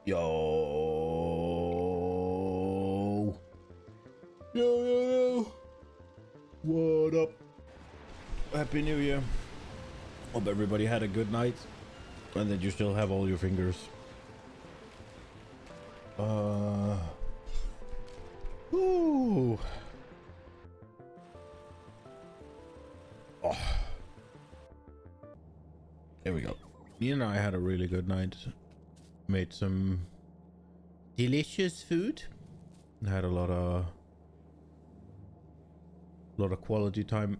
Yo. Yo. What up? Happy New Year. Hope everybody had a good night and that you still have all your fingers. Ooh. Oh. There we go. Nina and I had a really good night. Made some delicious food. Had a lot of quality time.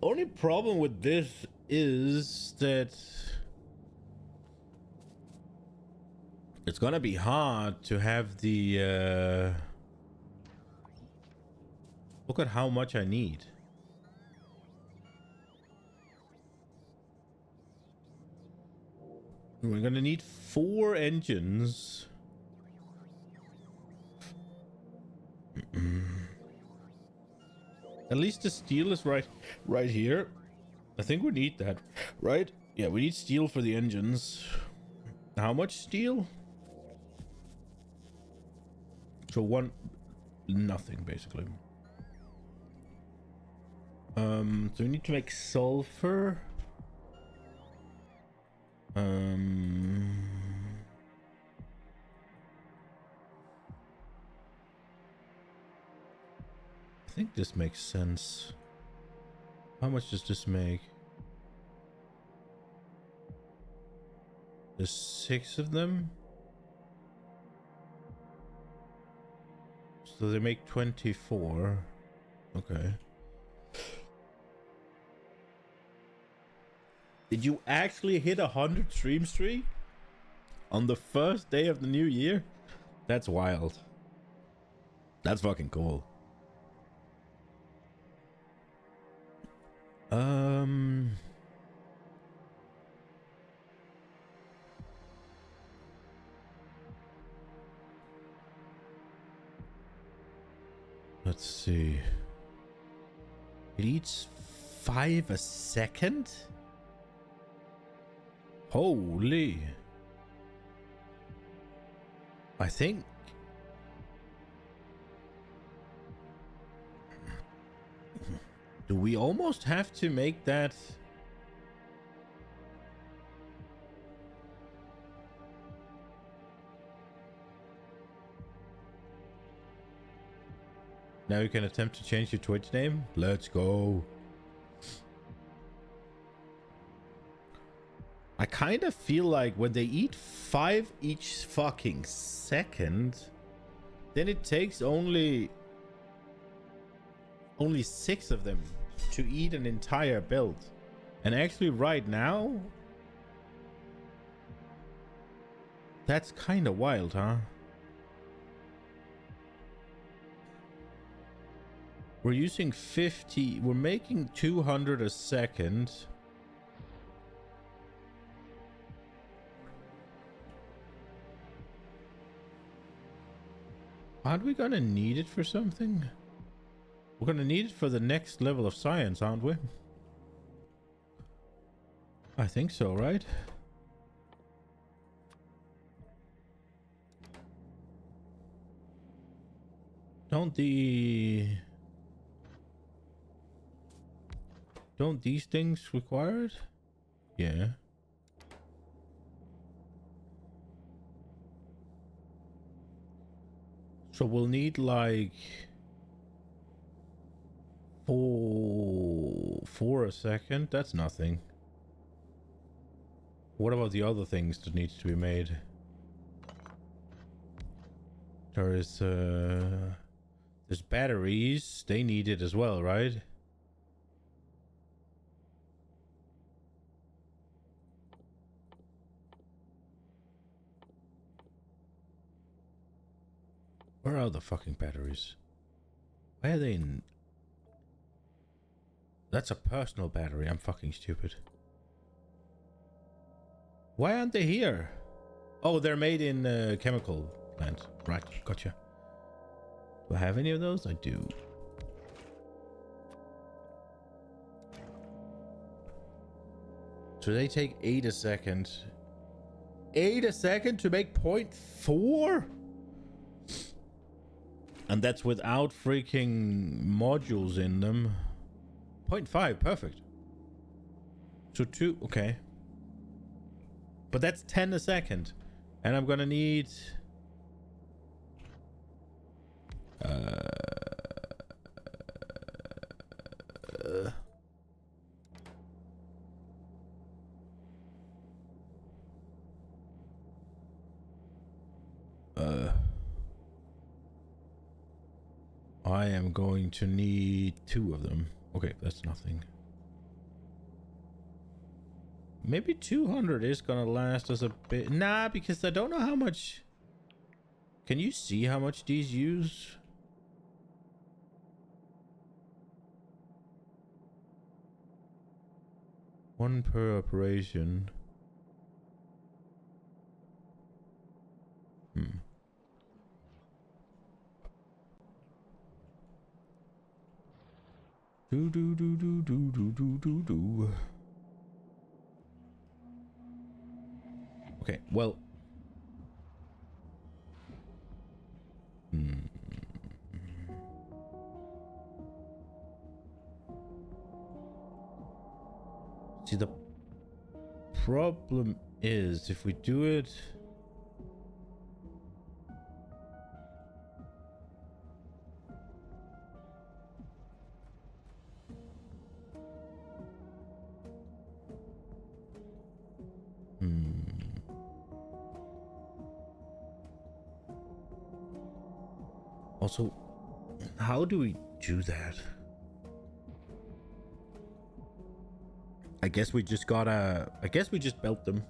Only problem with this is that it's gonna be hard to have the look at how much I need. We're gonna need 4 engines. At least the steel is right here. I think we need that, right? Yeah, we need steel for the engines. How much steel? So nothing basically. So we need to make sulfur. I think this makes sense. How much does this make? There's 6 of them. So they make 24. Okay. Did you actually hit 100 stream streak on the first day of the new year? That's wild. That's fucking cool. Let's see. It eats 5 a second? Holy. I think. Do we almost have to make that? Now you can attempt to change your Twitch name. Let's go. I kind of feel like when they eat 5 each fucking second, then it takes only 6 of them to eat an entire build. And actually right now, that's kind of wild, huh? We're using 50, we're making 200 a second. Aren't we gonna need it for something? We're gonna need it for the next level of science, aren't we? I think so, right? Don't these things require it? Yeah. So we'll need like 4 a second. That's nothing. What about the other things that needs to be made? There is there's batteries. They need it as well, right? Where are the fucking batteries? Why are they in? That's a personal battery. I'm fucking stupid. Why aren't they here? Oh, they're made in a chemical plant. Right, gotcha. Do I have any of those? I do. So they take 8 a second. 8 a second to make 0.4? And that's without freaking modules in them. 0.5, perfect. So 2, okay. But that's 10 a second. And I'm gonna need... I am going to need 2 of them. Okay, that's nothing. Maybe 200 is gonna last us a bit. Nah, because I don't know how much... Can you see how much these use? One per operation. Do. Okay, well. See, the problem is if we do it... Also, how do we do that? I guess we just gotta... I guess we just belt them.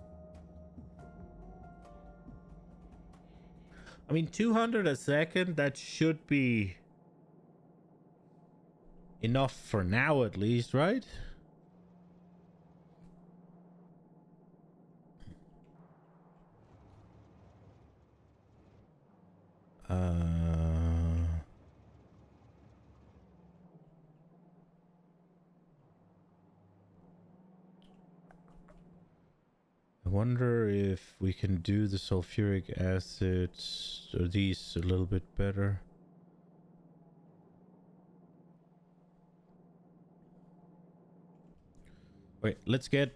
I mean, 200 a second, that should be enough for now at least, right? I wonder if we can do the sulfuric acids or these a little bit better. Wait, let's get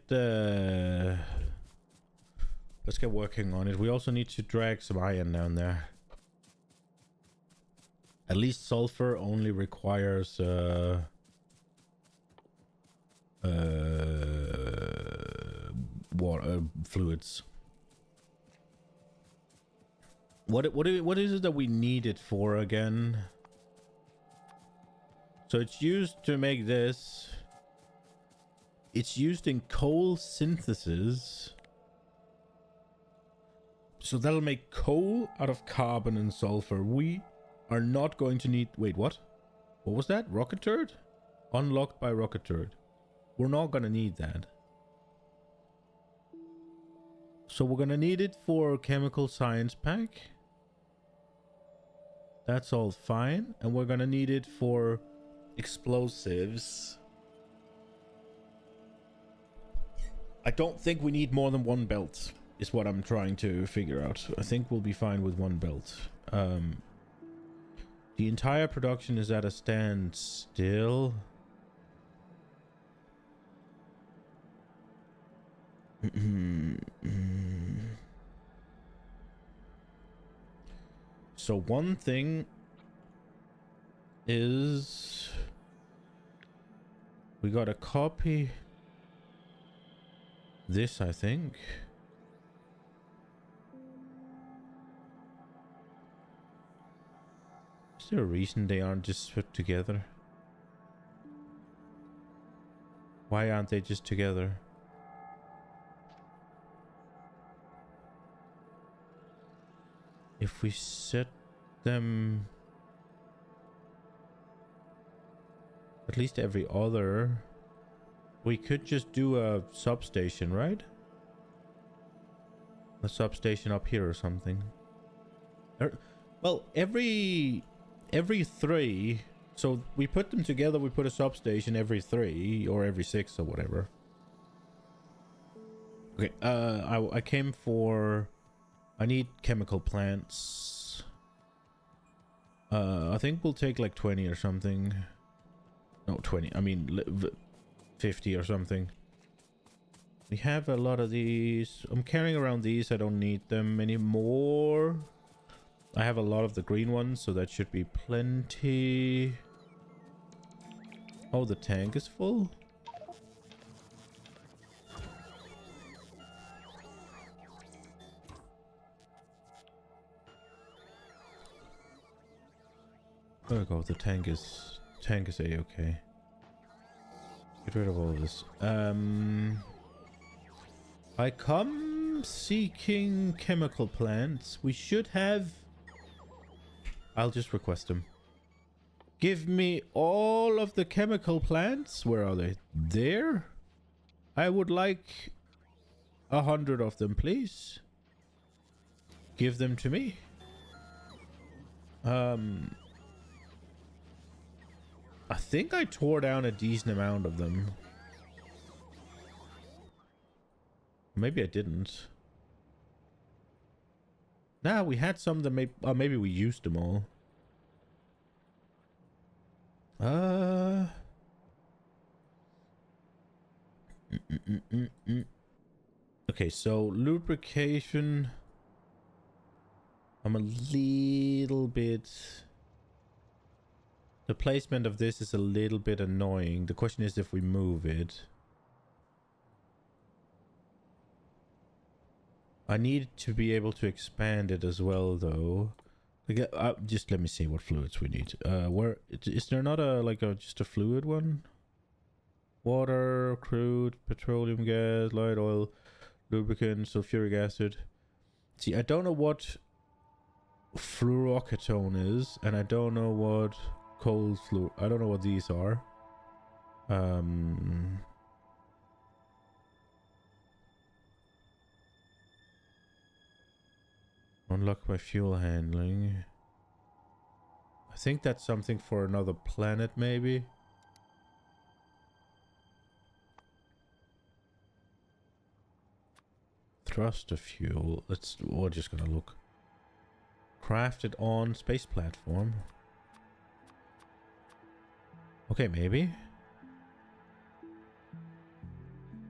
working on it. We also need to drag some iron down there. At least sulfur only requires water fluids. What is it that we need it for again? So it's used to make this. It's used in coal synthesis. So that'll make coal out of carbon and sulfur. We are not going to need... Wait, what? What was that? Rocket turd? Unlocked by rocket turd. We're not gonna need that. So we're gonna need it for chemical science pack. That's all fine. And we're gonna need it for explosives. I don't think we need more than 1 belt, is what I'm trying to figure out. I think we'll be fine with 1 belt. The entire production is at a standstill. So one thing is we gotta copy this, I think. Is there a reason they aren't just put together? Why aren't they just together? If we set them at least every other, we could just do a substation, right? A substation up here or something. Well, every 3, so we put them together, we put a substation every 3 or every 6 or whatever. Okay, I came for... I need chemical plants. I think we'll take like 20 or something. No, 20. I mean, 50 or something. We have a lot of these. I'm carrying around these. I don't need them anymore. I have a lot of the green ones, so that should be plenty. Oh, the tank is full? There we go. The tank is a-okay. Get rid of all of this. I come seeking chemical plants. We should have... I'll just request them. Give me all of the chemical plants. Where are they? There? I would like 100 of them, please. Give them to me. I think I tore down a decent amount of them. Maybe I didn't. Nah, we had some that maybe we used them all. Okay, so lubrication. I'm a little bit... The placement of this is a little bit annoying. The question is if we move it. I need to be able to expand it as well, though. Just let me see what fluids we need. Where is there not just a fluid one? Water, crude, petroleum gas, light oil, lubricant, sulfuric acid. See, I don't know what fluorocatone is, and I don't know what cold fluor. I don't know what these are. Unlock my fuel handling. I think that's something for another planet, maybe. Thruster fuel. We're just gonna look. Crafted on space platform. Okay, maybe.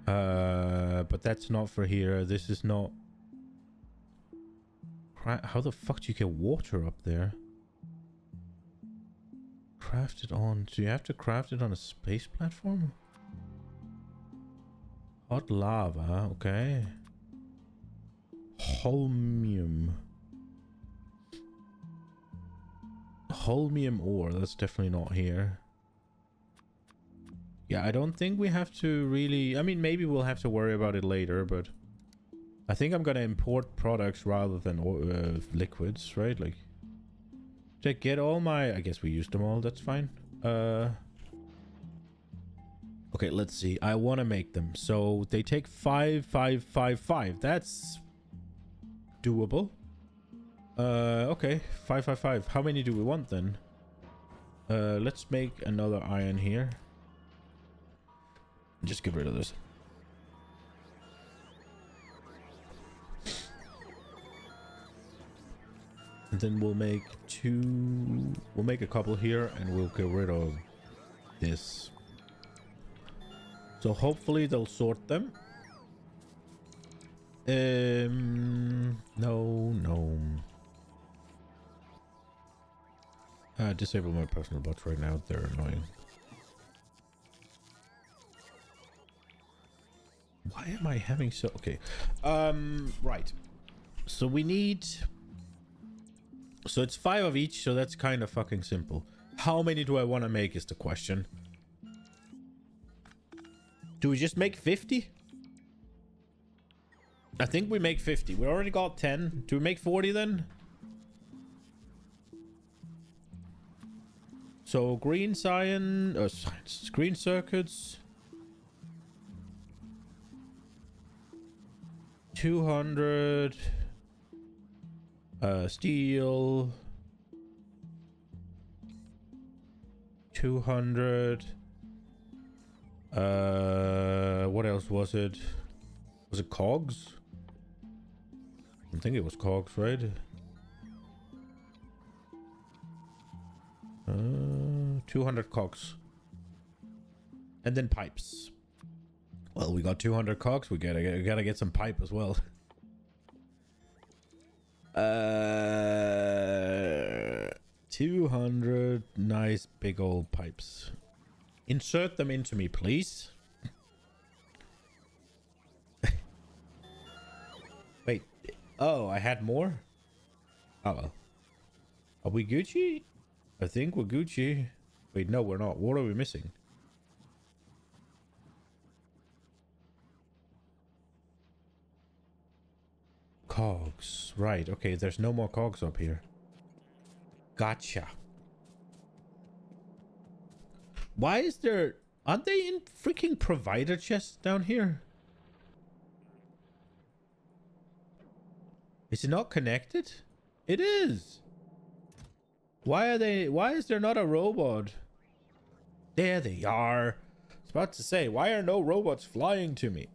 But that's not for here. This is not... How the fuck do you get water up there? Crafted on... Do you have to craft it on a space platform? Hot lava, okay. Holmium. Holmium ore, that's definitely not here. Yeah, I don't think we have to really... I mean, maybe we'll have to worry about it later, but... I think I'm gonna import products rather than liquids, right? Like... Did I get all my... I guess we used them all, that's fine. Okay, let's see. I want to make them. So, they take 5, 5, 5, 5. That's... doable. Okay. 5, 5, 5. How many do we want then? Let's make another iron here. Just get rid of this. And then we'll make two... We'll make a couple here and we'll get rid of this. So hopefully they'll sort them. No. Disable my personal bots right now. They're annoying. Why am I having so... Okay. Right. So we need... So it's 5 of each, so that's kind of fucking simple. How many do I want to make is the question. Do we just make 50? I think we make 50. We already got 10. Do we make 40 then? So green science, green circuits. 200. Steel. 200. What else was it? Was it cogs? I think it was cogs, right? 200 cogs. And then pipes. Well, we got 200 cogs. We gotta get some pipe as well. 200 nice big old pipes. Insert them into me, please. Wait. Oh, I had more? Oh well. Are we Gucci? I think we're Gucci. Wait, no, we're not. What are we missing? Cogs. Right, okay, there's no more cogs up here. Gotcha. Why is there... Aren't they in freaking provider chests down here? Is it not connected? It is. Why is there not a robot? There they are. I was about to say, why are no robots flying to me?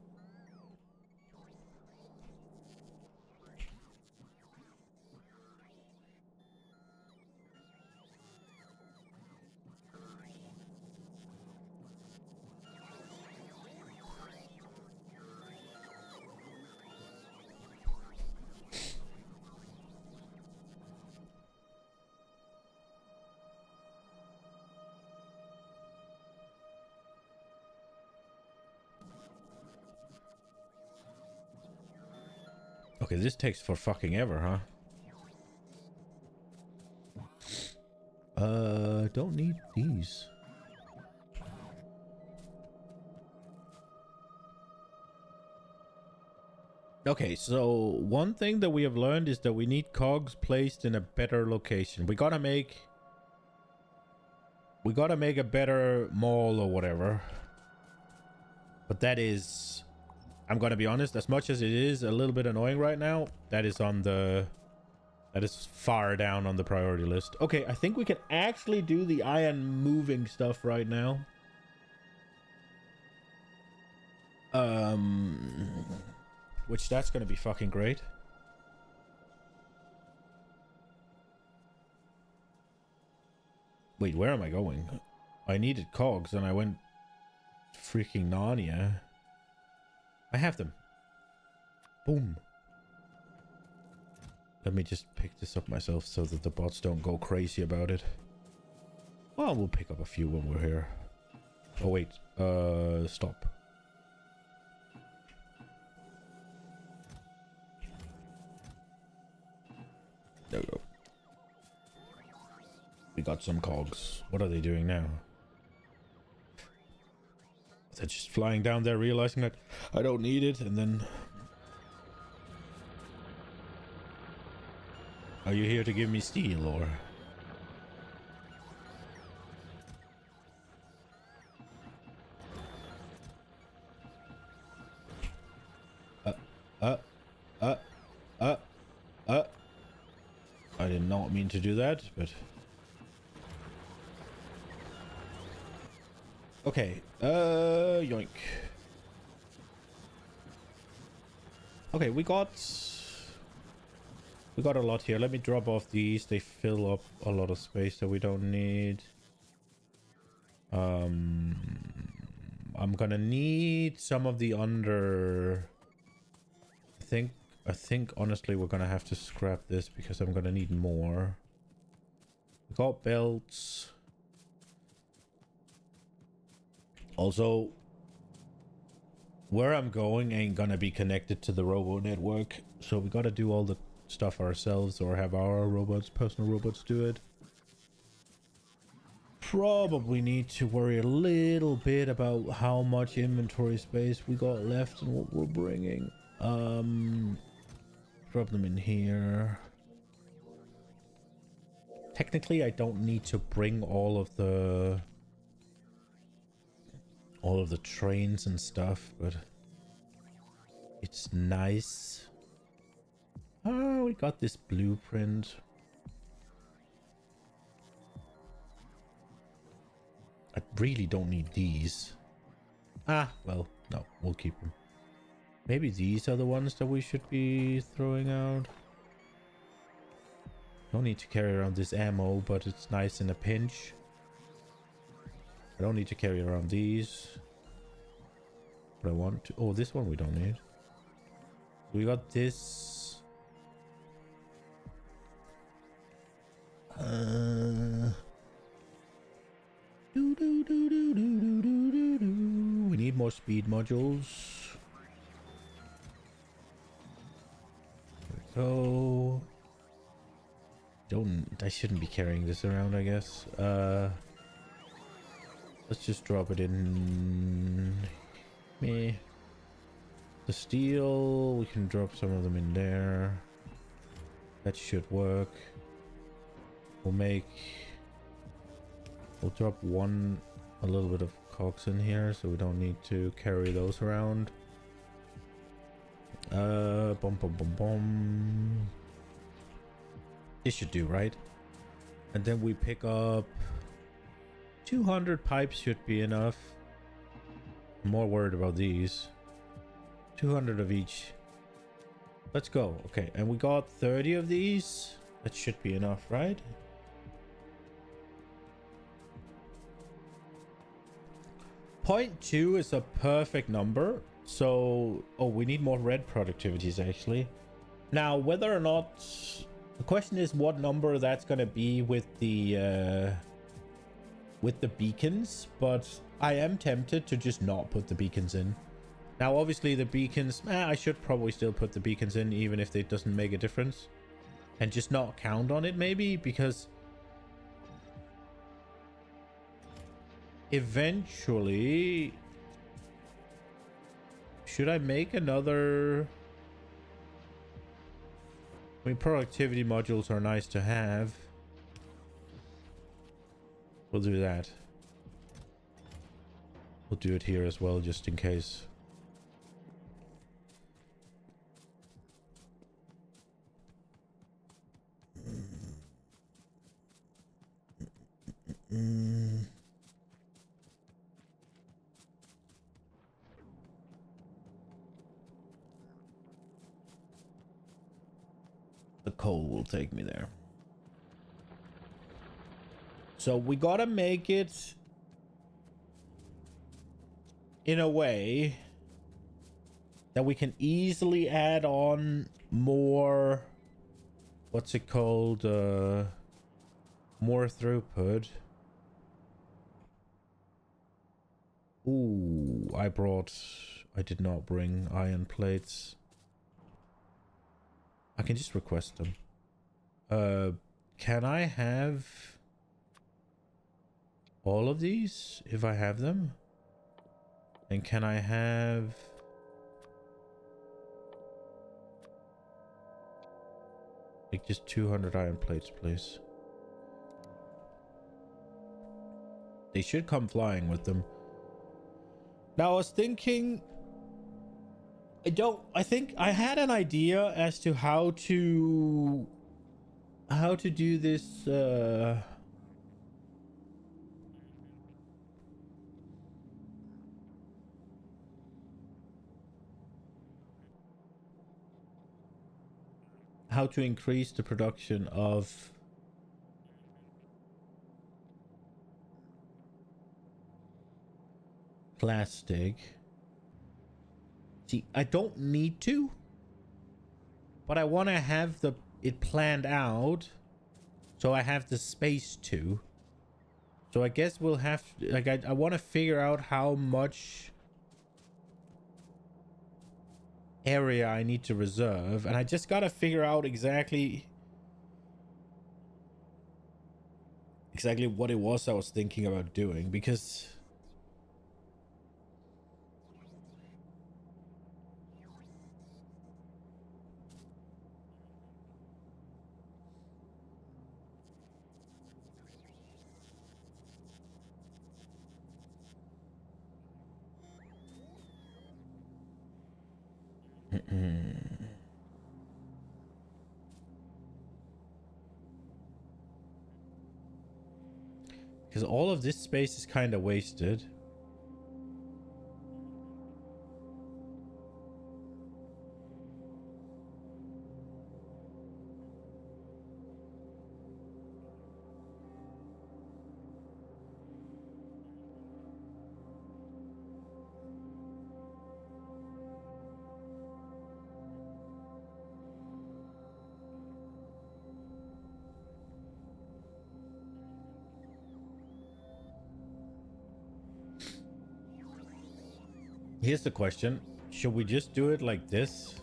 Okay, this takes for fucking ever, huh? Don't need these. Okay, so one thing that we have learned is that we need cogs placed in a better location. We gotta make a better mall or whatever. But that is, I'm gonna be honest, as much as it is a little bit annoying right now, that is far down on the priority list. Okay, I think we can actually do the iron moving stuff right now. Which that's gonna be fucking great. Wait, where am I going? I needed cogs and I went freaking Narnia. I have them. Boom. Let me just pick this up myself so that the bots don't go crazy about it. Well, we'll pick up a few when we're here. Oh, wait. Stop. There we go. We got some cogs. What are they doing now? They're just flying down there, realizing that I don't need it, and then... Are you here to give me steel, or... I did not mean to do that, but... Okay, yoink. Okay, we got a lot here. Let me drop off these. They fill up a lot of space that we don't need. I'm gonna need some of the under... I think honestly we're gonna have to scrap this because I'm gonna need more. We got belts. Also, where I'm going ain't gonna be connected to the robo network, so we gotta do all the stuff ourselves or have our robots, personal robots, do it. Probably need to worry a little bit about how much inventory space we got left and what we're bringing. Drop them in here. Technically, I don't need to bring all of the trains and stuff, but it's nice. Oh, we got this blueprint. I really don't need these. Ah, well, no, we'll keep them. Maybe these are the ones that we should be throwing out. Don't need to carry around this ammo, but it's nice in a pinch. I don't need to carry around these. But I want to... Oh, this one we don't need. We got this. We need more speed modules. There we go. I shouldn't be carrying this around, I guess. Let's just drop it in me. The steel, we can drop some of them in there. That should work. We'll drop a little bit of cogs in here, so we don't need to carry those around. Boom, boom, boom, boom. This should do, right? And then we pick up 200 pipes should be enough. I'm more worried about these. 200 of each. Let's go. Okay, and we got 30 of these. That should be enough, right? Point 2 is a perfect number. So, oh, we need more red productivities actually. Now, whether or not, the question is what number that's gonna be with the beacons, but I am tempted to just not put the beacons in. Now, obviously the beacons, I should probably still put the beacons in even if it doesn't make a difference. And just not count on it maybe, because eventually, should I make another? I mean, productivity modules are nice to have. We'll do that. We'll do it here as well, just in case. The coal will take me there. So we gotta make it in a way that we can easily add on more, what's it called, more throughput. Ooh, I did not bring iron plates. I can just request them. Can I have all of these if I have them? And can I have like just 200 iron plates, please? They should come with them. Now I was thinking, I think I had an idea as to how to do this how to increase the production of plastic. See, I don't need to, but I want to have it planned out so I have the space to. So I guess we'll have, like, I want to figure out how much area I need to reserve, and I just gotta figure out exactly what it was I was thinking about doing, because because all of this space is kind of wasted. Here's the question. Should we just do it like this?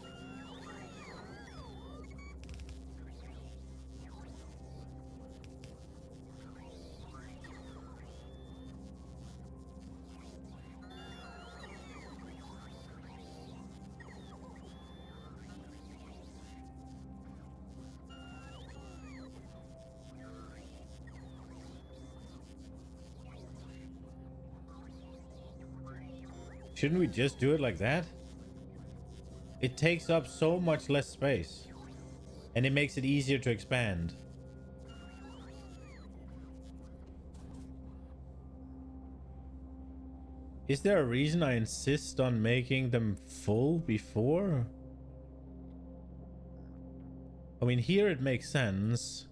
Shouldn't we just do it like that? It takes up so much less space. And it makes it easier to expand. Is there a reason I insist on making them full before? I mean, here it makes sense.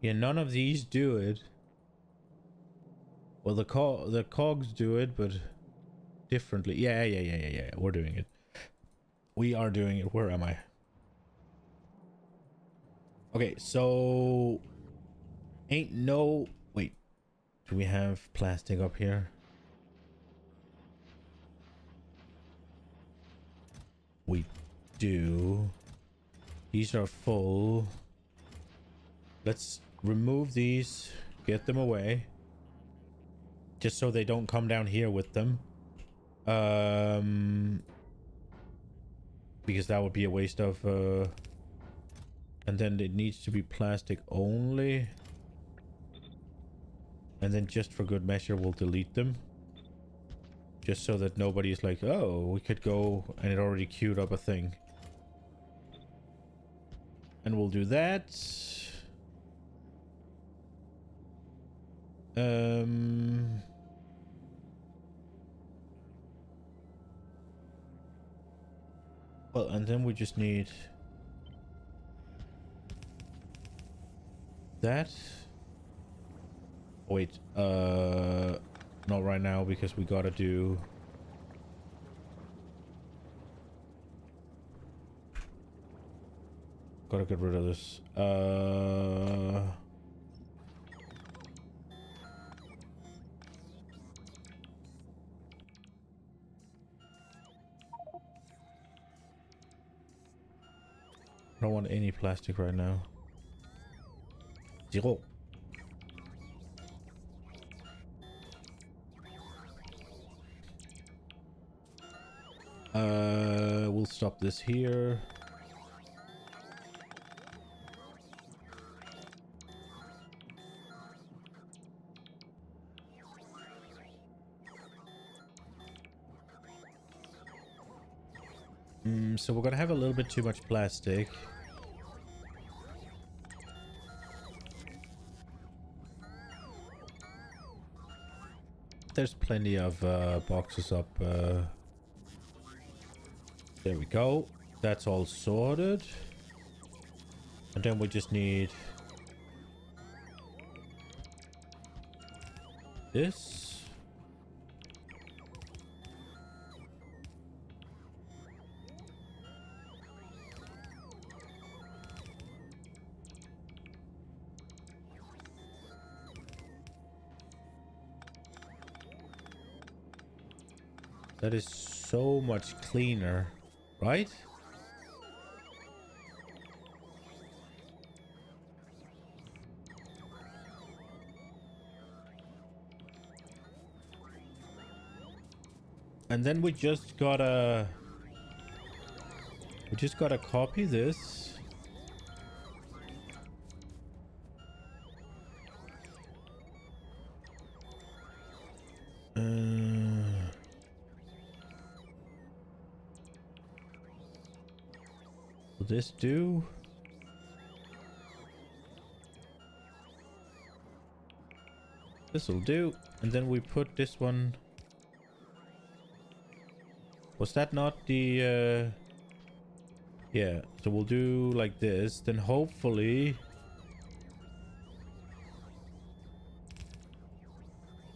Yeah, none of these do it. Well, the cogs do it, but differently. Yeah. We're doing it. We are doing it. Where am I? Okay, so ain't no... Wait. Do we have plastic up here? We do. These are full. Let's remove these. Get them away. Just so they don't come down here with them. Because that would be a waste of... And then it needs to be plastic only. And then just for good measure, we'll delete them. Just so that nobody's like, oh, we could go... And it already queued up a thing. And we'll do that. Well, and then we just need that. Wait, not right now because we gotta do... Gotta get rid of this. I don't want any plastic right now. Zero. We'll stop this here. So we're gonna have a little bit too much plastic. There's plenty of boxes up. There we go. That's all sorted. And then we just need this. That is so much cleaner, right? And then we just gotta copy this. Will this do? This'll do. And then we put this one. Was that not the yeah, so we'll do like this, then hopefully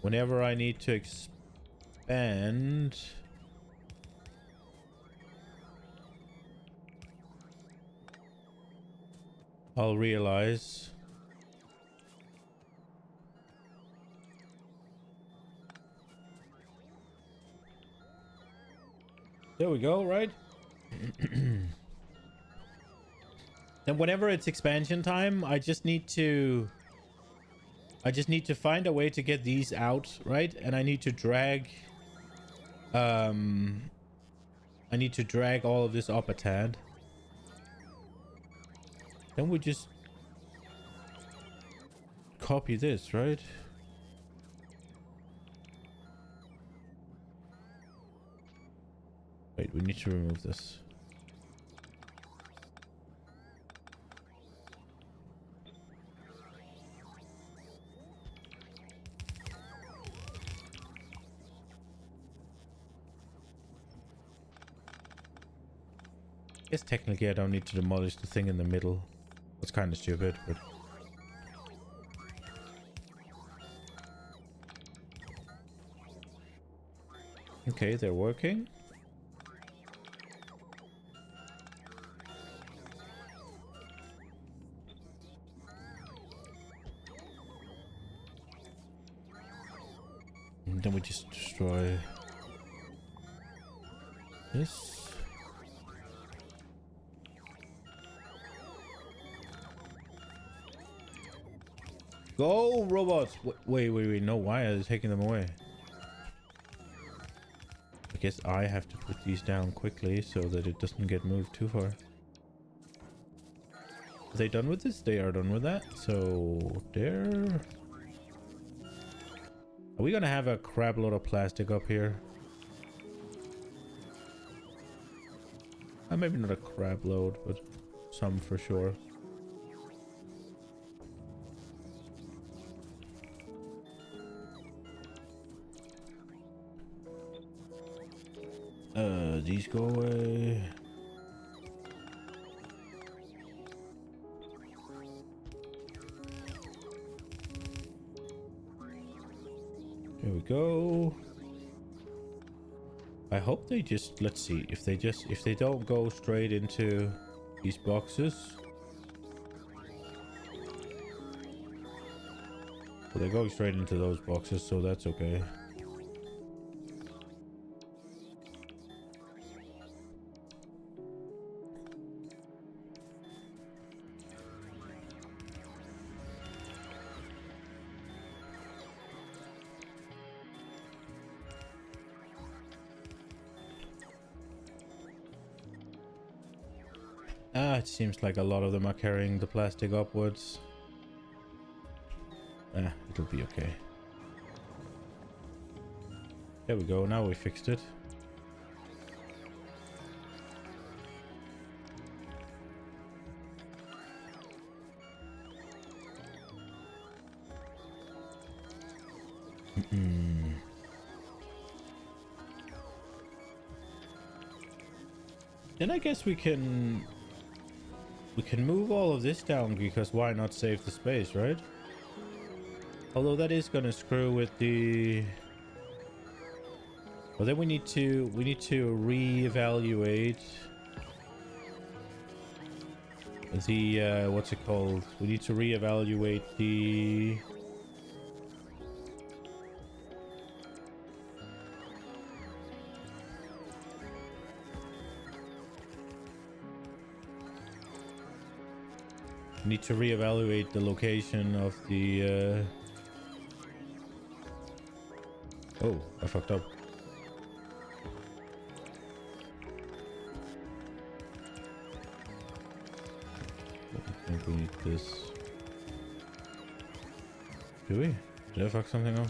whenever I need to expand, I'll realize There we go, right? Then whenever it's expansion time, I just need to find a way to get these out, right? And I need to drag I need to drag all of this up a tad. Then we just copy this, right? Wait, we need to remove this. Guess technically I don't need to demolish the thing in the middle. That's kind of stupid, but... Okay, they're working. And then we just destroy this. Go, robots! Wait, no, why are they taking them away? I guess I have to put these down quickly so that it doesn't get moved too far. Are they done with this? They are done with that. So, there... Are we gonna have a crap load of plastic up here? Maybe not a crap load, but some for sure. These go away. There we go. I hope they just, let's see, if they don't go straight into these boxes. Well, they're going straight into those boxes, so that's okay. It seems like a lot of them are carrying the plastic upwards. It'll be okay. There we go, now we fixed it. Then I guess we can move all of this down, because why not save the space, right? Although that is gonna screw with the... Well, then we need to reevaluate the what's it called? We need to reevaluate the... Need to reevaluate the location of the Oh, I fucked up. I think we need this. Do we? Did I fuck something up?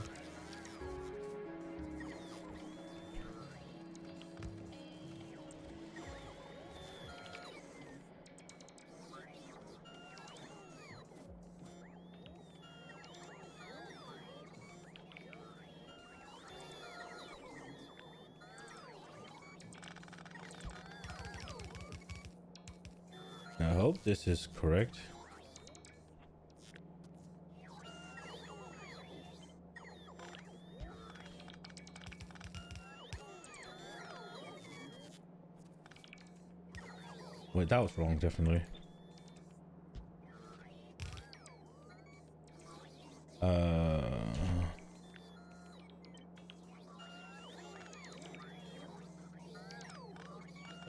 I hope this is correct. Wait, that was wrong, definitely.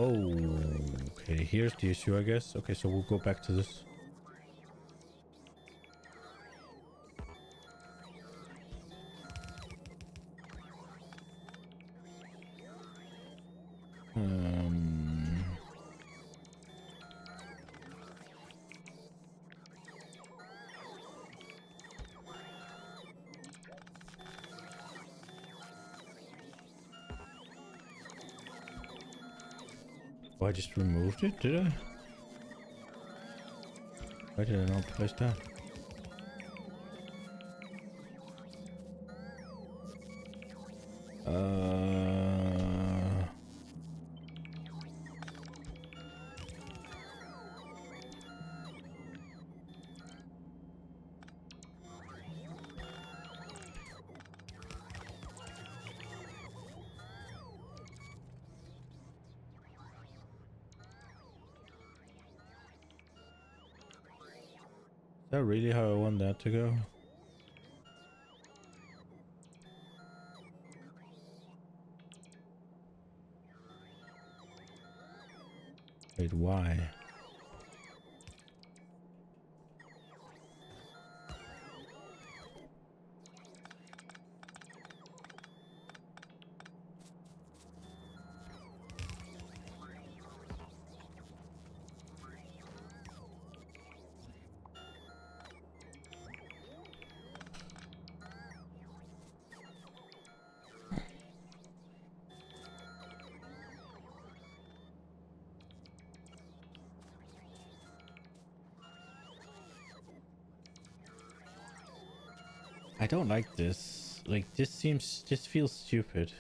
Oh, okay. Here's the issue, I guess. Okay, so we'll go back to this. Oh, I just removed it, did I? Why did I not place that? Is that really how I want that to go? Wait, why? I don't like this. Like, this feels stupid.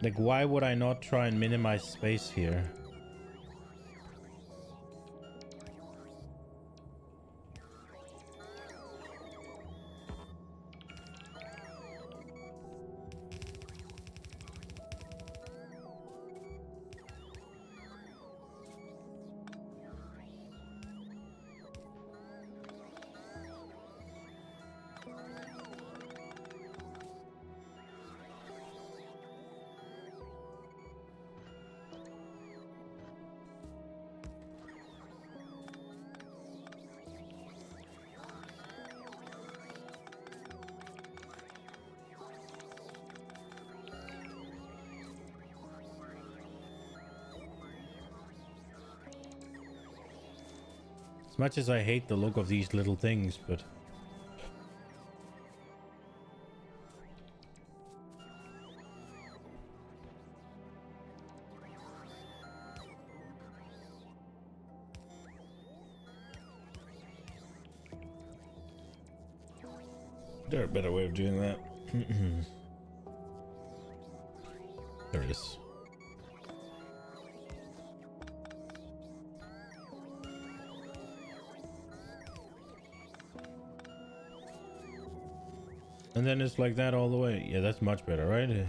Like, why would I not try and minimize space here? As much as I hate the look of these little things, but there's a better way of doing that. There is. And then it's like that all the way. Yeah, that's much better, right?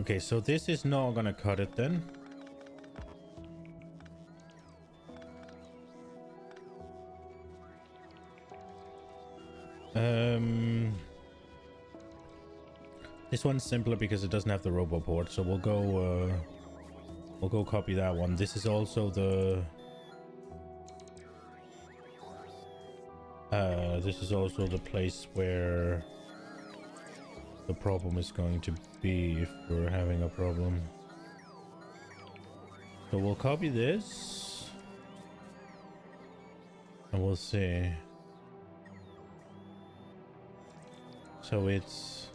Okay, so this is not gonna cut it then. This one's simpler because it doesn't have the robo port, so we'll go copy that one. This is also the place where the problem is going to be if we're having a problem. So we'll copy this and we'll see. So it's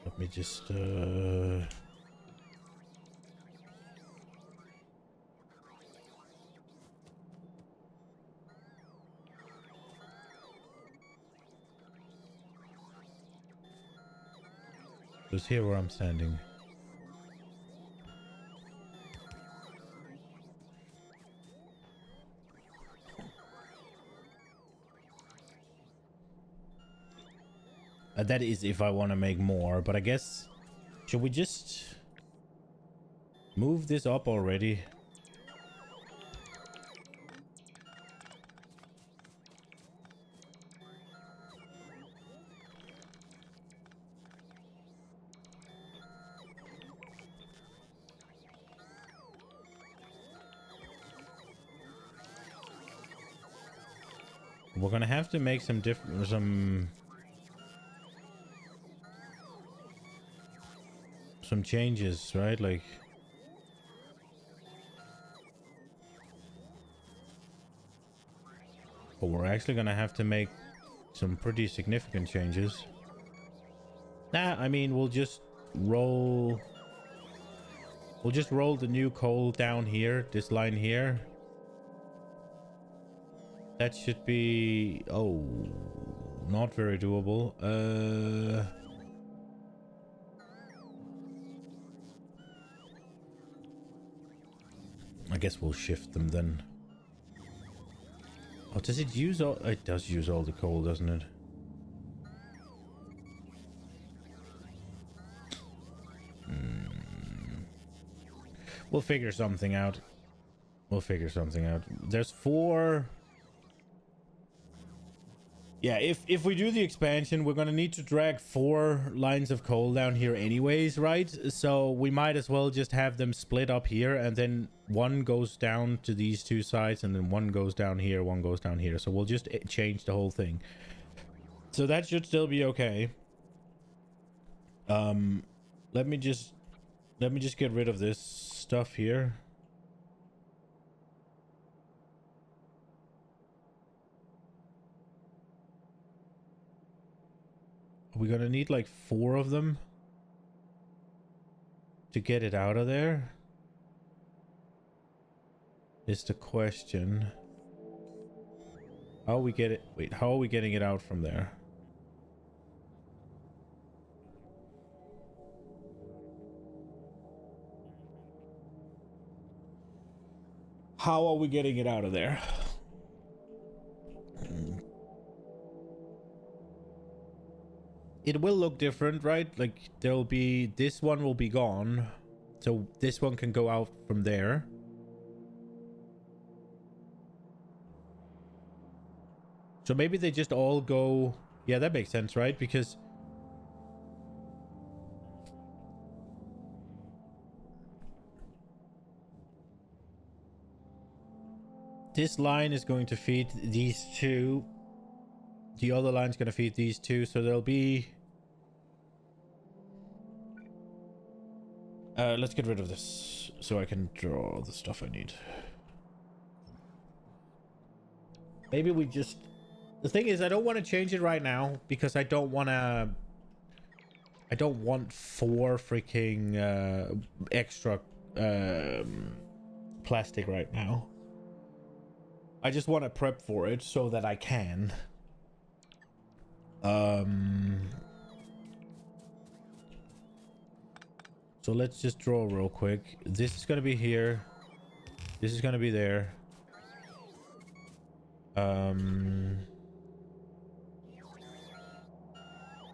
let me just just here where I'm standing. That is if I want to make more, but I guess should we just Move this up already. We're gonna have to make some changes, right? Like, but we're actually gonna have to make some pretty significant changes. Nah, I mean, we'll just roll the new coal down here, this line here. That should be, oh, not very doable. I guess we'll shift them then. Oh, does it use all? It does use all the coal, doesn't it? We'll figure something out. We'll figure something out. There's 4. Yeah, if we do the expansion, we're gonna need to drag 4 lines of coal down here anyways, right? So we might as well just have them split up here, and then one goes down to these 2 sides, and then one goes down here, one goes down here. So we'll just change the whole thing. So that should still be okay. Let me just get rid of this stuff here. We're gonna need like 4 of them to get it out of there. Is the question. How we get it? Wait, how are we getting it out from there? How are we getting it out of there? It will look different, right? Like, there'll be... This one will be gone. So this one can go out from there. So maybe they just all go... Yeah, that makes sense, right? Because... This line is going to feed these 2. The other line's going to feed these 2. So there'll be... let's get rid of this so I can draw the stuff I need. Maybe we just... The thing is, I don't want to change it right now because I don't want to... I don't want 4 freaking extra plastic right now. I just want to prep for it so that I can. So let's just draw real quick. This is going to be here. This is going to be there.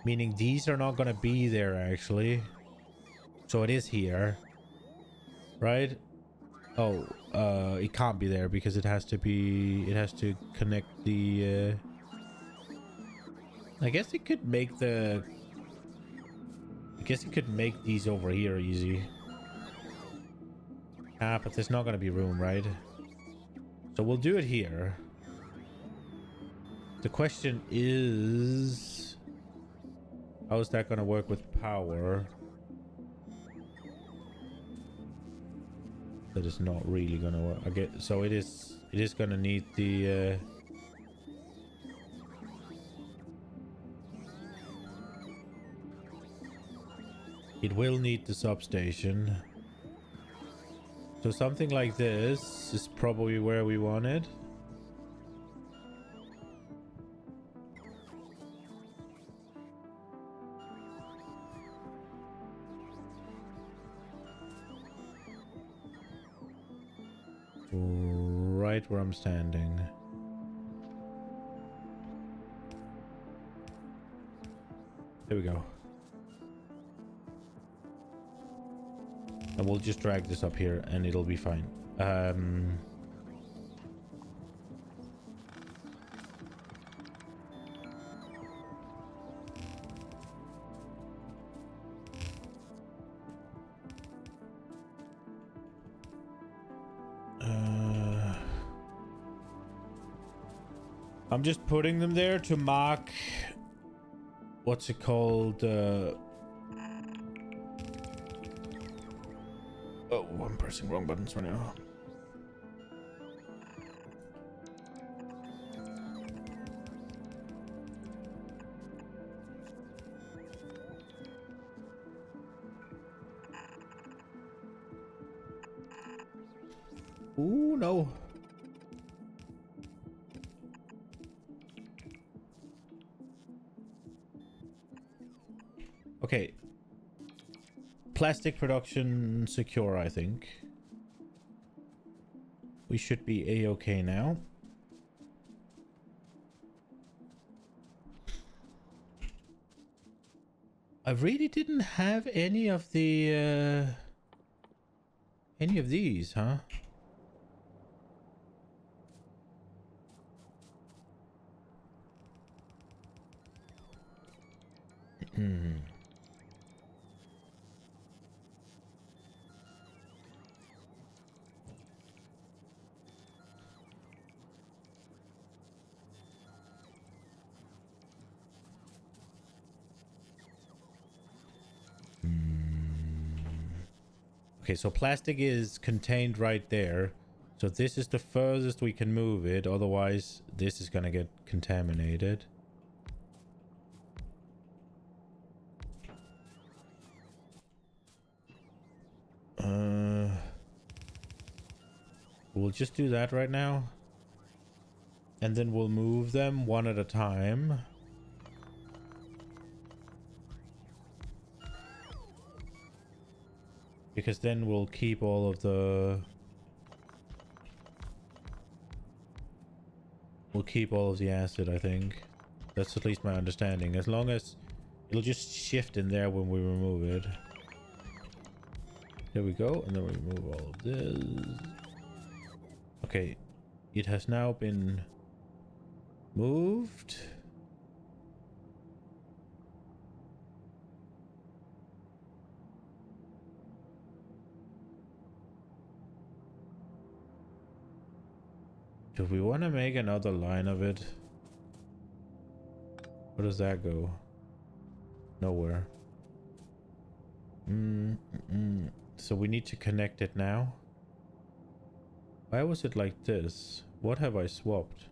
Meaning these are not going to be there actually. So it is here. Right? Oh, it can't be there because it has to be... It has to connect the... I guess it could make the... I guess it could make these over here easy. Ah, but there's not going to be room, right? So we'll do it here. The question is... How is that going to work with power? That is not really going to work. I get, so it is going to need the... It will need the substation. So something like this is probably where we want it. Right where I'm standing. There we go. And we'll just drag this up here and it'll be fine. I'm just putting them there to mark, what's it called? Oh, I'm pressing wrong buttons right now. Ooh, no. Okay. Plastic production secure, I think. We should be a-okay now. I really didn't have any of the any of these, huh? Hmm. Okay, so plastic is contained right there. So this is the furthest we can move it. Otherwise, this is gonna get contaminated. We'll just do that right now. And then we'll move them one at a time. Because then we'll keep all of the... We'll keep all of the acid, I think. That's at least my understanding. As long as it'll just shift in there when we remove it. There we go. And then we remove all of this. Okay. It has now been moved. Do we want to make another line of it? Where does that go? Nowhere. So we need to connect it now. Why was it like this? What have I swapped?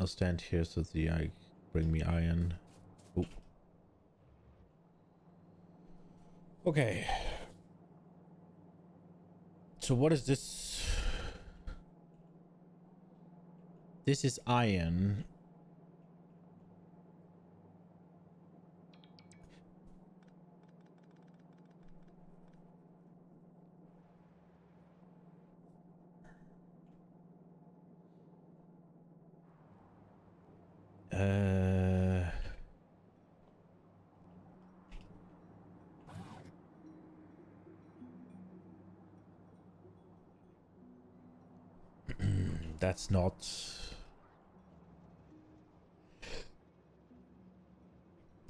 I'll stand here so the eye bring me iron. Ooh. Okay. So what is this? This is iron. That's not...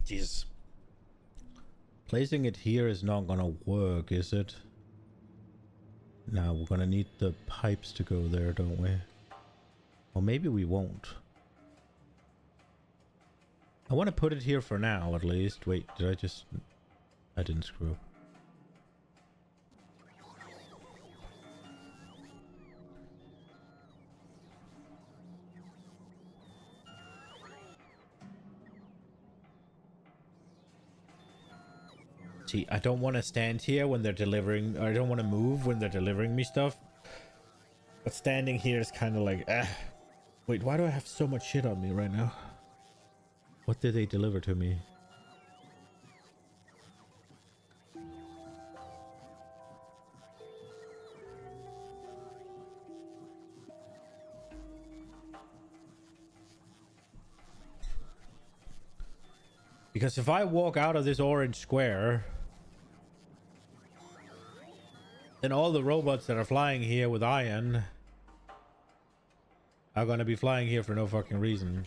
Jesus. Placing it here is not gonna work, is it? Now we're gonna need the pipes to go there, don't we? Or maybe we won't. I want to put it here for now, at least. Wait, did I just... I didn't screw up. See, I don't want to stand here when they're delivering... I don't want to move when they're delivering me stuff. But standing here is kind of like... Wait, why do I have so much shit on me right now? What did they deliver to me? Because if I walk out of this orange square, then all the robots that are flying here with iron are gonna be flying here for no fucking reason.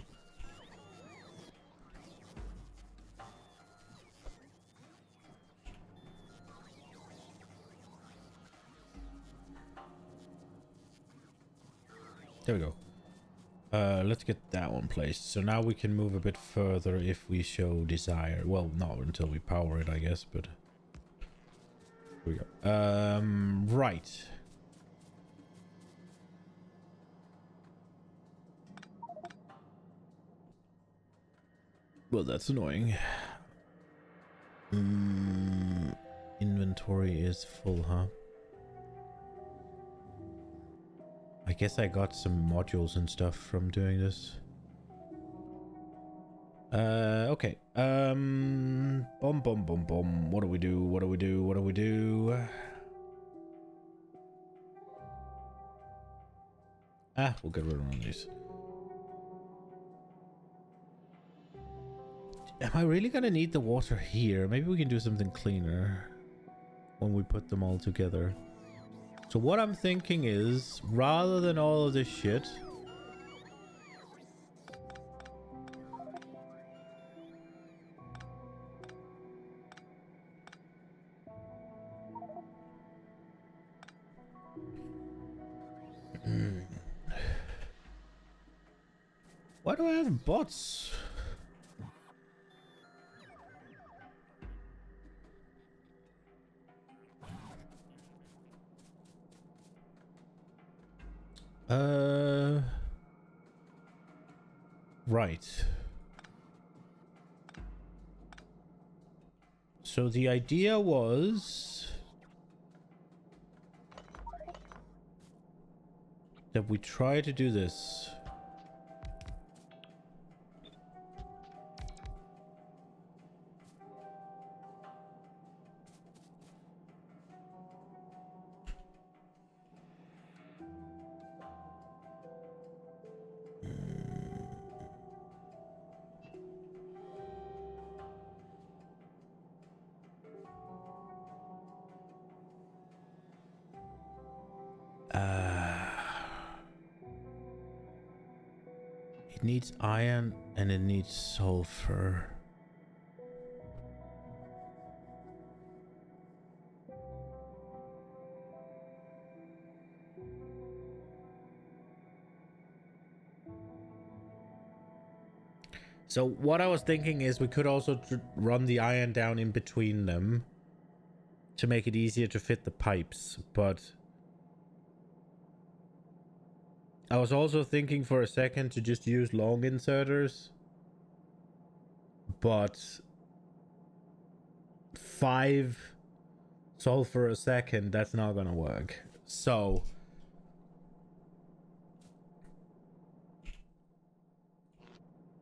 There we go. Let's get that one placed. So now we can move a bit further if we show desire. Well, not until we power it, I guess, but... Here we go. Right. Well, that's annoying. Inventory is full, huh? I guess I got some modules and stuff from doing this. Okay. Boom, boom, boom, boom. What do we do? What do we do? What do we do? Ah, we'll get rid of one of these. Am I really gonna need the water here? Maybe we can do something cleaner when we put them all together. So what I'm thinking is, rather than all of this shit, why do I have bots? Right. So the idea was that we try to do this. It needs iron and it needs sulfur. So what I was thinking is we could also run the iron down in between them to make it easier to fit the pipes, but I was also thinking for a second to just use long inserters, but 5 sulfur a second, that's not gonna work. So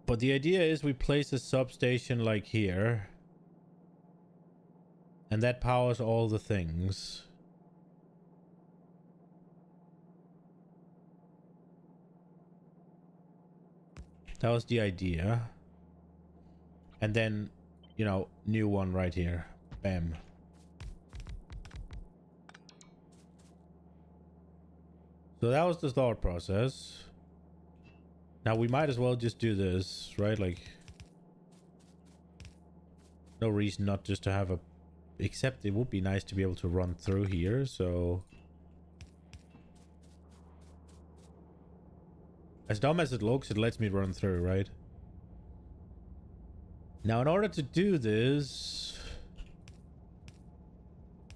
but the idea is we place a substation like here, and that powers all the things. That was the idea. And then, you know, new one right here. Bam. So that was the thought process. Now we might as well just do this, right? Like, no reason not just to have a... Except it would be nice to be able to run through here, so... As dumb as it looks, it lets me run through, right? Now, in order to do this,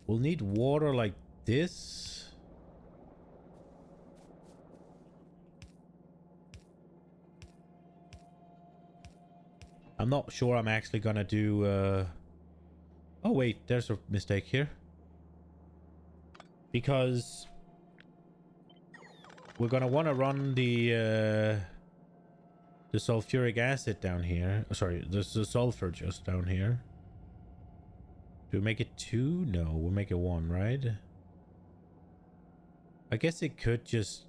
we'll need water like this. I'm not sure I'm actually gonna do... Oh, wait, there's a mistake here. Because... we're gonna want to run the the sulfuric acid down here. Sorry, there's the sulfur just down here. Do we make it 2? No, we'll make it 1, right? I guess it could just...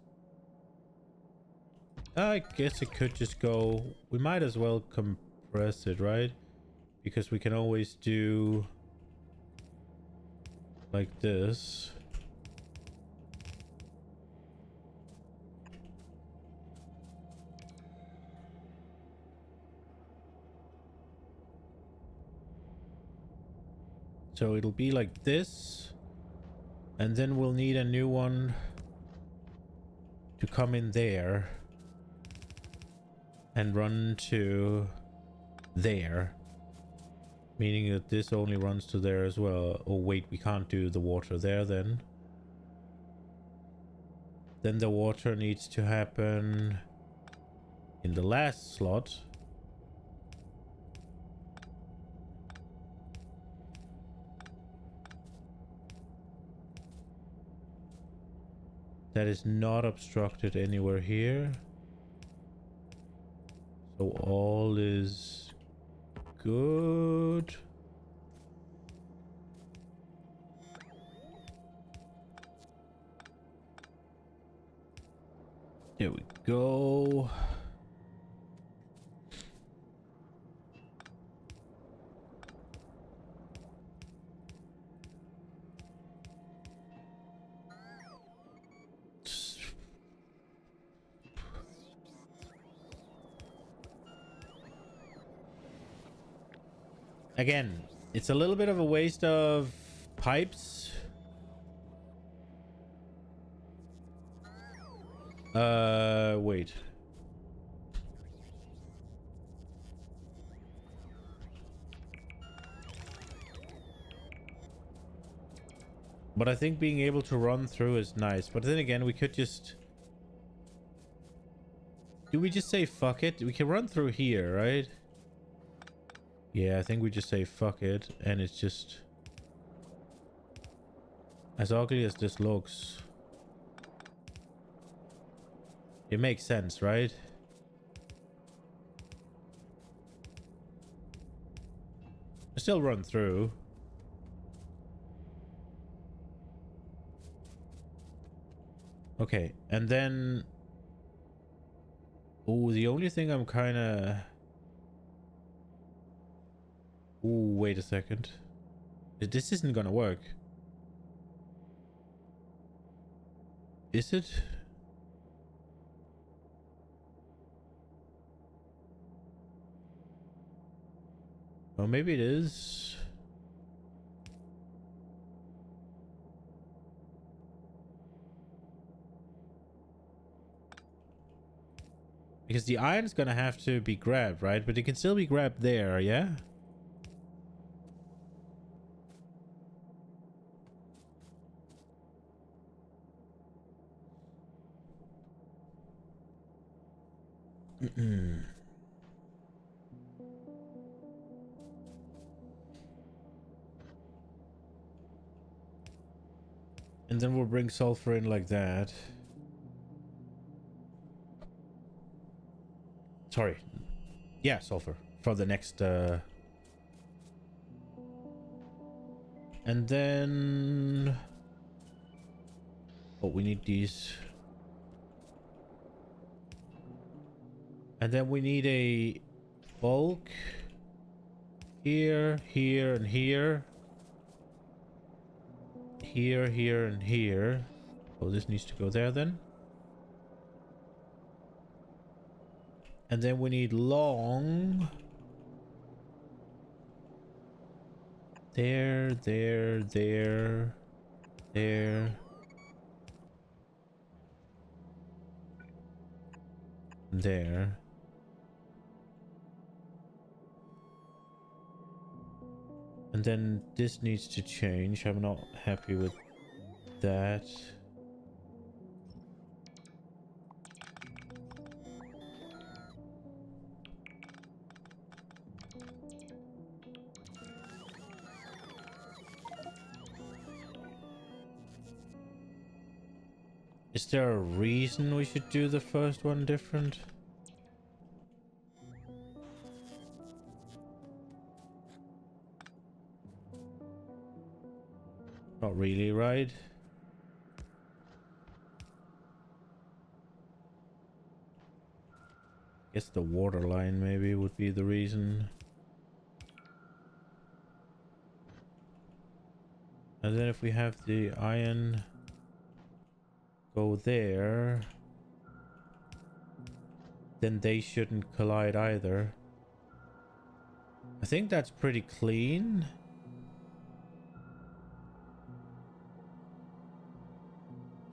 I guess it could just go... We might as well compress it, right? Because we can always do... like this. So it'll be like this, and then we'll need a new one to come in there and run to there, meaning that this only runs to there as well. Oh wait, we can't do the water there then. Then the water needs to happen in the last slot. That is not obstructed anywhere here. So all is good. There we go. Again, it's a little bit of a waste of pipes. Wait. But I think being able to run through is nice. But then again, we could just... Do we just say fuck it? We can run through here, right? Yeah, I think we just say fuck it, and it's just... As ugly as this looks, it makes sense, right? I still run through. Okay, and then... Oh, the only thing I'm kind of... Ooh, wait a second. This isn't gonna work. Is it? Well, maybe it is. Because the iron's gonna have to be grabbed, right? But it can still be grabbed there, yeah? And then we'll bring sulfur in like that. Sorry. Yeah, sulfur for the next and then oh, we need these. And then we need a bulk here, here, and here. Here, here, and here. Oh, this needs to go there then. And then we need long. There, there, there, there. There. And then this needs to change. I'm not happy with that. Is there a reason we should do the first one different? Not really, right? Guess the water line maybe would be the reason. And then if we have the iron go there, then they shouldn't collide either. I think that's pretty clean.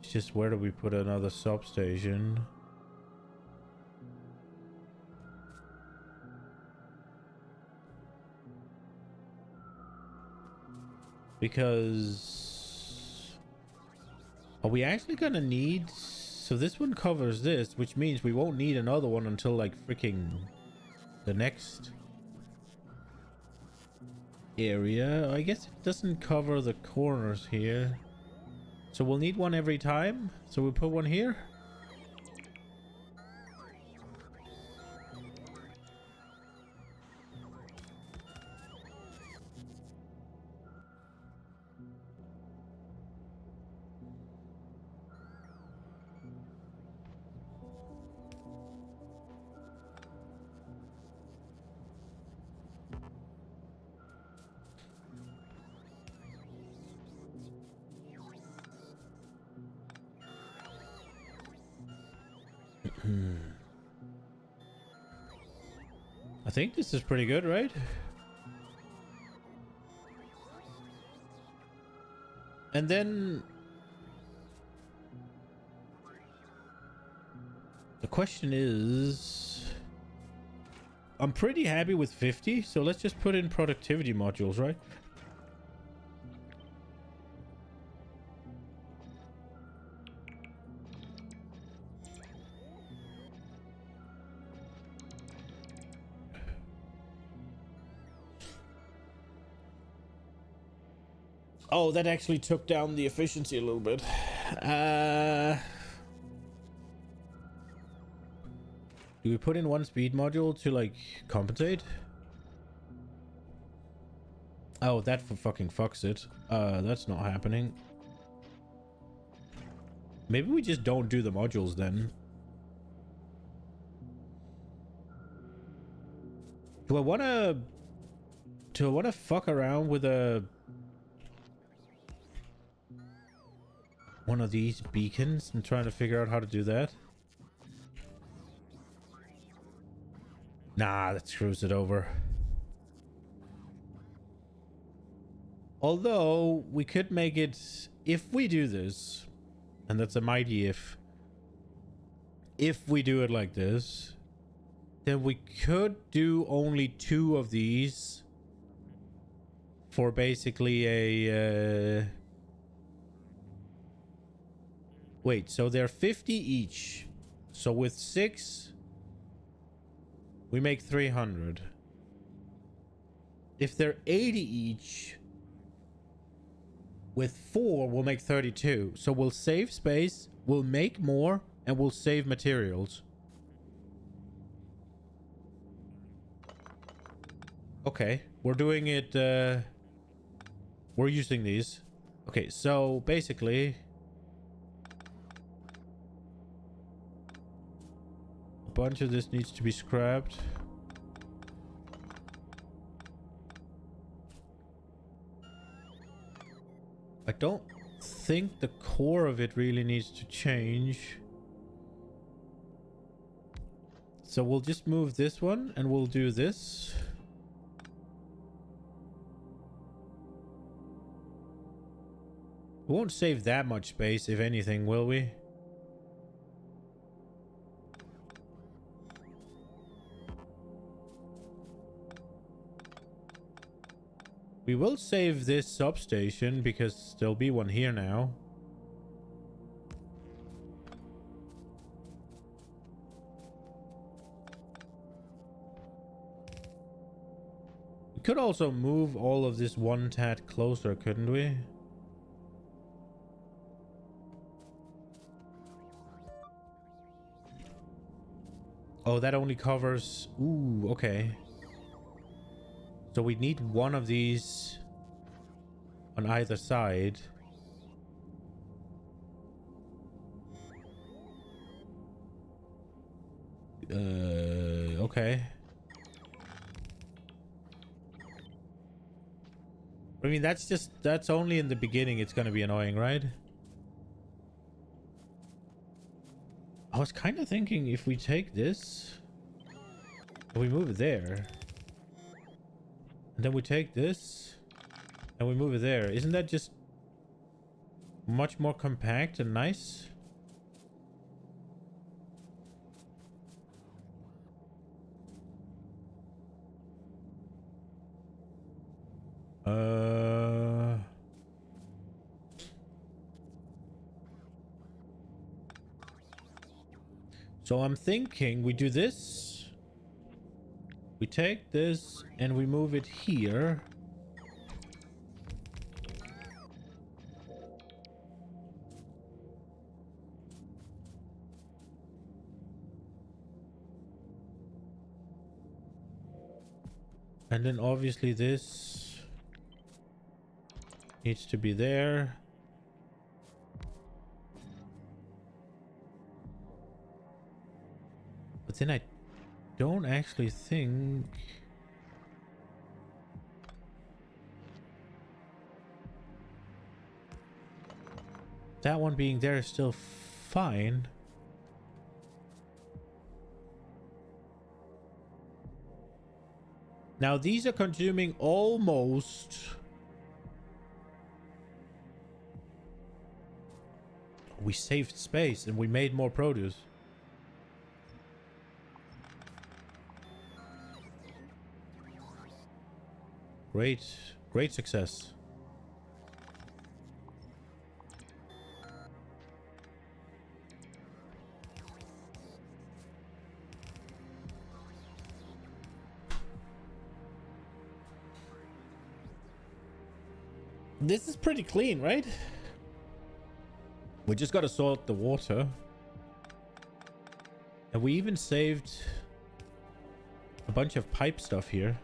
It's just where do we put another substation? Because are we actually gonna need, so this one covers this, which means we won't need another one until like freaking the next area. I guess it doesn't cover the corners here, so we'll need one every time. So we'll put one here. I think this is pretty good, right? And then the question is, I'm pretty happy with 50, so let's just put in productivity modules, right? Oh, that actually took down the efficiency a little bit. Do we put in one speed module to like compensate? Oh, that fucking fucks it. That's not happening. Maybe we just don't do the modules then. Do I wanna fuck around with one of these beacons and trying to figure out how to do that? Nah, that screws it over. Although we could make it, if we do this, and that's a mighty if we do it like this, then we could do only 2 of these for basically a wait, so they're 50 each. So with 6, we make 300. If they're 80 each, with 4, we'll make 32. So we'll save space, we'll make more, and we'll save materials. Okay, we're doing it, we're using these. Okay, so basically a bunch of this needs to be scrapped. I don't think the core of it really needs to change. So we'll just move this one and we'll do this. We won't save that much space, if anything, will we? We will save this substation because there'll be one here now. We could also move all of this one tad closer, couldn't we? Oh, that only covers... Ooh, okay. So we need one of these on either side. Okay. I mean, that's only in the beginning it's gonna be annoying, right? I was kind of thinking if we take this, and we move it there, and then we take this, and we move it there. Isn't that just much more compact and nice? So I'm thinking we do this. We take this and we move it here. And then obviously this needs to be there. But then I don't actually think... that one being there is still fine. Now these are consuming almost... we saved space and we made more produce. Great success. This is pretty clean, right? We just gotta sort the water. And we even saved a bunch of pipe stuff here.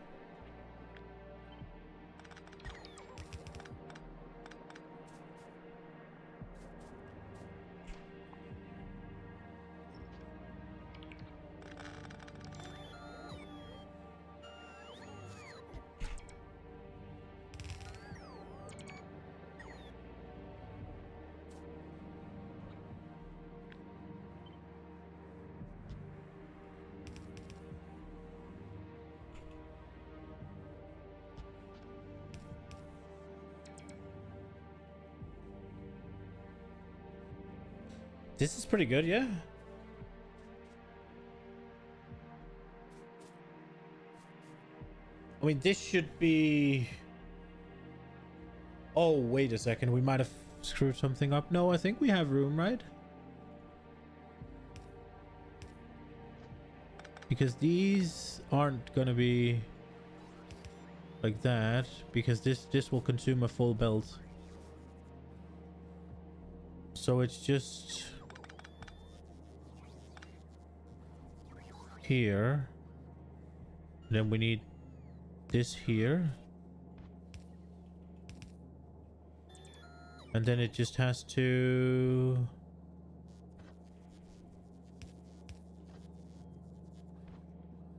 This is pretty good, yeah? I mean, this should be... oh, wait a second. We might have screwed something up. No, I think we have room, right? Because these aren't gonna be like that. Because this will consume a full belt. So it's just... here. Then we need this here. And then it just has to...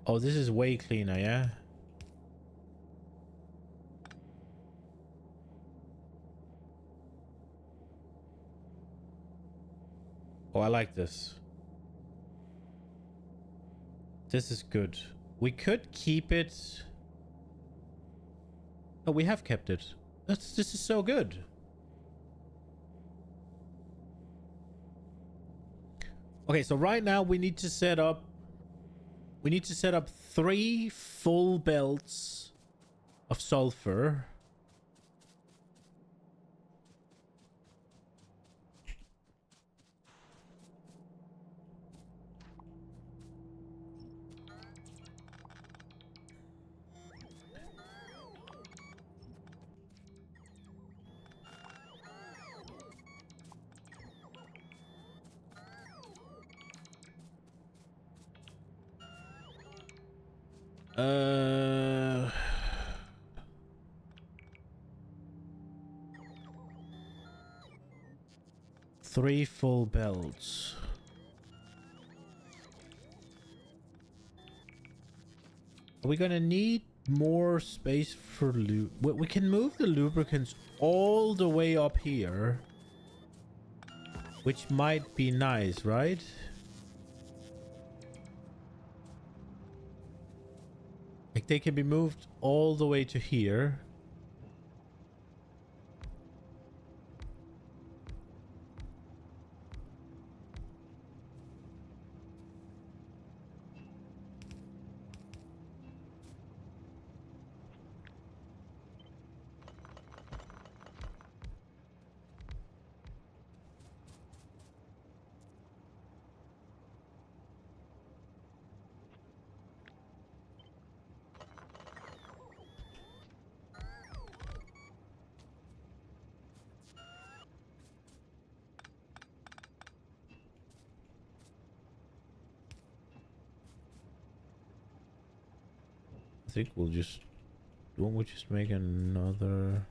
oh, this is way cleaner, yeah? Oh, I like this. This is good. We could keep it... oh, we have kept it. This is so good. Okay, so right now we need to set up... we need to set up 3 full belts of sulfur. Uh... 3 full belts. Are we gonna need more space for we can move the lubricants all the way up here, which might be nice, right? Like they can be moved all the way to here. I think we'll just... Won't we just make another...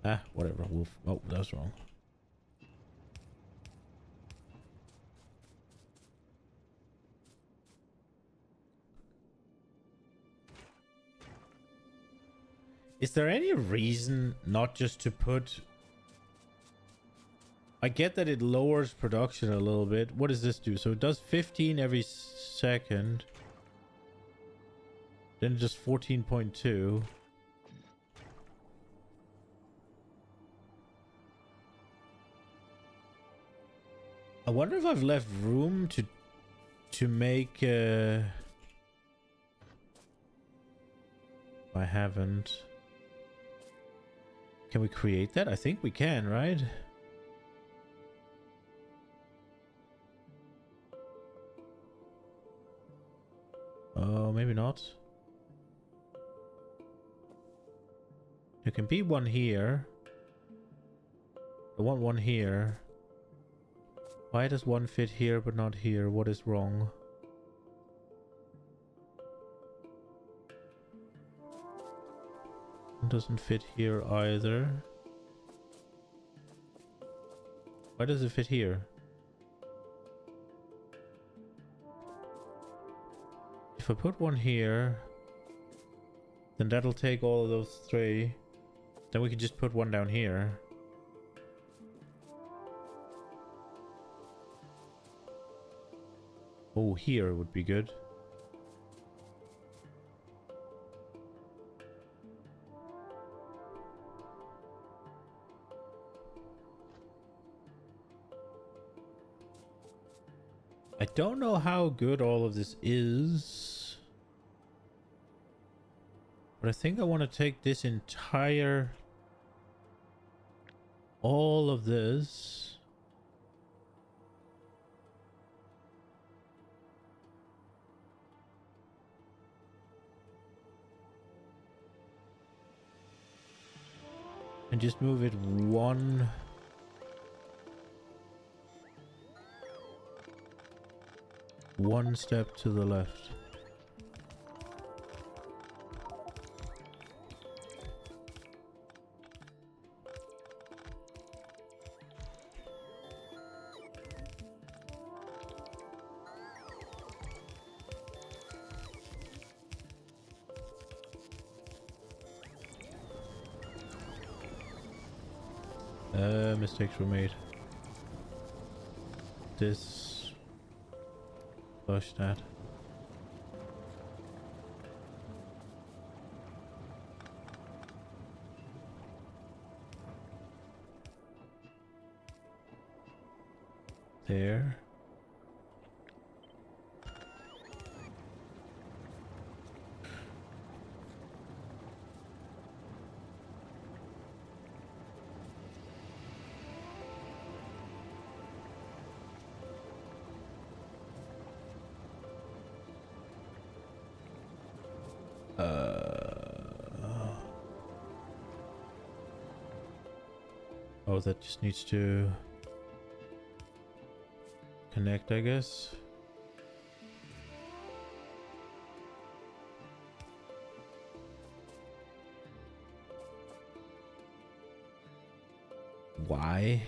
Ah, whatever. We'll... Oh, that's wrong. Is there any reason not just to put... I get that it lowers production a little bit. What does this do? So it does 15 every second. Then just 14.2. I wonder if I've left room to make I haven't. Can we create that? I think we can, right? Oh, maybe not. There can be one here. I want one here. Why does one fit here but not here? What is wrong? One doesn't fit here either. Why does it fit here? If I put one here, then that'll take all of those three. Then we can just put one down here. Oh, here would be good. I don't know how good all of this is, but I think I want to take this entire... all of this. And just move it one step to the left. Mistakes were made. This... flush that. There. Oh, that just needs to connect, I guess. Why?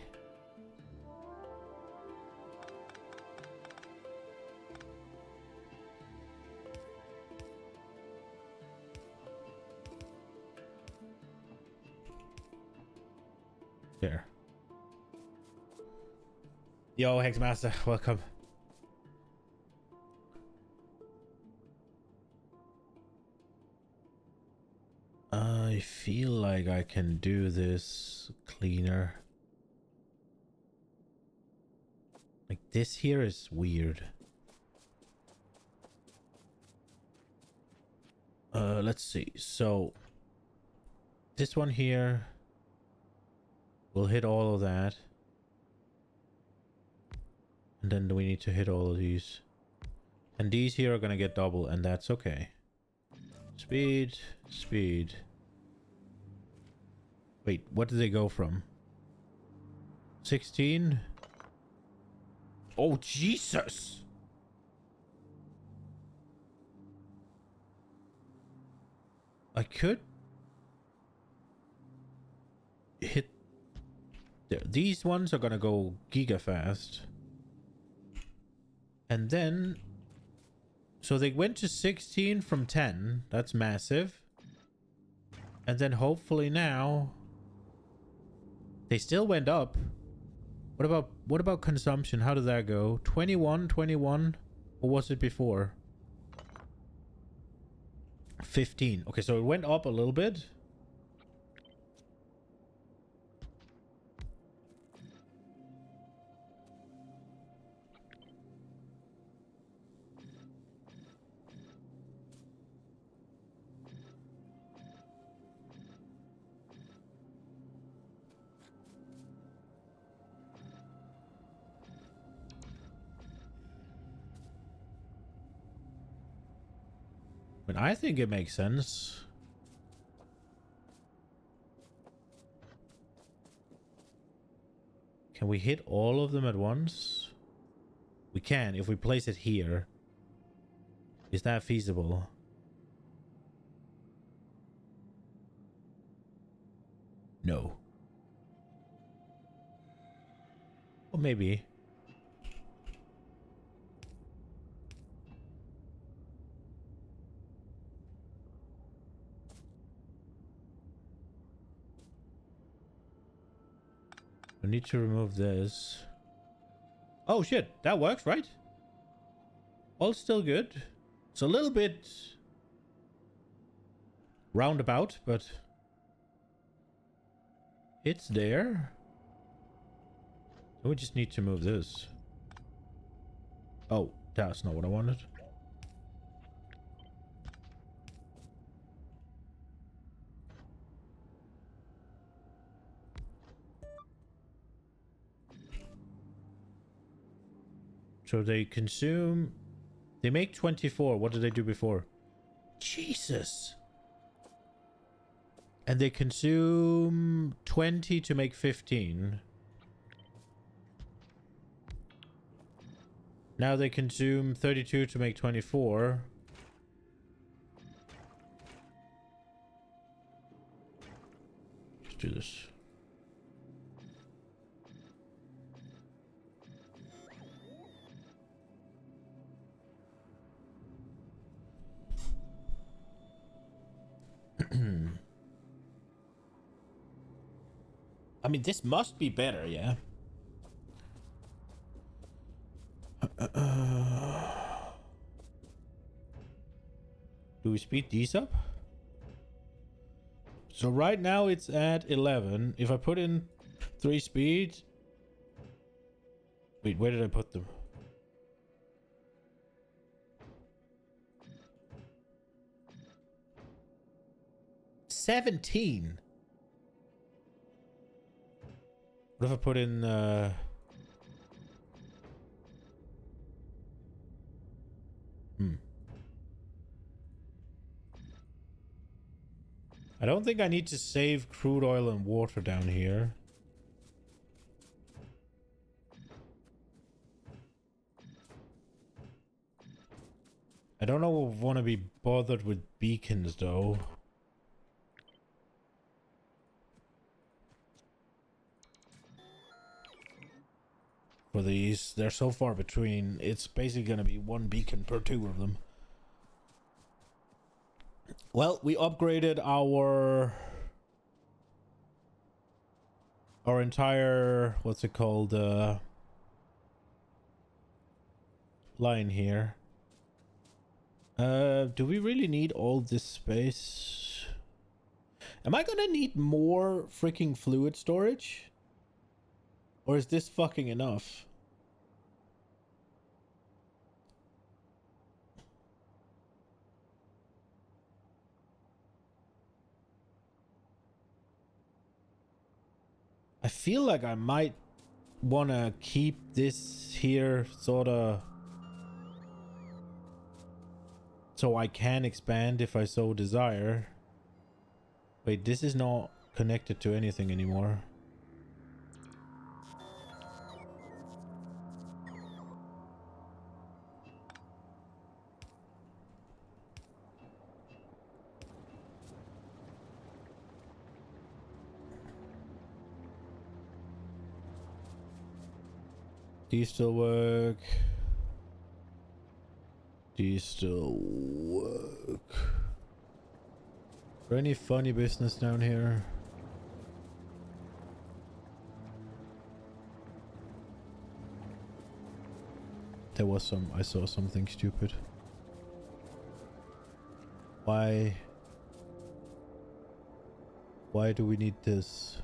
There. Yo, Hexmaster, welcome. I feel like I can do this cleaner. Like this here is weird. Let's see. So this one here will hit all of that. And then we need to hit all of these. And these here are gonna get double, and that's okay. Speed, speed. Wait, what did they go from? 16? Oh, Jesus! I could hit there. These ones are gonna go giga fast. And then so they went to 16 from 10. That's massive. And then hopefully now they still went up. What about consumption? How did that go? 21, 21? Or was it before? 15. Okay, so it went up a little bit. But I think it makes sense. Can we hit all of them at once? We can if we place it here. Is that feasible? No. Or maybe. I need to remove this. Oh shit, that works, right? All still good. It's a little bit roundabout, but it's there. So we just need to move this. Oh, that's not what I wanted. So they consume... They make 24. What did they do before? Jesus. And they consume 20 to make 15. Now they consume 32 to make 24. Let's do this. I mean, this must be better, yeah? Do we speed these up? So right now it's at 11. If I put in 3 speed... Wait, where did I put them? $17. What if I put in I don't think I need to save crude oil and water down here. I don't know if I want to be bothered with beacons though. For these, they're so far between, it's basically going to be 1 beacon per 2 of them. Well, we upgraded our our entire, what's it called, line here. Do we really need all this space? Am I gonna need more freaking fluid storage? Or is this fucking enough? I feel like I might want to keep this here sort of so I can expand if I so desire. Wait, this is not connected to anything anymore. These still work. These still work. Is there any funny business down here? There was some. I saw something stupid. Why do we need this?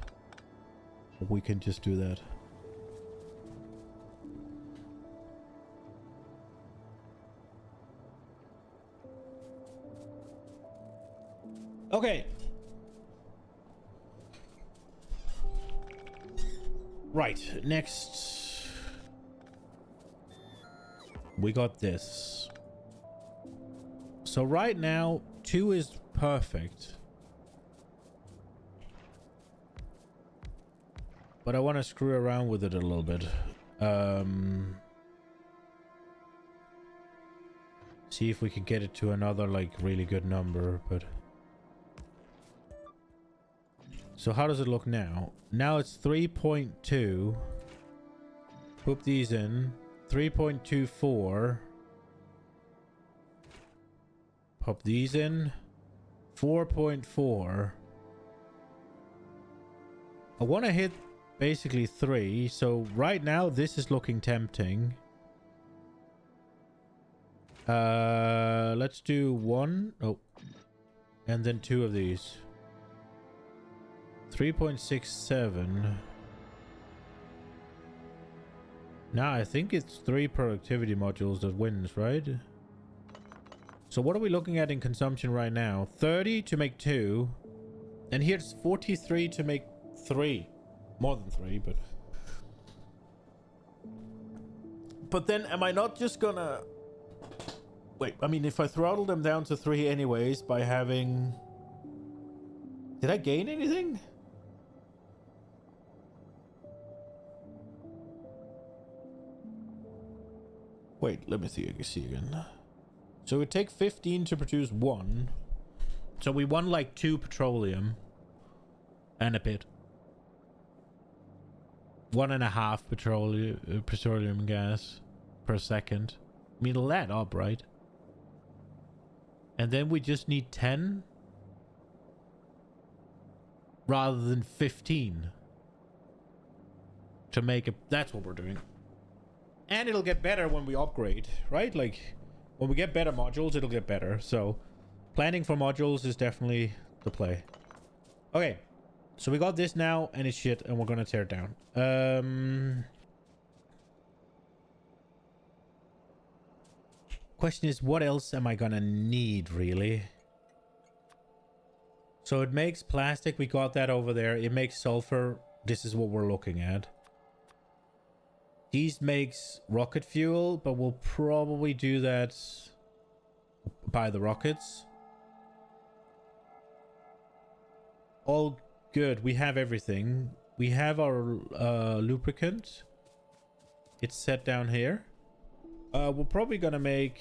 We can just do that. Okay. Right, next. We got this. So right now, 2 is perfect. But I want to screw around with it a little bit. See if we can get it to another, like, really good number, but... So how does it look now? Now it's 3.2. Put these in. 3.24. Pop these in. 4.4. I want to hit basically 3. So right now this is looking tempting. Let's do 1. Oh. And then 2 of these. 3.67. Now I think it's 3 productivity modules that wins, right? So what are we looking at in consumption right now? 30 to make 2. And here's 43 to make 3. More than 3, but... But then am I not just gonna... Wait, I mean, if I throttle them down to 3 anyways by having... Did I gain anything? Wait, let me see again. So it take 15 to produce 1. So we won like 2 petroleum. And a bit. 1.5 petroleum gas per second. I mean, it'll add up, right? And then we just need 10 rather than 15 to make it. That's what we're doing. And it'll get better when we upgrade, right? Like, when we get better modules, it'll get better. So, planning for modules is definitely the play. Okay. So we got this now, and it's shit, and we're gonna tear it down. Question is, what else am I gonna need, really? So it makes plastic. We got that over there. It makes sulfur. This is what we're looking at. These makes rocket fuel, but we'll probably do that by the rockets. All good. We have everything. We have our lubricant. It's set down here. We're probably gonna make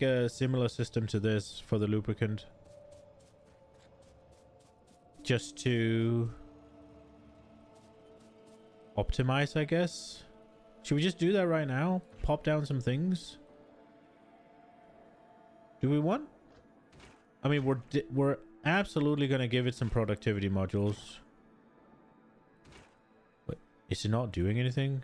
a similar system to this for the lubricant. Just to optimize, I guess. Should we just do that right now? Pop down some things? Do we want? I mean, we're absolutely gonna give it some productivity modules. Is it not doing anything?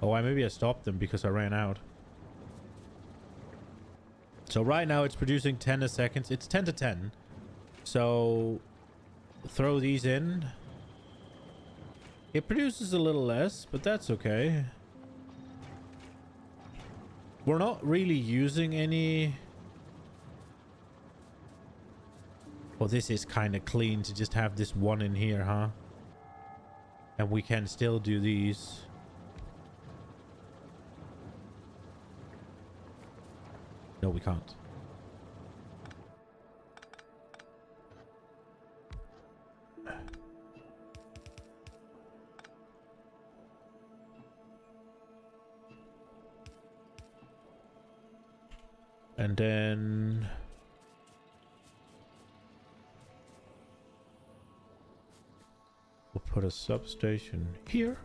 Oh, maybe I stopped them because I ran out. So right now it's producing 10 a second. It's 10 to 10. So throw these in. It produces a little less, but that's okay. We're not really using any... Well, this is kind of clean to just have this one in here, huh? And we can still do these. No, we can't. And then... we'll put a substation here.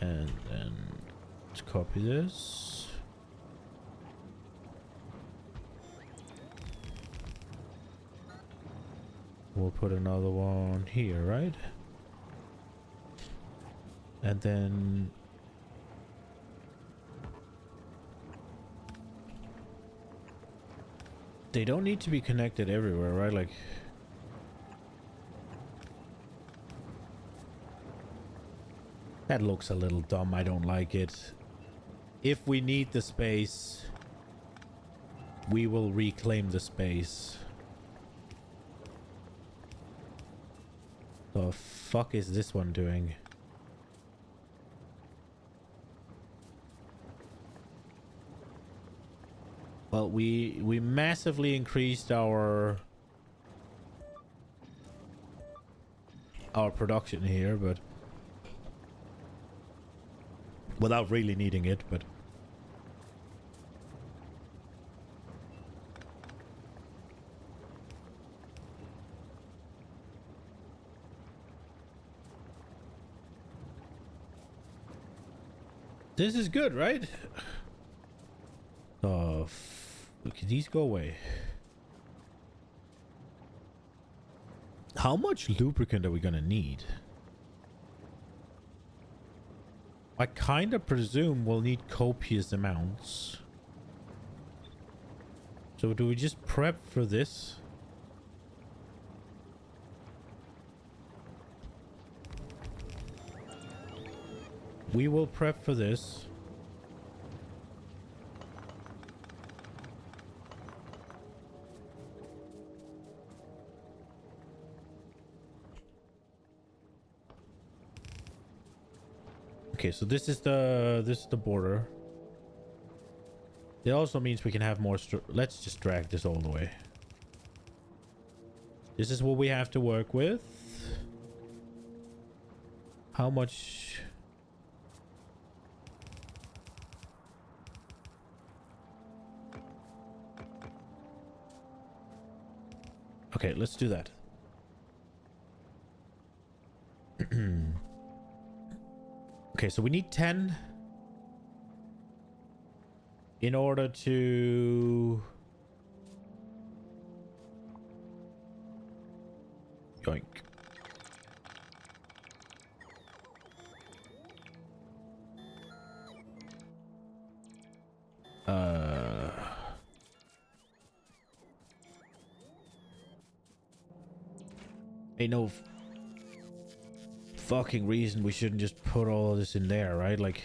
And then let's copy this. We'll put another one here, right? And then they don't need to be connected everywhere, right? Like, that looks a little dumb. I don't like it. If we need the space, we will reclaim the space. The fuck is this one doing? Well, we massively increased our production here, but without really needing it, but this is good, right? Okay, these go away. How much lubricant are we gonna need? I kind of presume we'll need copious amounts. So do we just prep for this? We will prep for this. Okay, so this is the border. It also means we can have more. Let's just drag this all the way. This is what we have to work with. How much? Okay, let's do that. Okay, so we need 10 in order to yoink. Ain't no fucking reason we shouldn't just put all this in there, right? Like,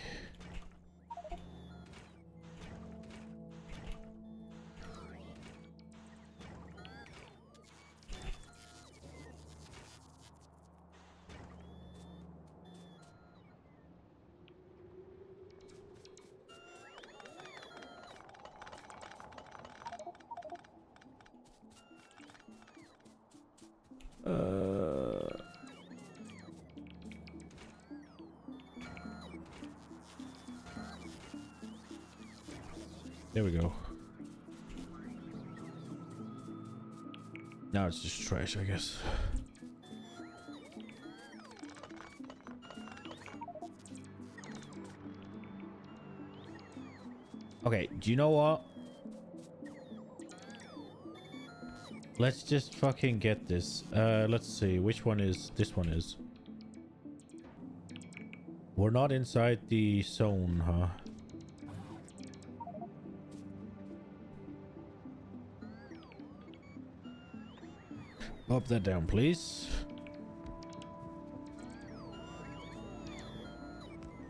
there we go. Now it's just trash, I guess. Okay, do you know what? Let's just fucking get this. Let's see. Which one is... This one is. We're not inside the zone, huh? Pop that down, please.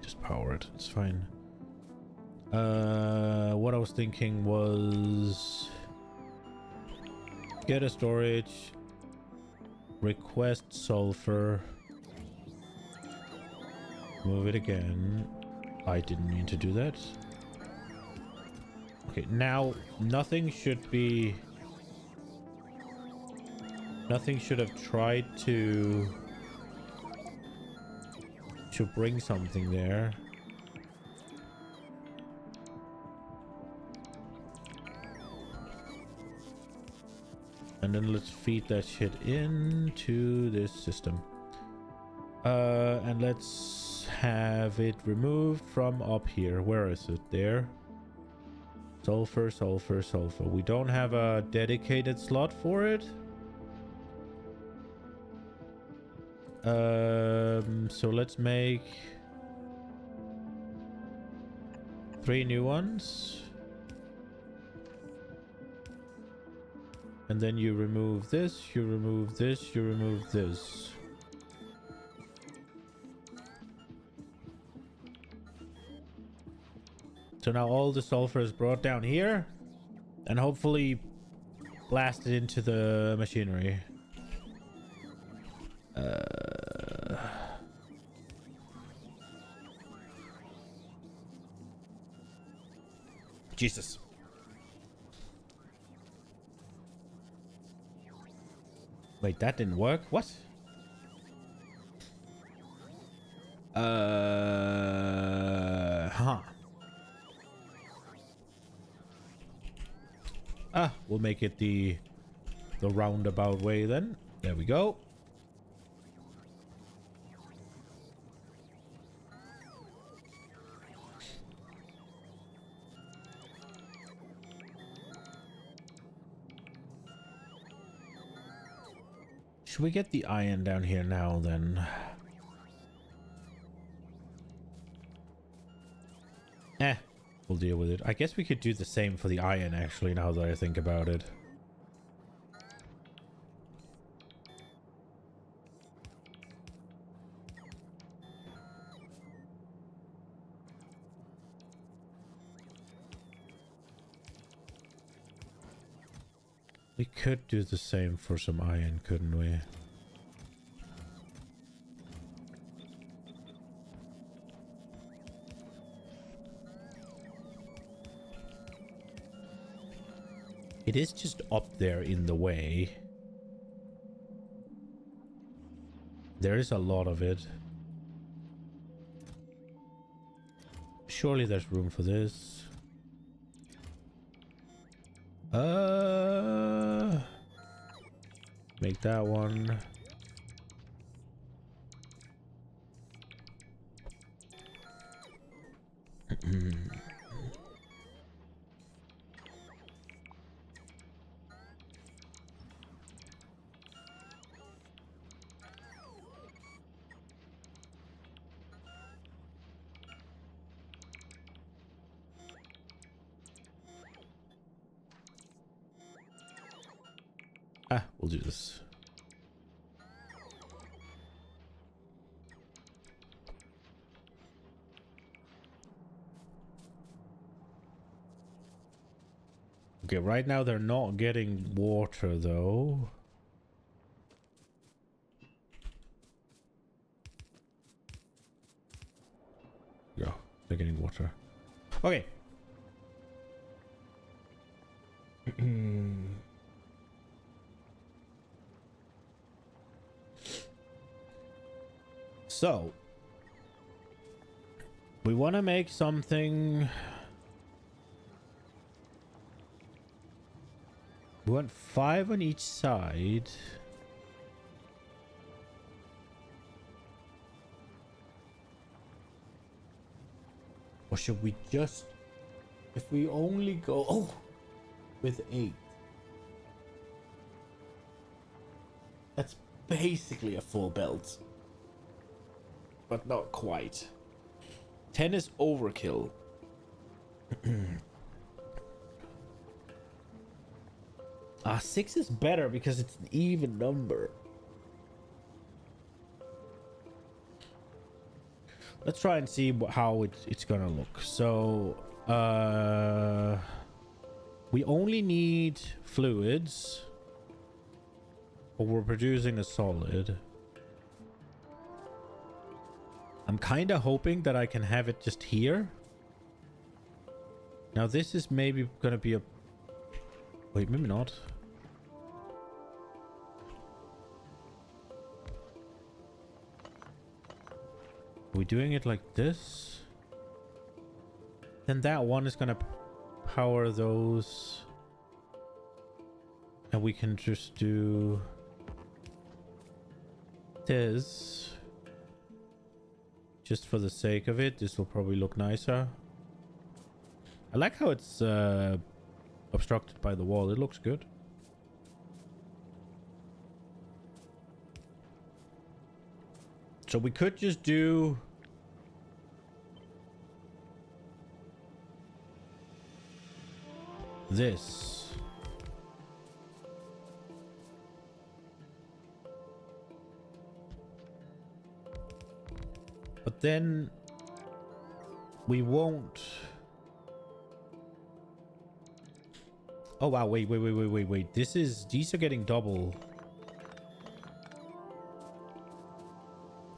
Just power it. It's fine. What I was thinking was... Get a storage. Request sulfur. Move it again. I didn't mean to do that. Okay, now nothing should be... Nothing should have tried to bring something there. And then let's feed that shit into this system. And let's have it removed from up here. Where is it? There. Sulfur, sulfur, sulfur. We don't have a dedicated slot for it. So let's make 3 new ones. And then you remove this, you remove this, you remove this. So now all the sulfur is brought down here and hopefully blasted into the machinery. Jesus. Wait, that didn't work? What? Huh. We'll make it the roundabout way then. There we go. Should we get the iron down here now then? We'll deal with it. I guess we could do the same for the iron actually, now that I think about it. We could do the same for some iron, couldn't we? It is just up there in the way. There is a lot of it. Surely there's room for this. Make that one. We'll do this. Okay, right now they're not getting water though. Yeah, they're getting water. Okay. So, we want to make something. We want 5 on each side. Or should we just... If we only go... Oh! With 8. That's basically a full belt. But not quite. 10 is overkill. 6 is better because it's an even number. Let's try and see how it's gonna look. So, we only need fluids, but we're producing a solid. I'm kind of hoping that I can have it just here. Now this is maybe gonna be a... Wait, maybe not. Are we doing it like this? Then that one is gonna power those. And we can just do this. Just for the sake of it. This will probably look nicer. I like how it's obstructed by the wall. It looks good. So we could just do this. But then we won't. Oh wow, wait. These are getting double.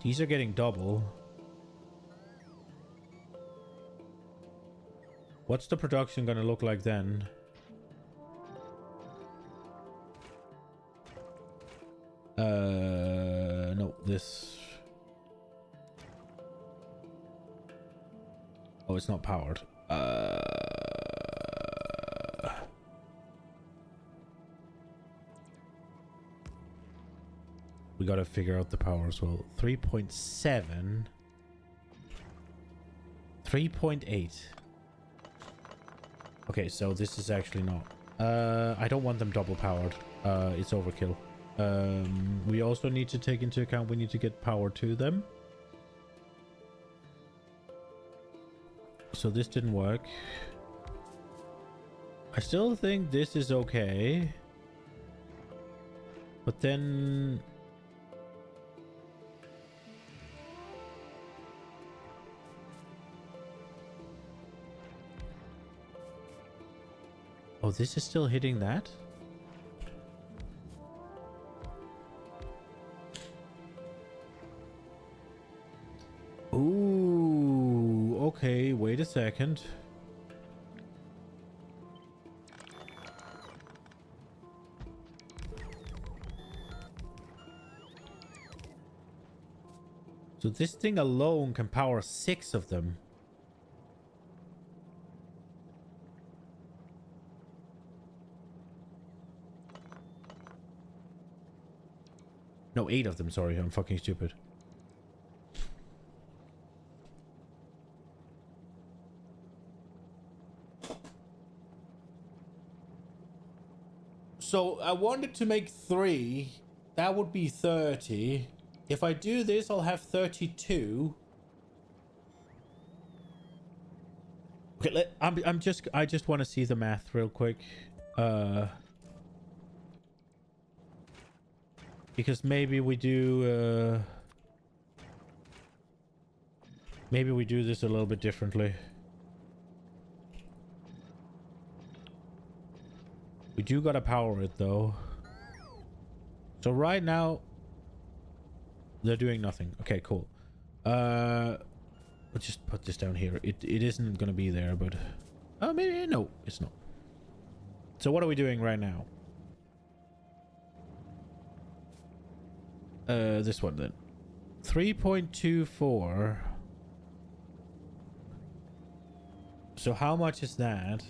These are getting double. What's the production gonna look like then? No, this. Oh, it's not powered. We gotta figure out the power as well. 3.7. 3.8. Okay, so this is actually not. I don't want them double powered. It's overkill. We also need to take into account we need to get power to them. So this didn't work. I still think this is okay. But then... Oh, this is still hitting that? Ooh, okay, wait a second. So this thing alone can power 6 of them. No, 8 of them, sorry. I'm fucking stupid. So I wanted to make 3. That would be 30. If I do this, I'll have 32. Okay, I just want to see the math real quick. Because maybe we do this a little bit differently. We do gotta power it though. So right now they're doing nothing. Okay, cool. Let's just put this down here. It isn't gonna be there, but maybe no, it's not. So what are we doing right now? This one then. 3.24. So how much is that?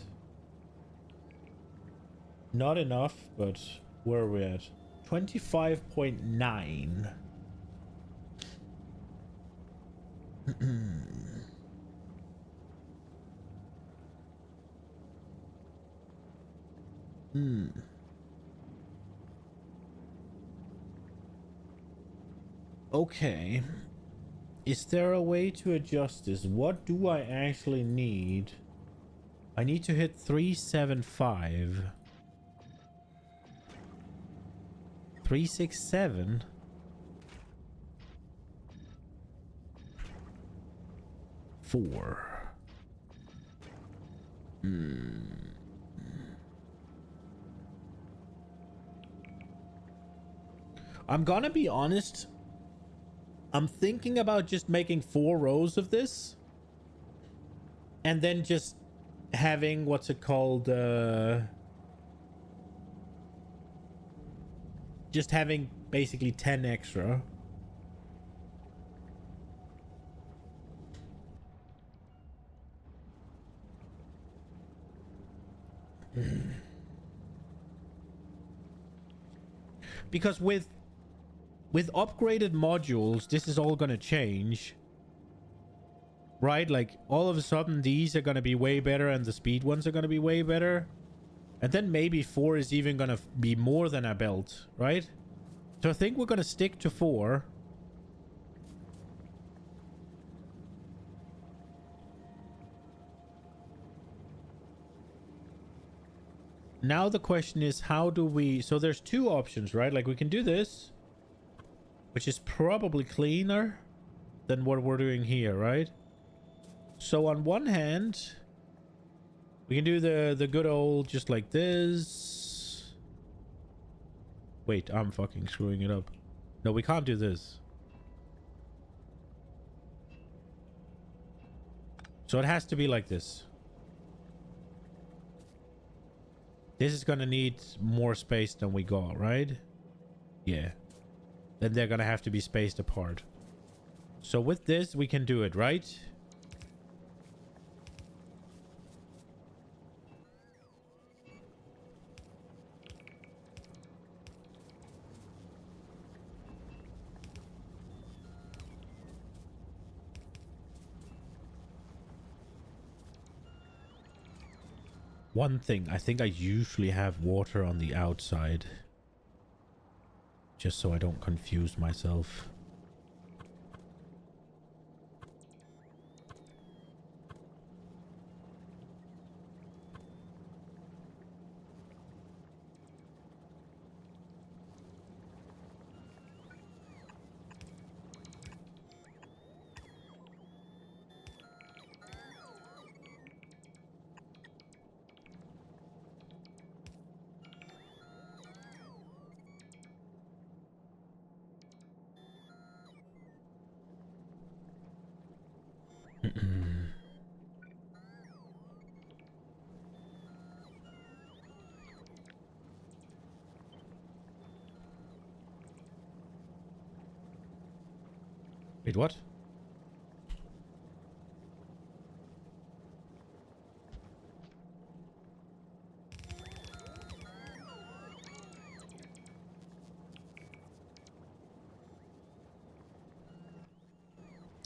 Not enough, but where are we at? 25.9. Okay. Is there a way to adjust this? What do I actually need? I need to hit 375. 367? Four. I'm gonna be honest. I'm thinking about just making 4 rows of this. And then just having, what's it called? Just having basically 10 extra. Because with upgraded modules, this is all gonna change. Right? Like, all of a sudden, these are gonna be way better and the speed ones are gonna be way better. And then maybe 4 is even gonna be more than a belt, right? So I think we're gonna stick to 4. Now the question is, how do we... So there's 2 options, right? Like, we can do this, which is probably cleaner than what we're doing here, right? So on one hand, we can do the good old just like this. Wait, I'm fucking screwing it up. No, we can't do this. So it has to be like this. This is gonna need more space than we got, right? Yeah. Then they're gonna have to be spaced apart. So with this, we can do it, right? One thing, I think I usually have water on the outside. Just so I don't confuse myself. Wait, what?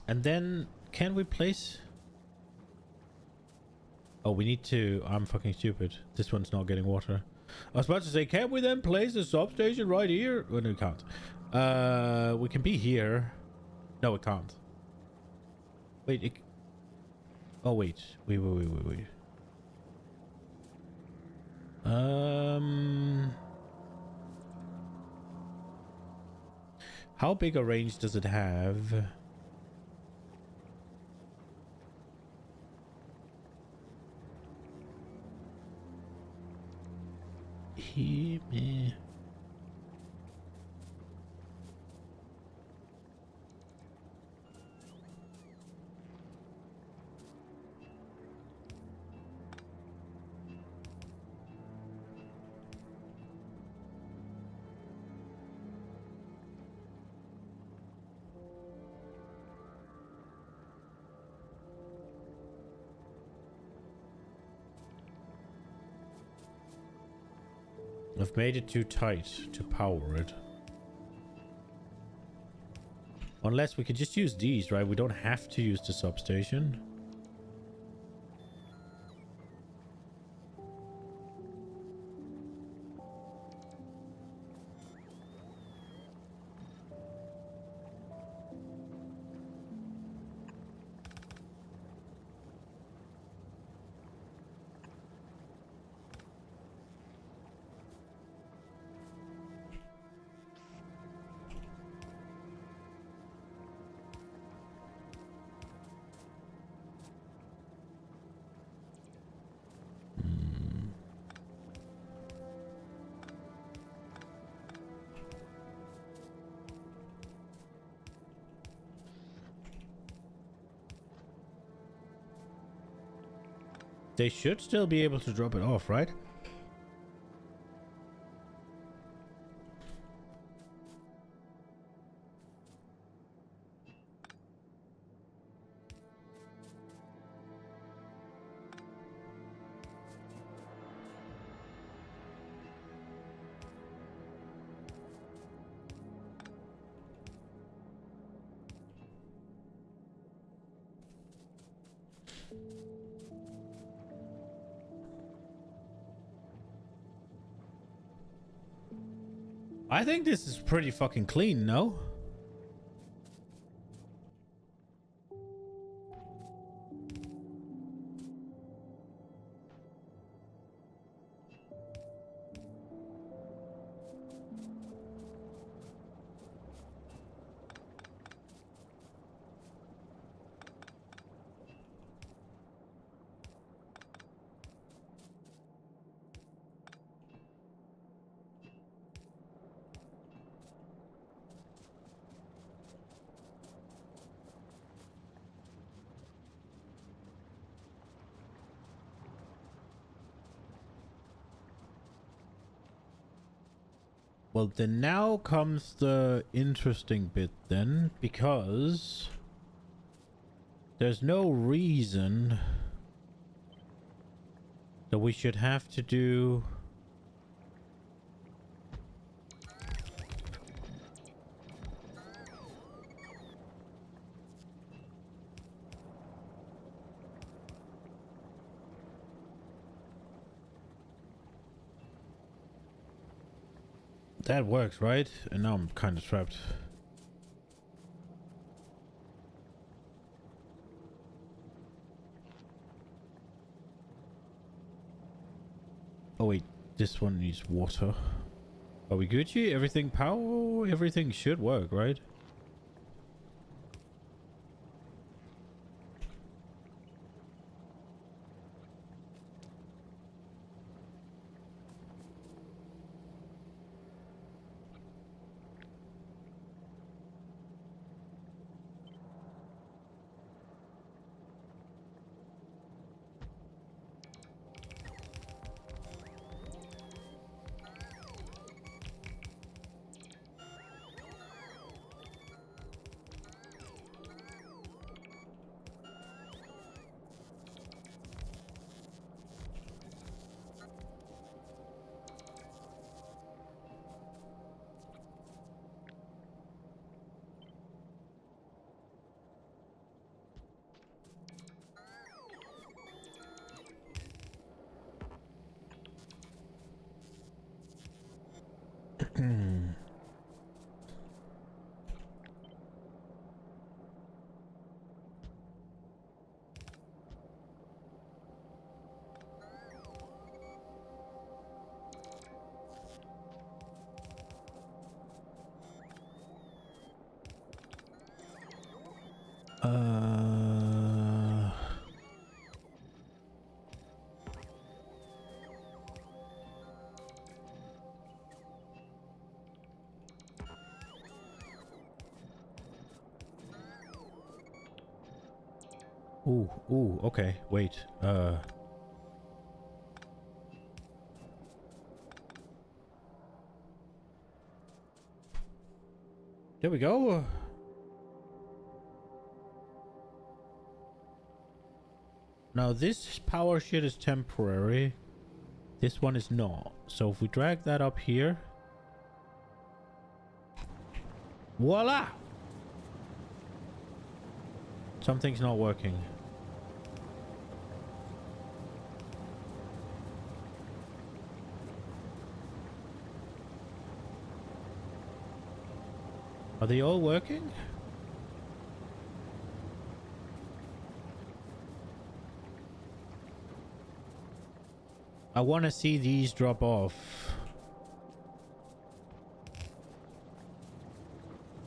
And then, can we place... Oh, we need to... I'm fucking stupid. This one's not getting water. I was about to say, can't we then place the substation right here? Well, no, we can't. We can be here. No, it can't. Wait, it... Oh, wait. Wait. How big a range does it have? Me. I've made it too tight to power it. Unless we could just use these, right? We don't have to use the substation. They should still be able to drop it off, right? I think this is pretty fucking clean, no? Well, then now comes the interesting bit then, because there's no reason that we should have to do... That works, right? And now I'm kind of trapped. Oh wait, this one needs water. Are we Gucci? Everything power? Everything should work, right? Uh... Ooh, okay, wait, there we go. Now this power shit is temporary. This one is not. So if we drag that up here. Voila! Something's not working. Are they all working? I want to see these drop off.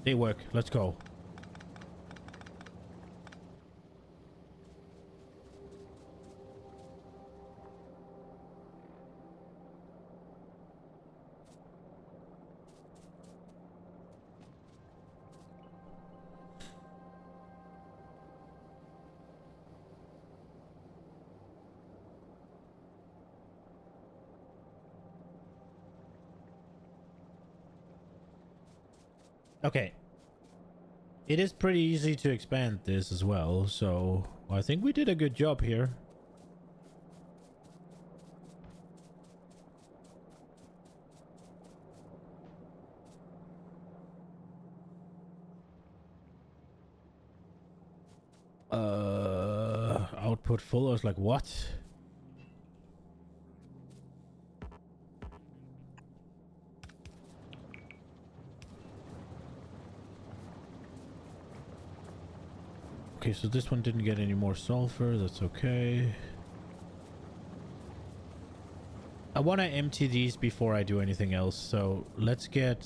They work. Let's go. Okay. It is pretty easy to expand this as well, so I think we did a good job here. Output full. I was like, what? Okay, so this one didn't get any more sulfur. That's okay. I want to empty these before I do anything else, so let's get...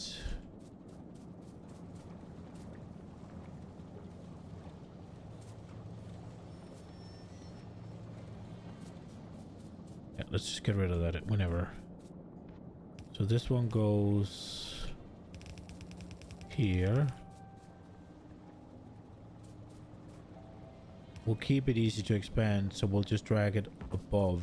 Yeah, let's just get rid of that whenever. So this one goes here. We'll keep it easy to expand, so we'll just drag it above.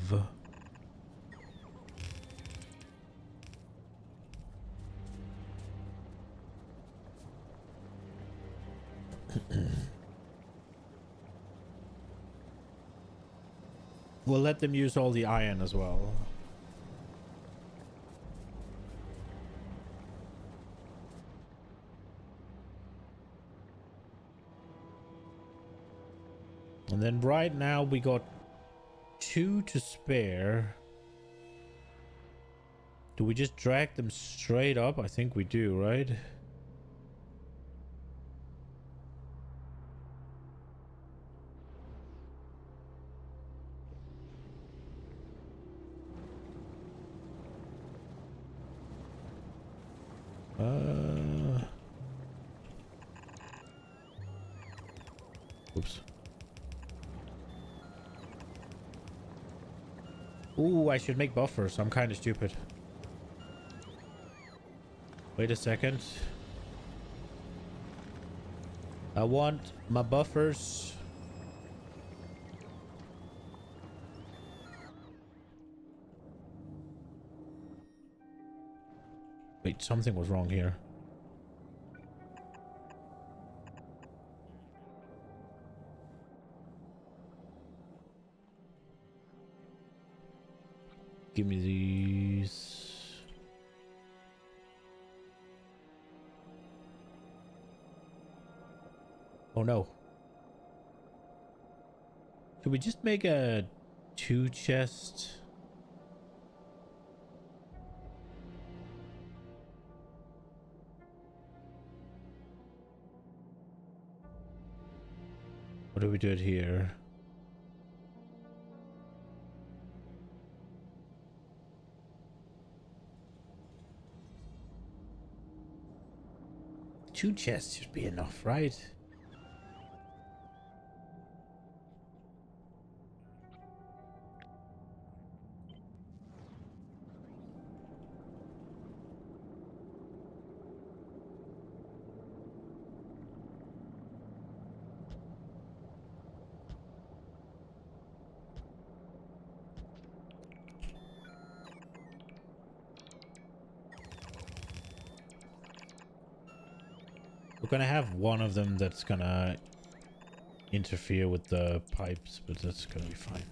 We'll let them use all the iron as well. And then right now we got 2 to spare. Do we just drag them straight up? I think we do, right? Oops. Ooh, I should make buffers. I'm kind of stupid. Wait a second. I want my buffers. Wait, something was wrong here. Give me these. Oh no. Should we just make a 2 chest? What do we do it here? Two chests should be enough, right? We're gonna have one of them that's gonna interfere with the pipes, but that's gonna be fine.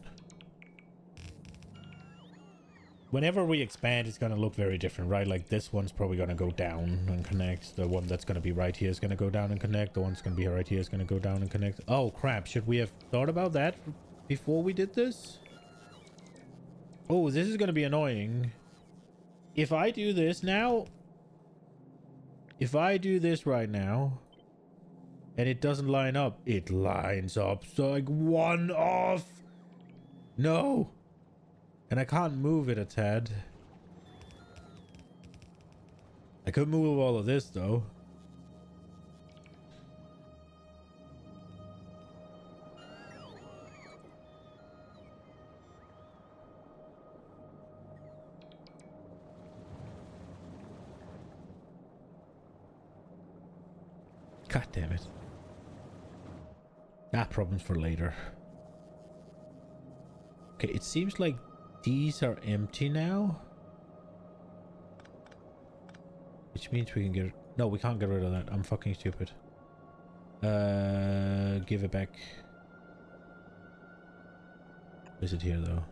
Whenever we expand, it's gonna look very different, right? Like this one's probably gonna go down and connect. The one that's gonna be right here is gonna go down and connect. The one's gonna be right here is gonna go down and connect. Oh crap, should we have thought about that before we did this? Oh, this is gonna be annoying. If I do this now... If I do this right now, and it doesn't line up, it lines up so like one off. No. And I can't move it a tad. I could move all of this though. God damn it. Ah, problems for later. Okay, it seems like these are empty now. Which means we can get No, we can't get rid of that. I'm fucking stupid. Give it back. Is it here though?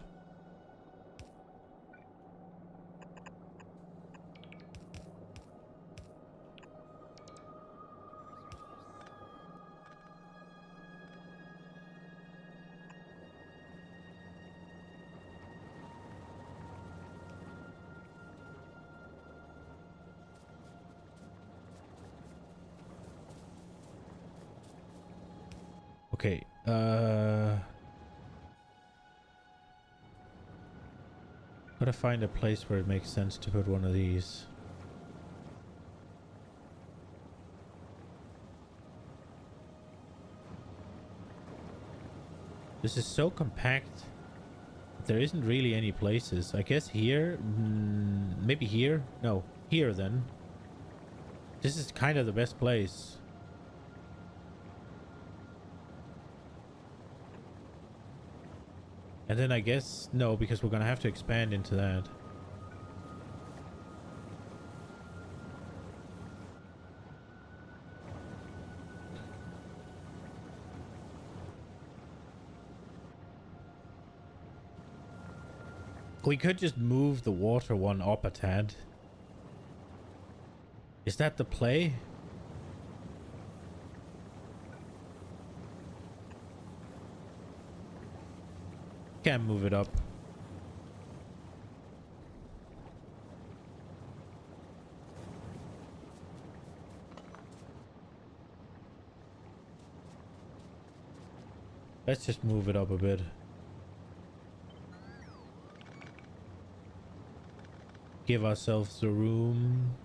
Okay, gotta find a place where it makes sense to put one of these. This is so compact. There isn't really any places. I guess here? Maybe here? No, here then. This is kind of the best place. And then I guess, no, because we're gonna have to expand into that. We could just move the water one up a tad. Is that the play? Can't move it up. Let's just move it up a bit. Give ourselves the room.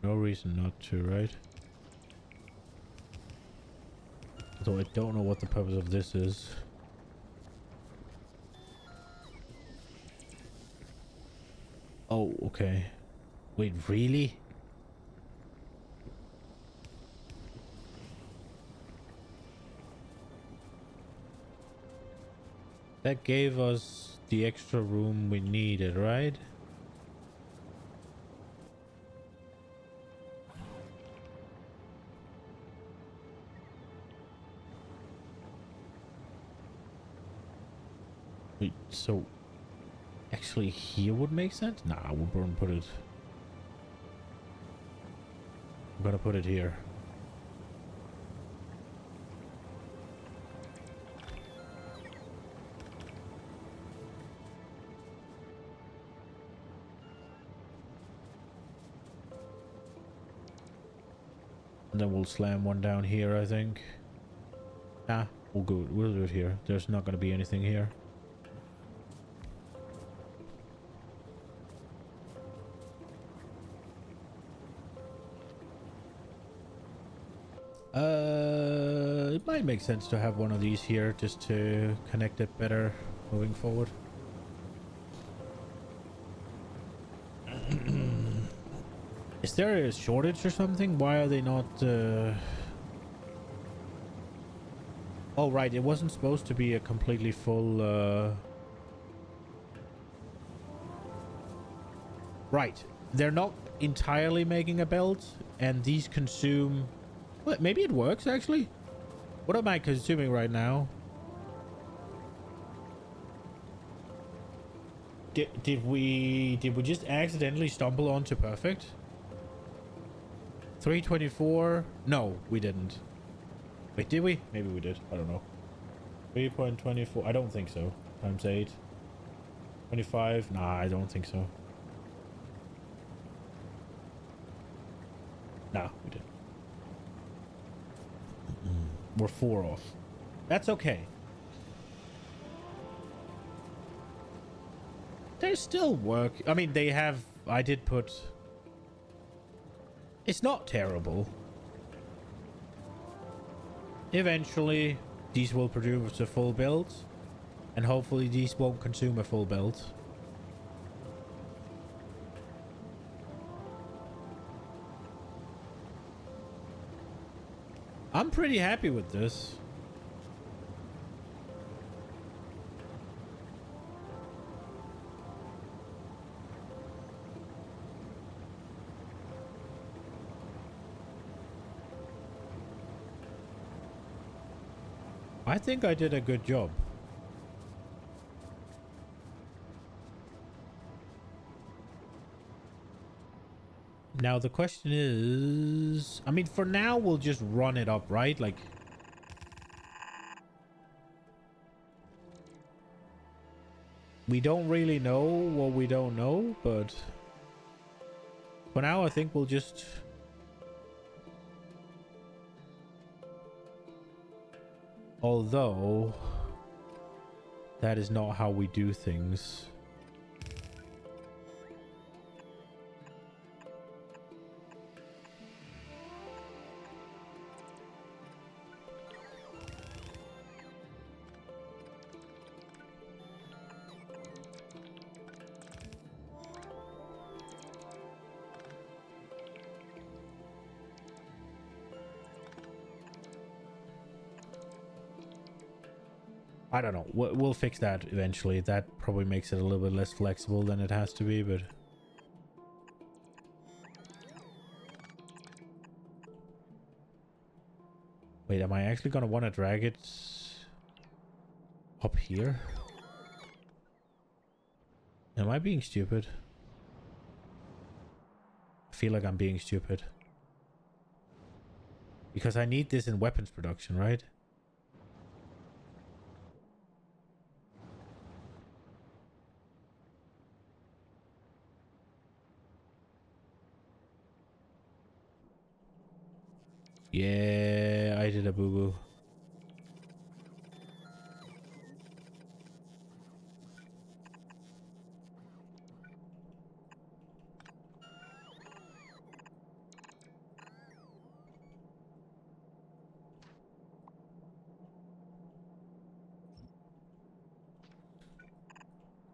No reason not to, right? Though I don't know what the purpose of this is. Oh, okay. Wait, really? That gave us the extra room we needed, right? Wait, so actually here would make sense? Nah, we're gonna put it. I'm gonna put it here. And then we'll slam one down here, I think. Nah, we'll do it here. There's not gonna be anything here. It might make sense to have one of these here just to connect it better moving forward. Is there a shortage or something? Why are they not... Oh, right. It wasn't supposed to be a completely full... Right. They're not entirely making a belt, and these consume... Well, maybe it works, actually. What am I consuming right now? Did we just accidentally stumble onto perfect? 324? No, we didn't. Wait, did we? Maybe we did. I don't know. 3.24. I don't think so. Times 8. 25? Nah, I don't think so. Nah, we didn't. We're 4 off. That's okay. There's still work. I mean, they have... I did put... It's not terrible. Eventually, these will produce a full build. And hopefully these won't consume a full build. I'm pretty happy with this. I think I did a good job. Now the question is, I mean, for now we'll just run it up, right? Like, we don't really know what we don't know, but for now I think we'll just... Although, that is not how we do things. I don't know. We'll fix that eventually. That probably makes it a little bit less flexible than it has to be, but... Wait, am I actually gonna want to drag it up here? Am I being stupid? I feel like I'm being stupid. Because I need this in weapons production, right? Yeah, I did a boo-boo.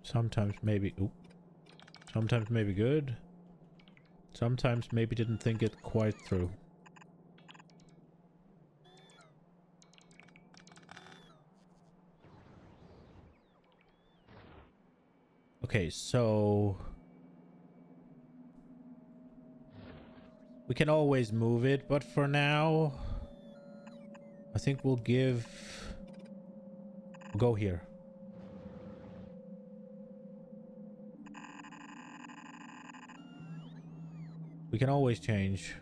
Sometimes maybe... Oop. Sometimes maybe good. Sometimes maybe didn't think it quite through. Okay, so... We can always move it, but for now... I think we'll give... We'll go here. We can always change.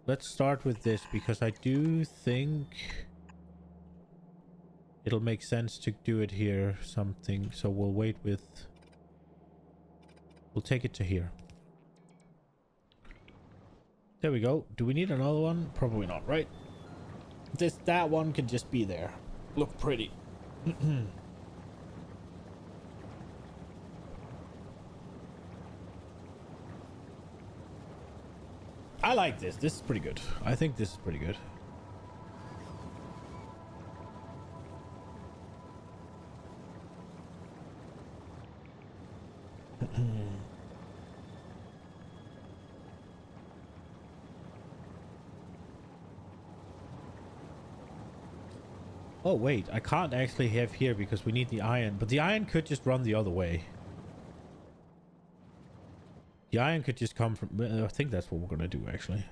Let's start with this because I do think it'll make sense to do it here something. So we'll wait with... We'll take it to here. There we go. Do we need another one? Probably not, right? That one can just be there. Look pretty. I like this. This is pretty good. I think this is pretty good. Oh, wait. I can't actually have here because we need the iron. But the iron could just run the other way. The iron could just come from... I think that's what we're going to do, actually.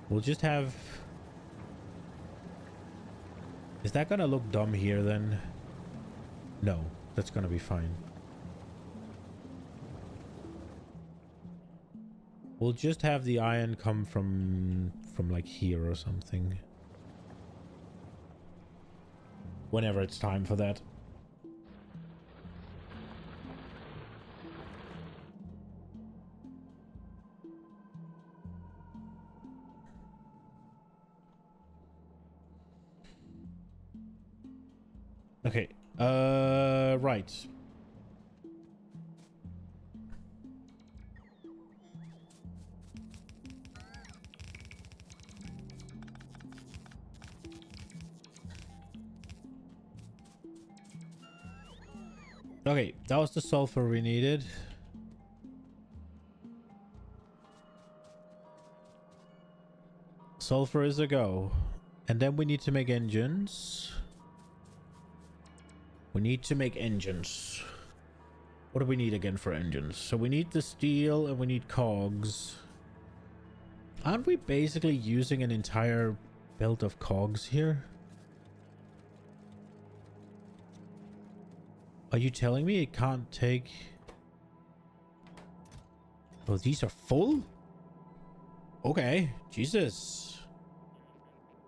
We'll just have... Is that going to look dumb here, then? No. That's going to be fine. We'll just have the iron come from like here or something. Whenever it's time for that. Okay. Right. Okay, that was the sulfur we needed. Sulfur is a go. And then we need to make engines. We need to make engines. What do we need again for engines? So we need the steel and we need cogs. Aren't we basically using an entire belt of cogs here? Are you telling me it can't take... Oh, these are full? Okay, Jesus.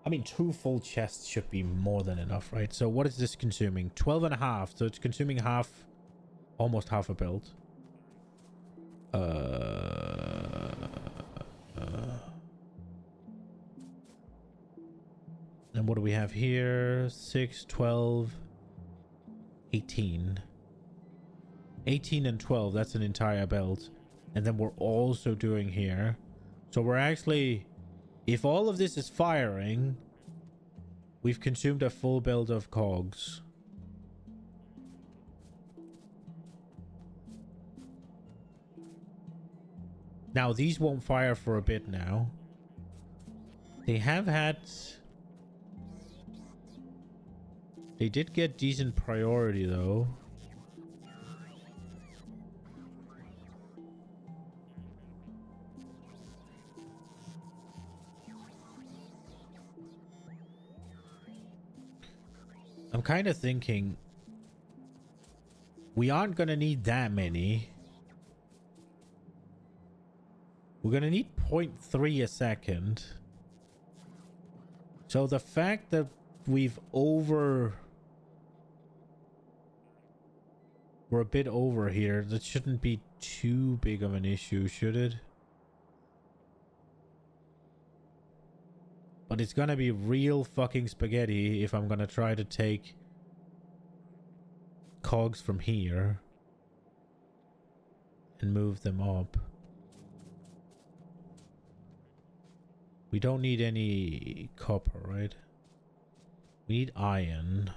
I mean, 2 full chests should be more than enough, right? So what is this consuming? 12 and a half. So it's consuming half, almost half a belt. And what do we have here? 6, 12, 18. 18 and 12, that's an entire belt. And then we're also doing here. So we're actually... If all of this is firing, we've consumed a full belt of cogs. Now, these won't fire for a bit now. They have had... They did get decent priority, though. I'm kind of thinking we aren't going to need that many. We're going to need 0.3 a second. So the fact that we're a bit over here, that shouldn't be too big of an issue, should it? But it's gonna be real fucking spaghetti if I'm gonna try to take cogs from here and move them up. We don't need any copper, right? We need iron.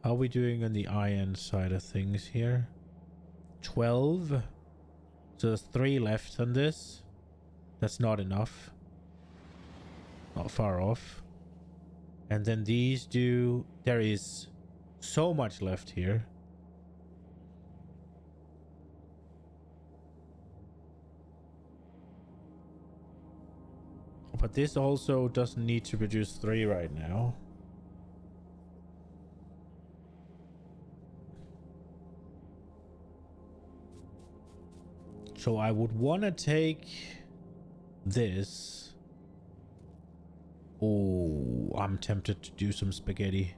How are we doing on the iron side of things here? 12. So there's 3 left on this. That's not enough. Not far off. And then these do... There is so much left here. But this also doesn't need to produce 3 right now. So I would want to take this. Oh, I'm tempted to do some spaghetti.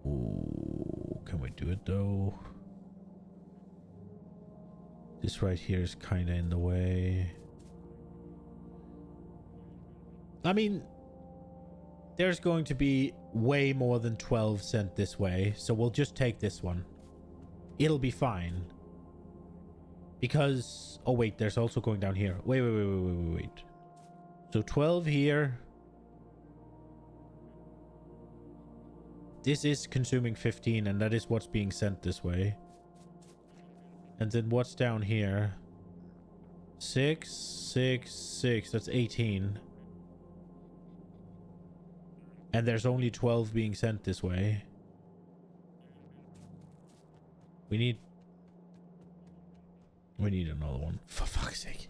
Oh, can we do it though? This right here is kind of in the way. I mean, there's going to be way more than 12 sent this way, so we'll just take this one. It'll be fine. Because... Oh, wait, there's also going down here. Wait. So 12 here. This is consuming 15, and that is what's being sent this way. And then what's down here? 6, 6, 6. That's 18. And there's only 12 being sent this way. We need another one. For fuck's sake.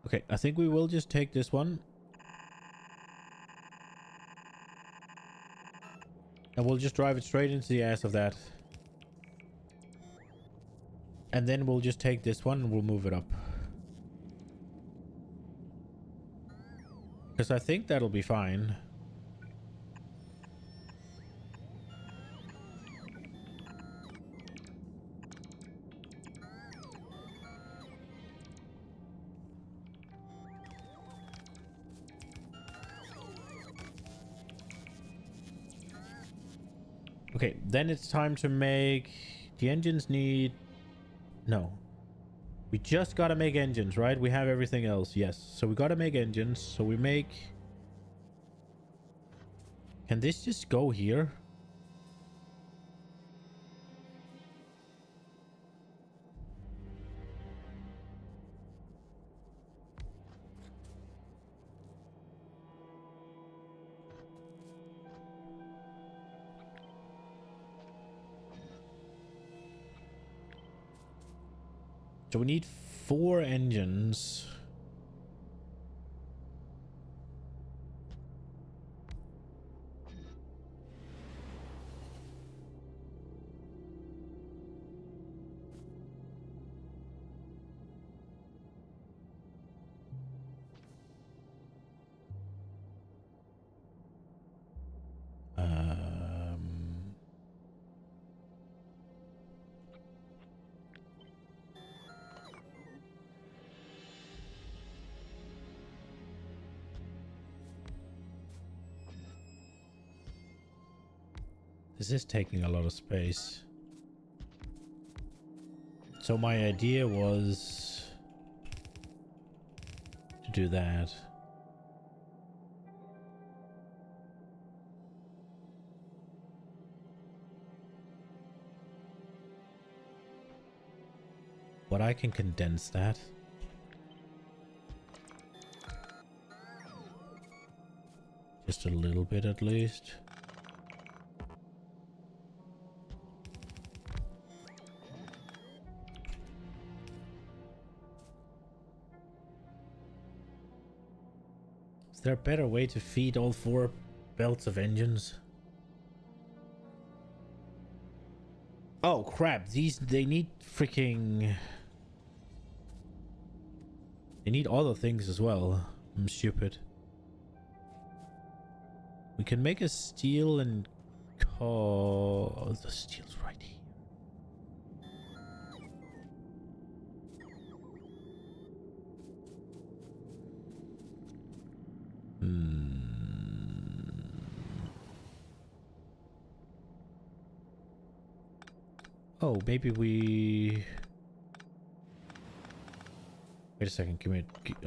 Okay, I think we will just take this one. And we'll just drive it straight into the ass of that. And then we'll just take this one and we'll move it up. Because I think that'll be fine. Okay, then it's time to make... The engines need... No. We just gotta make engines, right? We have everything else, yes. So we gotta make engines. So we make... Can this just go here? So we need 4 engines. This is taking a lot of space. So my idea was to do that. But I can condense that. Just a little bit at least. Is there a better way to feed all 4 belts of engines? Oh crap, they need freaking... They need other things as well. I'm stupid. We can make a steel and oh, the steel's right here. Oh, maybe we... Wait a second,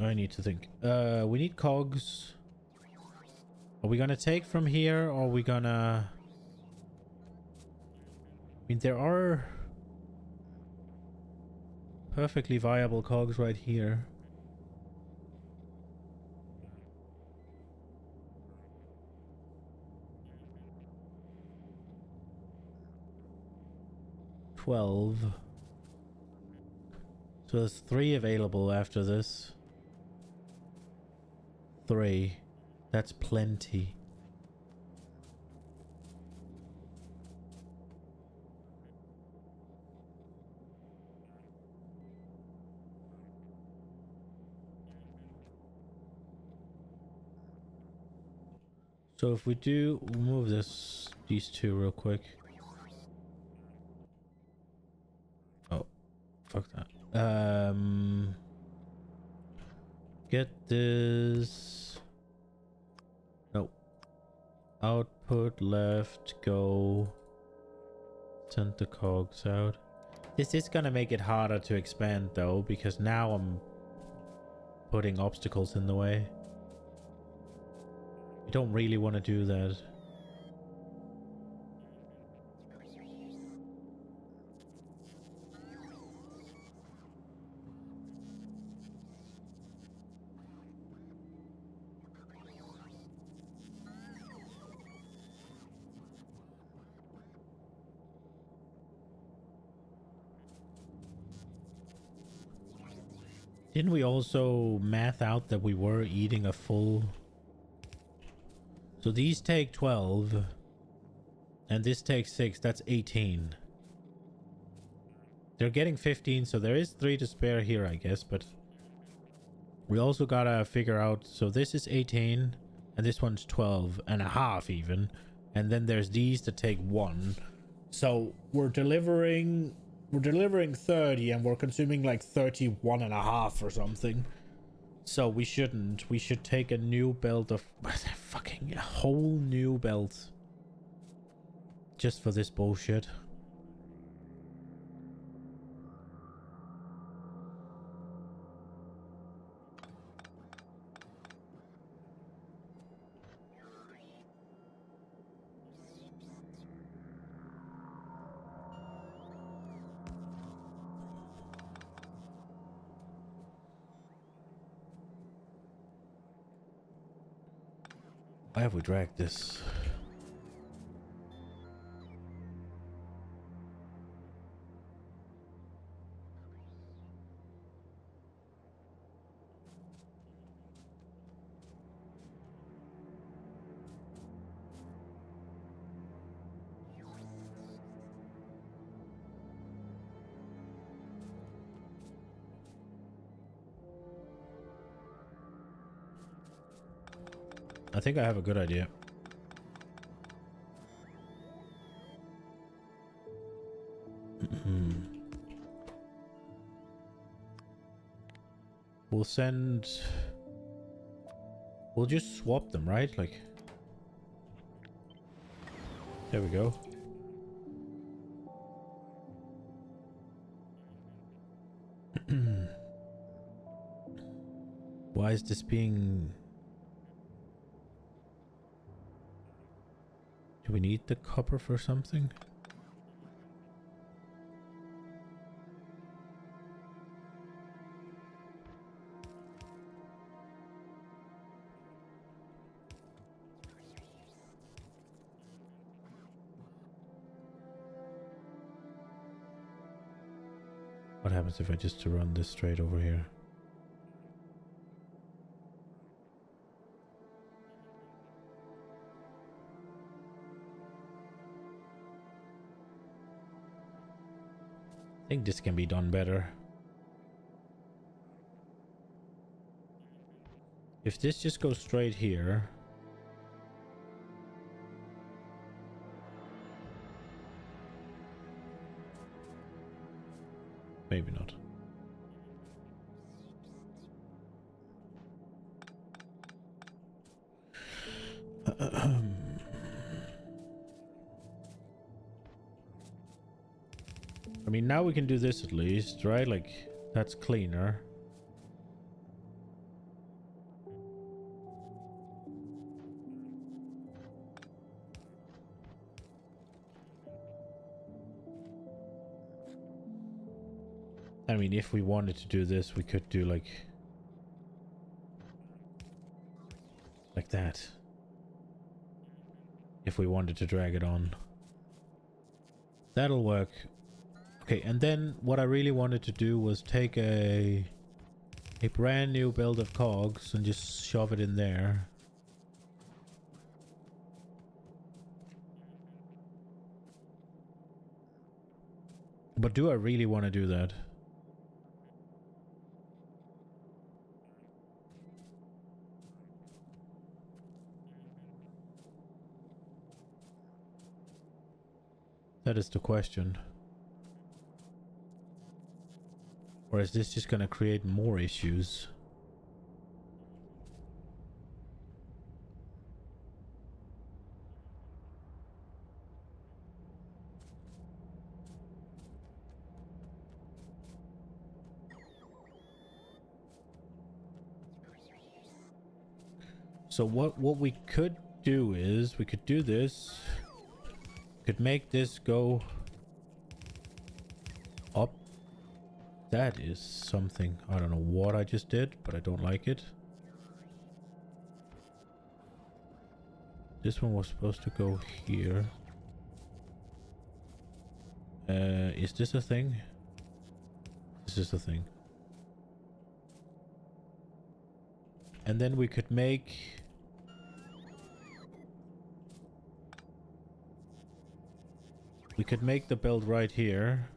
I need to think. We need cogs. Are we gonna take from here, or are we gonna... I mean, there are perfectly viable cogs right here. $12. So there's 3 available after this. 3. That's plenty. So if we do move these 2 real quick. Oh, fuck that. Get this. Nope. Output left, go. Send the cogs out. This is gonna make it harder to expand though, because now I'm putting obstacles in the way. We don't really want to do that. Didn't we also math out that we were eating a full... So these take 12. And this takes 6. That's 18. They're getting 15, so there is 3 to spare here, I guess. But we also gotta figure out... So this is 18. And this one's 12 and a half even. And then there's these that take 1. So we're delivering 30 and we're consuming like 31 and a half or something. So we shouldn't. We should take a new belt of... Fucking a whole new belt. Just for this bullshit. Why have we dragged this? I think I have a good idea. We'll send... We'll just swap them, right? Like... There we go. Why is this being... Do we need the copper for something? What happens if I just run this straight over here? I think this can be done better. If this just goes straight here. Maybe not. I mean, now we can do this at least, right? Like, that's cleaner. I mean, if we wanted to do this, we could do like that. If we wanted to drag it on. That'll work. Okay, and then what I really wanted to do was take a brand new build of cogs and just shove it in there. But do I really want to do that? That is the question. Or is this just gonna create more issues? So what we could do is we could do this. Could make this go up. That is something. I don't know what I just did, but I don't like it. This one was supposed to go here. Is this a thing? This is a thing. And then we could make... We could make the belt right here.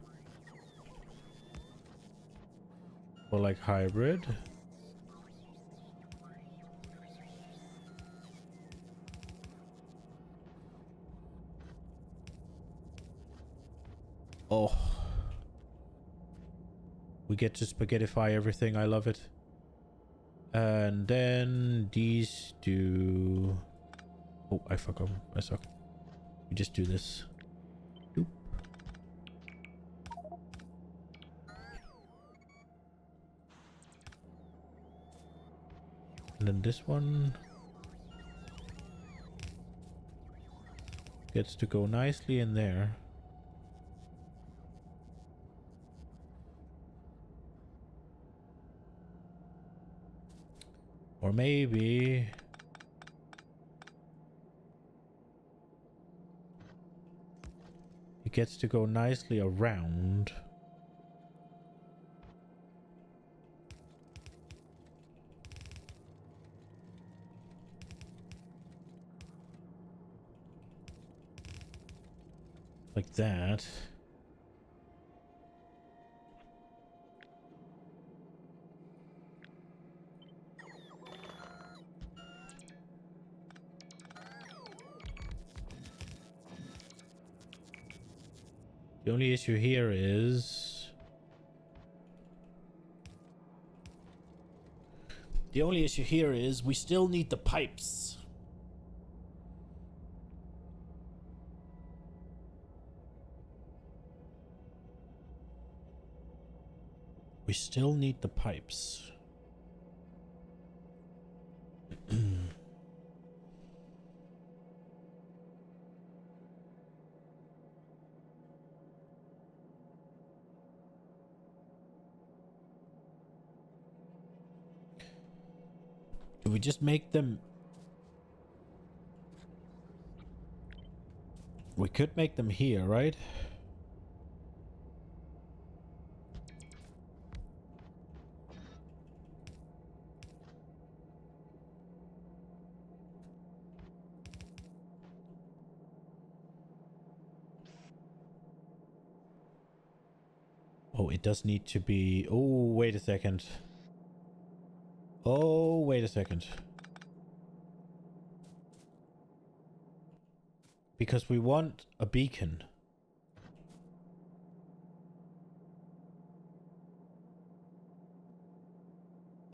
For like hybrid. Oh. We get to spaghettify everything. I love it. And then these do... Oh, I forgot. I suck. We just do this. Oop. And then this one gets to go nicely in there. Or maybe... It gets to go nicely around. Like that. The only issue here is... The only issue here is we still need the pipes. We still need the pipes. Do we just make them... We could make them here, right? Oh, it does need to be... Oh, wait a second. Oh, wait a second. Because we want a beacon.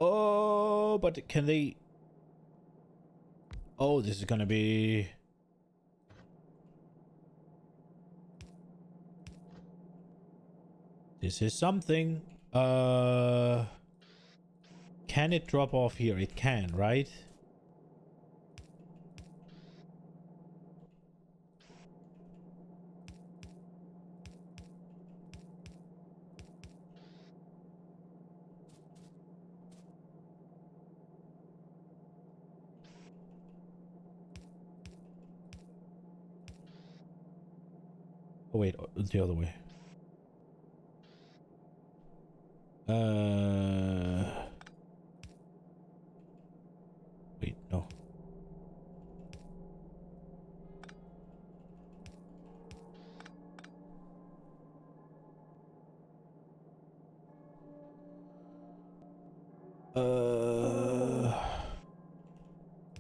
Oh, but can they... Oh, this is gonna be... This is something. Can it drop off here? It can, right? Oh wait, the other way. Wait, no.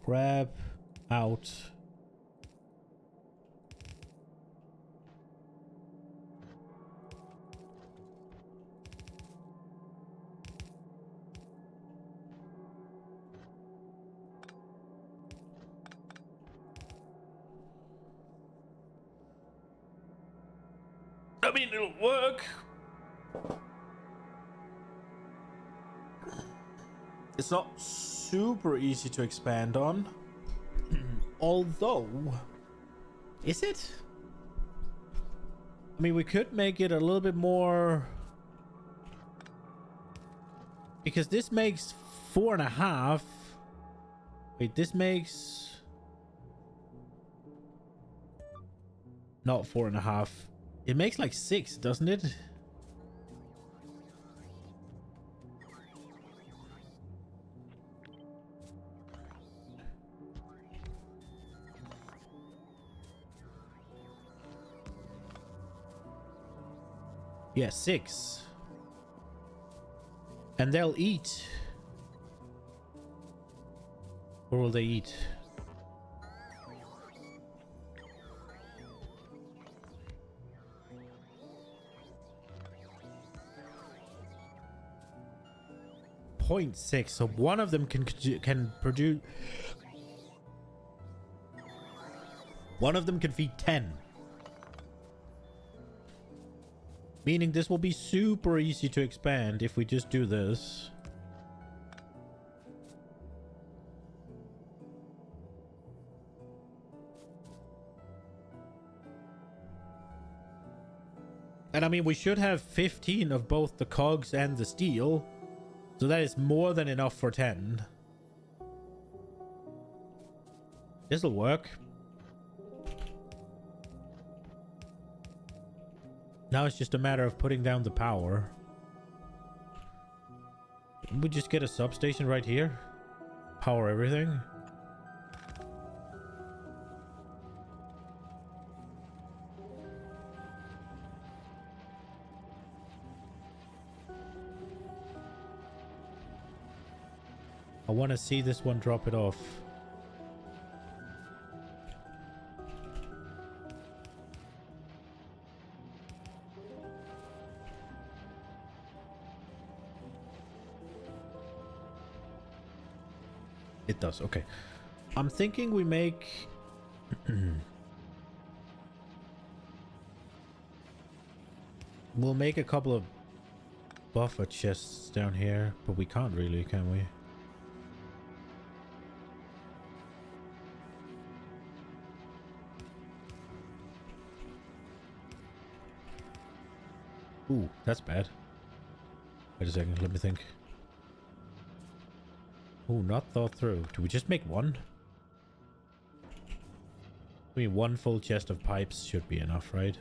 Grab out. I mean, it'll work. It's not super easy to expand on. Although... Is it? I mean, we could make it a little bit more... Because this makes 4.5. Wait, this makes... Not 4.5. It makes like 6, doesn't it? Yeah, 6. And they'll eat. Or will they eat? .6. So one of them can produce. One of them can feed 10. Meaning this will be super easy to expand if we just do this. And I mean, we should have 15 of both the cogs and the steel. So that is more than enough for 10. This'll work. Now it's just a matter of putting down the power. We just get a substation right here. Power everything. I want to see this one drop it off. It does, okay. I'm thinking we make... We'll make a couple of buffer chests down here, but we can't really, can we? Ooh, that's bad. Wait a second, let me think. Ooh, not thought through. Do we just make one? I mean, one full chest of pipes should be enough, right?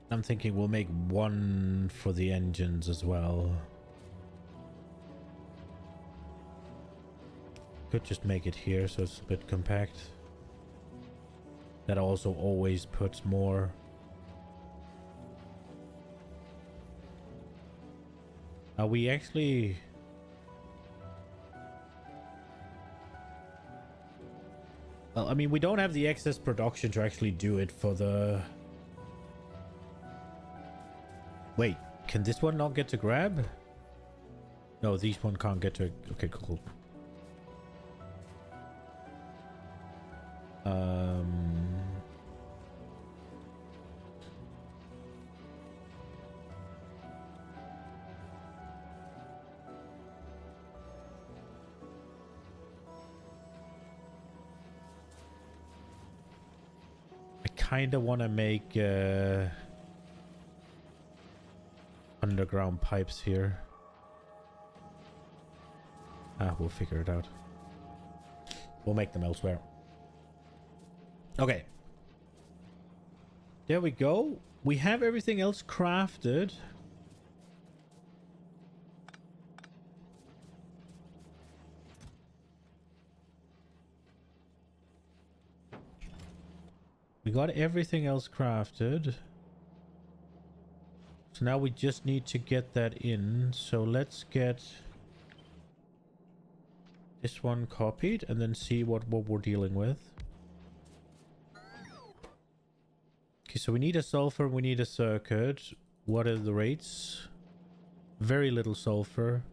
I'm thinking we'll make one for the engines as well. Could just make it here so it's a bit compact. That also always puts more. Are we actually... Well, I mean, we don't have the excess production to actually do it for the... Wait, can this one not get to grab? No, these one can't get to... Okay, cool. I kind of want to make underground pipes here. We'll figure it out. We'll make them elsewhere. Okay. There we go. We have everything else crafted. We got everything else crafted. So now we just need to get that in. So let's get this one copied and then see what we're dealing with. Okay, so we need a sulfur, we need a circuit. What are the rates? Very little sulfur.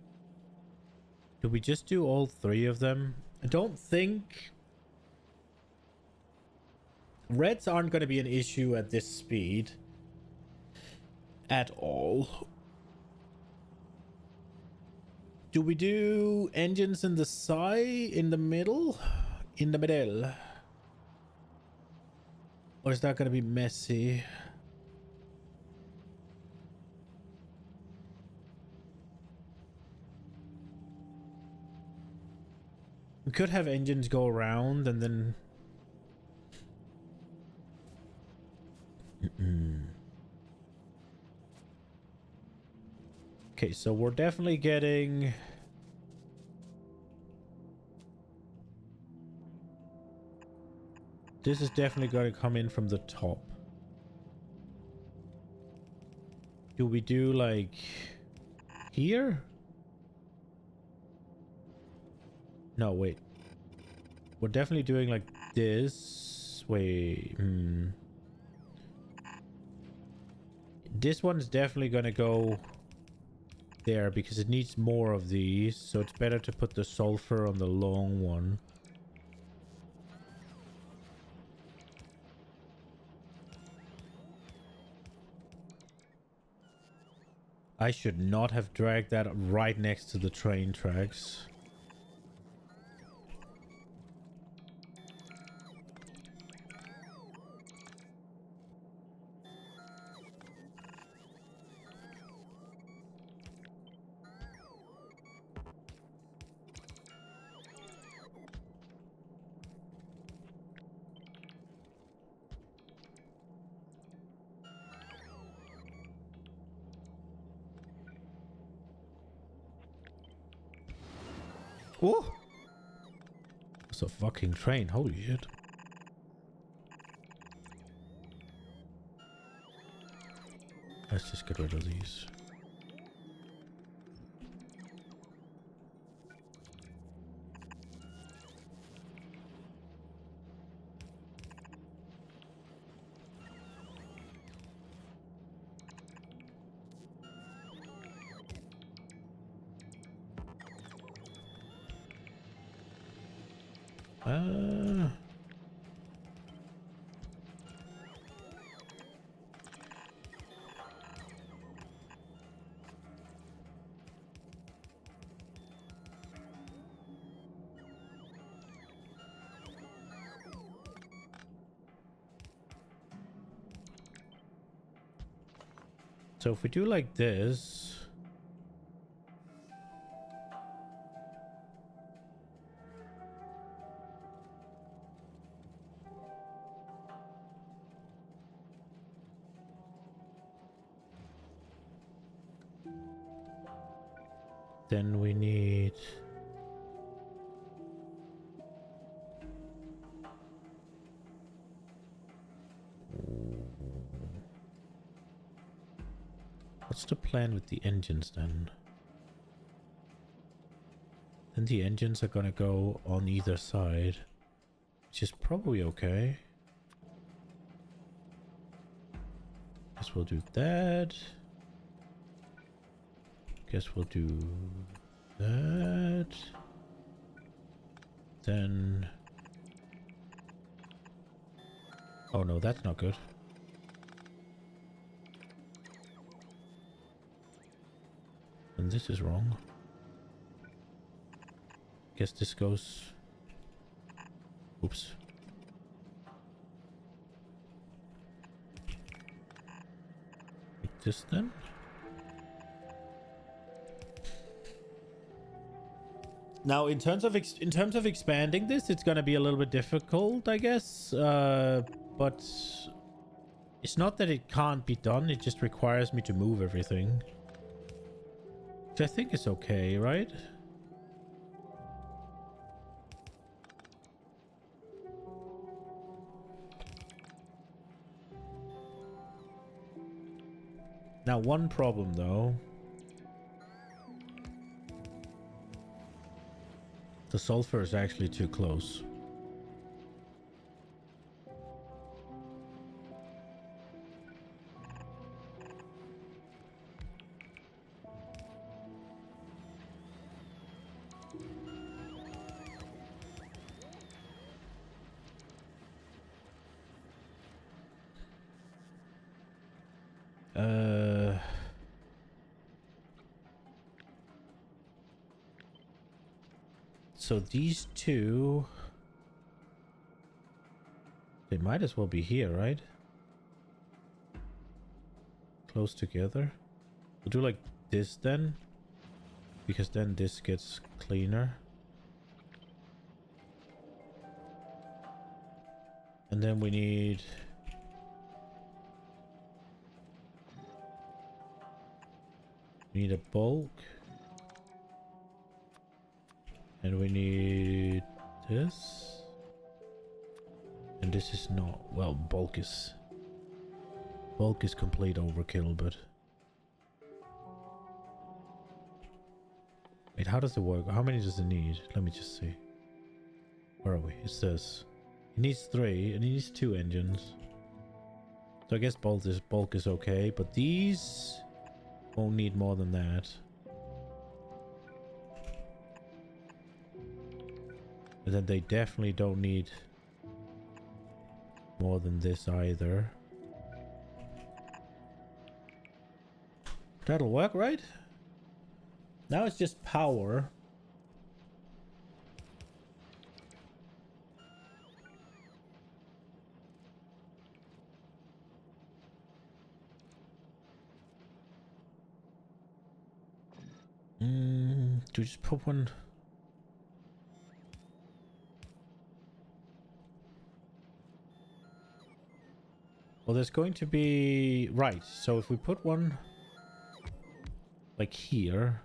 Do we just do all three of them? I don't think... Reds aren't going to be an issue at this speed. At all. Do we do engines in the side, in the middle? In the middle. Or is that going to be messy? We could have engines go around and then... Okay, so we're definitely getting... This is definitely going to come in from the top. Do we do like here? No, wait. We're definitely doing like this. Wait. This one's definitely going to go there because it needs more of these. So it's better to put the sulfur on the long one. I should not have dragged that right next to the train tracks. Oh! It's a fucking train. Holy shit. Let's just get rid of these. So if we do like this... Then we need... What's the plan with the engines then? Then the engines are gonna go on either side, which is probably okay. Guess we'll do that. Guess we'll do that. Then... Oh no, that's not good. And this is wrong. Guess this goes... Oops. Like this then? Now, in terms of expanding this, it's gonna be a little bit difficult, I guess. But it's not that it can't be done. It just requires me to move everything, which I think is okay, right? Now, one problem though. The sulfur is actually too close. So these two, they might as well be here, right? Close together. We'll do like this then, because then this gets cleaner. And then we need... We need a bulk. And we need this. And this is not... Well, bulk is complete overkill, but... Wait, how does it work? How many does it need? Let me just see. Where are we? It says... It needs 3 and it needs 2 engines. So I guess bulk is okay, but these won't need more than that. And then they definitely don't need more than this either. That'll work, right? Now it's just power. Do we just put one? Well, there's going to be... Right, so if we put one... Like here...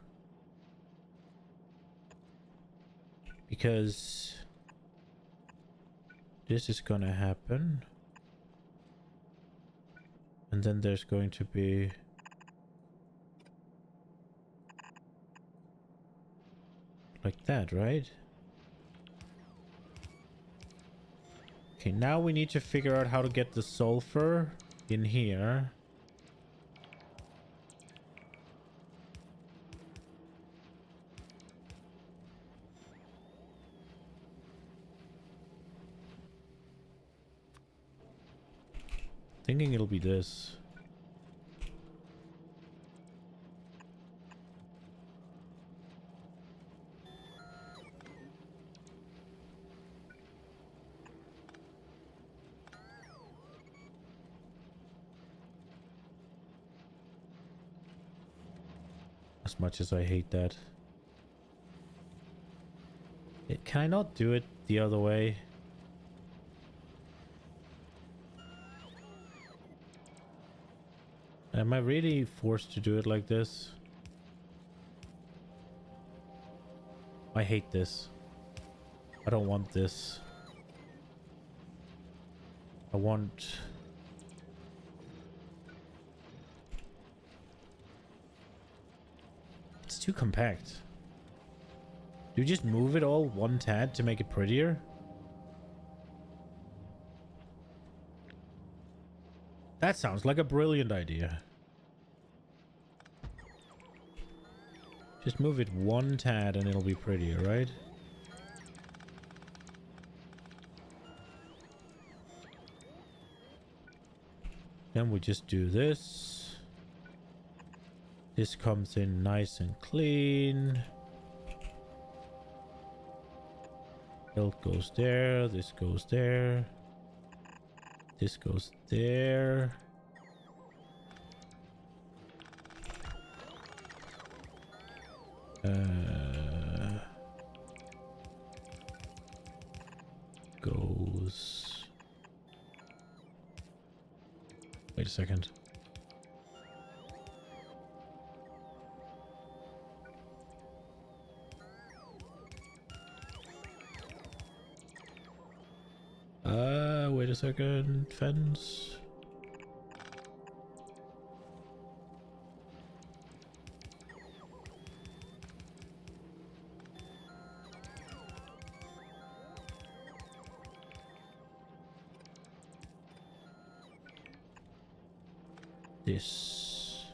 Because... This is gonna happen. And then there's going to be... Like that, right? Okay, now we need to figure out how to get the sulfur in here. Thinking it'll be this. As much as I hate that. Can I not do it the other way? Am I really forced to do it like this? I hate this. I don't want this. I want... It's too compact. Do you just move it all one tad to make it prettier? That sounds like a brilliant idea. Just move it one tad and it'll be prettier, right? Then we just do this. This comes in nice and clean. Milk goes there. This goes there. This goes there. Goes. Wait a second. Wait a second. Fence. This.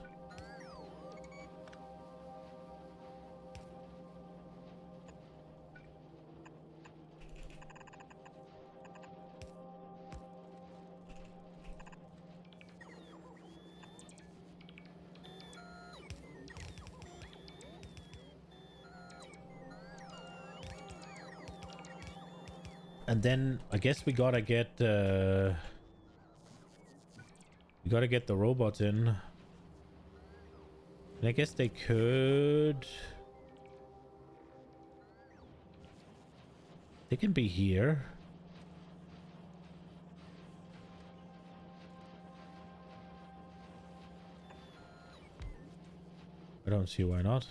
And then I guess we gotta get the robots in. And I guess they could. They can be here. I don't see why not.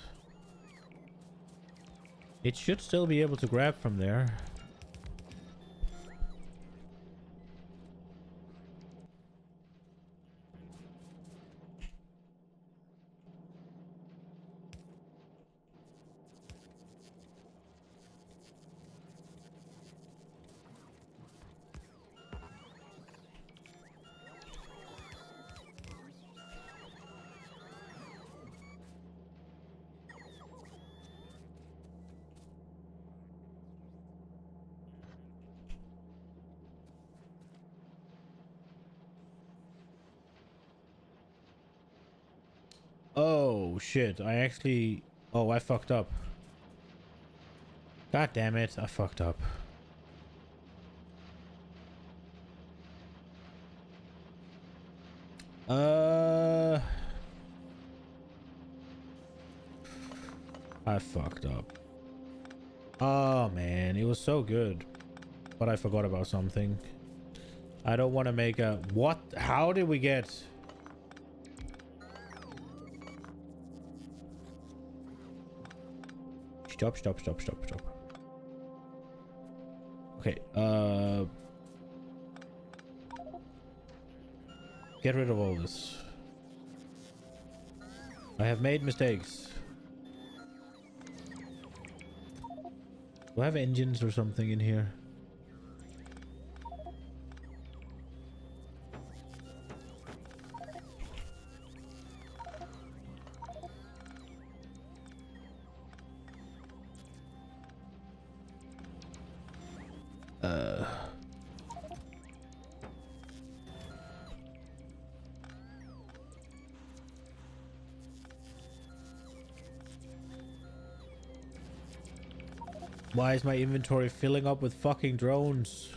It should still be able to grab from there. Oh shit, I actually... Oh, I fucked up. God damn it, I fucked up. I fucked up. Oh man, it was so good. But I forgot about something. I don't want to make a... What? How did we get... Stop, stop, stop, stop, stop. Okay, get rid of all this. I have made mistakes. Do I have engines or something in here? Why is my inventory filling up with fucking drones?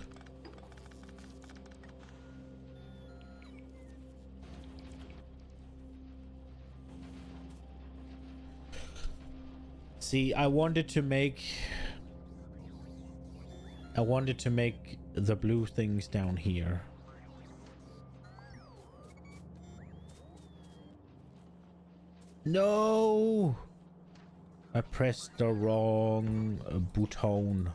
See, I wanted to make the blue things down here. No! I pressed the wrong button.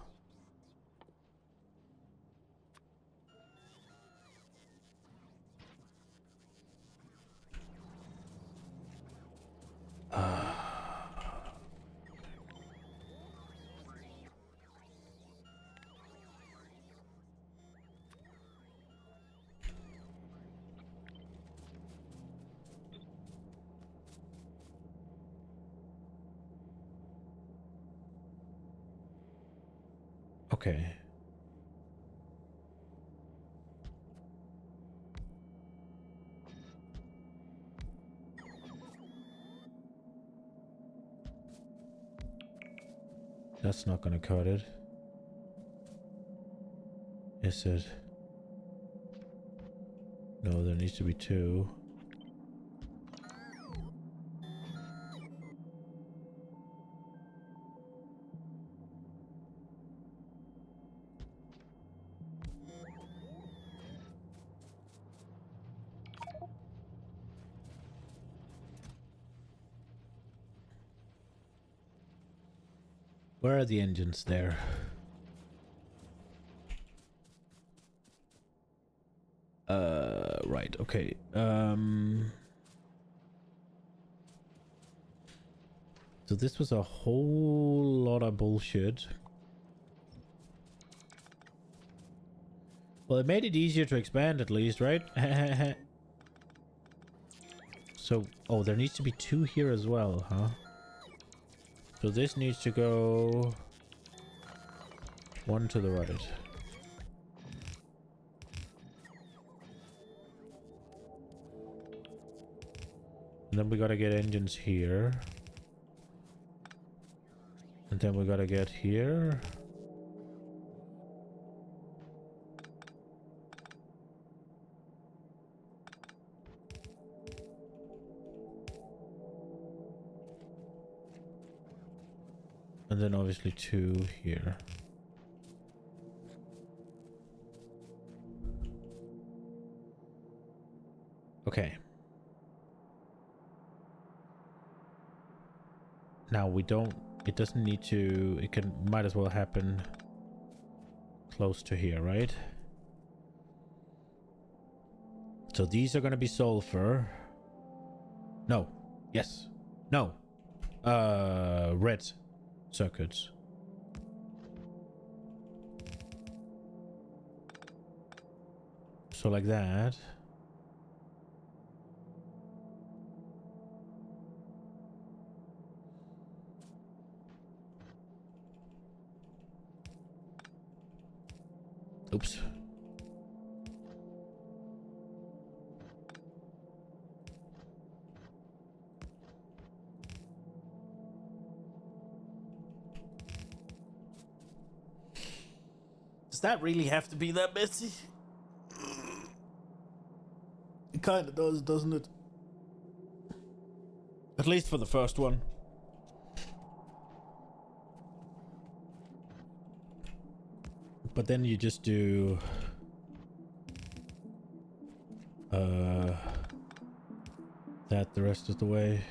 Okay. That's not gonna cut it. Is it? No, there needs to be two. Where are the engines there? Right, okay. So this was a whole lot of bullshit. Well, it made it easier to expand at least, right? So, oh, there needs to be two here as well, huh? So this needs to go one to the right. And then we gotta get engines here. And then we gotta get here. And then obviously two here. Okay. Now we don't, it doesn't need to, it can, might as well happen close to here, right? So these are gonna be sulfur. No. Yes. No. Red circuits. So like that. Oops. Does that really have to be that messy? It kind of does, doesn't it? At least for the first one. But then you just do that the rest of the way.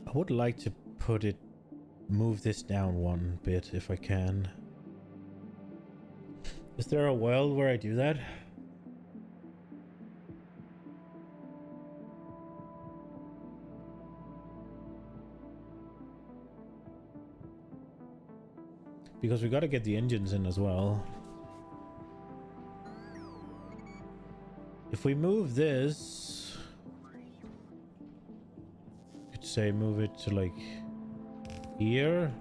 I would like to move this down one bit if I can. Is there a world where I do that? Because we gotta get the engines in as well. If we move this, you could say move it to like here.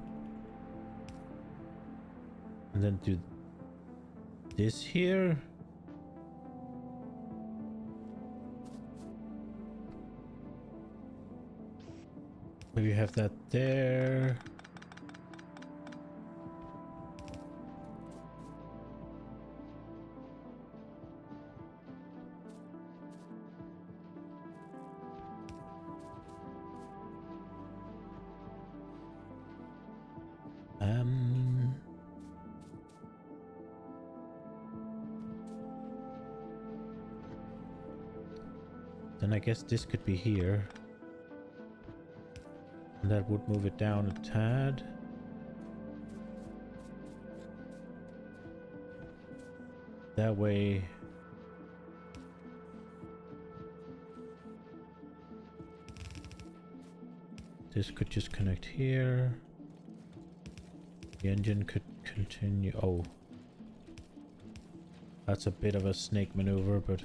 And then do this here. Maybe have that there. Then I guess this could be here. And that would move it down a tad. That way. This could just connect here. The engine could continue. Oh. That's a bit of a snake maneuver, but...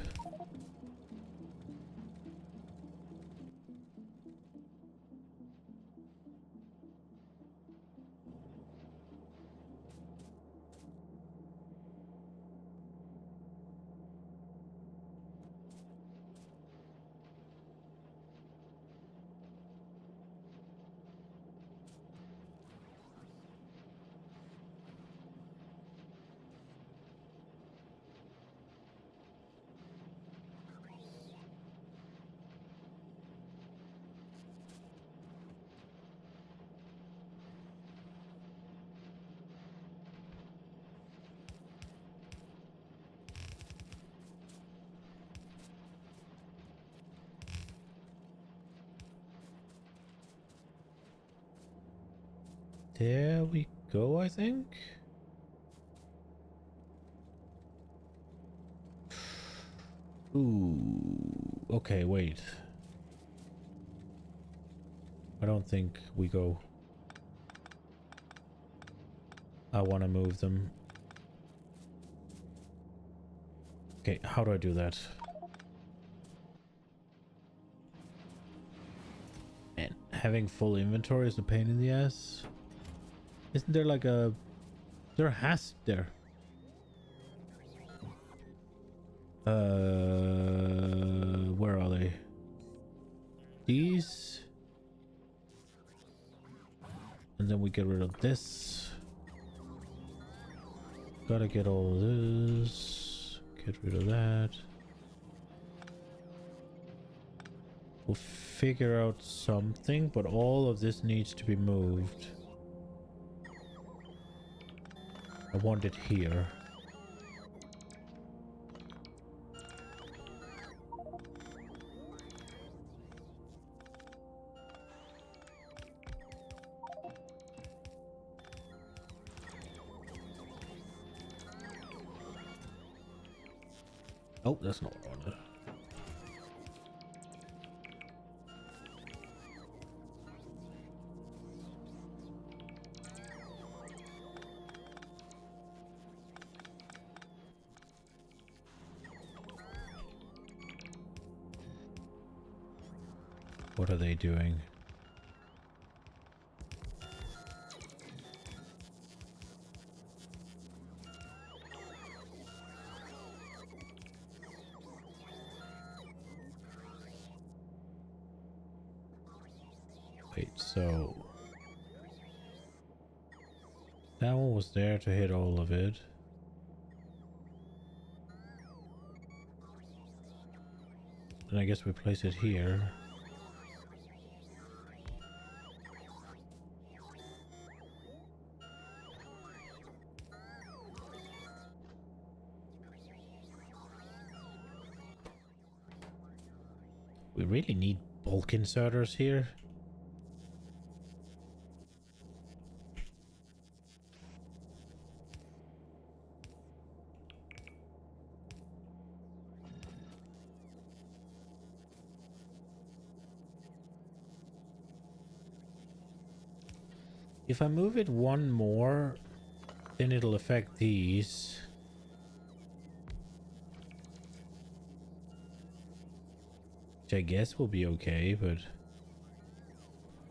There we go, I think. Ooh, okay, wait. I don't think we go. I want to move them. Okay, how do I do that? Man, having full inventory is a pain in the ass. Isn't there like a... There has... There. Where are they? These. And then we get rid of this. gotta get all this. Get rid of that. We'll figure out something, but all of this needs to be moved. I want it here. Oh, that's not what I wanted. What are they doing? Wait, so that one was there to hit all of it. And I guess we place it here. We really need bulk inserters here. If I move it one more, then it'll affect these. Which I guess will be okay, but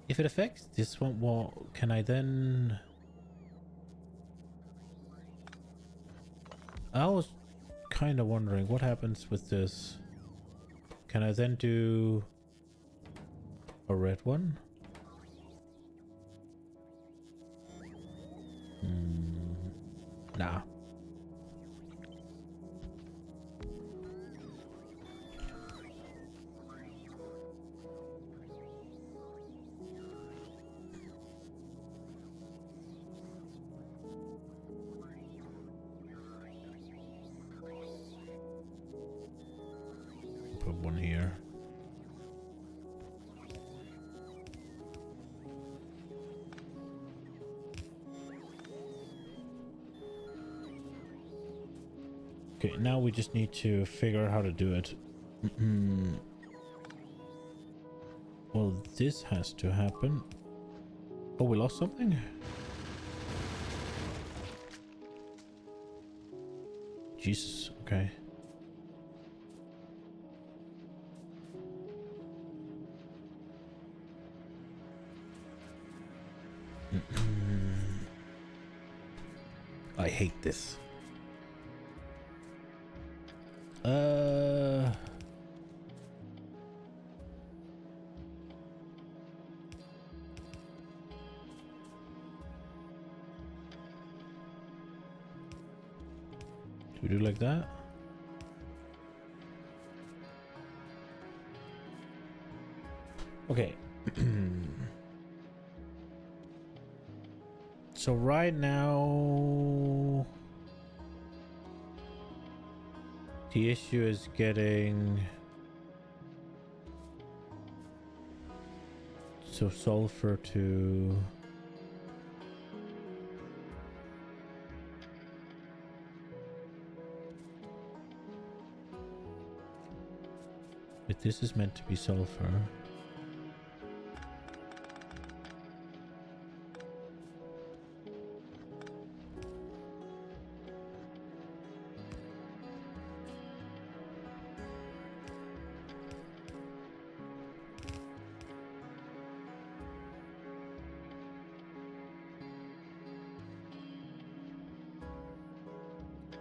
if it affects this one, well, can I then... I was kind of wondering what happens with this. Can I then do a red one? Nah. Put one here. Okay, now we just need to figure out how to do it. Well, this has to happen. Oh, we lost something? Jesus, okay. I hate this. Do we do like that? Okay. So right now the issue is getting sulfur to but this is meant to be sulfur.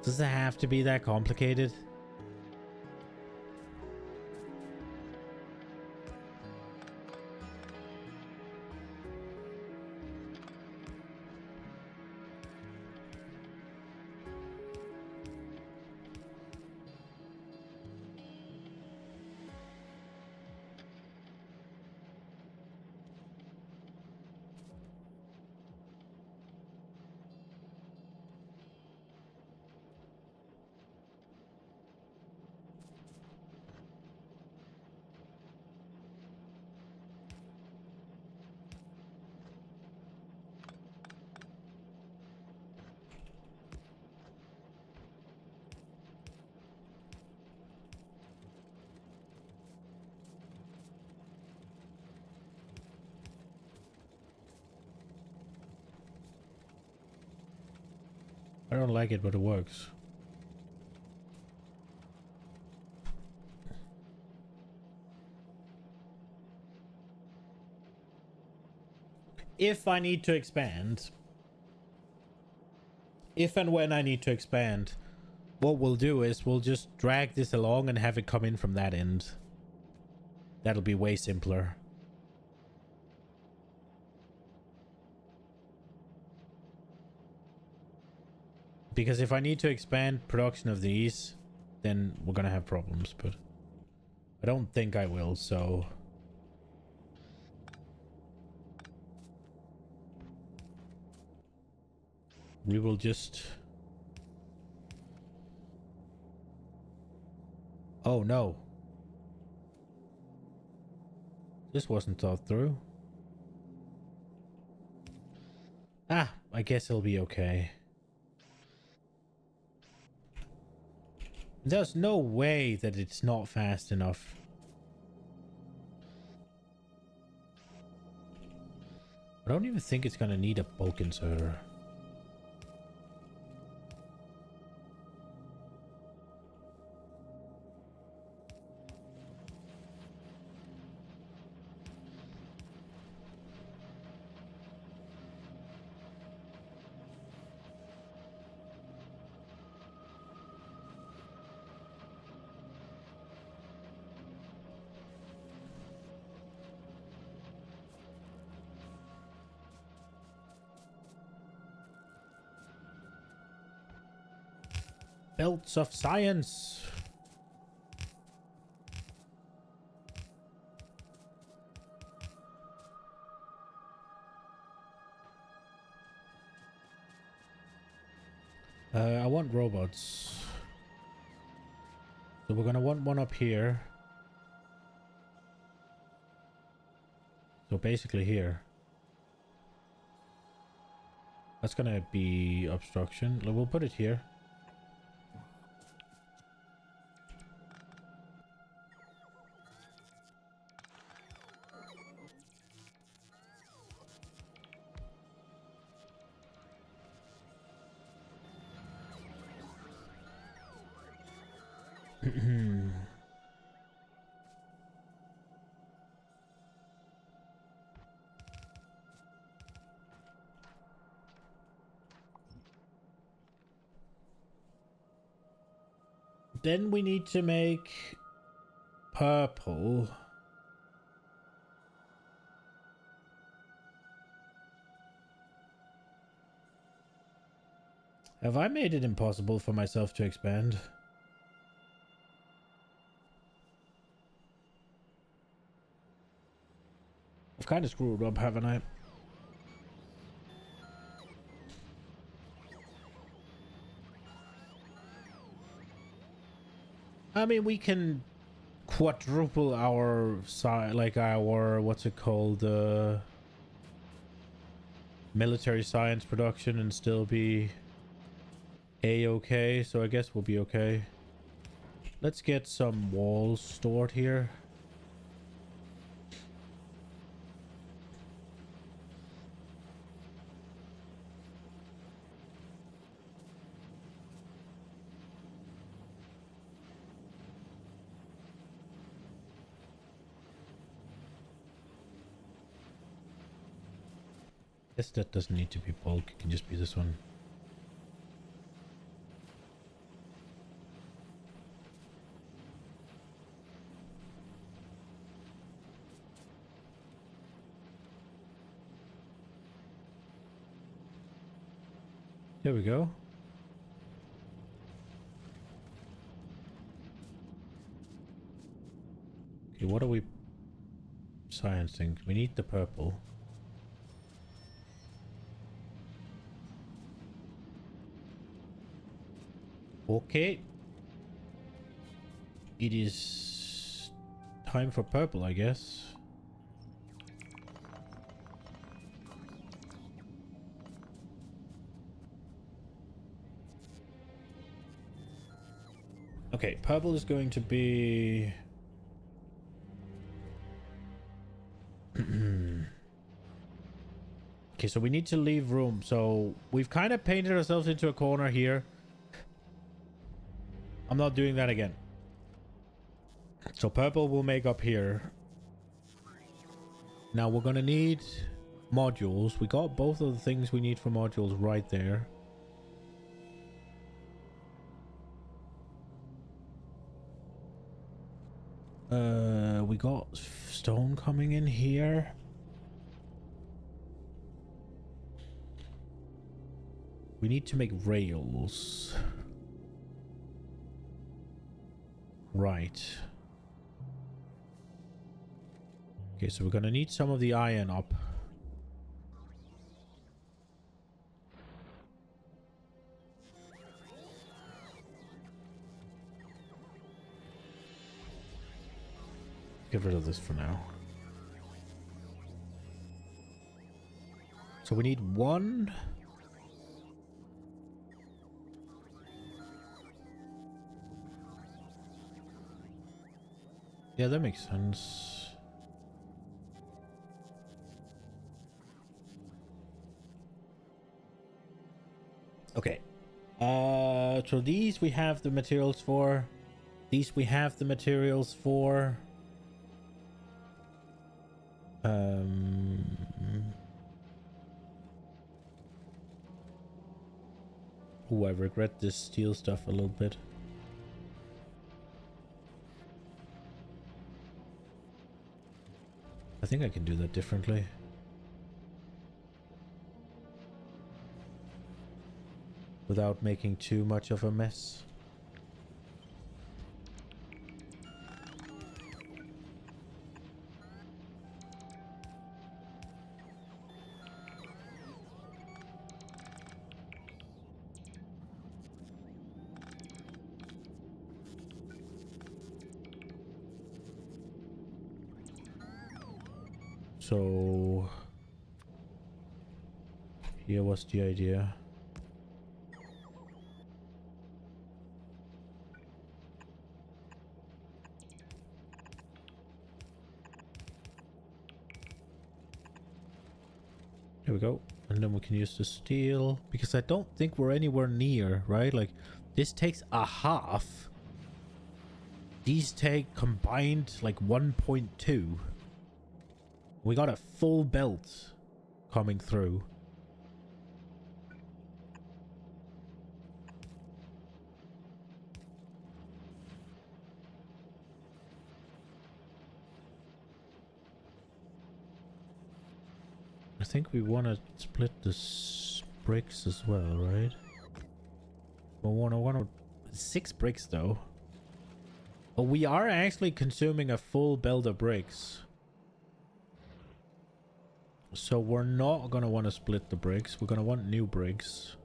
Does it have to be that complicated? don't like it, but it works. If I need to expand, if and when I need to expand, what we'll do is we'll just drag this along and have it come in from that end. That'll be way simpler. Because if I need to expand production of these, then we're gonna have problems, but I don't think I will, so... we will just... oh no. This wasn't thought through. Ah, I guess it'll be okay. There's no way that it's not fast enough. I don't even think it's gonna need a bulk inserter. Belts of science. I want robots. So we're gonna want one up here. So basically here. That's gonna be obstruction. We'll put it here. Then we need to make purple. Have I made it impossible for myself to expand? I've kind of screwed up, haven't I? I mean, we can quadruple our like our what's it called, military science production and still be a-okay. So I guess we'll be okay. Let's get some walls stored here. Guess that doesn't need to be bulk, it can just be this one. There we go. Okay, what are we sciencing? We need the purple. Okay. It is time for purple, I guess. Okay, purple is going to be... Okay, so we need to leave room. So we've kind of painted ourselves into a corner here. I'm not doing that again. So purple will make up here. Now we're gonna need modules. We got both of the things we need for modules right there. We got stone coming in here. We need to make rails. Right. Okay, so we're gonna need some of the iron up. Get rid of this for now. So we need one. Yeah, that makes sense. Okay. So these we have the materials for. These we have the materials for. Ooh, I regret this steel stuff a little bit. I think I can do that differently. Without making too much of a mess. So here was the idea. There we go. And then we can use the steel because I don't think we're anywhere near, right? Like this takes a half. These take combined like 1.2. We got a full belt coming through. I think we want to split the bricks as well, right? We want 6 bricks though. But we are actually consuming a full belt of bricks. So we're not going to want to split the bricks. We're going to want new bricks.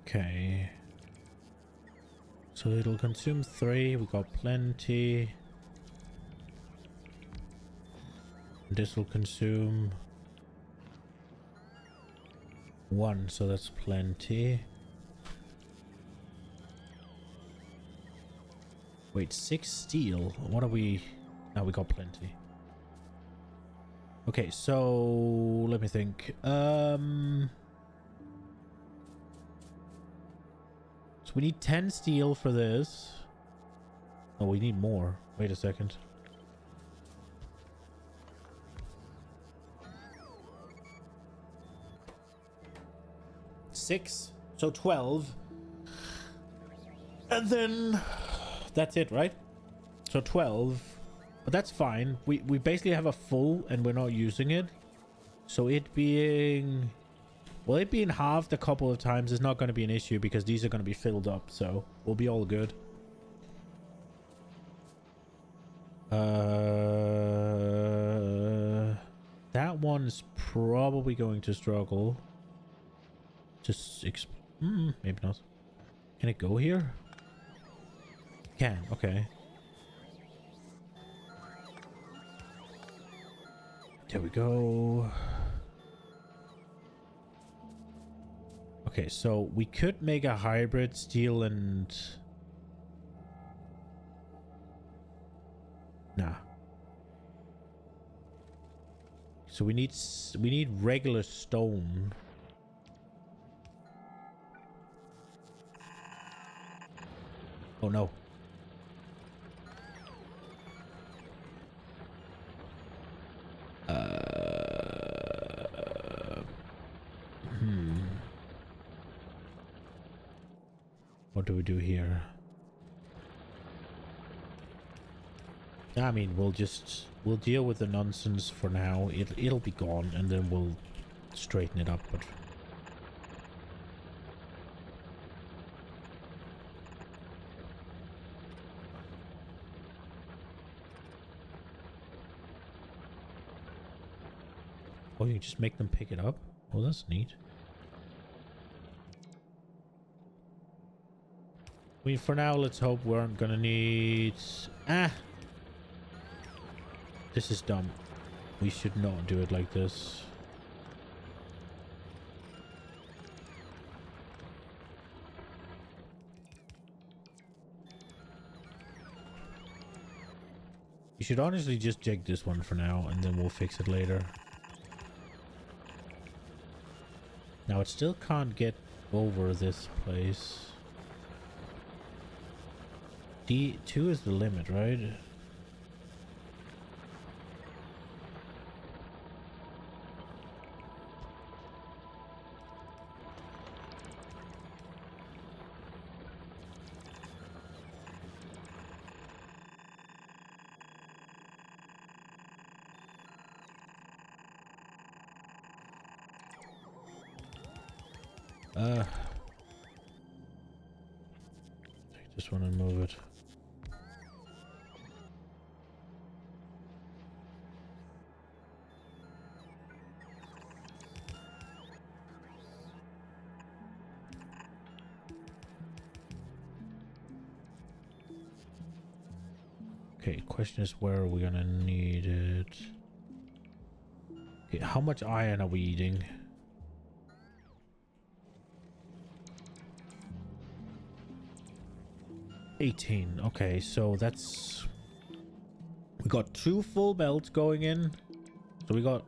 Okay. So it'll consume 3. We got plenty. This will consume 1, so that's plenty. Wait, 6 steel. What are we? Now we got plenty. Okay, so let me think. So we need 10 steel for this. Oh, we need more. Wait a second. Six, so 12. And then that's it, right? So 12. But that's fine. We basically have a full and we're not using it. So it being... Well, it being halved a couple of times is not going to be an issue because these are going to be filled up. So we'll be all good. That one's probably going to struggle. Just... maybe not. Can it go here? Can. Okay. There we go. Okay, so we could make a hybrid steel and... Nah. So we need regular stone. Oh no. What do we do here? I mean, we'll deal with the nonsense for now. It'll be gone, and then we'll straighten it up. But oh, you can just make them pick it up. Oh, that's neat. I mean, for now, let's hope we aren't gonna need... This is dumb. We should not do it like this. You should honestly just jig this one for now, and then we'll fix it later. Now, it still can't get over this place. D2 is the limit, right? I just want to move it. Okay, question is where are we gonna need it? Okay, how much iron are we eating? 18. Okay, so that's... We got 2 full belts going in. So we got...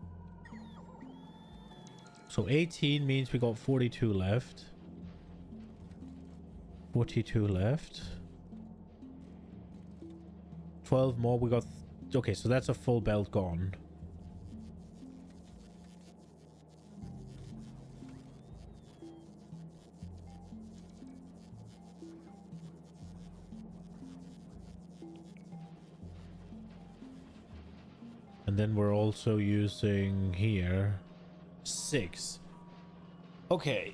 So 18 means we got 42 left. 42 left. 12 more, we got... Okay, so that's a full belt gone. And then we're also using here 6. Okay.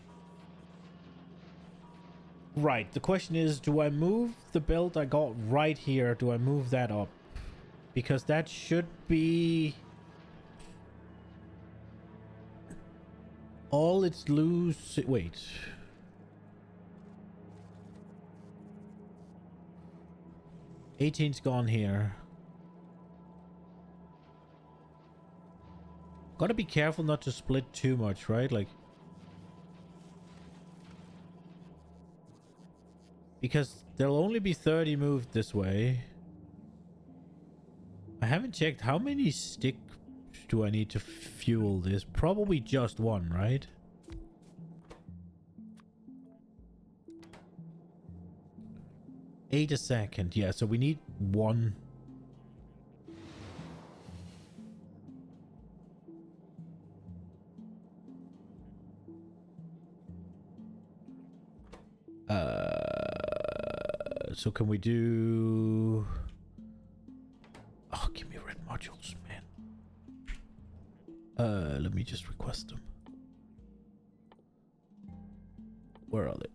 Right, the question is, do I move the belt I got right here? Do I move that up? Because that should be... all it's loose... Wait. $18's gone here. Gotta be careful not to split too much, right? Like... Because there'll only be 30 moved this way. I haven't checked how many sticks do I need to fuel this. Probably just 1, right? $8 a second. Yeah, so we need 1. So can we do Oh, give me red modules, man. Let me just request them. Where are they?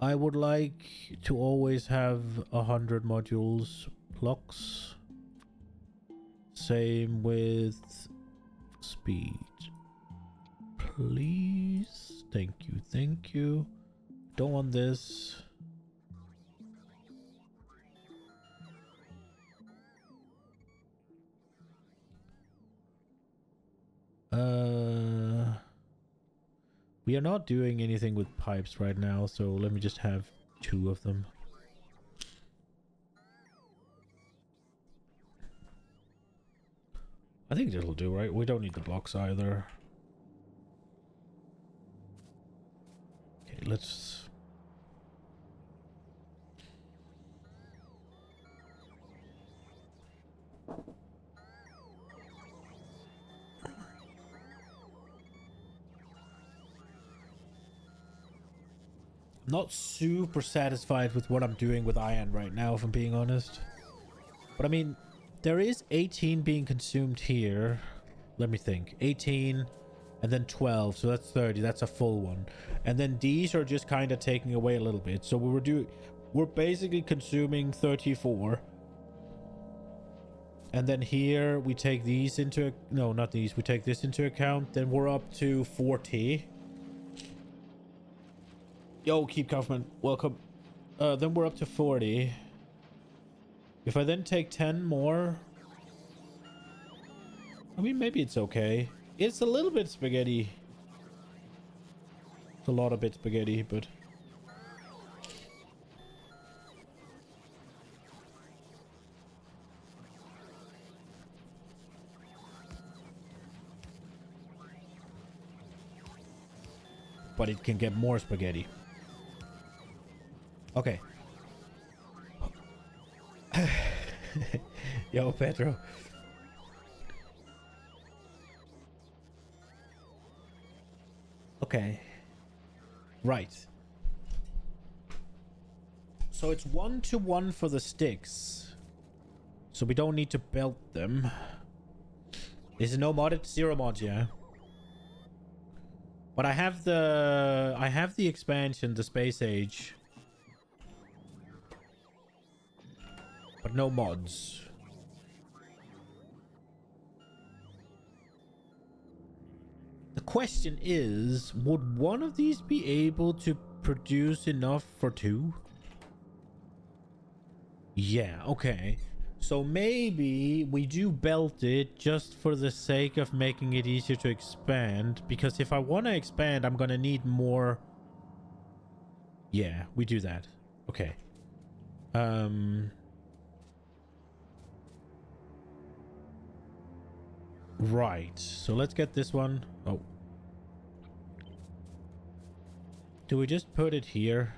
I would like to always have 100 modules blocks. Same with speed. Please. Thank you, thank you. Don't want this. We are not doing anything with pipes right now, so let me just have 2 of them. I think that'll do, right? We don't need the blocks either. Okay, let's... Not super satisfied with what I'm doing with iron right now, if I'm being honest. But I mean, there is 18 being consumed here. Let me think. 18 and then 12, so that's 30. That's a full one. And then these are just kind of taking away a little bit. So we're basically consuming 34. And then here we take these into... No, not these. We take this into account. Then we're up to 40. Yo, Keep Kaufman, welcome. Then we're up to 40. If I then take 10 more... I mean, maybe it's okay. It's a little bit spaghetti. It's a lot of bit spaghetti, but... But it can get more spaghetti. Okay. Yo, Pedro. Okay. Right. So it's 1-to-1 for the sticks. So we don't need to belt them. Is it no modded? 0 mods, yeah. But I have the expansion, the Space Age. But no mods. The question is, would one of these be able to produce enough for 2? Yeah, okay. So maybe we do belt it just for the sake of making it easier to expand. Because if I want to expand, I'm going to need more. Yeah, we do that. Okay. Right. So let's get this one. Oh. Do we just put it here?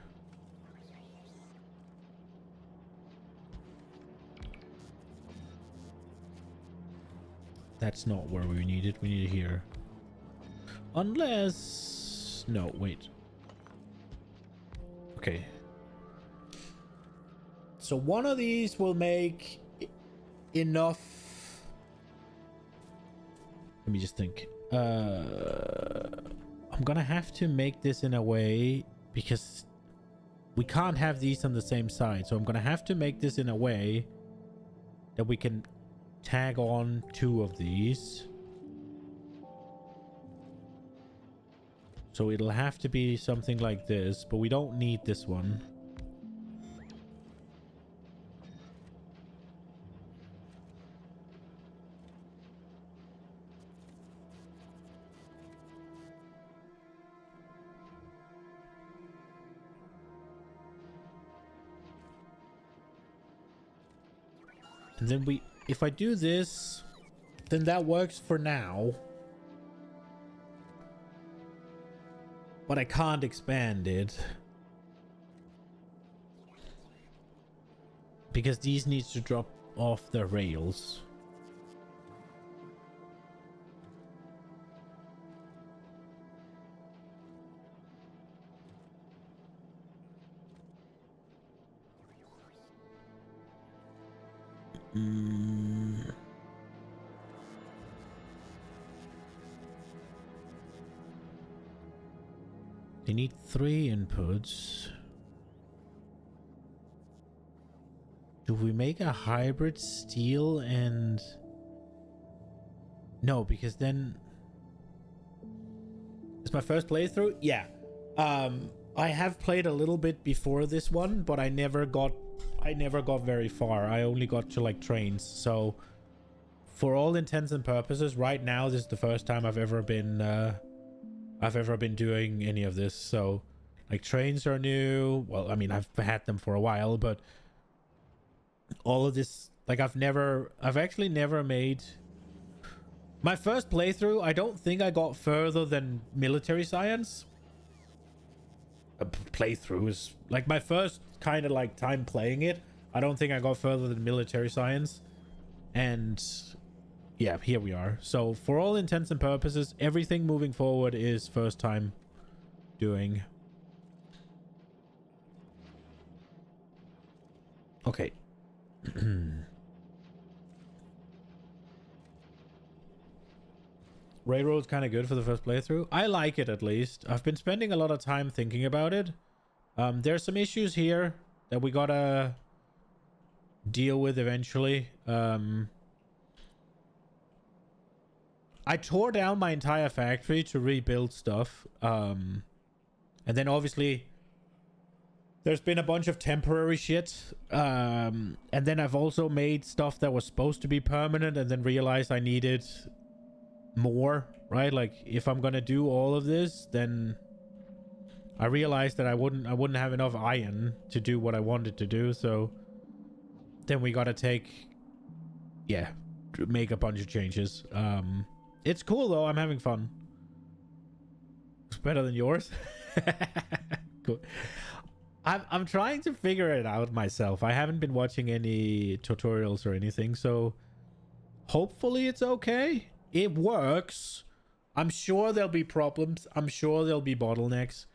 That's not where we need it. We need it here. Unless... No, wait. Okay. So one of these will make enough... Let me just think. I'm gonna have to make this in a way because we can't have these on the same side. So I'm gonna have to make this in a way that we can tag on 2 of these. So it'll have to be something like this, but we don't need this one. And then if I do this, then that works for now. But I can't expand it. Because these needs to drop off the rails. They need 3 inputs. Do we make a hybrid steel and... No, because then... It's my first playthrough? Yeah. I have played a little bit before this one, but I never got very far. I only got to like trains. So for all intents and purposes, right now this is the first time I've ever been doing any of this. So like trains are new. Well, I mean, I've had them for a while, but all of this, like I've actually never made my first playthrough. I don't think I got further than military science. A playthrough is like my first kind of like time playing it. I don't think I got further than military science. And yeah, here we are. So for all intents and purposes, everything moving forward is first time doing. Okay. Railroad's kind of good for the first playthrough. I like it, at least. I've been spending a lot of time thinking about it. There's some issues here that we gotta deal with eventually. I tore down my entire factory to rebuild stuff. And then obviously there's been a bunch of temporary shit. And then I've also made stuff that was supposed to be permanent and then realized I needed more, right? Like if I'm gonna do all of this, then I realized that I wouldn't have enough iron to do what I wanted to do. So then we gotta make a bunch of changes. It's cool though. I'm having fun. It's better than yours. Cool. I'm trying to figure it out myself. I haven't been watching any tutorials or anything, so hopefully it's okay. It works. I'm sure there'll be problems. I'm sure there'll be bottlenecks.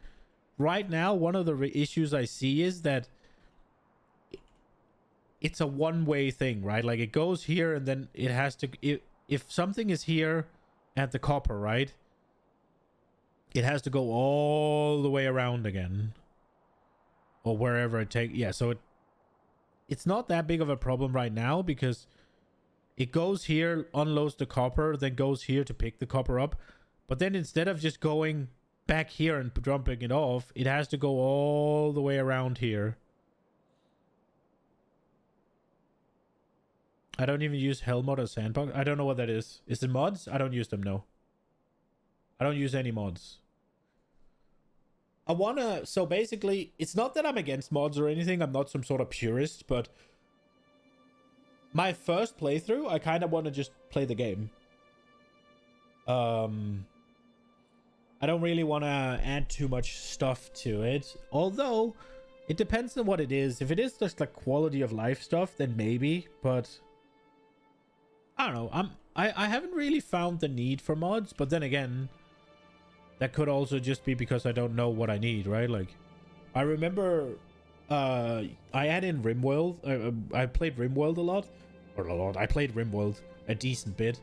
Right now, one of the issues I see is that it's a one-way thing, right? Like it goes here and then it has to... If something is here at the copper, right? It has to go all the way around again. Or wherever it takes... Yeah, so it's not that big of a problem right now because... It goes here, unloads the copper, then goes here to pick the copper up. But then instead of just going back here and dumping it off, it has to go all the way around here. I don't even use Hellmod or Sandbox. I don't know what that is. Is it mods? I don't use them, no. I don't use any mods. So basically, it's not that I'm against mods or anything. I'm not some sort of purist, but... My first playthrough, I kind of want to just play the game. I don't really want to add too much stuff to it. Although, it depends on what it is. If it is just like quality of life stuff, then maybe. But, I don't know. I haven't really found the need for mods. But then again, that could also just be because I don't know what I need, right? Like, I remember... I add in RimWorld. I played RimWorld a lot. I played RimWorld a decent bit.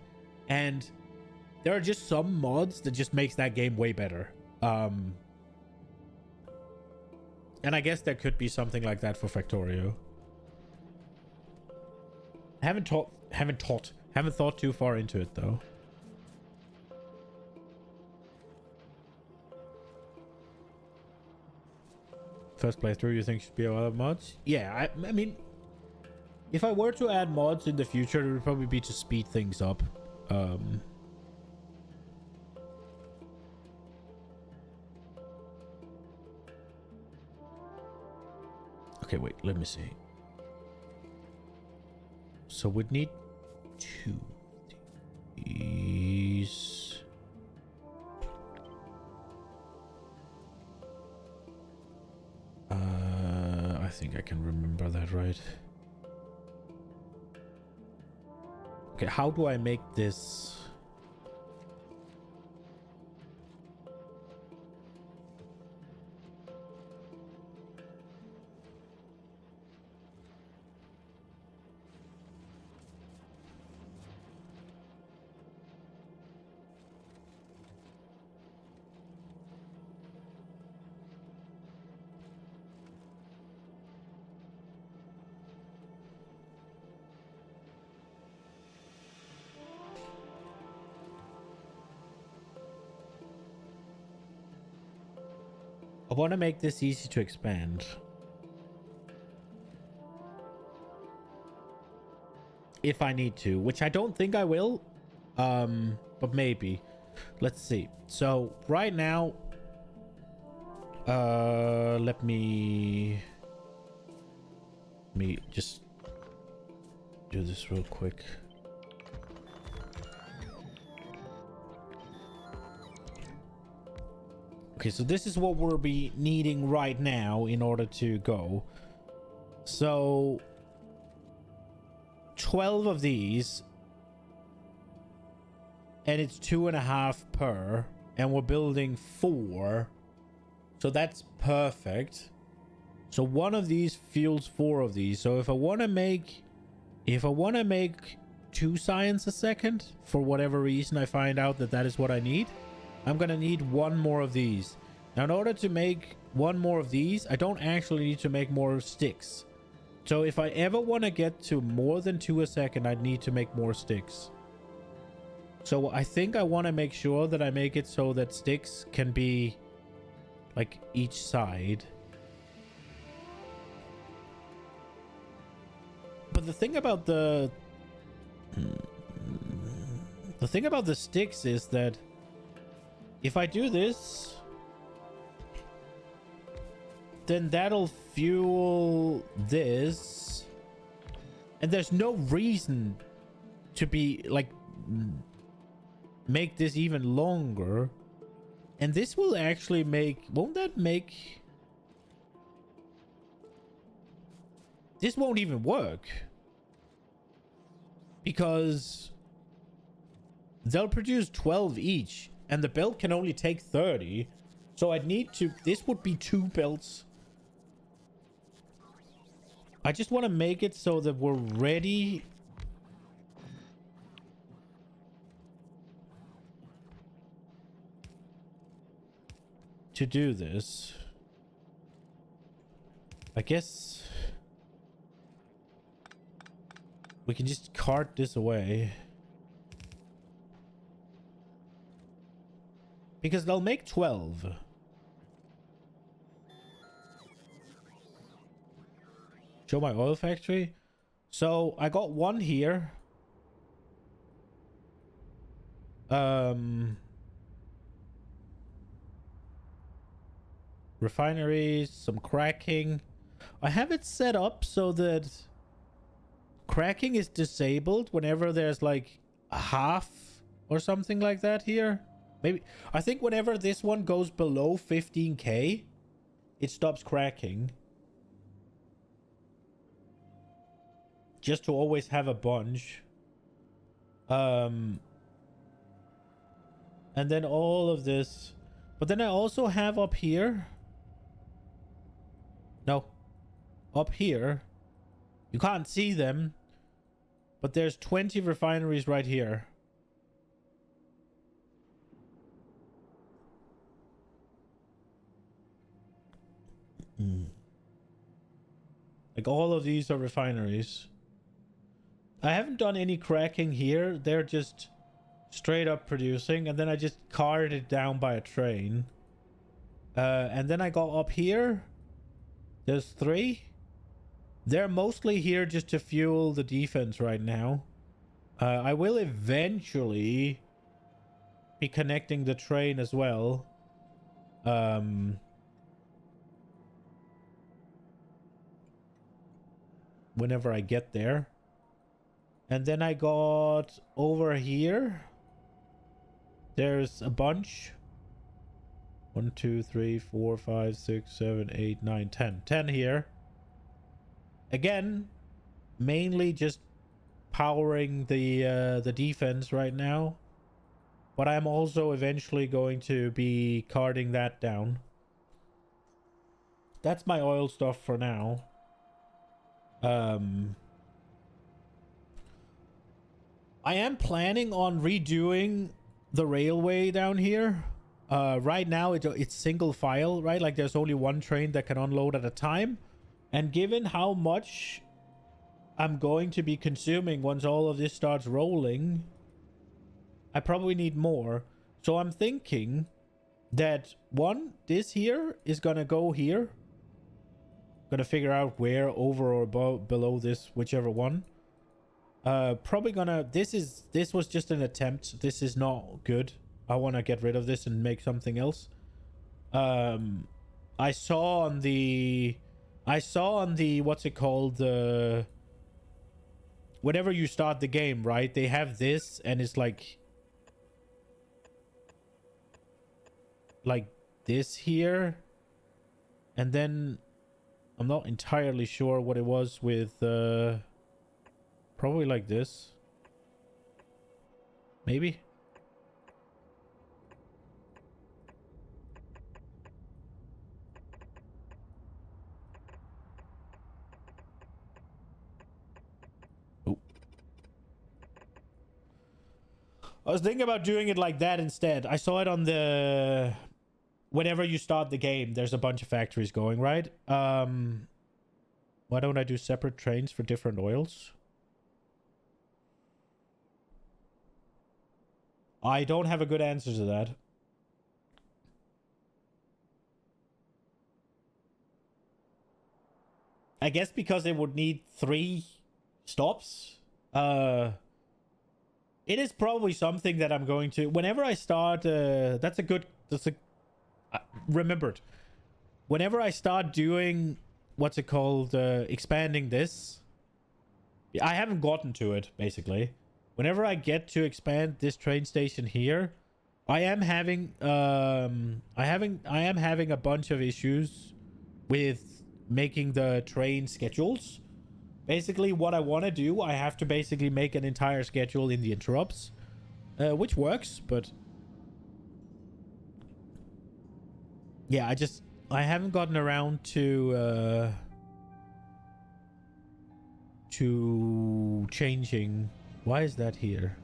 And there are just some mods that just makes that game way better. And I guess there could be something like that for Factorio. Haven't thought too far into it though. First playthrough, you think should be a lot of mods? Yeah, I mean, if I were to add mods in the future, it would probably be to speed things up. Okay, wait, let me see. So we'd need 2 of these. I think I can remember that right. Okay, how do I make this? I want to make this easy to expand. If I need to, which I don't think I will. But maybe. Let's see. So right now, let me just do this real quick. Okay, so this is what we'll be needing right now in order to go. So 12 of these, and it's 2.5 per, and we're building 4, so that's perfect. So one of these fuels 4 of these. So if I want to make 2 science a second, for whatever reason I find out that that is what I need, I'm gonna need 1 more of these. Now in order to make 1 more of these, I don't actually need to make more sticks. So if I ever want to get to more than 2 a second, I need to make more sticks. So I think I want to make sure that I make it so that sticks can be like each side. But the thing about the sticks is that if I do this, then that'll fuel this, and there's no reason to be like make this even longer. And this will actually make, won't that make, this won't even work, because they'll produce 12 each and the belt can only take 30. So I'd need to, this would be 2 belts. I just want to make it so that we're ready to do this. I guess we can just cart this away, because they'll make 12. Show my oil factory. So I got 1 here. Refineries, some cracking. I have it set up so that cracking is disabled whenever there's like a half or something like that here. Maybe, I think whenever this one goes below 15k, it stops cracking. Just to always have a bunch. And then all of this. But then I also have up here. No. Up here. You can't see them. But there's 20 refineries right here. Like all of these are refineries. I haven't done any cracking here. They're just straight up producing. And then I just carted it down by a train. And then I go up here. There's 3. They're mostly here just to fuel the defense right now. I will eventually be connecting the train as well. Whenever I get there. And then I got over here. There's a bunch. 1, 2, 3, 4, 5, 6, 7, 8, 9, 10. 10 here. Again, mainly just powering the defense right now. But I'm also eventually going to be carting that down. That's my oil stuff for now. I am planning on redoing the railway down here. Right now it's single file, right? Like there's only 1 train that can unload at a time. And given how much I'm going to be consuming once all of this starts rolling, I probably need more. So I'm thinking that one, this here is gonna go here. Gonna figure out where, over or above, below this, whichever one. Probably gonna, this was just an attempt. This is not good. I want to get rid of this and make something else. I saw on the what's it called, whenever you start the game, right, they have this, and it's like this here, and then I'm not entirely sure what it was with probably like this, maybe. I was thinking about doing it like that instead. I saw it on the... Whenever you start the game, there's a bunch of factories going, right? Why don't I do separate trains for different oils? I don't have a good answer to that. I guess because it would need 3 stops. It is probably something that I'm going to... Whenever I start... remembered. Whenever I start doing... What's it called? Expanding this. I haven't gotten to it, basically. Whenever I get to expand this train station here, I am having... I am having a bunch of issues with making the train schedules. Basically, what I want to do, I have to basically make an entire schedule in the interrupts. Which works, but... Yeah, I haven't gotten around to changing... Why is that here?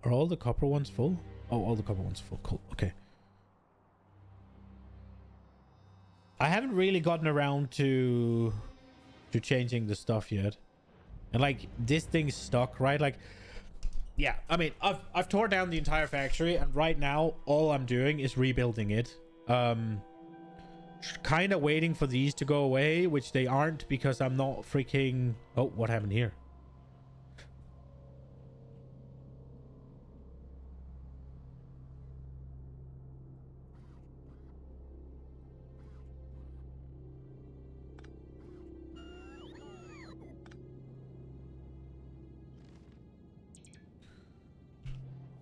Are all the copper ones full? Oh, all the copper ones full. Cool. Okay. I haven't really gotten around to changing the stuff yet. And like this thing's stuck, right? Like, yeah, I mean, I've torn down the entire factory, and right now all I'm doing is rebuilding it. Kind of waiting for these to go away, which they aren't because I'm not freaking... Oh, what happened here?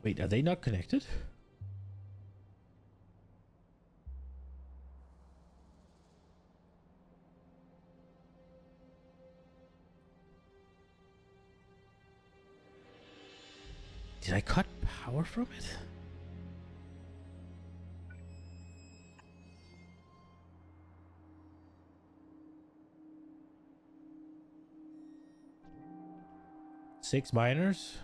Wait, are they not connected? Did I cut power from it? Six miners?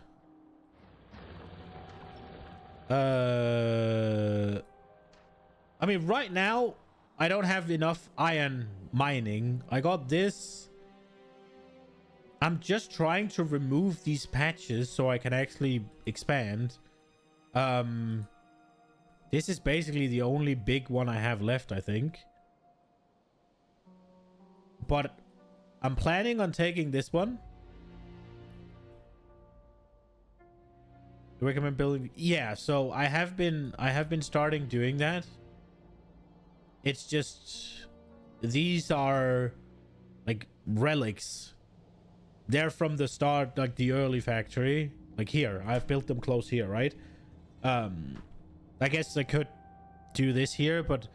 I mean, right now, I don't have enough iron mining. I got this. I'm just trying to remove these patches so I can actually expand. This is basically the only big one I have left, I think. But I'm planning on taking this one. Recommend building... Yeah, so I have been starting doing that. It's just... These are like relics. They're from the start, like the early factory. Like here, I've built them close here, right? I guess I could do this here, but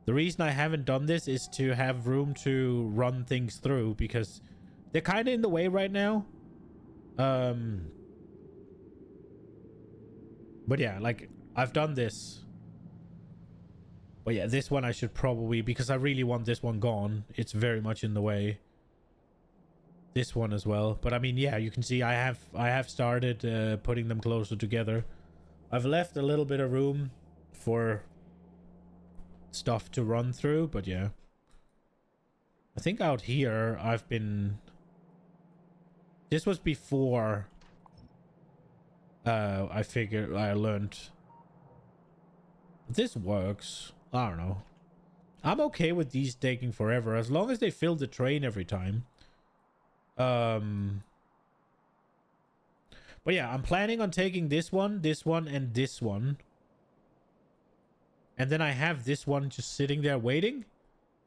the reason I haven't done this is to have room to run things through, because they're kind of in the way right now. But yeah, like, I've done this. But yeah, this one I should probably... Because I really want this one gone. It's very much in the way. This one as well. But I mean, yeah, you can see I have started putting them closer together. I've left a little bit of room for stuff to run through, but yeah. I think out here I've been This was before I figured I learned this works. I don't know. I'm okay with these taking forever as long as they fill the train every time. But yeah, I'm planning on taking this one, and this one. And then I have this one just sitting there waiting.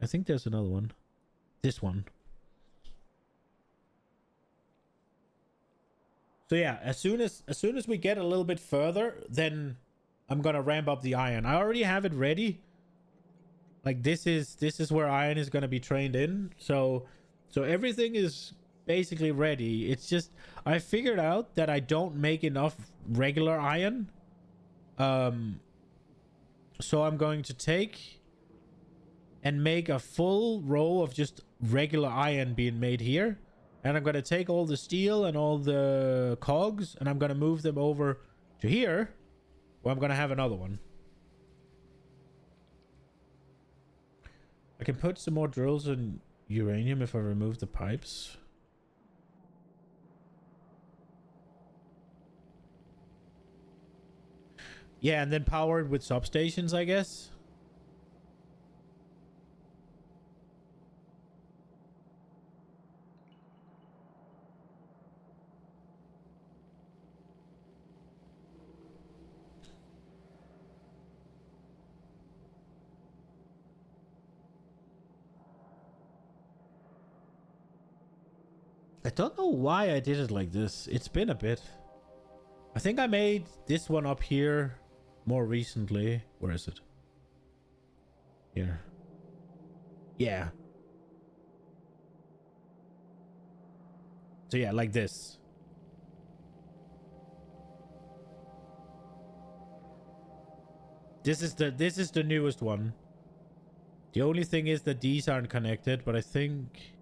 I think there's another one. This one. So yeah, as soon as we get a little bit further, then I'm gonna ramp up the iron. I already have it ready. Like this is where iron is gonna be trained in. So everything is basically ready. It's just I figured out that I don't make enough regular iron. So I'm going to take and make a full row of just regular iron being made here. And I'm going to take all the steel and all the cogs and I'm going to move them over to here where I'm going to have another one. I can put some more drills in uranium if I remove the pipes. Yeah, and then power it with substations, I guess. I don't know why I did it like this. It's been a bit. I think I made this one up here more recently. Where is it? Here. Yeah. So yeah, like this. This is the newest one. The only thing is that these aren't connected, but I think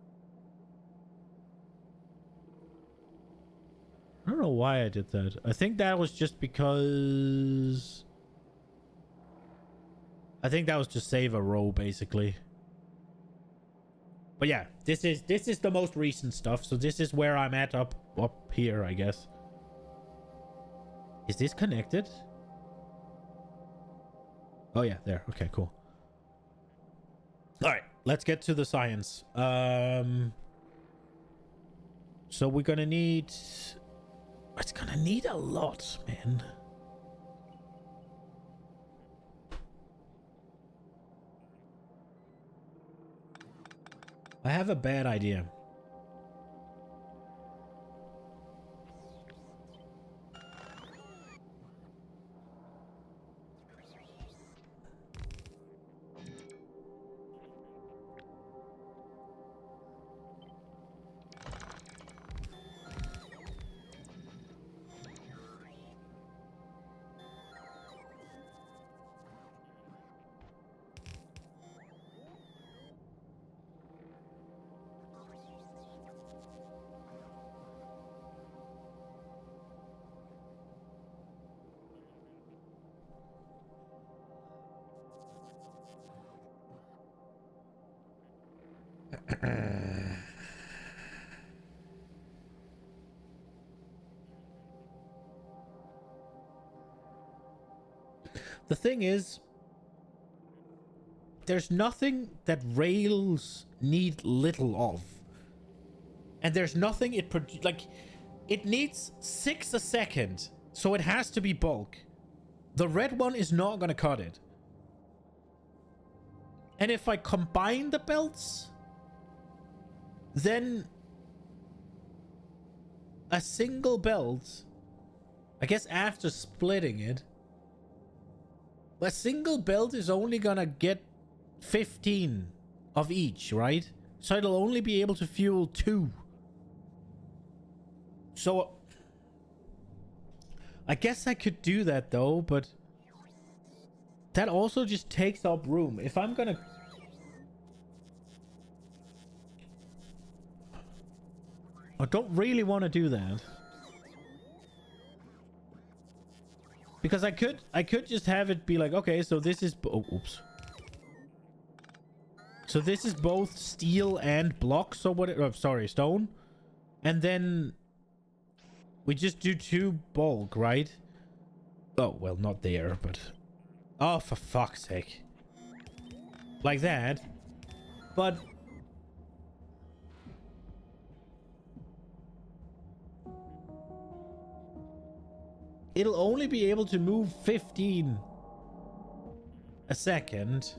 I don't know why I did that. I think that was just because I think that was to save a row basically. But yeah, this is the most recent stuff. So this is where I'm at up here, I guess. Is this connected? Oh yeah, there. Okay, cool. All right, let's get to the science. So we're gonna need. It's gonna need a lot, man. I have a bad idea. The thing is, there's nothing that rails need little of. And there's nothing it needs 6 a second, so it has to be bulk. The red one is not gonna cut it. And if I combine the belts, then a single belt, I guess after splitting it, a single belt is only gonna get 15 of each, right? So it'll only be able to fuel 2. So I guess I could do that though, but that also just takes up room. If I'm gonna... I don't really want to do that. Because I could just have it be like, okay, so this is... Oh, oops. So this is both steel and blocks, or what? Oh, sorry, stone. And then We just do 2 bulk, right? Oh, well, not there, but... Oh, for fuck's sake. Like that. But... it'll only be able to move 15 a second.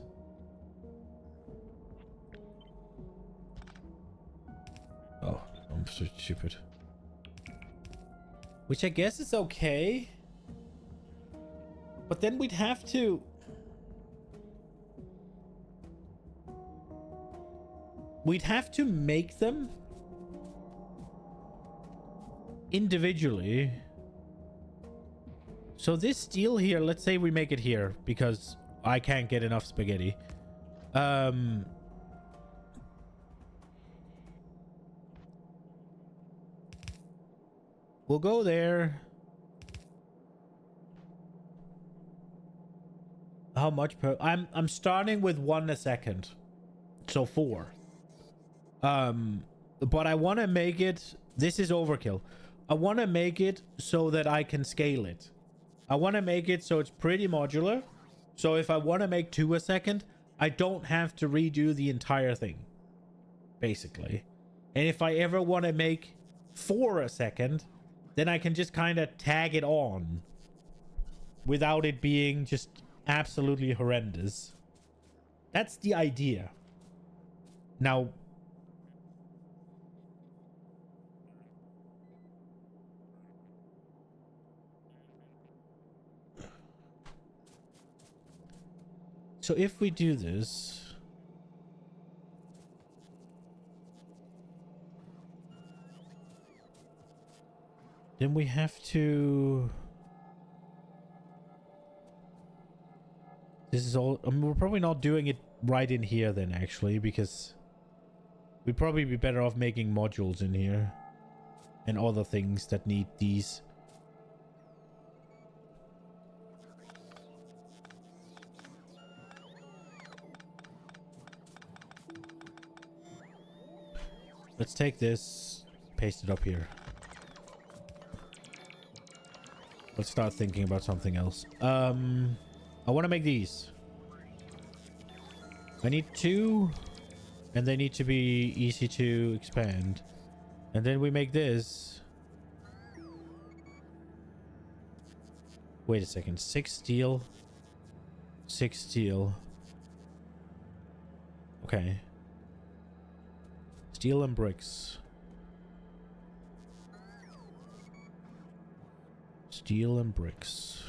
Oh, I'm so stupid. Which I guess is okay. But then we'd have to... we'd have to make them individually. So this steel here, let's say we make it here because I can't get enough spaghetti. We'll go there. How much per... I'm starting with 1 a second. So 4. But I want to make it... this is overkill. I want to make it so that I can scale it. I want to make it so it's pretty modular. So if I want to make 2 a second, I don't have to redo the entire thing. Basically. And if I ever want to make 4 a second, then I can just kind of tag it on. Without it being just absolutely horrendous. That's the idea. Now... so if we do this... then we have to... this is all... I mean, we're probably not doing it right in here then, actually, because... we'd probably be better off making modules in here. And other things that need these. Let's take this, paste it up here. Let's start thinking about something else. I want to make these. I need 2, and they need to be easy to expand. And then we make this. Wait a second. 6 steel. 6 steel. Okay. Steel and bricks. Steel and bricks.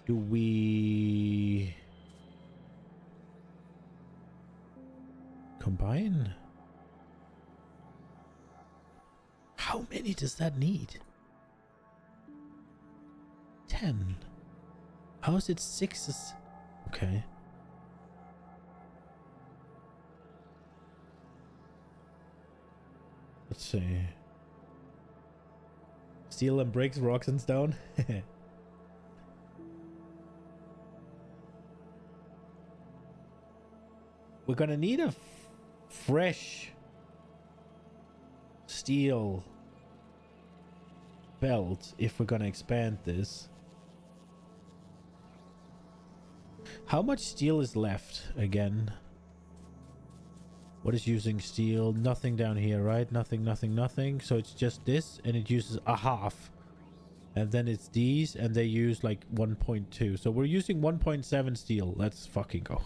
Do we combine? How many does that need? 10. How is it 6? Okay. Let's see. Steel and bricks, rocks and stone. We're gonna need a fresh steel belt if we're gonna expand this. How much steel is left again? What is using steel? Nothing down here, right? Nothing, nothing, nothing. So it's just this, and it uses a half. And then it's these, and they use like 1.2. So we're using 1.7 steel. Let's fucking go.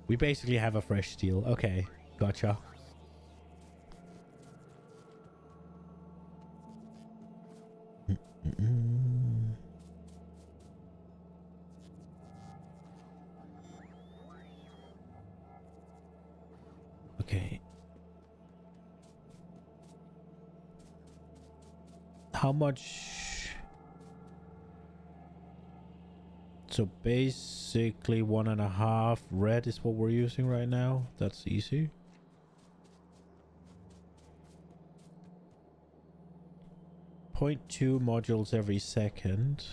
We basically have a fresh steel. Okay, gotcha. Okay. How much? So basically 1.5 red is what we're using right now. That's easy. .2 modules every second.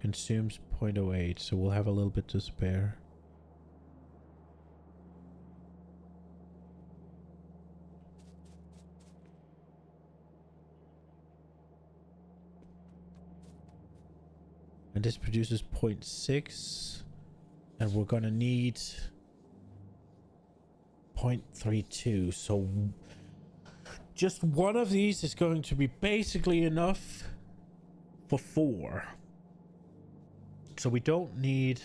Consumes 0.08, so we'll have a little bit to spare. And this produces 0.6. And we're gonna need 0.32. So just one of these is going to be basically enough for 4. So we don't need...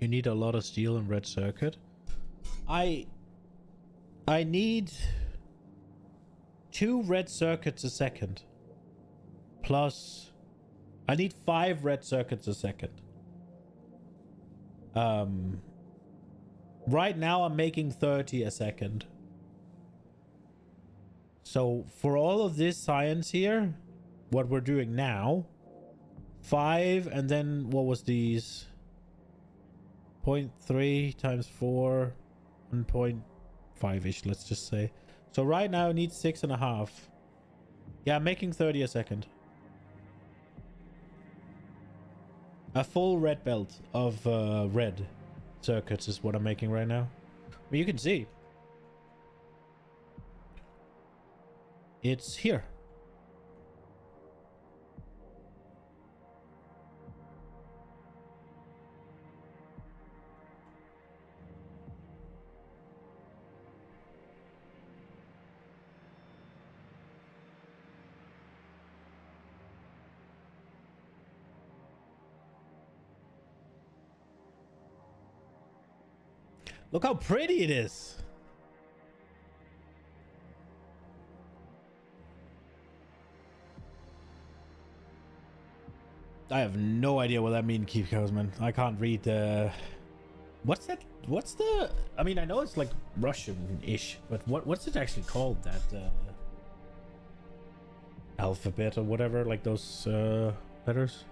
You need a lot of steel and red circuit. I need 2 red circuits a second. Plus, I need 5 red circuits a second. Right now I'm making 30 a second. So for all of this science here, what we're doing now, 5, and then what was these? 0.3 times 4, 1.5-ish, let's just say. So right now I need 6.5. Yeah, I'm making 30 a second. A full red belt of red circuits is what I'm making right now. I mean, you can see. It's here. Look how pretty it is. I have no idea what that means, Keep Cosman. I can't read the... What's that? What's the... I mean, I know it's like Russian-ish, but what's it actually called? That alphabet or whatever, like those letters?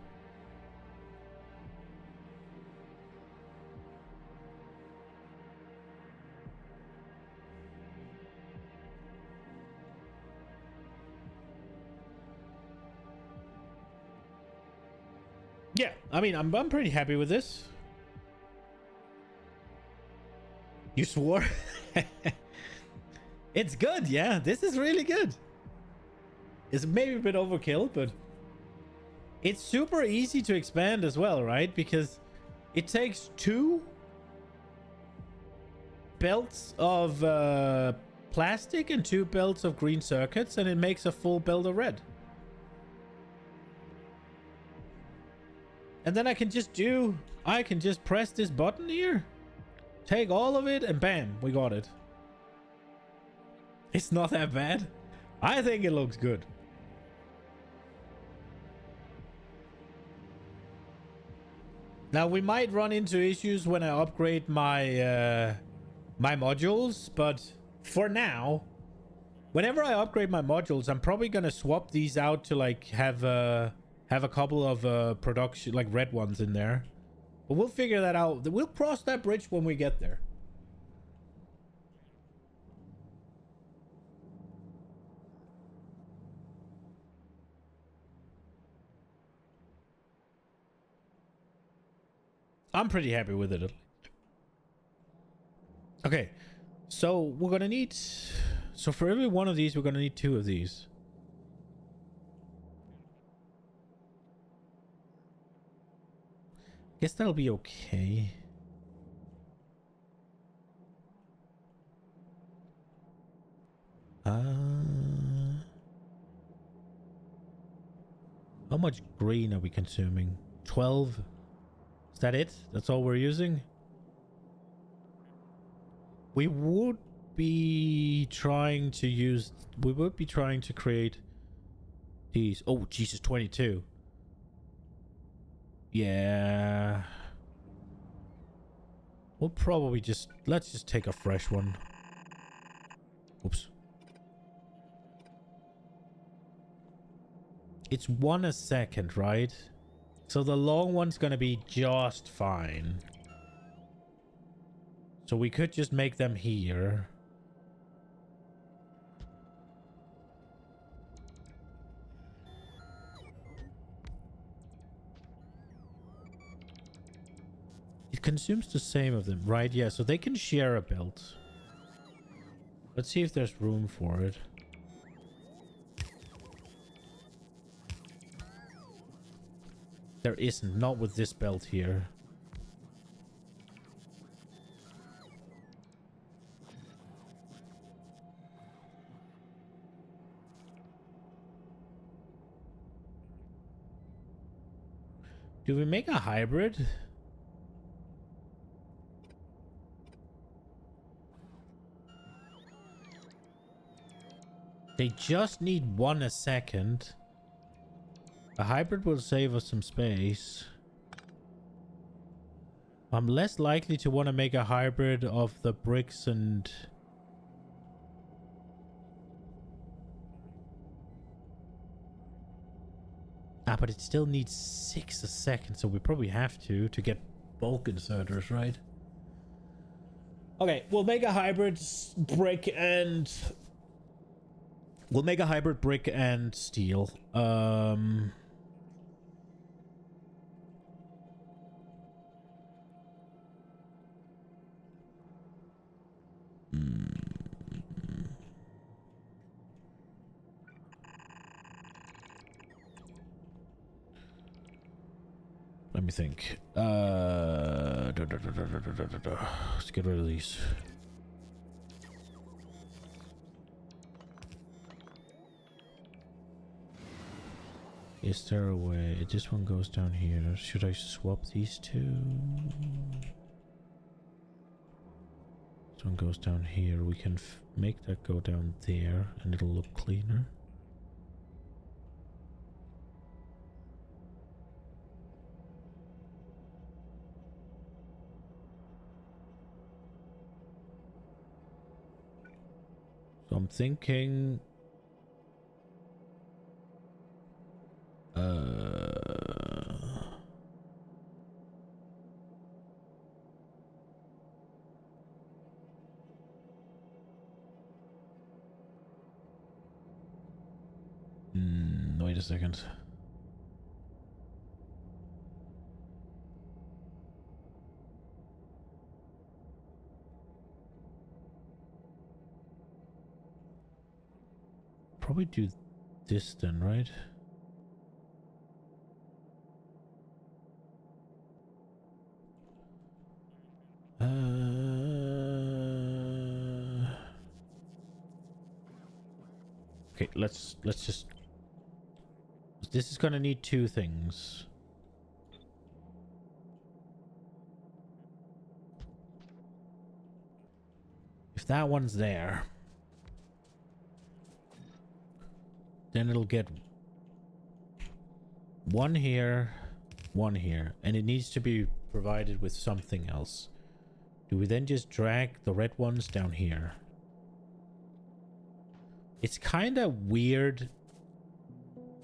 Yeah, I mean, I'm pretty happy with this. You swore? It's good, yeah. This is really good. It's maybe a bit overkill, but it's super easy to expand as well, right? Because it takes 2 belts of plastic and 2 belts of green circuits, and it makes a full belt of red. And then I can just press this button here, take all of it, and bam, we got it. It's not that bad. I think it looks good. Now we might run into issues when I upgrade my my modules, but for now, whenever I upgrade my modules, I'm probably gonna swap these out to like have a couple of production, like red ones in there. But we'll figure that out. We'll cross that bridge when we get there. I'm pretty happy with it. Okay, so we're gonna need... So for every one of these, we're gonna need 2 of these. Guess that'll be okay. How much green are we consuming? 12? Is that it? That's all we're using? We would be trying to use... We would be trying to create these... Oh, Jesus, 22. Yeah. We'll probably just... Let's just take a fresh one. Oops. It's 1 a second, right? So the long one's gonna be just fine. So we could just make them here. It consumes the same of them, right? Yeah, so they can share a belt. Let's see if there's room for it. There isn't. Not with this belt here. Do we make a hybrid? They just need 1 a second. A hybrid will save us some space. I'm less likely to want to make a hybrid of the bricks and... Ah, but it still needs 6 a second, so we probably have to get bulk inserters, right? Okay, we'll make a hybrid brick and... We'll make a hybrid brick and steel. Let me think. Let's get rid of these. Is there a way? This one goes down here. Should I swap these two? This one goes down here. We can make that go down there and it'll look cleaner. So I'm thinking... wait a second. Probably do this then, right? Okay, let's just... This is gonna need 2 things. If that one's there, then it'll get 1 here, 1 here, and it needs to be provided with something else. Do we then just drag the red ones down here? It's kind of weird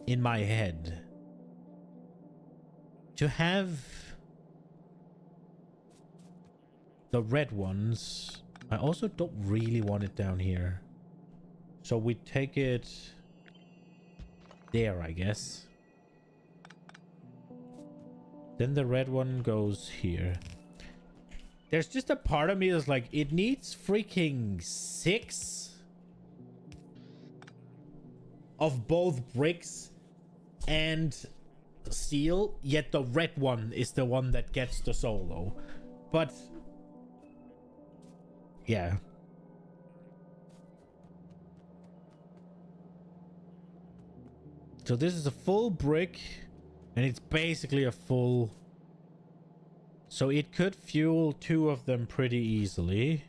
in my head to have the red ones. I also don't really want it down here, so we take it there, I guess. Then the red one goes here. There's just a part of me that's like, it needs freaking 6 of both bricks and steel, yet the red one is the one that gets the solo. But yeah. So this is a full brick and it's basically a full... So it could fuel 2 of them pretty easily.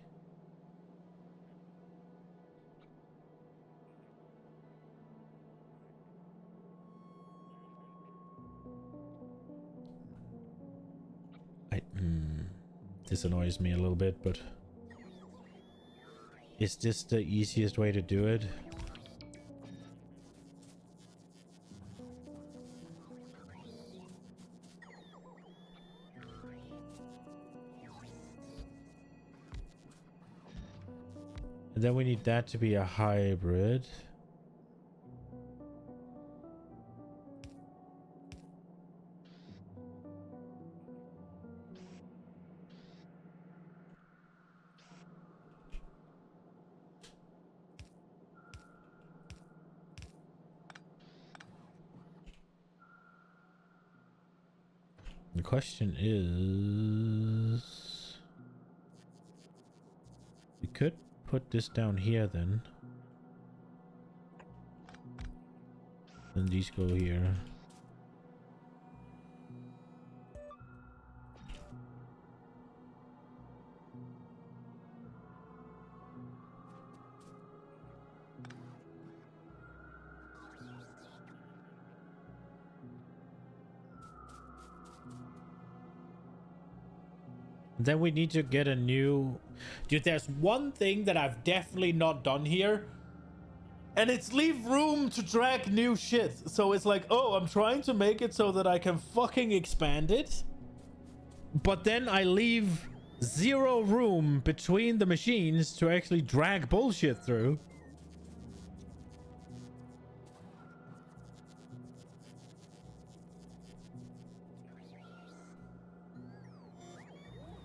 This annoys me a little bit, but is this the easiest way to do it? And then we need that to be a hybrid. The question is, we could put this down here then. And these go here. Then we need to get a new... Dude, there's one thing that I've definitely not done here. And it's leave room to drag new shit. So it's like, oh, I'm trying to make it so that I can fucking expand it. But then I leave zero room between the machines to actually drag bullshit through.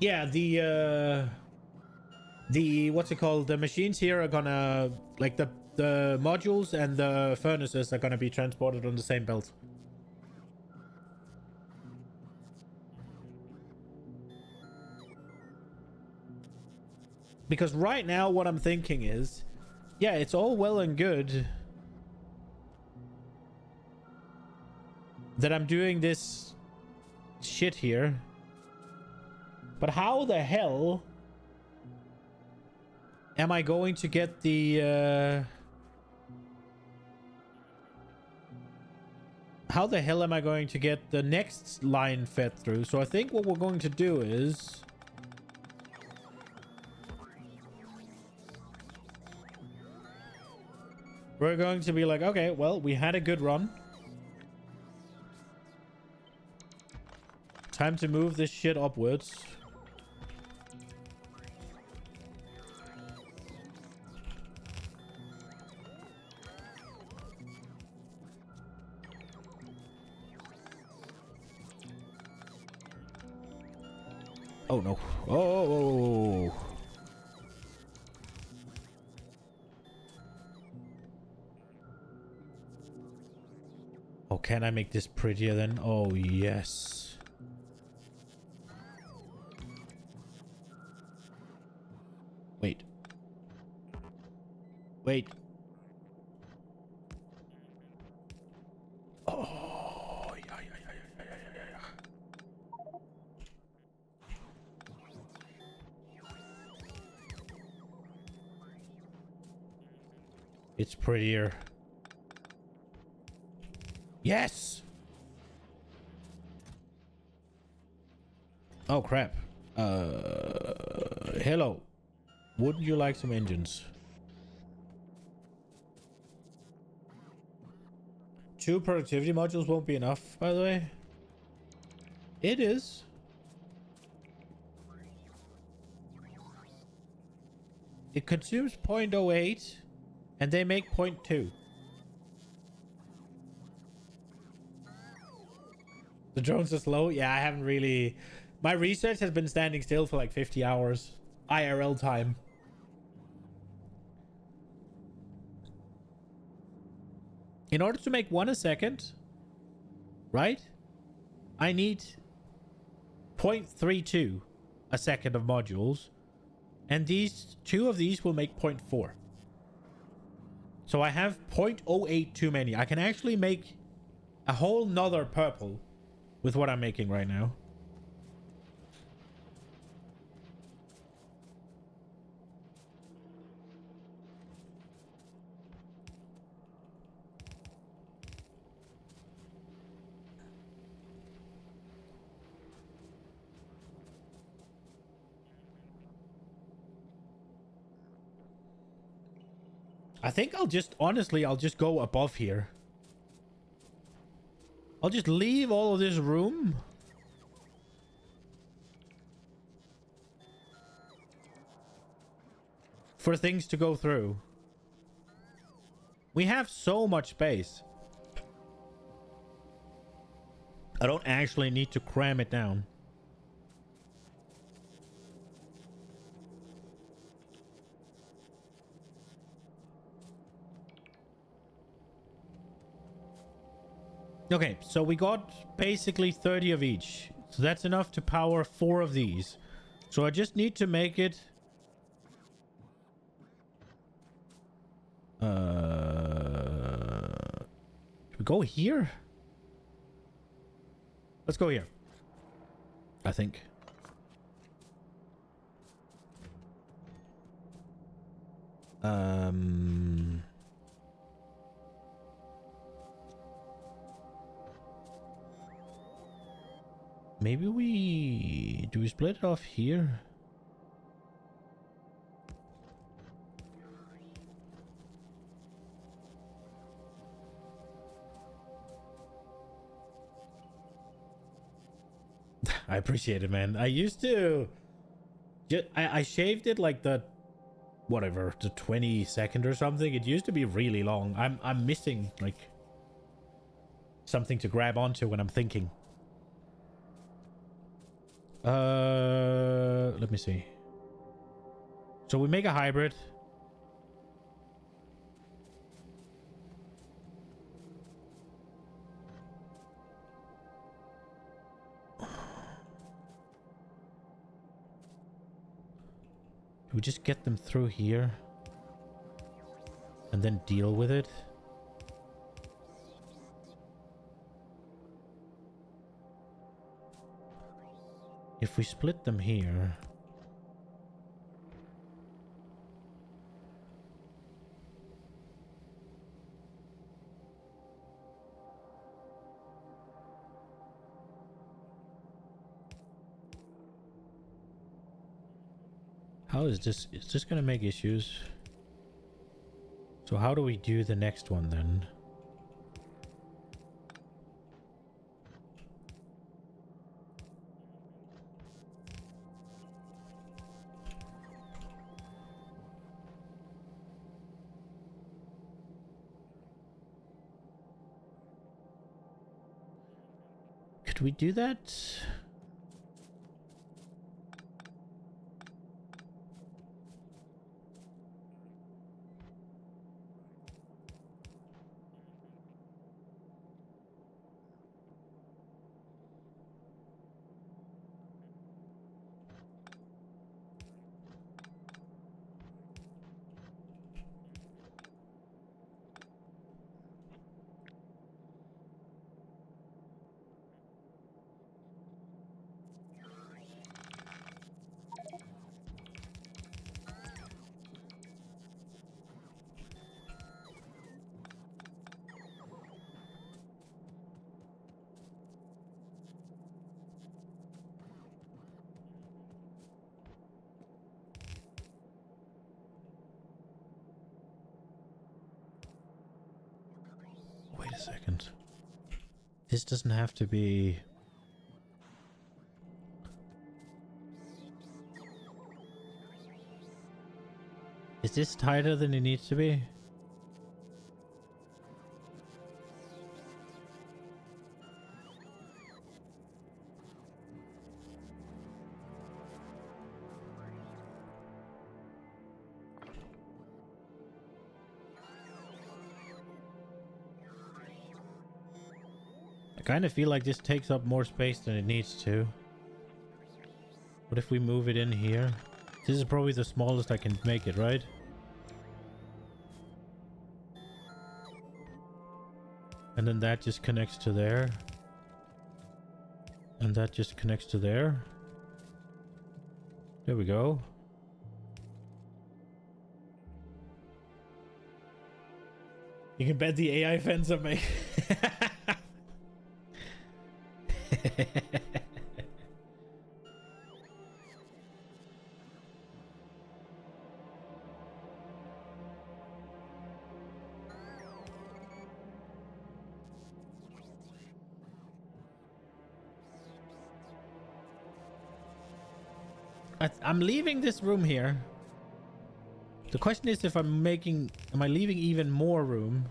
Yeah, the what's it called? The machines here are gonna, like, the modules and the furnaces are gonna be transported on the same belt. Because right now what I'm thinking is, yeah, it's all well and good that I'm doing this shit here. But how the hell am I going to get the... How the hell am I going to get the next line fed through? So I think what we're going to do is... We're going to be like, okay, well, we had a good run. Time to move this shit upwards. Oh no. Oh. Oh, can I make this prettier then? Oh, yes. Wait. Wait. Oh, yeah. It's prettier. Yes! Oh, crap. Hello. Wouldn't you like some engines? 2 productivity modules won't be enough, by the way. It is. It consumes 0.08 and they make 0.2. The drones are slow? Yeah, I haven't really... My research has been standing still for like 50 hours. IRL time. In order to make 1 a second, right? I need 0.32 a second of modules. And these 2 of these will make 0.4. So I have 0.08 too many. I can actually make a whole nother purple with what I'm making right now. I think I'll just, honestly, I'll just go above here. I'll just leave all of this room. For things to go through. We have so much space. I don't actually need to cram it down. Okay, so we got basically 30 of each. So that's enough to power 4 of these. So I just need to make it... Should we go here? Let's go here. I think. Maybe we... Do we split it off here? I appreciate it, man. I used to... I shaved it like the... Whatever, the 22nd or something. It used to be really long. I'm missing, like... something to grab onto when I'm thinking. Let me see. So we make a hybrid. Do we just get them through here and then deal with it? If we split them here... How is this? Is this gonna make issues? So how do we do the next one then? Could we do that? Wait a second. This doesn't have to be... Is this tighter than it needs to be? I kind of feel like this takes up more space than it needs to. What if we move it in here? This is probably the smallest I can make it, right? And then that just connects to there. And that just connects to there. There we go. You can bet the AI fence are making... I'm leaving this room here. The question is if am I leaving even more room?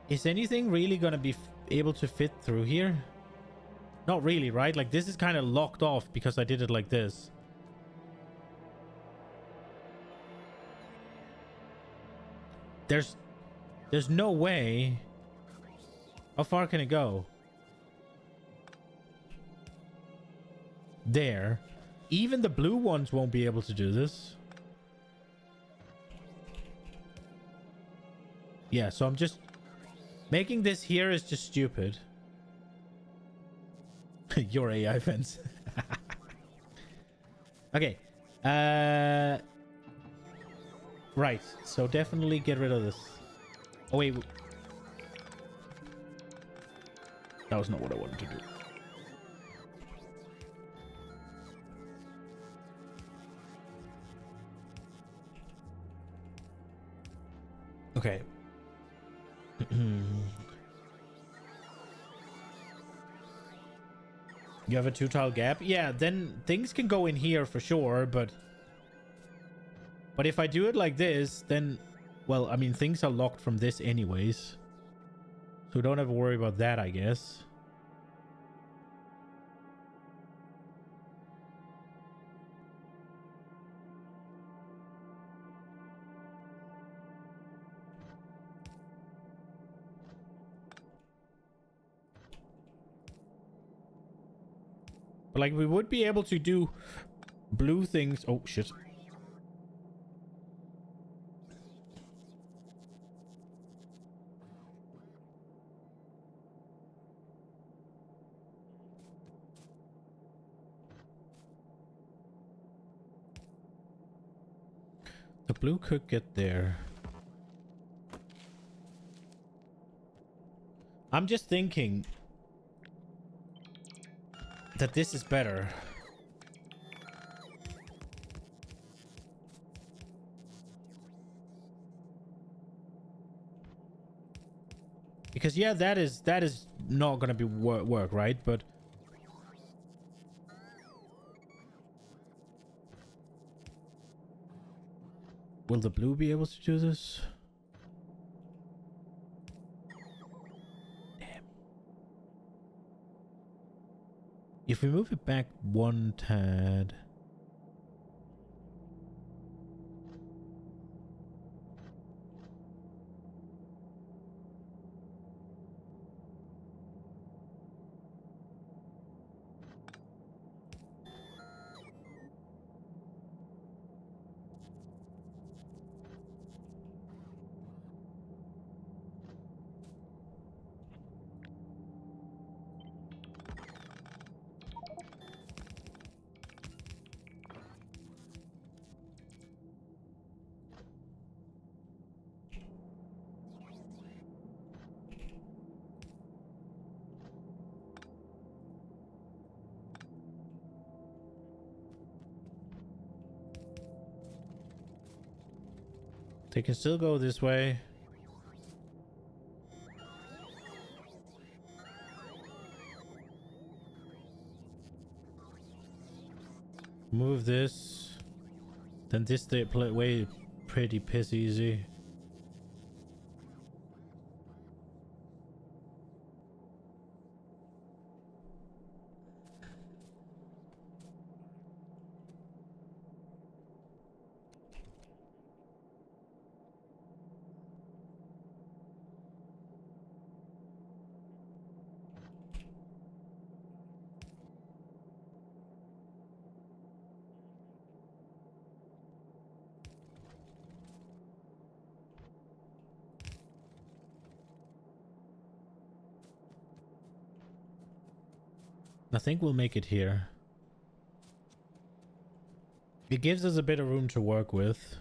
Is anything really gonna be able to fit through here? Not really, right? Like this is kind of locked off because I did it like this. There's no way. How far can it go? there. Even the blue ones won't be able to do this. Yeah, so I'm just... Making this here is just stupid. Your AI fence. Okay. Right. So definitely get rid of this. Oh, wait. That was not what I wanted to do. Okay. You have a 2-tile gap? Yeah, then things can go in here for sure, but if I do it like this, then, well, I mean, things are locked from this anyways. So we don't have to worry about that, I guess. But like, we would be able to do blue things. Oh, shit. The blue could get there. I'm just thinking that this is better. Because yeah, that is not gonna be work, right? But will the blue be able to do this? Damn. If we move it back one tad. They can still go this way. Move this. Then this they play way pretty piss easy. I think we'll make it here. It gives us a bit of room to work with.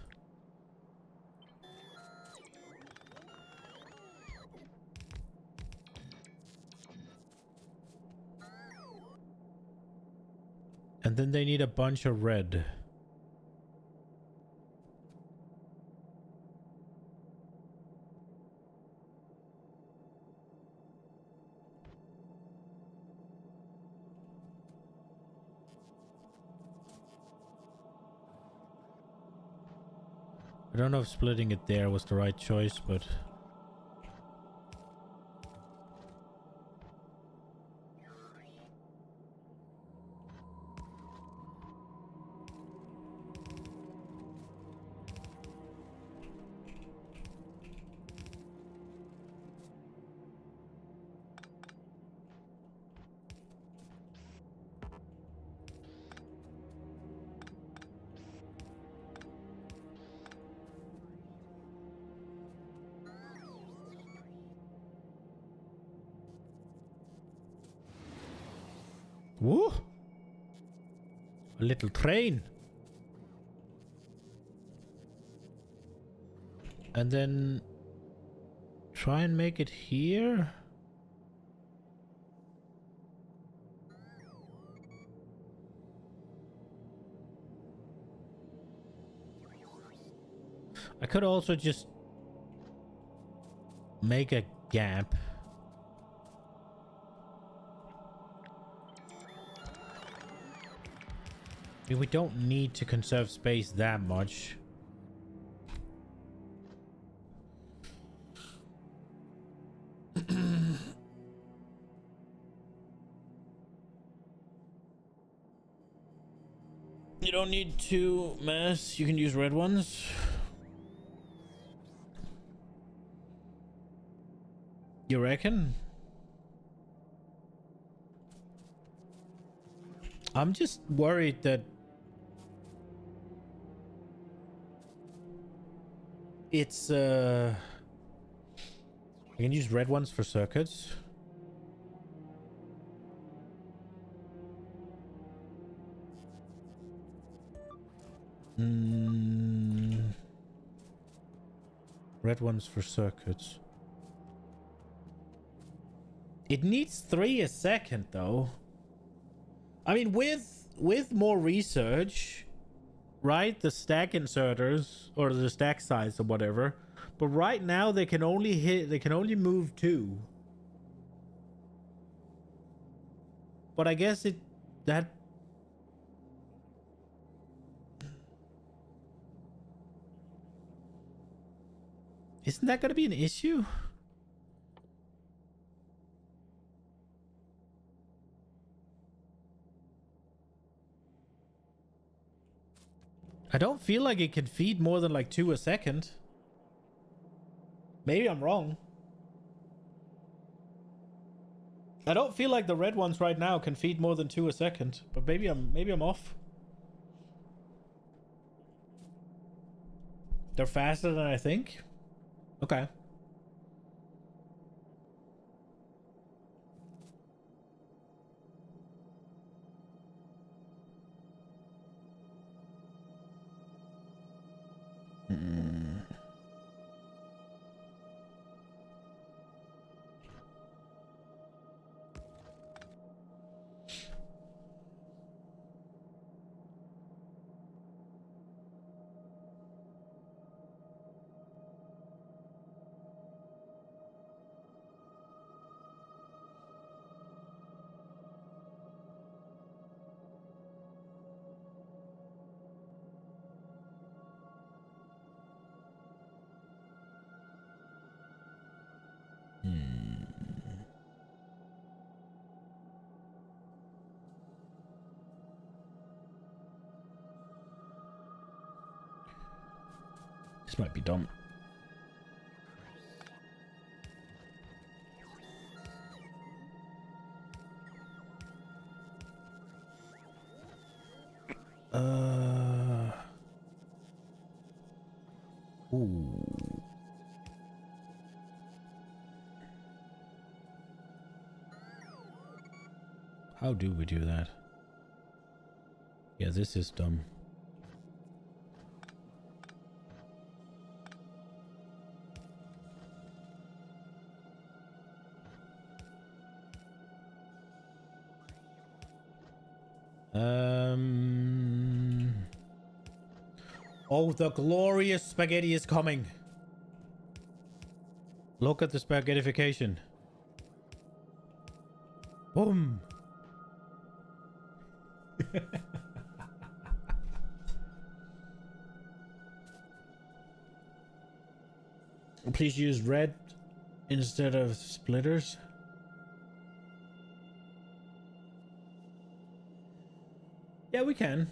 And then they need a bunch of red. I don't know if splitting it there was the right choice, but... Woo! A little train. And then try and make it here. I could also just make a gap. I mean, we don't need to conserve space that much. You don't need two masks. You can use red ones. You reckon? I'm just worried that it's I can use red ones for circuits. Red ones for circuits. It needs 3 a second though. I mean, with more research, right? The stack inserters or the stack size or whatever. But right now they can only move 2. But I guess that isn't that gonna be an issue? I don't feel like it can feed more than like 2 a second. Maybe I'm wrong. I don't feel like the red ones right now can feed more than 2 a second, but maybe I'm off. They're faster than I think. Okay. This might be dumb. Ooh. How do we do that? Yeah, this is dumb. Oh, the glorious spaghetti is coming. Look at the spaghettification. Boom. Please use red instead of splitters. Yeah, we can.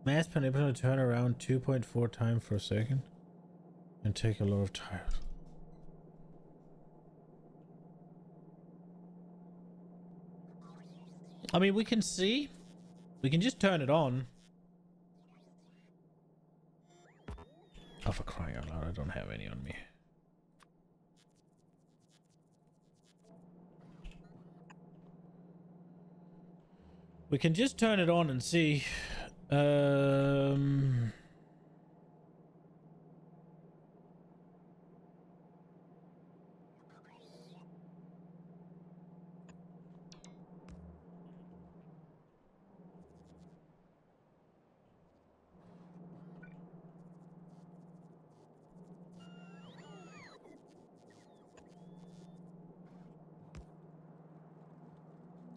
Mass manipulation turn around 2.4 times per second and take a lot of time. I mean, we can see. We can just turn it on. Oh, for crying out loud, I don't have any on me. We can just turn it on and see.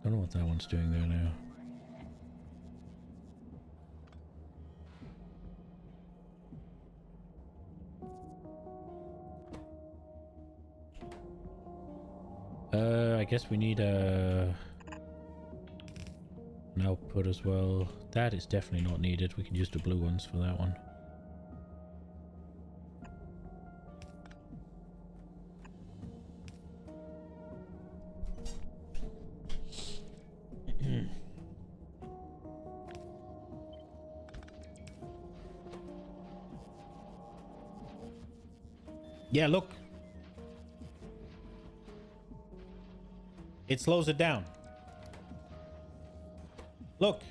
Don't know what that one's doing there now. I guess we need an output as well. That is definitely not needed. We can use the blue ones for that one. Yeah, look. It slows it down. Look.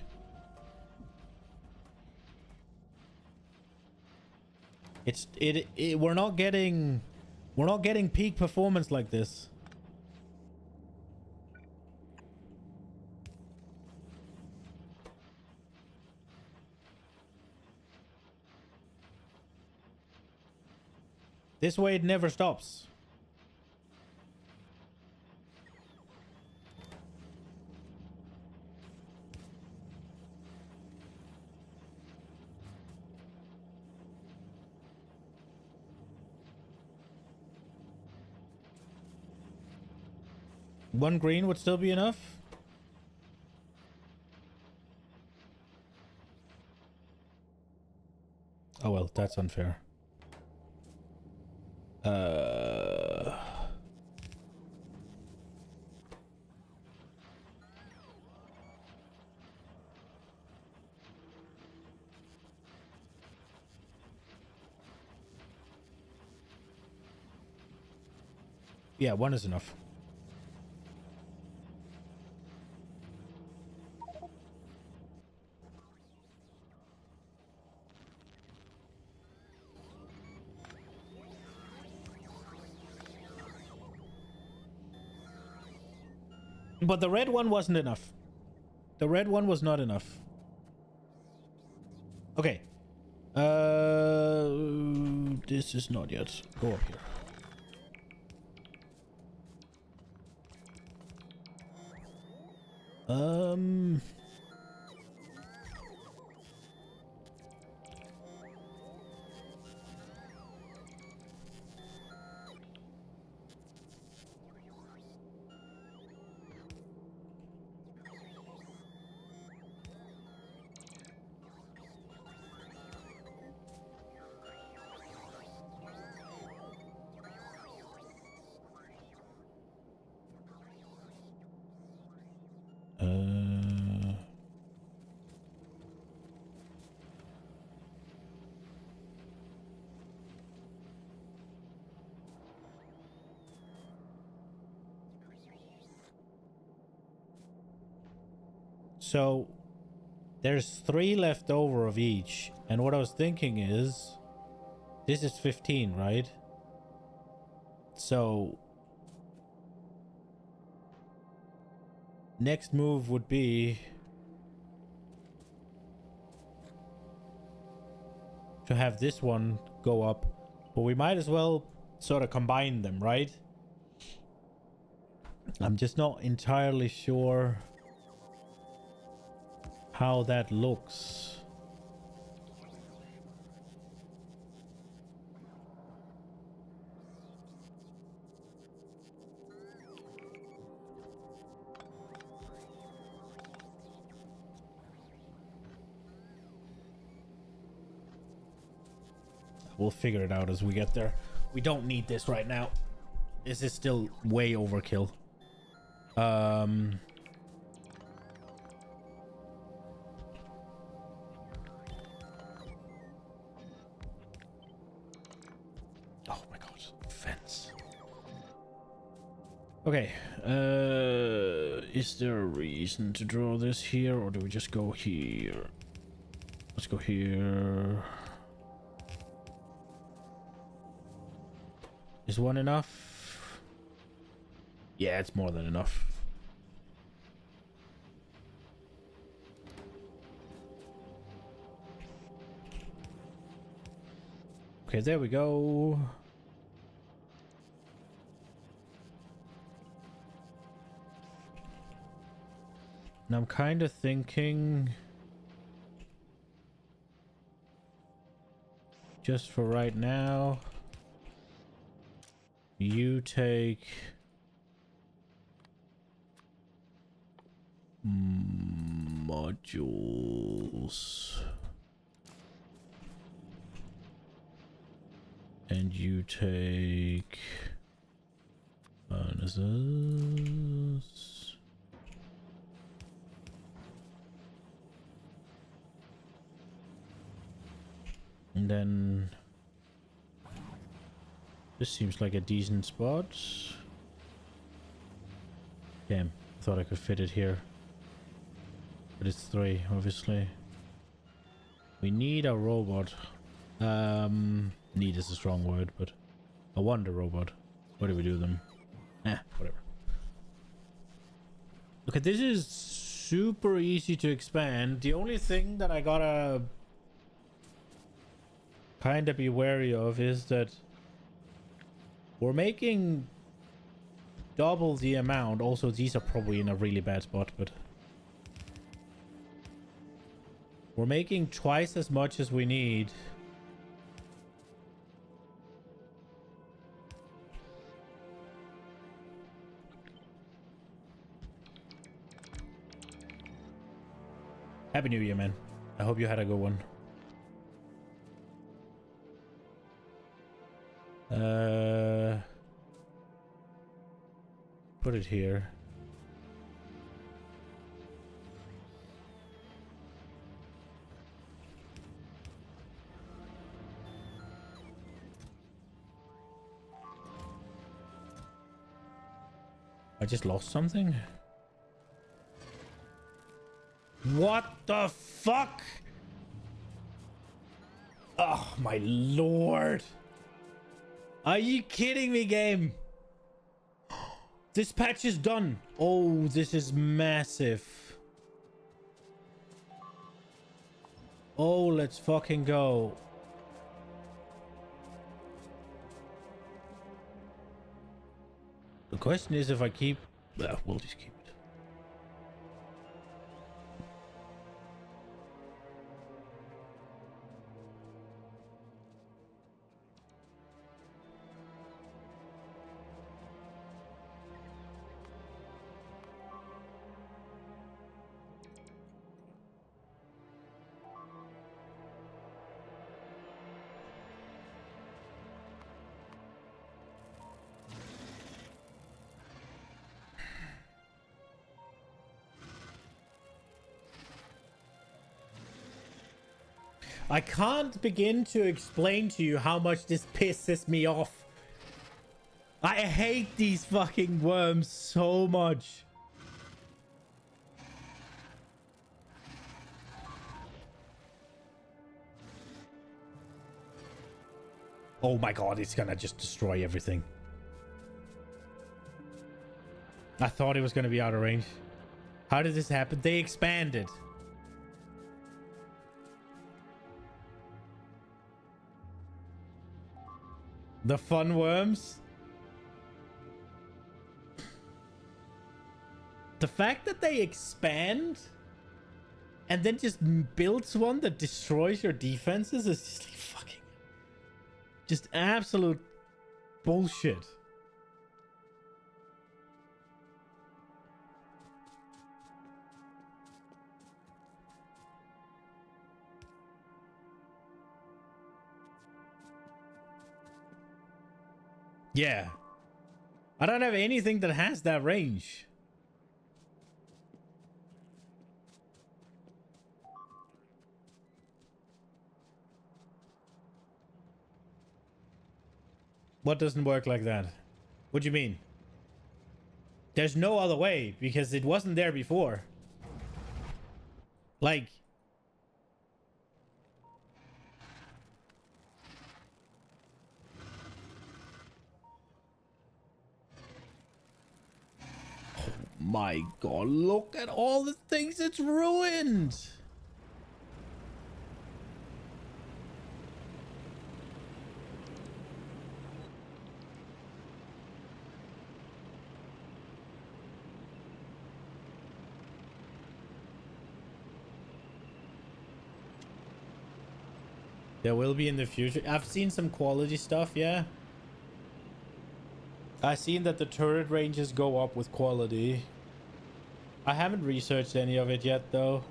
We're not getting peak performance like this. This way it never stops. One green would still be enough? Oh well, that's unfair. Yeah, one is enough. But the red one wasn't enough. The red one was not enough. Okay. This is not yet. Go up here. So there's 3 left over of each, and what I was thinking is this is 15, right? So next move would be to have this one go up, but we might as well sort of combine them, right? I'm just not entirely sure how that looks. We'll figure it out as we get there. We don't need this right now. This is still way overkill. Okay. Is there a reason to draw this here, or do we just go here? Let's go here. Is one enough? Yeah, it's more than enough. Okay, there we go. And I'm kind of thinking, just for right now, you take modules. And you take furnaces. And then this seems like a decent spot. Damn, I thought I could fit it here. But it's 3, obviously. We need a robot. Need is a strong word, but I want a robot. What do we do with them? Whatever. Okay, this is super easy to expand. The only thing that I gotta kind of be wary of is that we're making double the amount. Also, these are probably in a really bad spot, but we're making twice as much as we need. Happy New Year, man. I hope you had a good one. Put it here. I just lost something. What the fuck? Oh my lord. Are you kidding me, game? This patch is done. Oh, this is massive. Oh, let's fucking go. The question is if I keep... we'll just keep it. I can't begin to explain to you how much this pisses me off. I hate these fucking worms so much. Oh my god, it's gonna just destroy everything. I thought it was gonna be out of range. How did this happen? They expanded. The fun worms. The fact that they expand and then just builds one that destroys your defenses is just like fucking... just absolute bullshit. Yeah. I don't have anything that has that range. What doesn't work like that? What do you mean? There's no other way because it wasn't there before. Like, my God, look at all the things it's ruined. There will be in the future. I've seen some quality stuff, yeah. I've seen that the turret ranges go up with quality. I haven't researched any of it yet, though.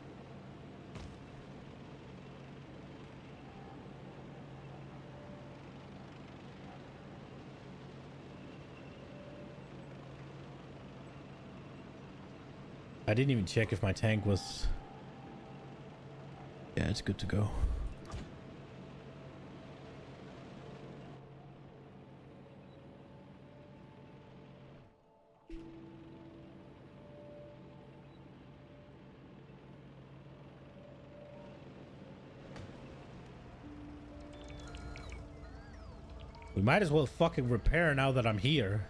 I didn't even check if my tank was... Yeah, it's good to go. We might as well fucking repair now that I'm here.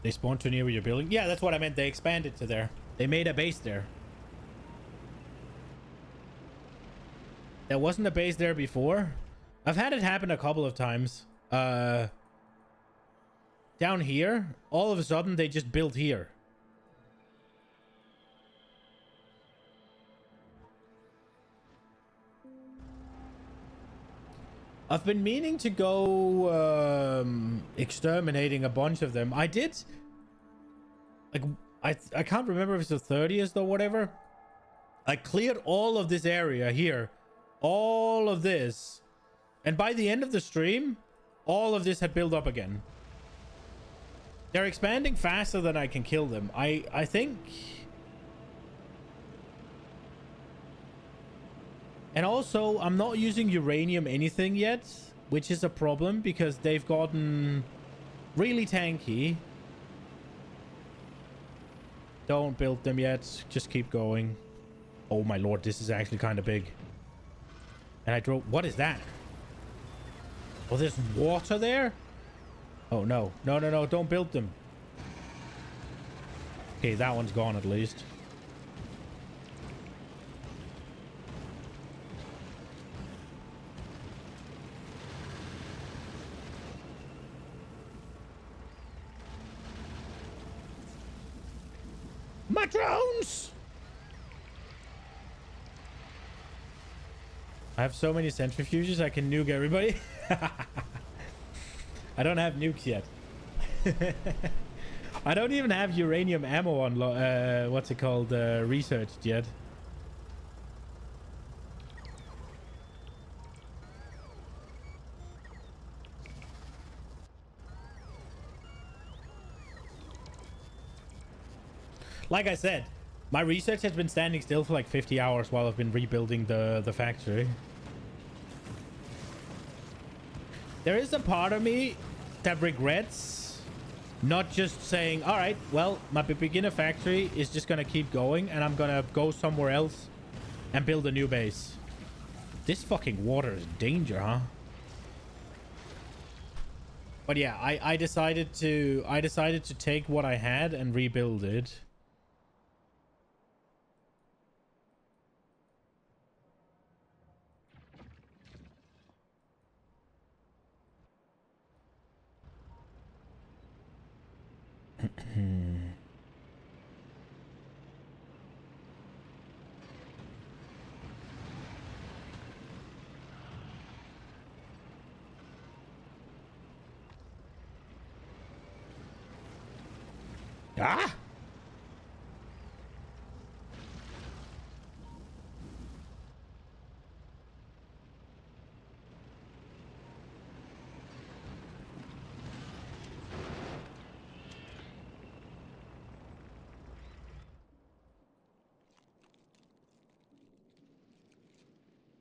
They spawned too near where you're building? Yeah, that's what I meant. They expanded to there. They made a base there. There wasn't a base there before. I've had it happen a couple of times. Down here, all of a sudden they just built here. I've been meaning to go exterminating a bunch of them. I did. Like, I can't remember if it's the 30th or whatever. I cleared all of this area here. All of this. And by the end of the stream, all of this had built up again. They're expanding faster than I can kill them. I think... And also, I'm not using uranium anything yet, which is a problem because they've gotten really tanky. Don't build them yet. Just keep going. Oh my lord, this is actually kind of big. And I drove... What is that? Oh, there's water there? Oh, no. No, no, no. Don't build them. Okay, that one's gone at least. My drones! I have so many centrifuges I can nuke everybody. I don't have nukes yet. I don't even have uranium ammo on what's it called, researched yet. Like I said, my research has been standing still for like 50 hours while I've been rebuilding the factory. There is a part of me that regrets not just saying, all right, well, my beginner factory is just going to keep going and I'm going to go somewhere else and build a new base. This fucking water is danger, huh? But yeah, I decided to take what I had and rebuild it. Ah!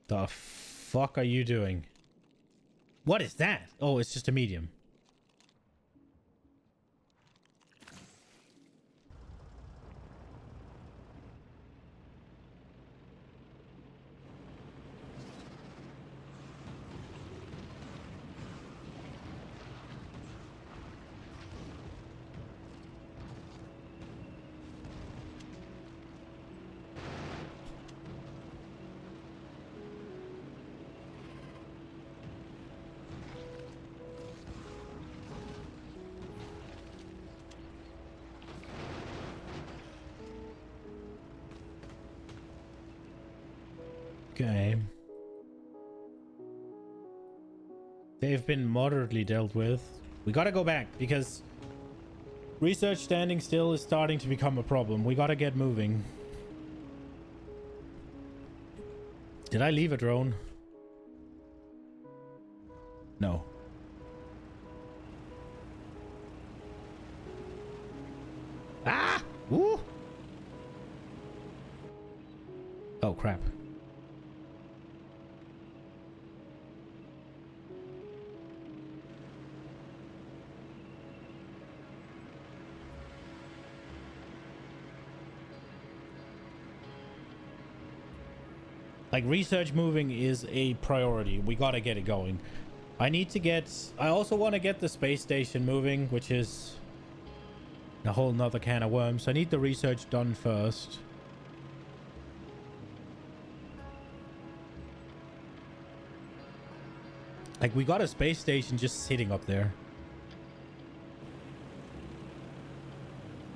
The fuck are you doing? What is that? Oh, it's just a medium. Okay. They've been moderately dealt with. We gotta go back because research standing still is starting to become a problem. We gotta get moving. Did I leave a drone? No. Ah! Woo! Oh, crap. Like, research moving is a priority. We gotta get it going. I also want to get the space station moving, which is a whole nother can of worms. I need the research done first. Like, we got a space station just sitting up there.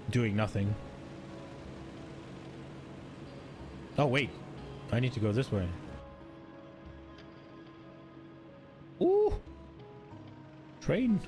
Doing nothing. Oh, wait. I need to go this way. Ooh! Train.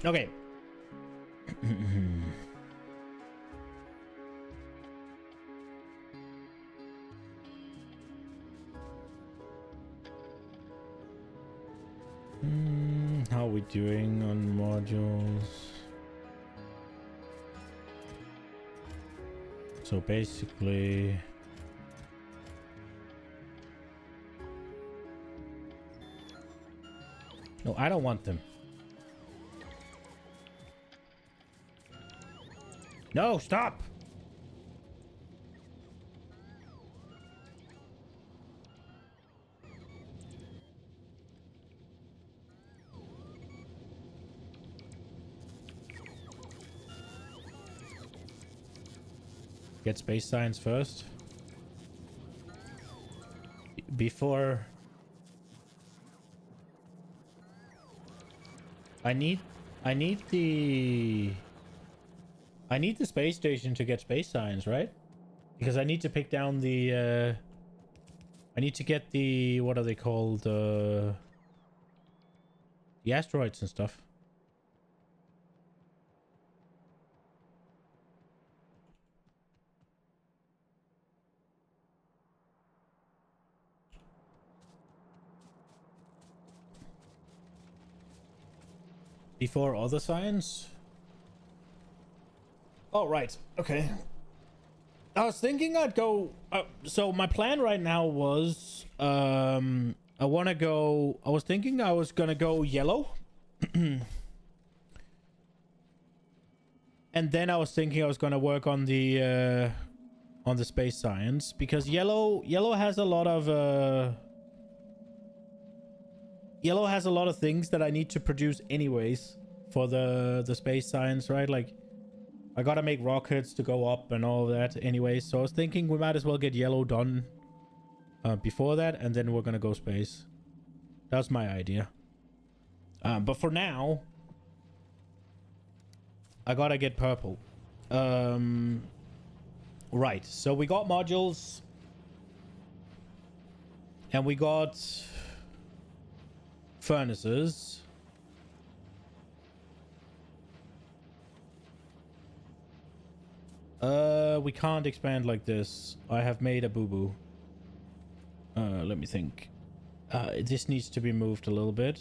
Okay. How are we doing on modules? So basically... No, I don't want them. No, stop! Get space science first. Before... I need the space station to get space science, right? Because I need to pick down the, I need to get the, what are they called? The asteroids and stuff. Before other science? Oh, right. Okay. I was thinking I'd go... so my plan right now was... I want to go... I was thinking I was going to go yellow. And then I was thinking I was going to work on the space science. Because yellow has a lot of... Yellow has a lot of things that I need to produce anyways for the space science, right? Like, I gotta make rockets to go up and all of that anyways. So I was thinking we might as well get yellow done before that, and then we're gonna go space. That's my idea. But for now, I gotta get purple. Right, so we got modules. And we got... furnaces. We can't expand like this. I have made a boo-boo. Let me think. This needs to be moved a little bit.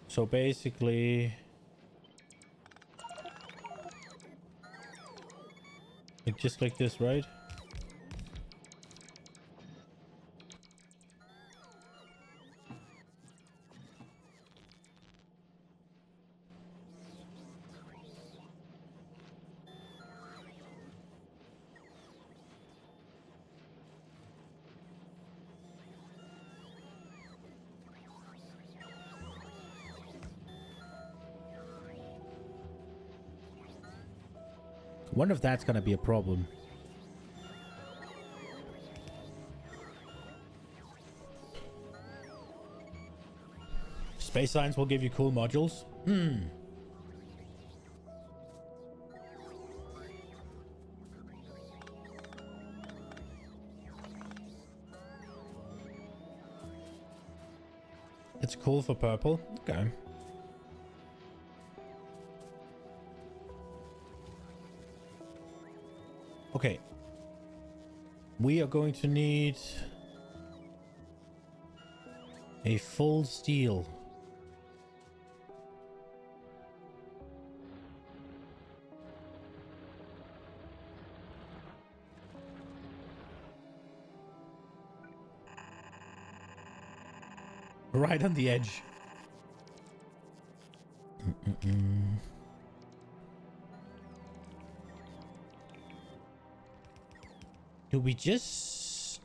So basically, like just like this, right? I wonder if that's gonna be a problem. Space science will give you cool modules. It's cool for purple. Okay. Okay. We are going to need a full steel. Right on the edge. Do we just...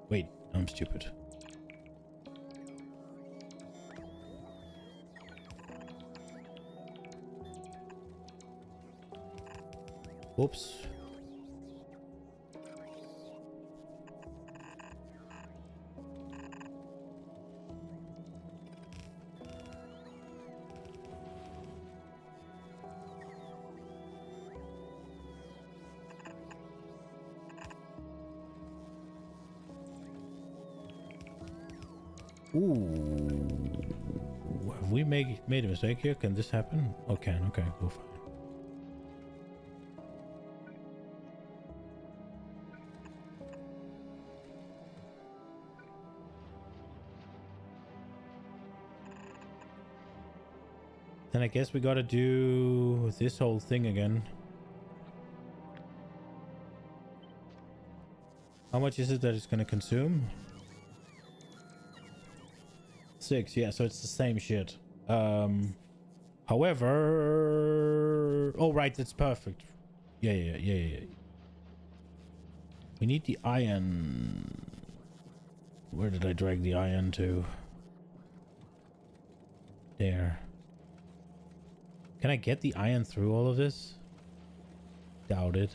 Wait, I'm stupid. Oops. Ooh. Have we made a mistake here? Can this happen? Oh, can. Okay, we'll fine. Then I guess we gotta do this whole thing again. How much is it that it's gonna consume? 6, yeah, so it's the same shit. However... Oh, right, that's perfect. Yeah. We need the iron. Where did I drag the iron to? There. Can I get the iron through all of this? Doubt it.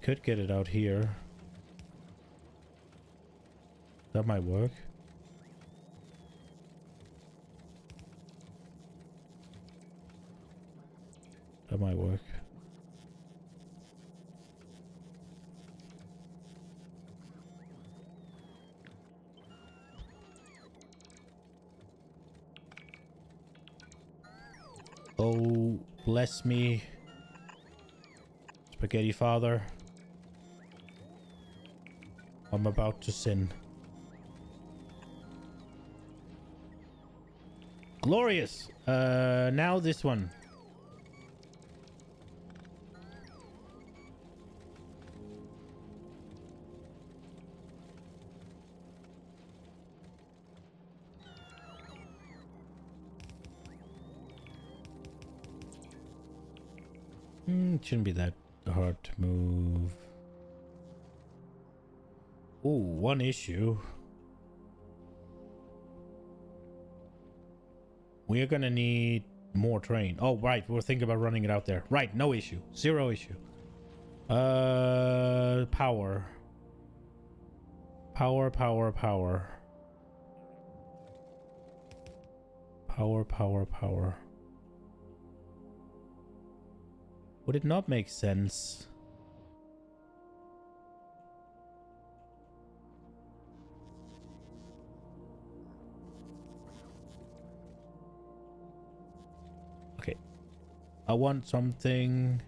Could get it out here. That might work. That might work. Oh, bless me, Spaghetti Father. I'm about to sin. Glorious! Now this one. It shouldn't be that hard to move. Ooh, one issue. We are gonna need more train. Oh, right. We're thinking about running it out there. Right. No issue. Zero issue. Power. Power, power, power. Power, power, power. Would it not make sense? Okay. I want something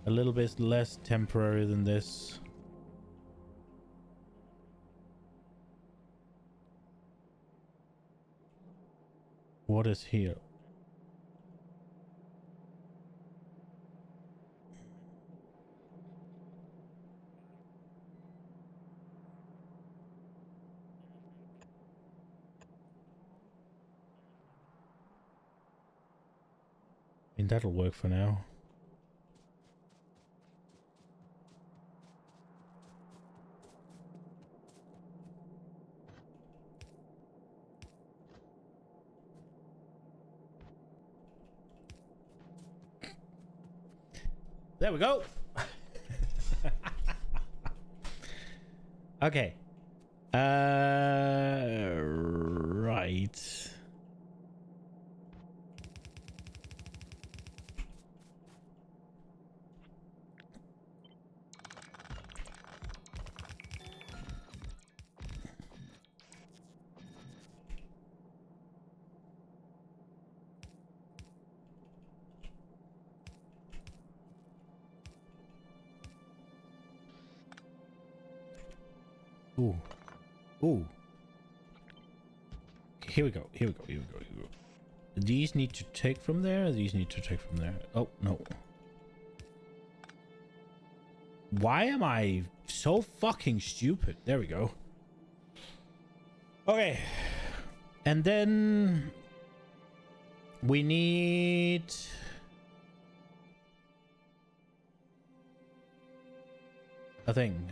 a little bit less temporary than this. What is here? I mean, that'll work for now. There we go. Okay. Right. Ooh. Ooh. Here we go. Here we go. Here we go. Here we go. These need to take from there. These need to take from there. Oh, no. Why am I so fucking stupid? There we go. Okay. And then we need a thing.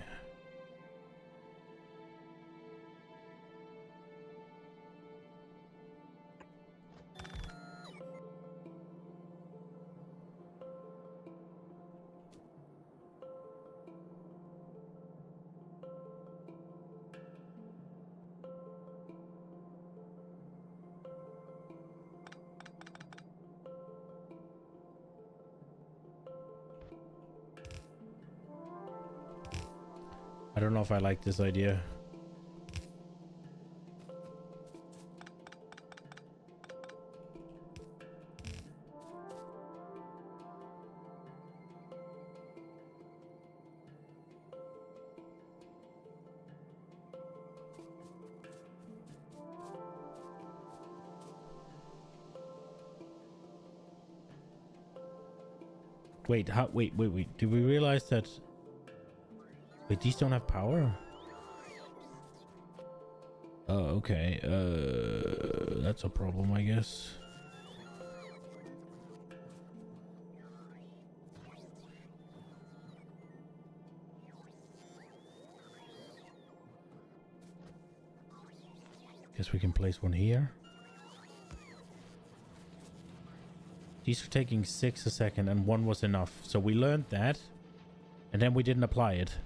I don't know if I like this idea. Wait, how? Wait. Did we realize that? Wait, these don't have power? Oh, okay. That's a problem, I guess. Guess we can place one here. These are taking 6 a second, and 1 was enough. So we learned that, and then we didn't apply it.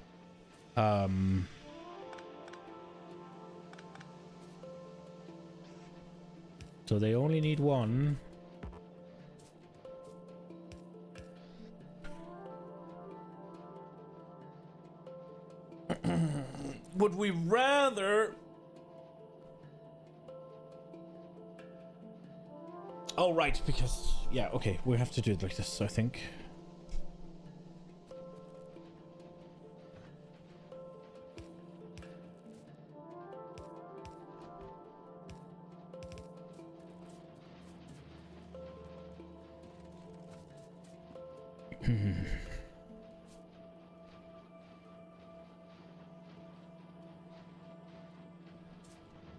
So they only need 1. Would we rather... Oh, right, because... Yeah, okay, we have to do it like this, I think.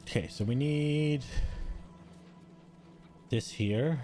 Okay, so we need this here.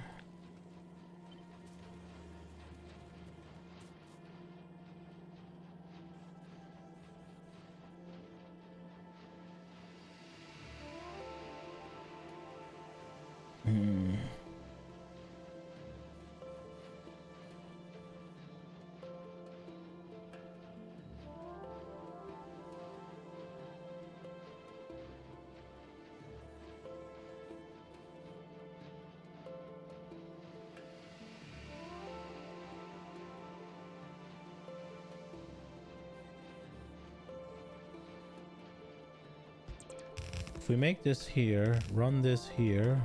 If we make this here, run this here.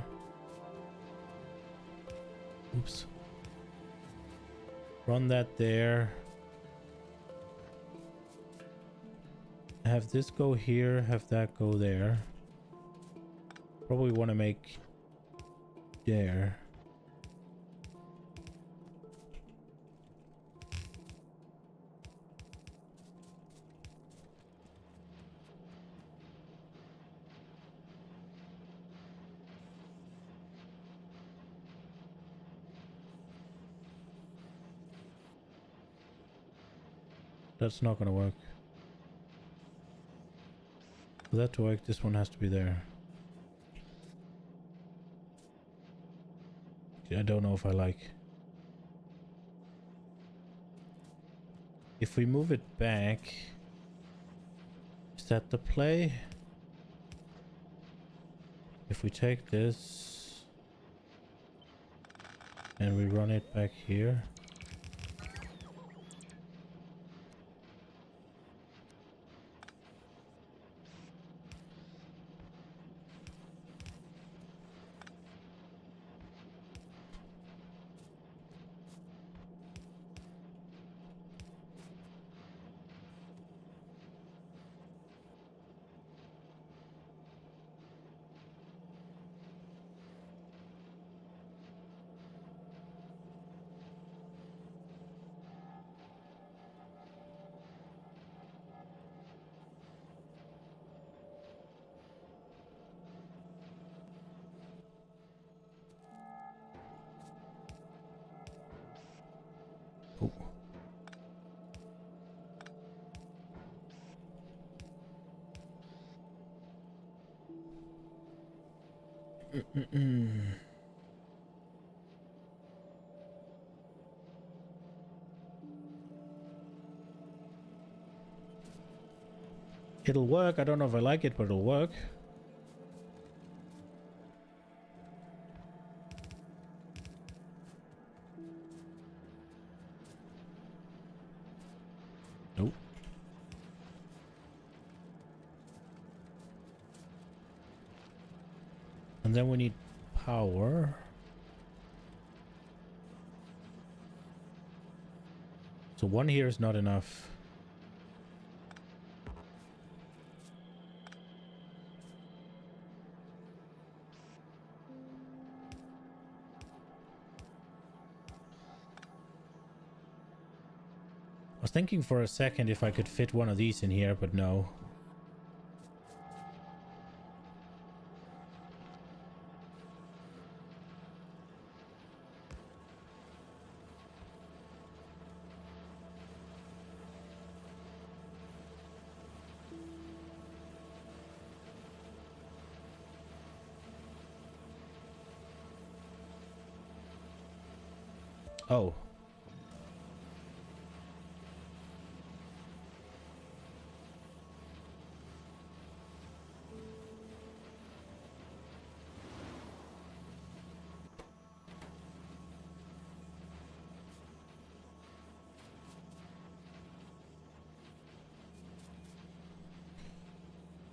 Oops. Run that there. Have this go here, have that go there. Probably want to make there. That's not gonna work. For that to work, this one has to be there. I don't know if I like. If we move it back, is that the play? If we take this and we run it back here. Oh. It'll work. I don't know if I like it, but it'll work. Nope. And then we need power. So one here is not enough. I was thinking for a second if I could fit one of these in here, but no. Oh.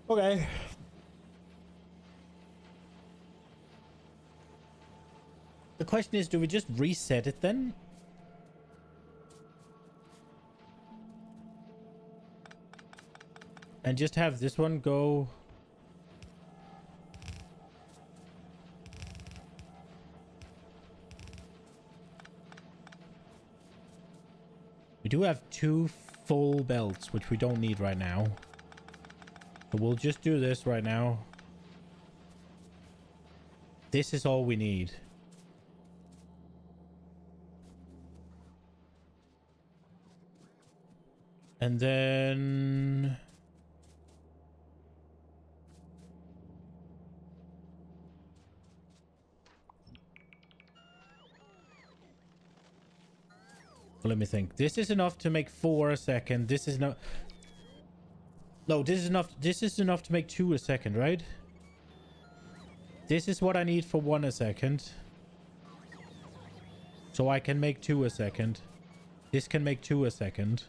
Okay. The question is, do we just reset it then? And just have this one go... We do have 2 full belts, which we don't need right now. So we'll just do this right now. This is all we need. And then... let me think. This is enough to make 4 a second. This is not... No, this is enough. This is enough to make 2 a second, right? This is what I need for 1 a second. So I can make 2 a second. This can make 2 a second.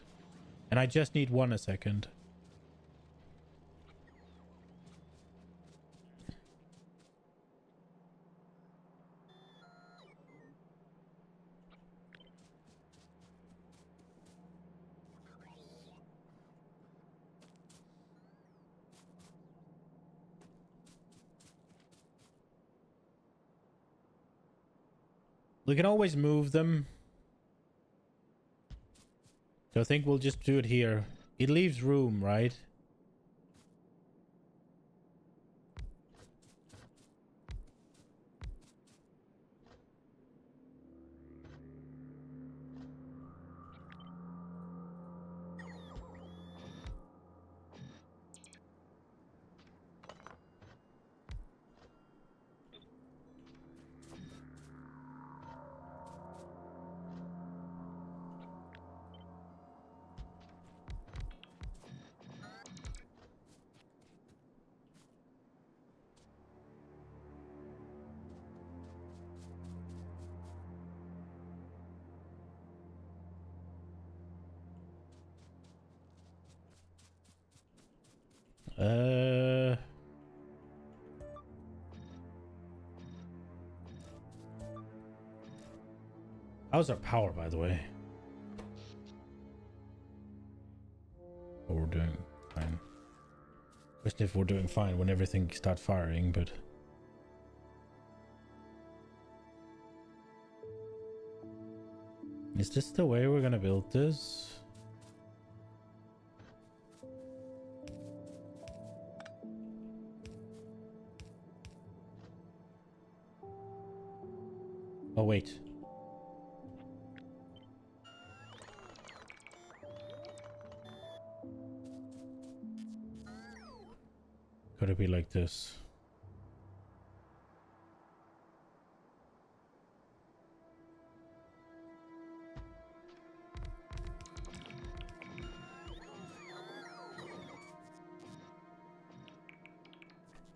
And I just need 1 a second. We can always move them. So I think we'll just do it here. It leaves room, right? How's our power, by the way? Oh, we're doing fine. Question if we're doing fine when everything starts firing, but... Is this the way we're gonna build this? Oh, wait. Could it be like this?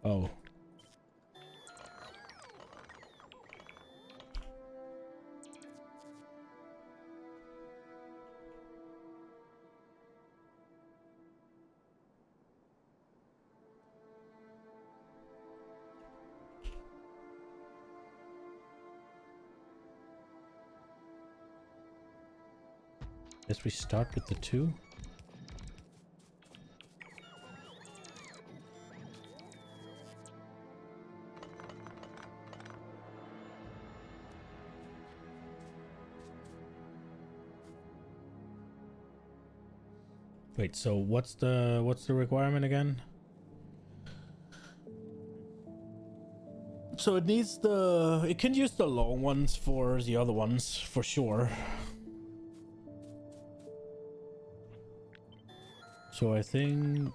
Oh. Guess we start with the 2. Wait, so what's the requirement again? So it needs it can use the long ones for the other ones for sure. So I think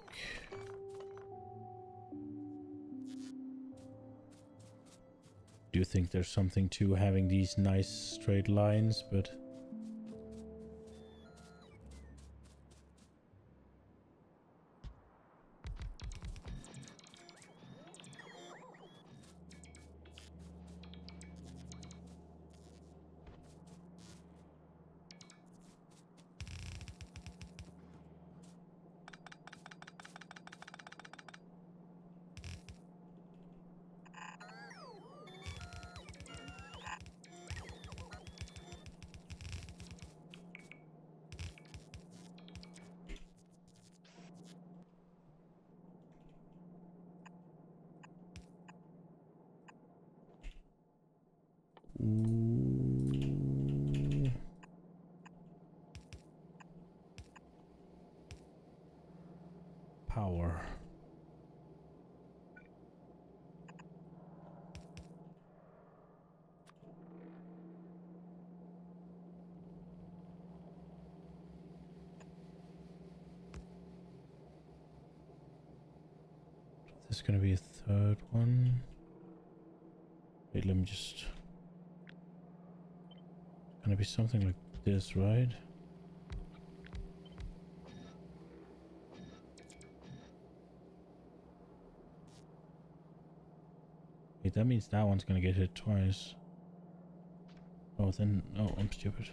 do think there's something to having these nice straight lines, but power. There's gonna be a third one. Wait, let me just... Gonna be something like this, right? Wait, that means that one's gonna get hit twice. Oh, then... Oh, I'm stupid.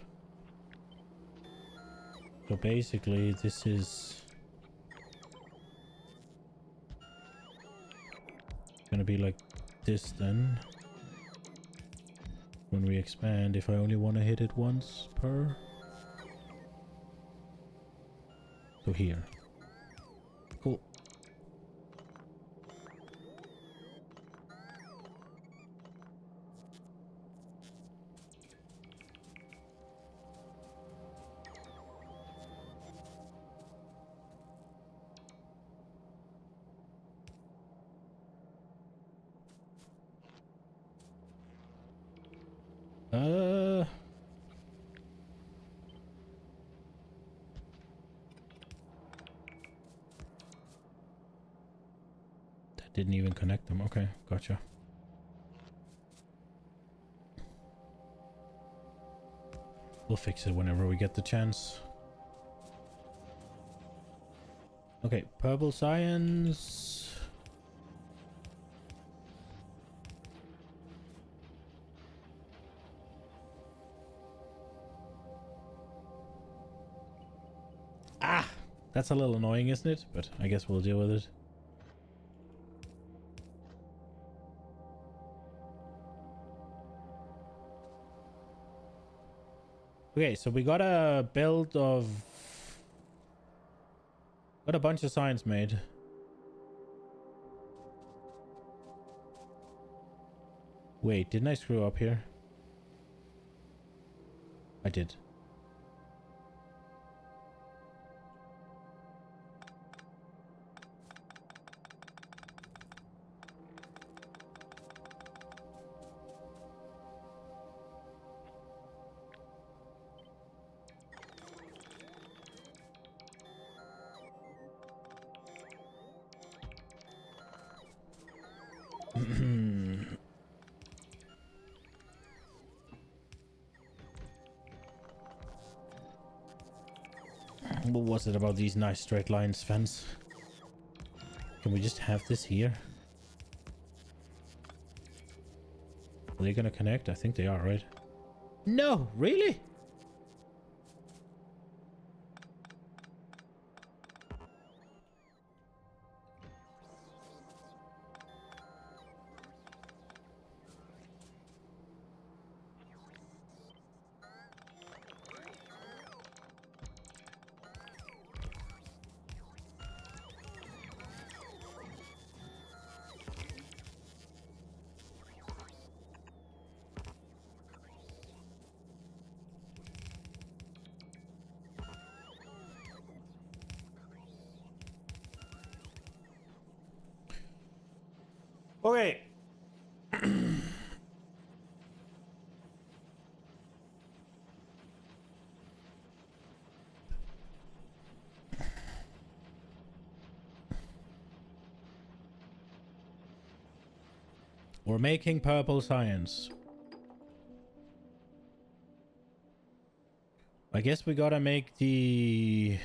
So basically, this is... gonna be like this then. When we expand, if I only want to hit it once per. So here. Cool. Didn't even connect them. Okay, gotcha. We'll fix it whenever we get the chance. Okay, purple science. Ah! That's a little annoying, isn't it? But I guess we'll deal with it. Okay, so we got a build of... Got a bunch of science made. Wait, didn't I screw up here? I did. What was it about these nice straight lines, fence? Can we just have this here? Are they gonna connect? I think they are, right? No, really? Okay. We're making purple science. I guess we gotta make the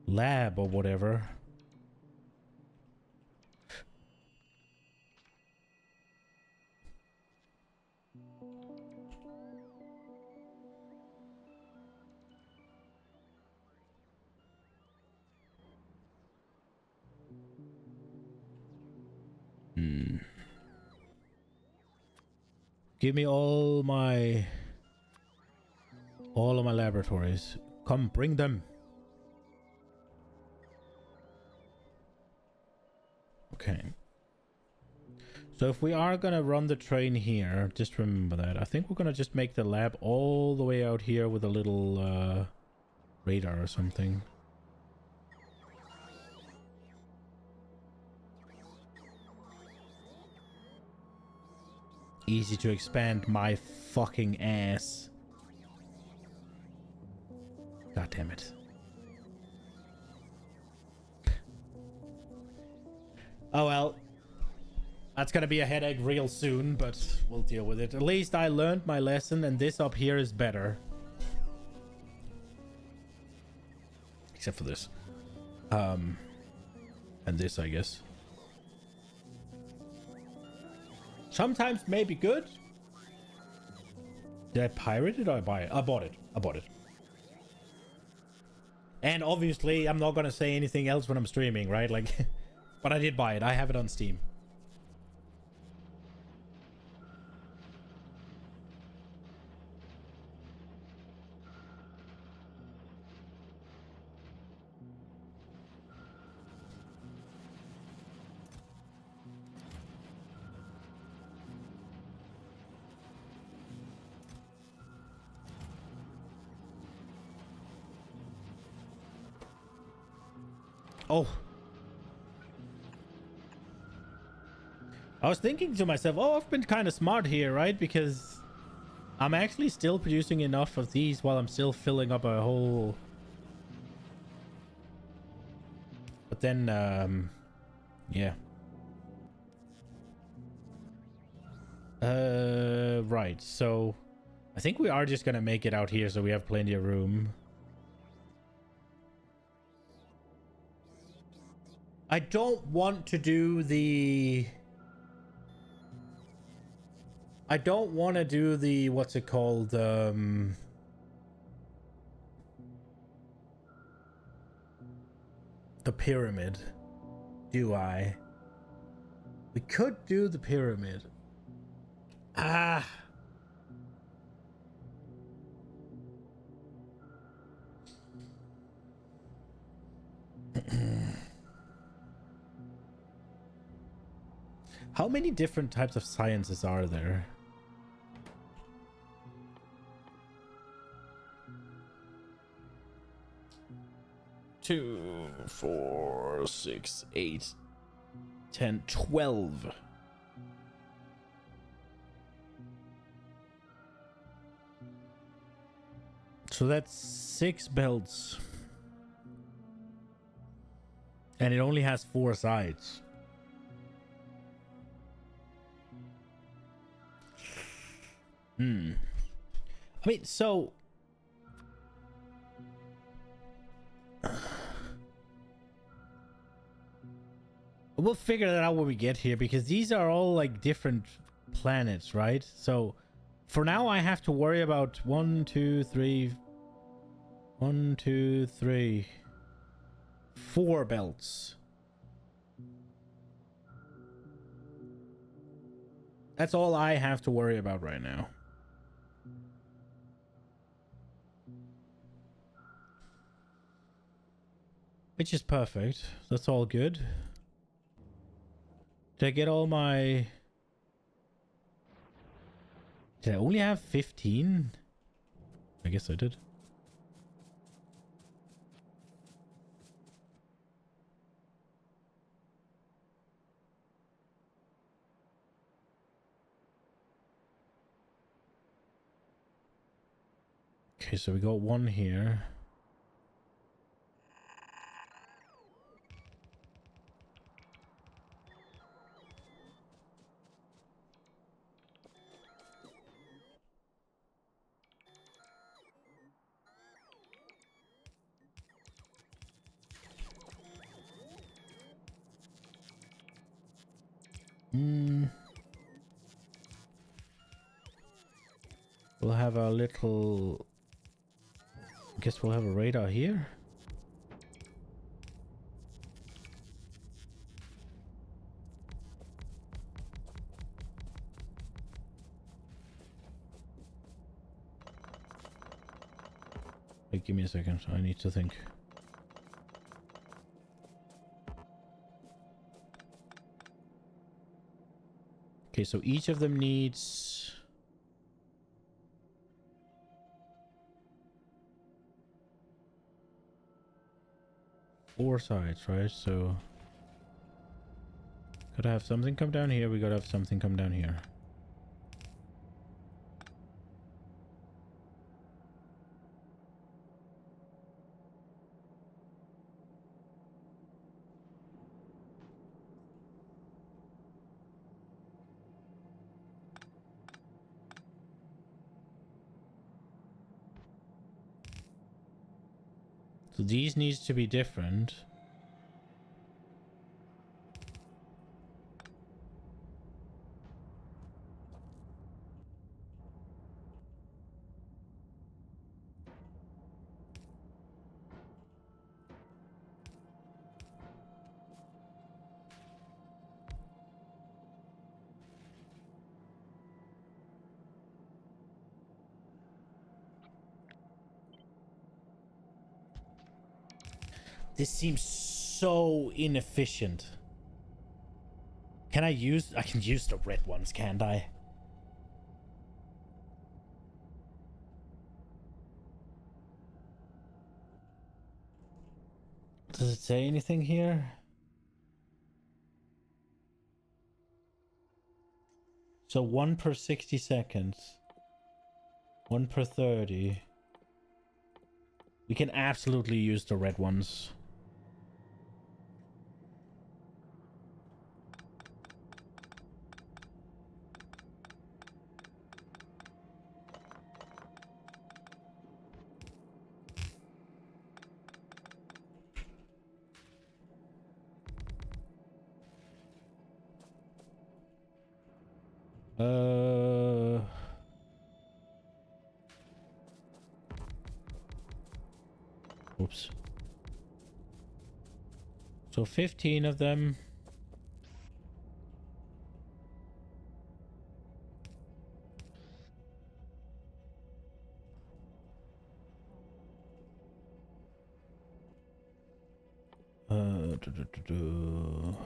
lab or whatever. Give me all of my laboratories. Come, bring them. Okay. So if we are gonna run the train here, just remember that. I think we're gonna just make the lab all the way out here with a little radar or something. Easy to expand my fucking ass. God damn it. Oh well. That's gonna be a headache real soon, but we'll deal with it. At least I learned my lesson, and this up here is better. Except for this. And this, I guess. Sometimes maybe good. Did I pirate it or I buy it? I bought it. I bought it. And obviously, I'm not gonna say anything else when I'm streaming, right? Like, but I did buy it. I have it on Steam. Oh. I was thinking to myself, oh, I've been kind of smart here, right? Because I'm actually still producing enough of these while I'm still filling up a whole... But then, Yeah. Right. So I think we are just gonna make it out here so we have plenty of room. I don't want to do the... I don't want to do the... What's it called? The pyramid. Do I? We could do the pyramid. Ah. How many different types of sciences are there? Two, 4, 6, 8, 10, 12. So that's 6 belts. And it only has 4 sides. I mean, so... We'll figure that out when we get here, because these are all like different planets, right? So for now I have to worry about 1, 2, 3... 1, 2, 3... 4 belts. That's all I have to worry about right now. Which is perfect. That's all good. Did I get all my... Did I only have 15? I guess I did. Okay, so we got 1 here. We'll have a little... I guess we'll have a radar here. Wait, give me a second. I need to think. Okay, so each of them needs... four sides, right? So... Gotta have something come down here. We gotta have something come down here. So these needs to be different. This seems so inefficient. Can I use... I can use the red ones, can't I? Does it say anything here? So 1 per 60 seconds. 1 per 30. We can absolutely use the red ones. Whoops. So 15 of them. Do, do, do, do.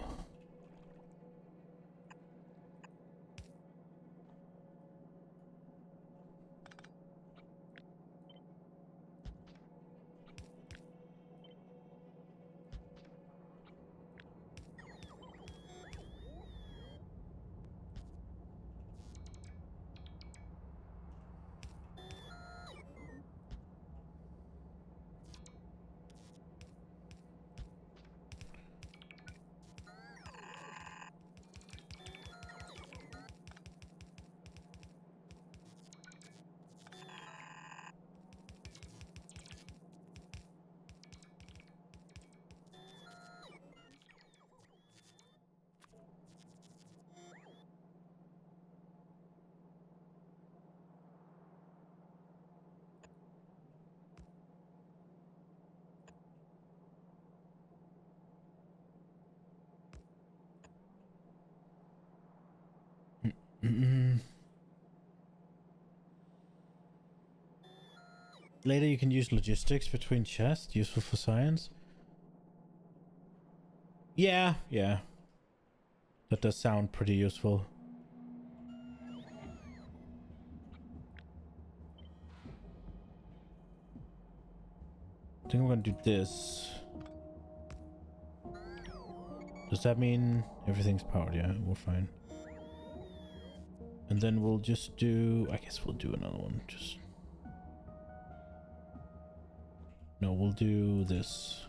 Mm-mm. Later you can use logistics between chests, useful for science. Yeah, yeah. That does sound pretty useful. I think I'm gonna do this. Does that mean everything's powered? Yeah, we're fine. And then we'll just do... I guess we'll do another one. Just... No, we'll do this.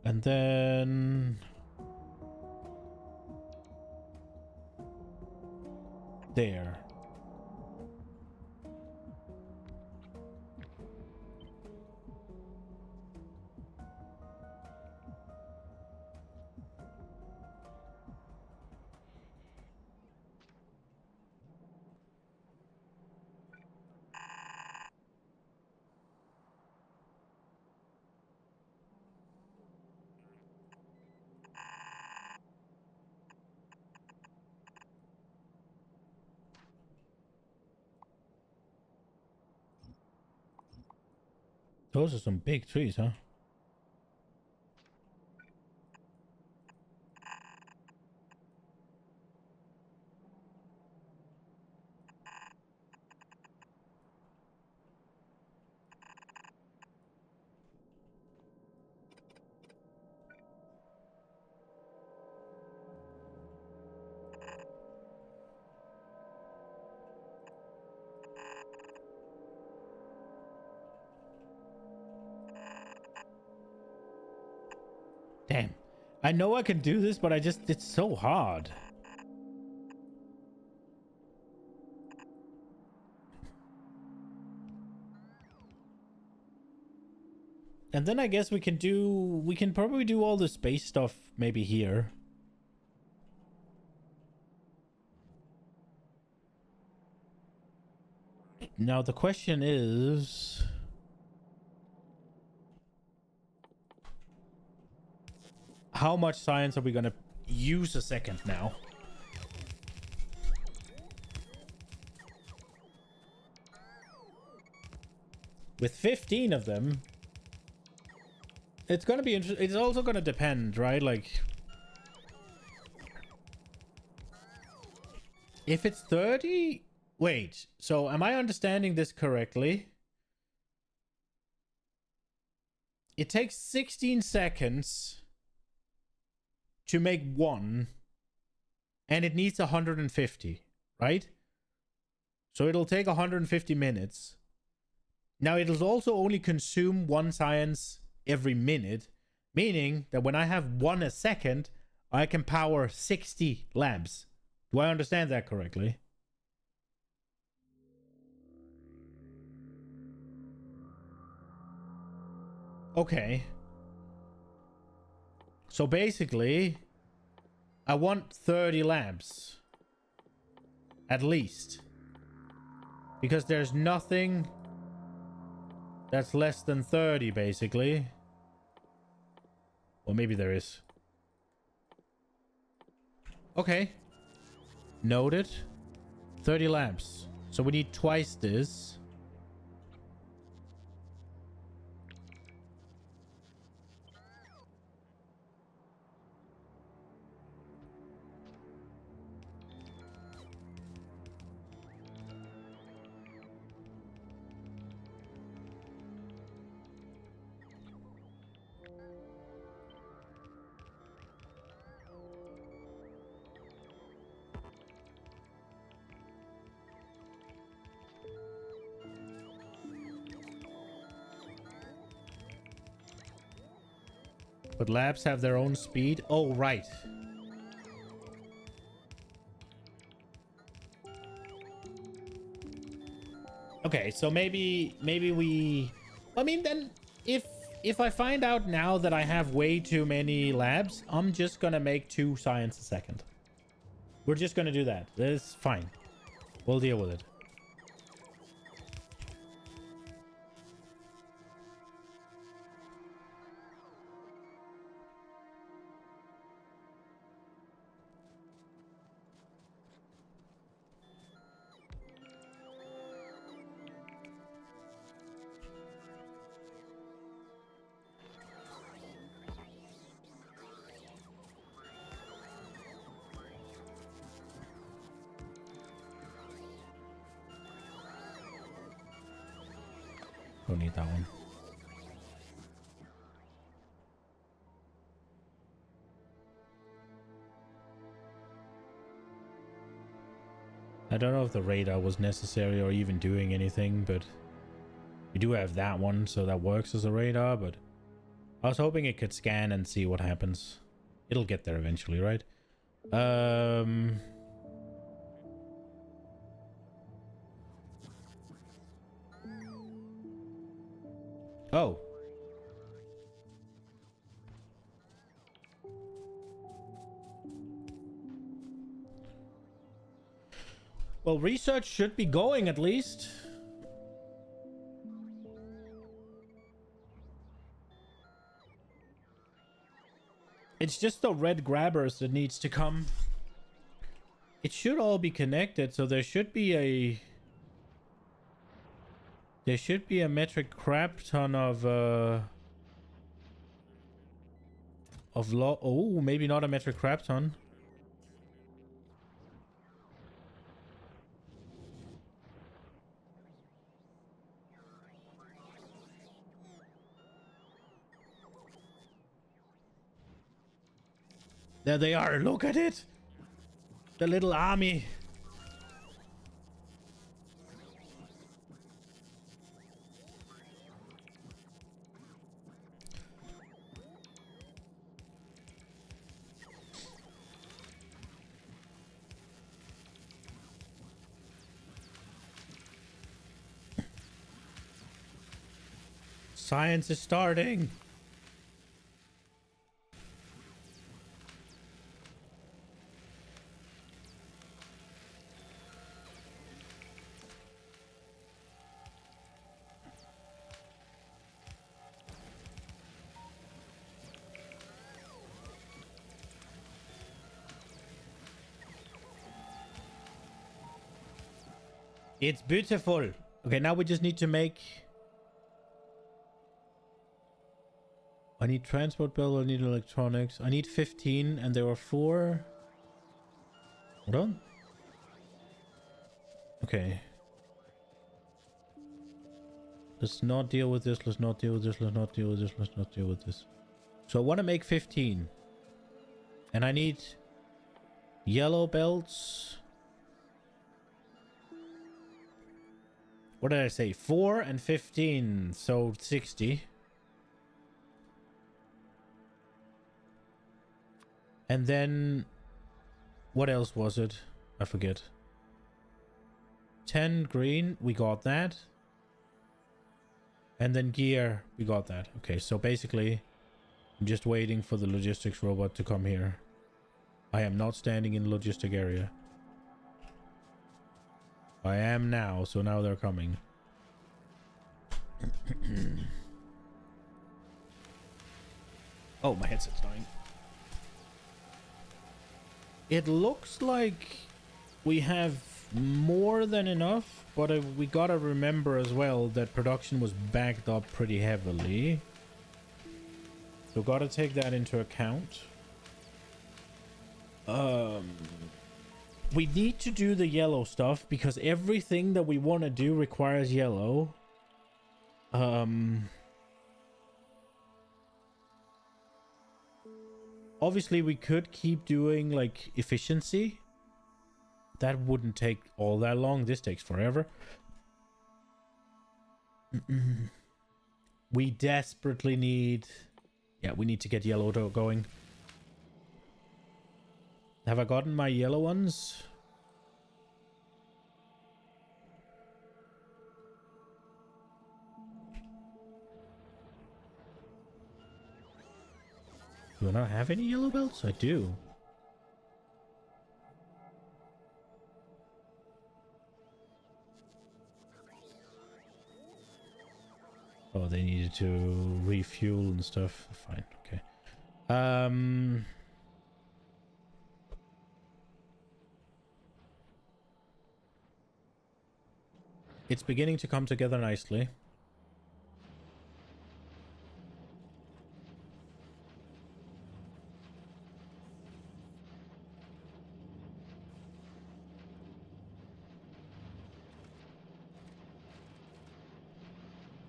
And then... There. Those are some big trees, huh? Damn. I know I can do this, but it's so hard. And then I guess we can probably do all the space stuff maybe here. Now the question is... How much science are we gonna use a second now? With 15 of them, it's gonna be interesting. It's also gonna depend, right? Like, if it's 30... Wait, so am I understanding this correctly? It takes 16 seconds to make one, and it needs 150, right? So it'll take 150 minutes. Now it'll also only consume one science every minute, meaning that when I have one a second, I can power 60 labs. Do I understand that correctly? Okay. So basically, I want 30 lamps. At least. Because there's nothing that's less than 30, basically. Or maybe there is. Okay. Noted. 30 lamps. So we need twice this. But labs have their own speed. Oh, right. Okay, so maybe we... I mean, then if I find out now that I have way too many labs, I'm just gonna make 2 science a second. We're just gonna do that. That's fine. We'll deal with it. Don't need that one. I don't know if the radar was necessary or even doing anything, but we do have that one, so that works as a radar, but I was hoping it could scan and see what happens. It'll get there eventually, right? Oh. Well, research should be going at least. It's just the red grabbers that needs to come. It should all be connected, so there should be a... There should be a metric crap ton of oh, maybe not a metric crap ton. There they are. Look at it. The little army. Science is starting. It's beautiful. Okay, now we just need to make... I need transport bill, I need electronics. I need 15 and there were 4. Hold on. Okay. Let's not deal with this, let's not deal with this, let's not deal with this, let's not deal with this. So I want to make 15. And I need yellow belts. What did I say? 4 and 15, so 60. And then, what else was it? I forget. 10 green, we got that. And then gear, we got that. Okay, so basically, I'm just waiting for the logistics robot to come here. I am not standing in the logistic area. I am now, so now they're coming. Oh, my headset's dying. It looks like we have more than enough, but we gotta remember as well that production was backed up pretty heavily. So gotta take that into account. We need to do the yellow stuff because everything that we want to do requires yellow. Obviously we could keep doing like efficiency. That wouldn't take all that long. This takes forever. We desperately need... Yeah, we need to get yellow going. Have I gotten my yellow ones? Do I not have any yellow belts? I do. Oh, they needed to refuel and stuff. Fine, okay. It's beginning to come together nicely.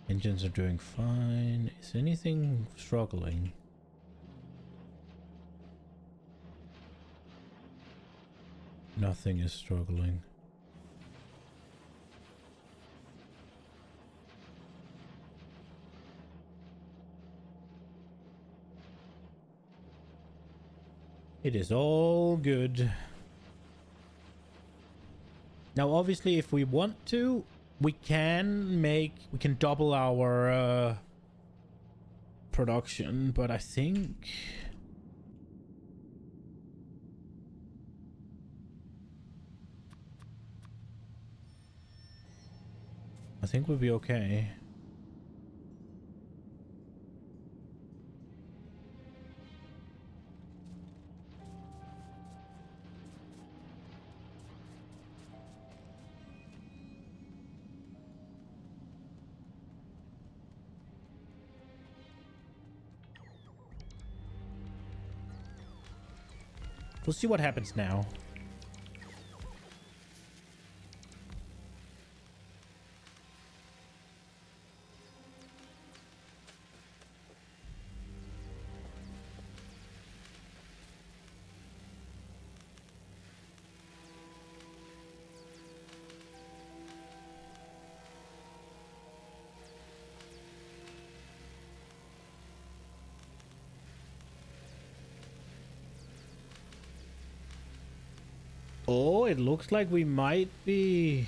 Engines are doing fine. Is anything struggling? Nothing is struggling. It is all good. Now, obviously, if we want to, we can double our production, but I think we'll be okay. We'll see what happens now. Oh, it looks like we might be...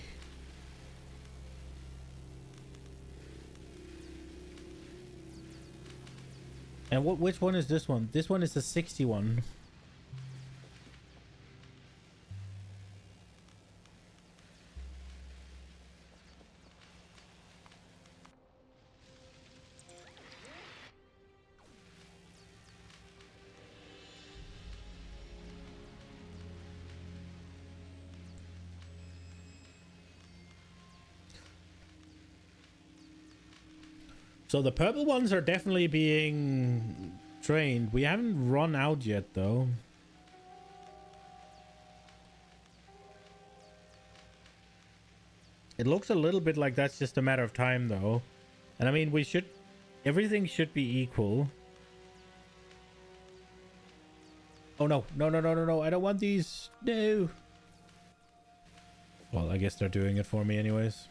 And which one is this one? This one is the 61. So the purple ones are definitely being trained. We haven't run out yet, though. It looks a little bit like that's just a matter of time, though. And I mean, we should... Everything should be equal. Oh, no. No, no, no, no, no. I don't want these. No. Well, I guess they're doing it for me anyways.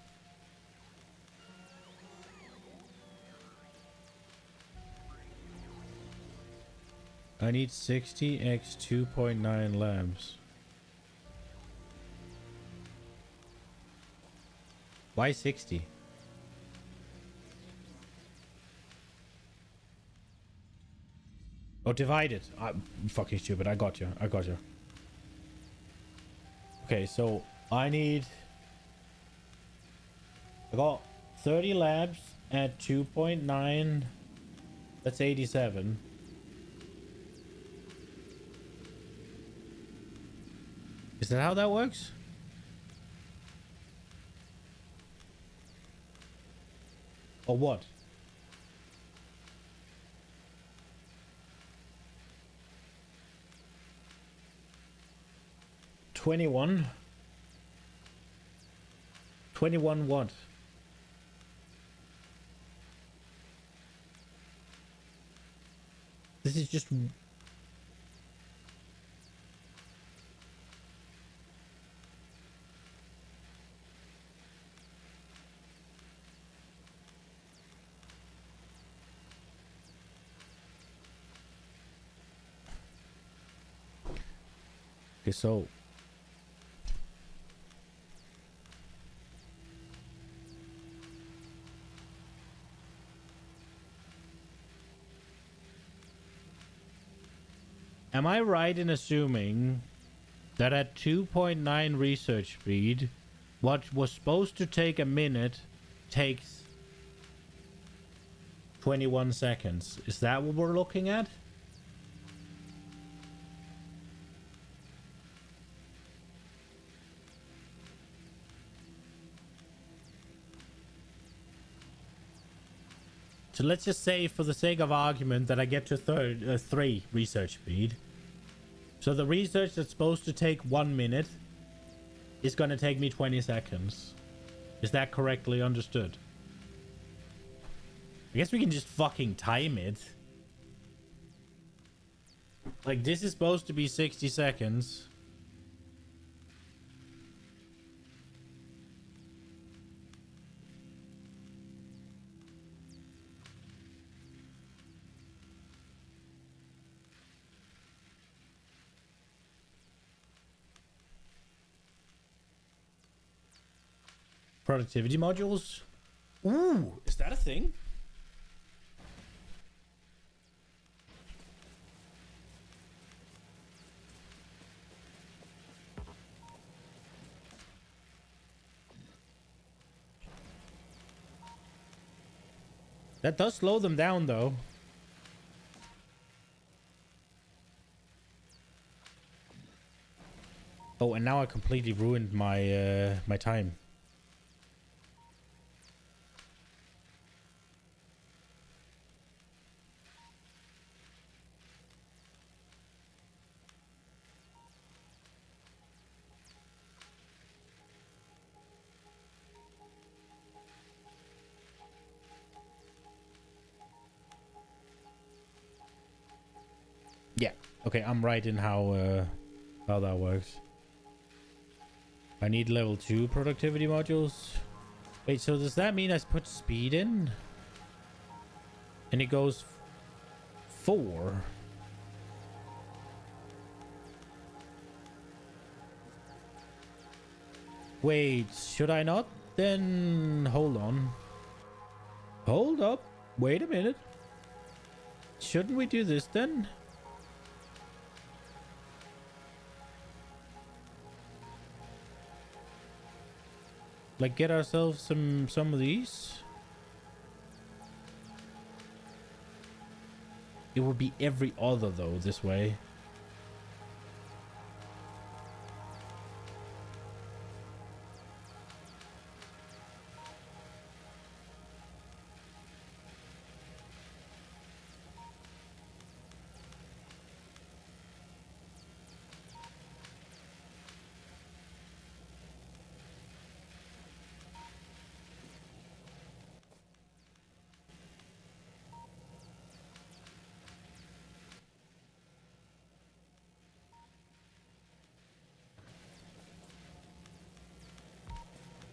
I need 60 x 2.9 labs. Why 60? Oh, divide it. I'm fucking stupid. I got you. I got you. Okay, so I need I got 30 labs at 2.9. That's 87. Is that how that works? Or what? $21. 21 what? This is just... Okay, so... Am I right in assuming that at 2.9 research speed, what was supposed to take a minute takes 21 seconds? Is that what we're looking at? So let's just say, for the sake of argument, that I get to 3 research speed. So the research that's supposed to take 1 minute is going to take me 20 seconds. Is that correctly understood? I guess we can just fucking time it. Like, this is supposed to be 60 seconds. Productivity modules? Ooh, is that a thing? That does slow them down, though. Oh, and now I completely ruined my my time. Yeah. Okay, I'm right in how that works. I need level 2 productivity modules. Wait, so does that mean I put speed in? And it goes 4. Wait, should I not then? Hold on. Hold up. Wait a minute. Shouldn't we do this then? Like, get ourselves some of these. It would be every other though this way.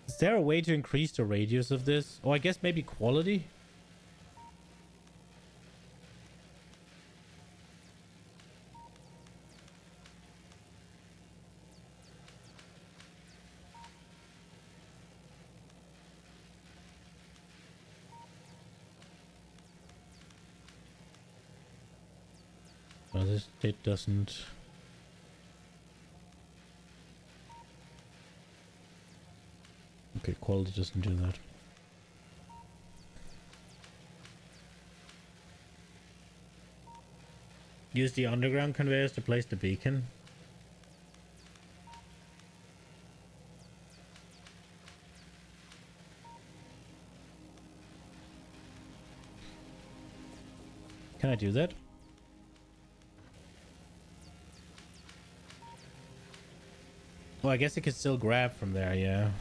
Is there a way to increase the radius of this? Oh, I guess maybe quality? No, this it doesn't. Okay, quality doesn't do that. Use the underground conveyors to place the beacon. Can I do that? Well, I guess it could still grab from there, yeah.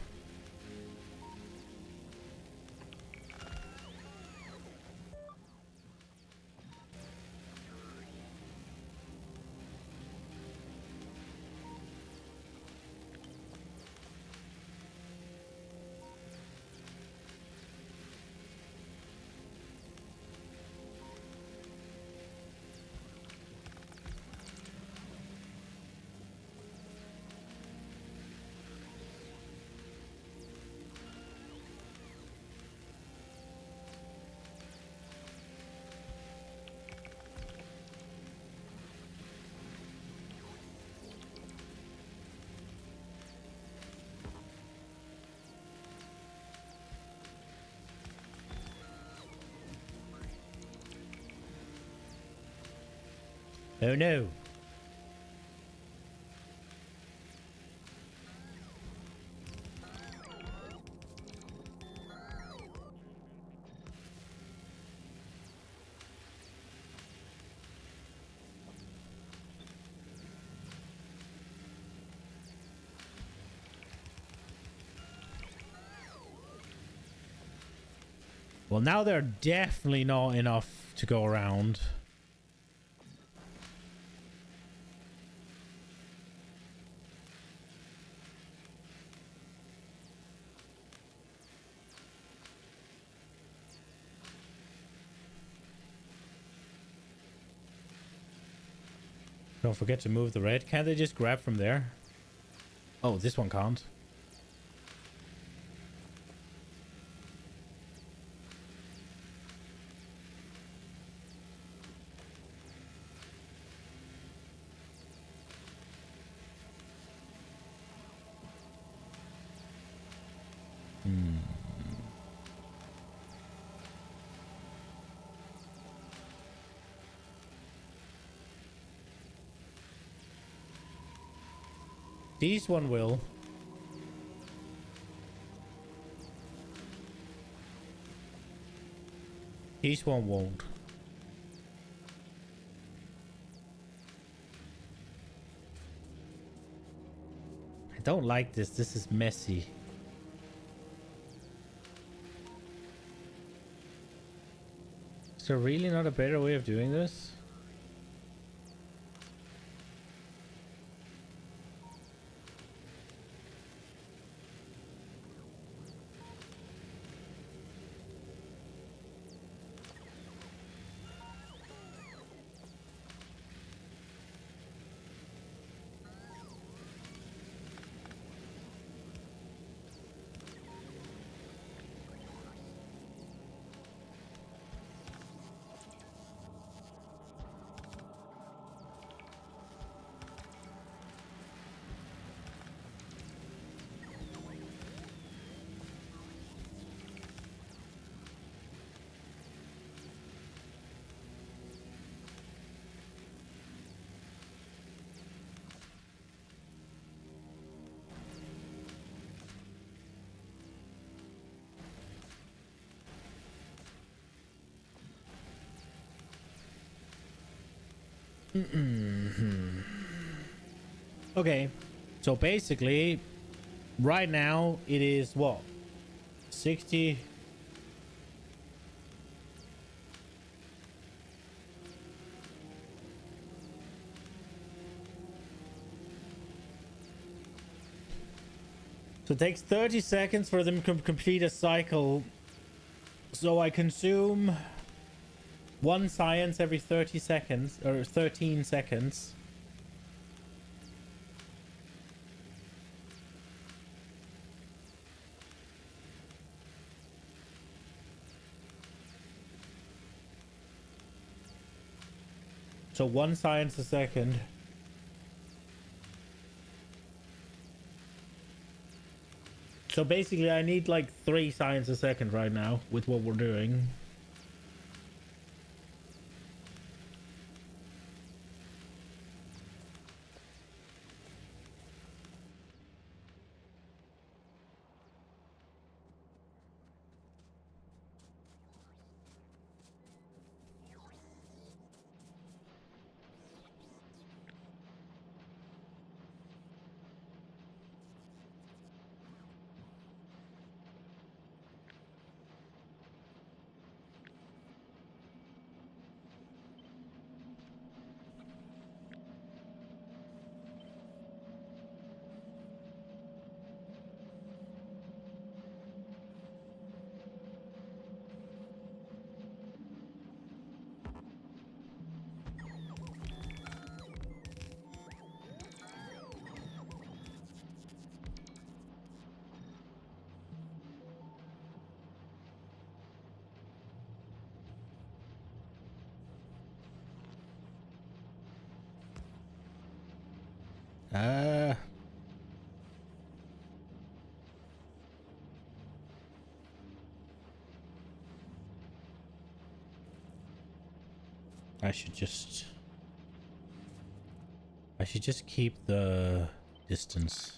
Oh no. Well, now they're definitely not enough to go around. Don't forget to move the red. Can't they just grab from there? Oh, this one can't. These one will. These one won't. I don't like this. This is messy. Is there really not a better way of doing this? Okay, so basically right now it is what, 60. So it takes 30 seconds for them to complete a cycle, so I consume one science every 30 seconds, or 13 seconds. So one science a second. So basically I need like 3 science a second right now with what we're doing. I should just... I should just keep the distance.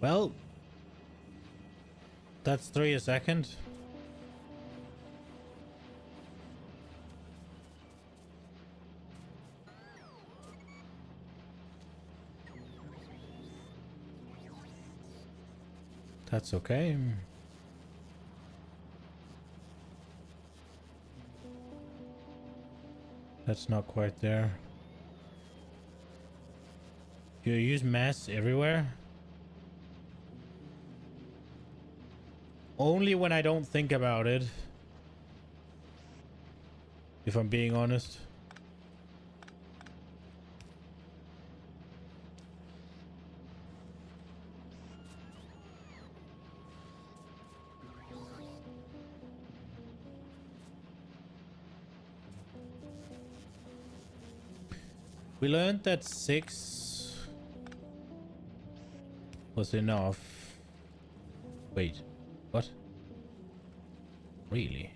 Well, that's 3 a second. That's okay. That's not quite there. Do you use mass everywhere? Only when I don't think about it. If I'm being honest. We learned that 6 was enough. Wait, what? Really?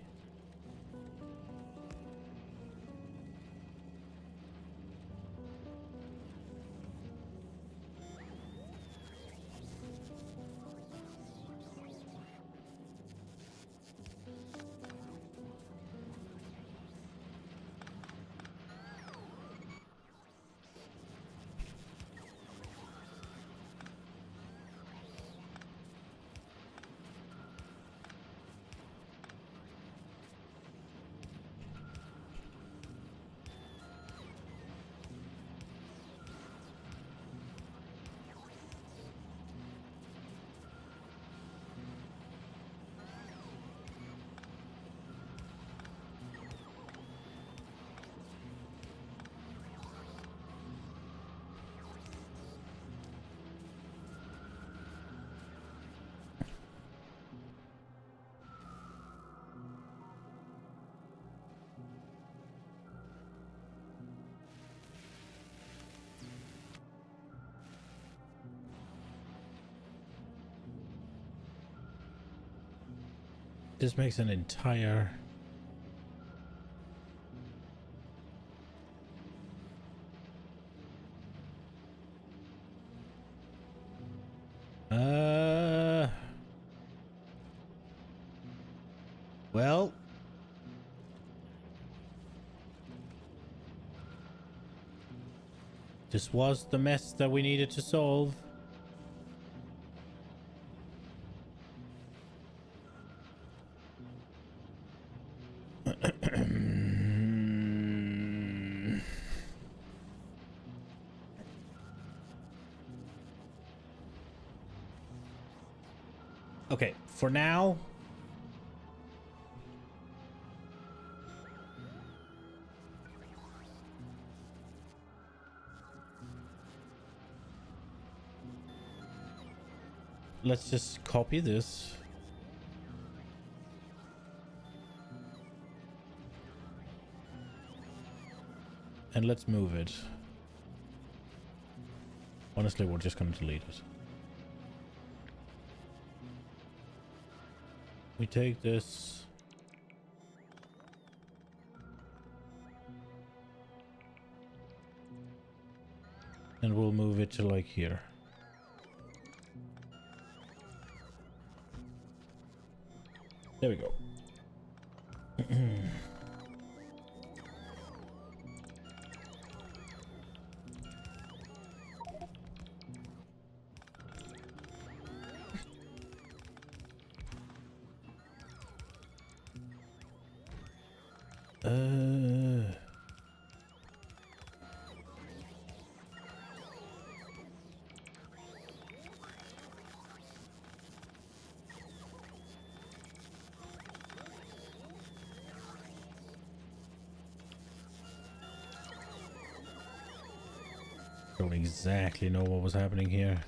This makes an entire... Well... This was the mess that we needed to solve. Okay, for now... Let's just copy this. And let's move it. Honestly, we're just going to delete it. We take this. And we'll move it to like here. There we go. Don't exactly know what was happening here.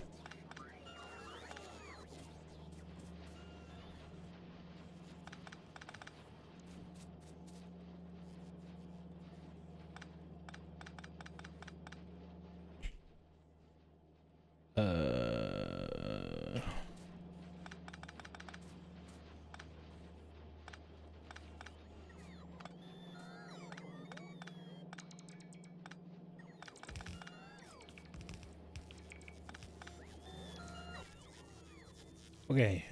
Okay,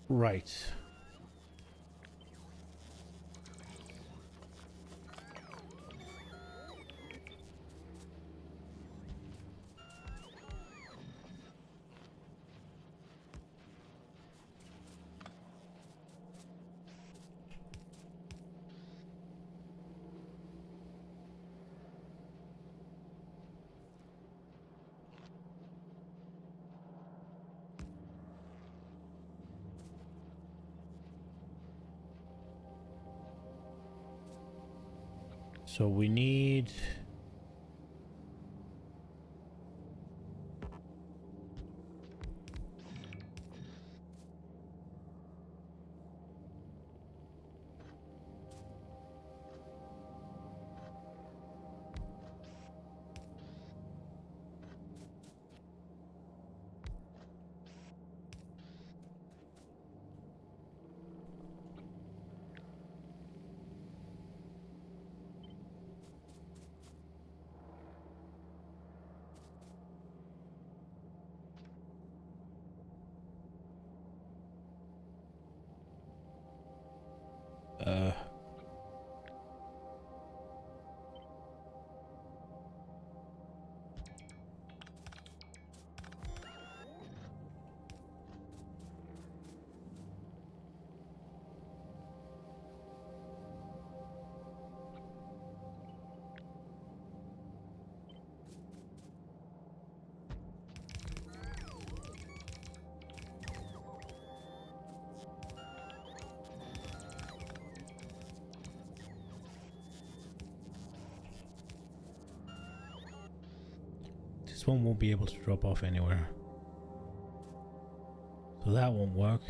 right. So we need... Uh... This one won't be able to drop off anywhere. So that won't work.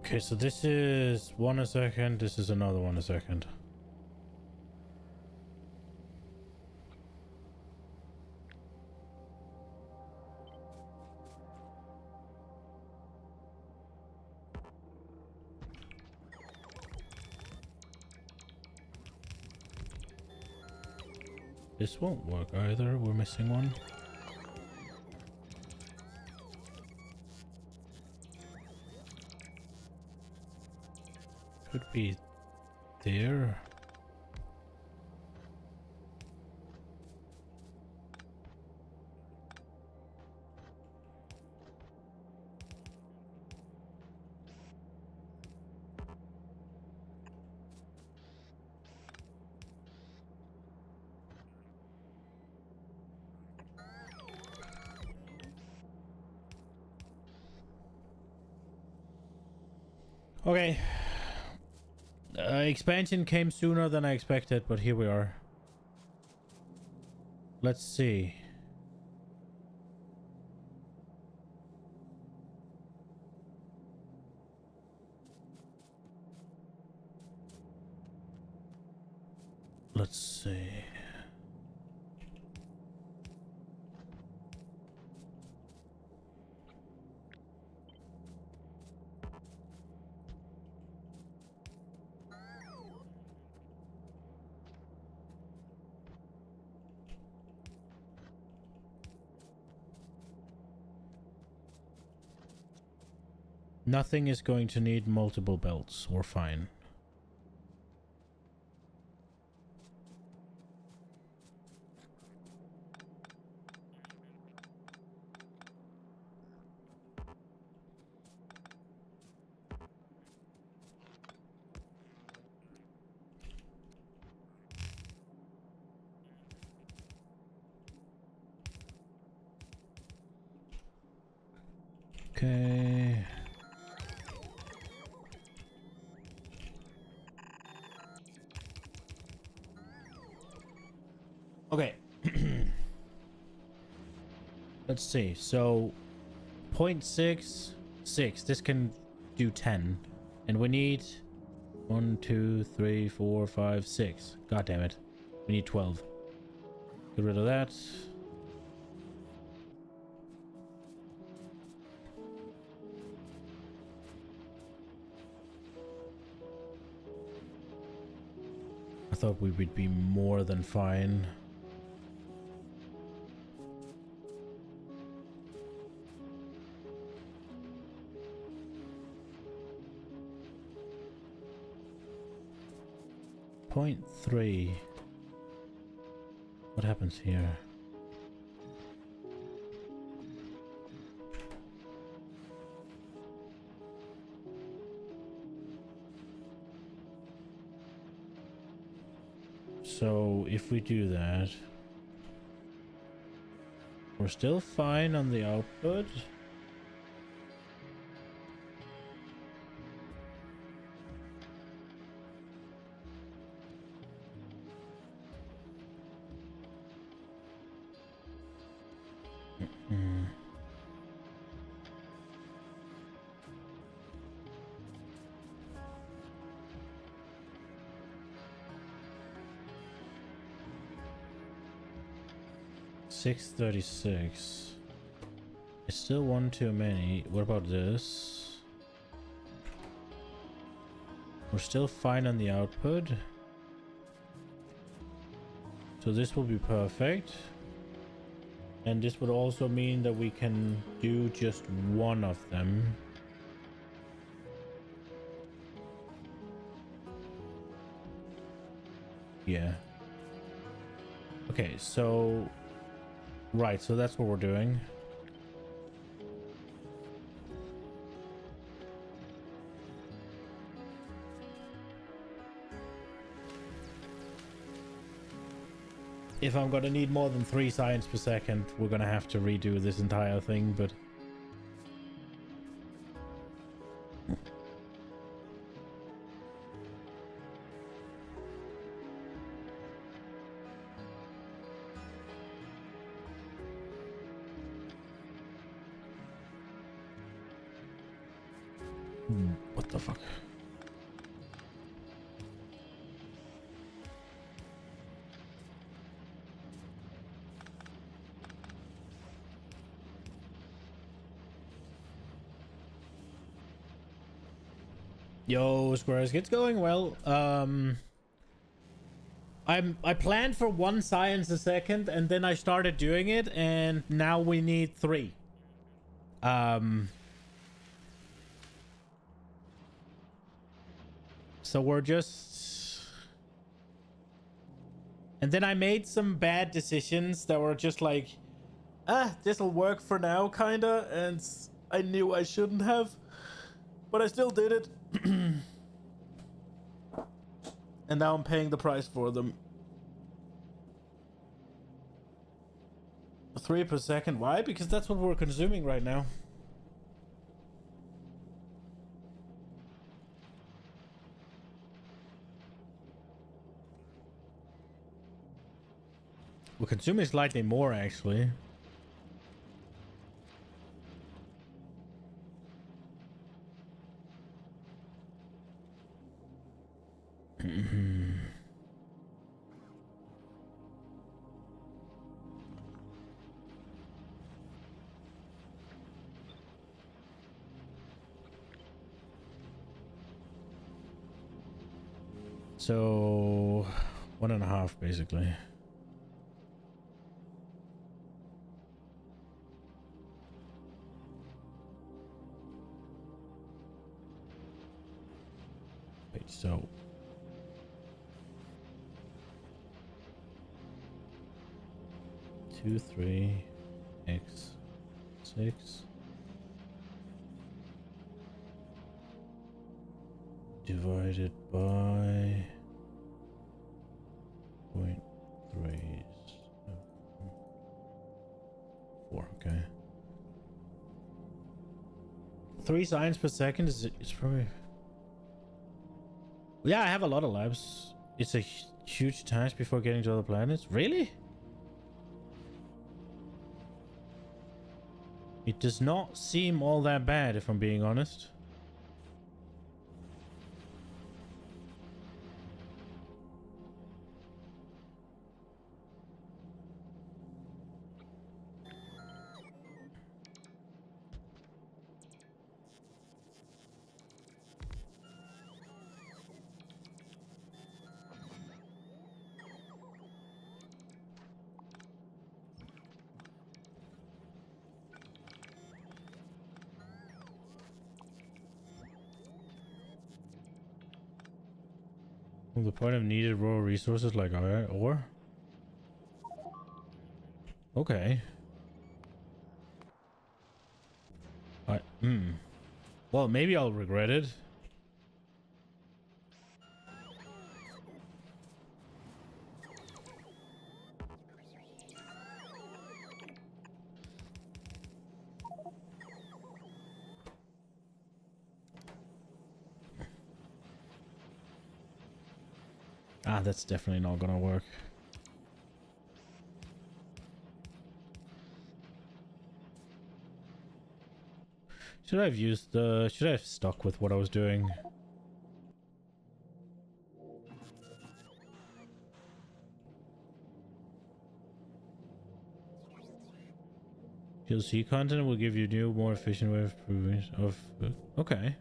Okay, so this is one a second, this is another one a second. This won't work either, we're missing one. Could be there. Okay. Expansion came sooner than I expected, but here we are. Let's see. Let's see. Nothing is going to need multiple belts. We're fine. Okay. Okay. Let's see. So 0.66. This can do 10. And we need 1, 2, 3, 4, 5, 6. God damn it. We need 12. Get rid of that. I thought we would be more than fine. Point 3. What happens here? So if we do that, we're still fine on the output. Mm. 636. It's still one too many. What about this? We're still fine on the output. So this will be perfect. And this would also mean that we can do just one of them. Yeah. Okay, so... Right, so that's what we're doing. If I'm gonna need more than 3 science per second, we're gonna have to redo this entire thing, but... What the fuck? Yo, Squares, it's going well. I planned for 1 science a second, and then I started doing it, and now we need 3. So we're just... And then I made some bad decisions that were just like, this'll work for now, kinda, and I knew I shouldn't have, but I still did it. And now I'm paying the price for them. 3 per second. Why? Because that's what we're consuming right now. We're consuming slightly more, actually. So 1.5 basically. Wait, so 2, 3, x 6 divided by 0.3 4. Okay. 3 signs per second is it's probably. Yeah, I have a lot of labs. It's a huge task before getting to other planets. Really? It does not seem all that bad, if I'm being honest. Well, the point of needed raw resources like ore? Okay. Well, maybe I'll regret it. Ah, that's definitely not gonna work. Should I have used the... Should I have stuck with what I was doing? DLC content will give you new, more efficient way of proving of... Okay.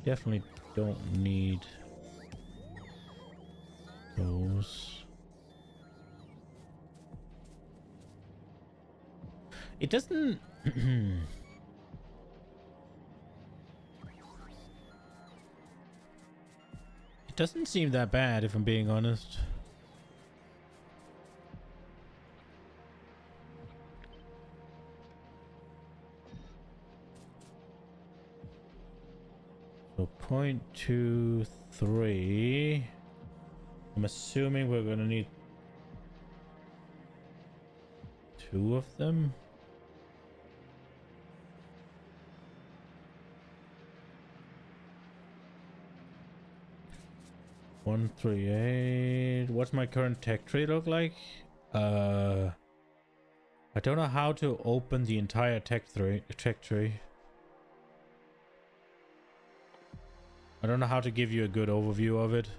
Definitely don't need those. It doesn't... It doesn't seem that bad, if I'm being honest. So 0.23. I'm assuming we're gonna need 2 of them. $138. What's my current tech tree look like? I don't know how to open the entire tech tree. I don't know how to give you a good overview of it.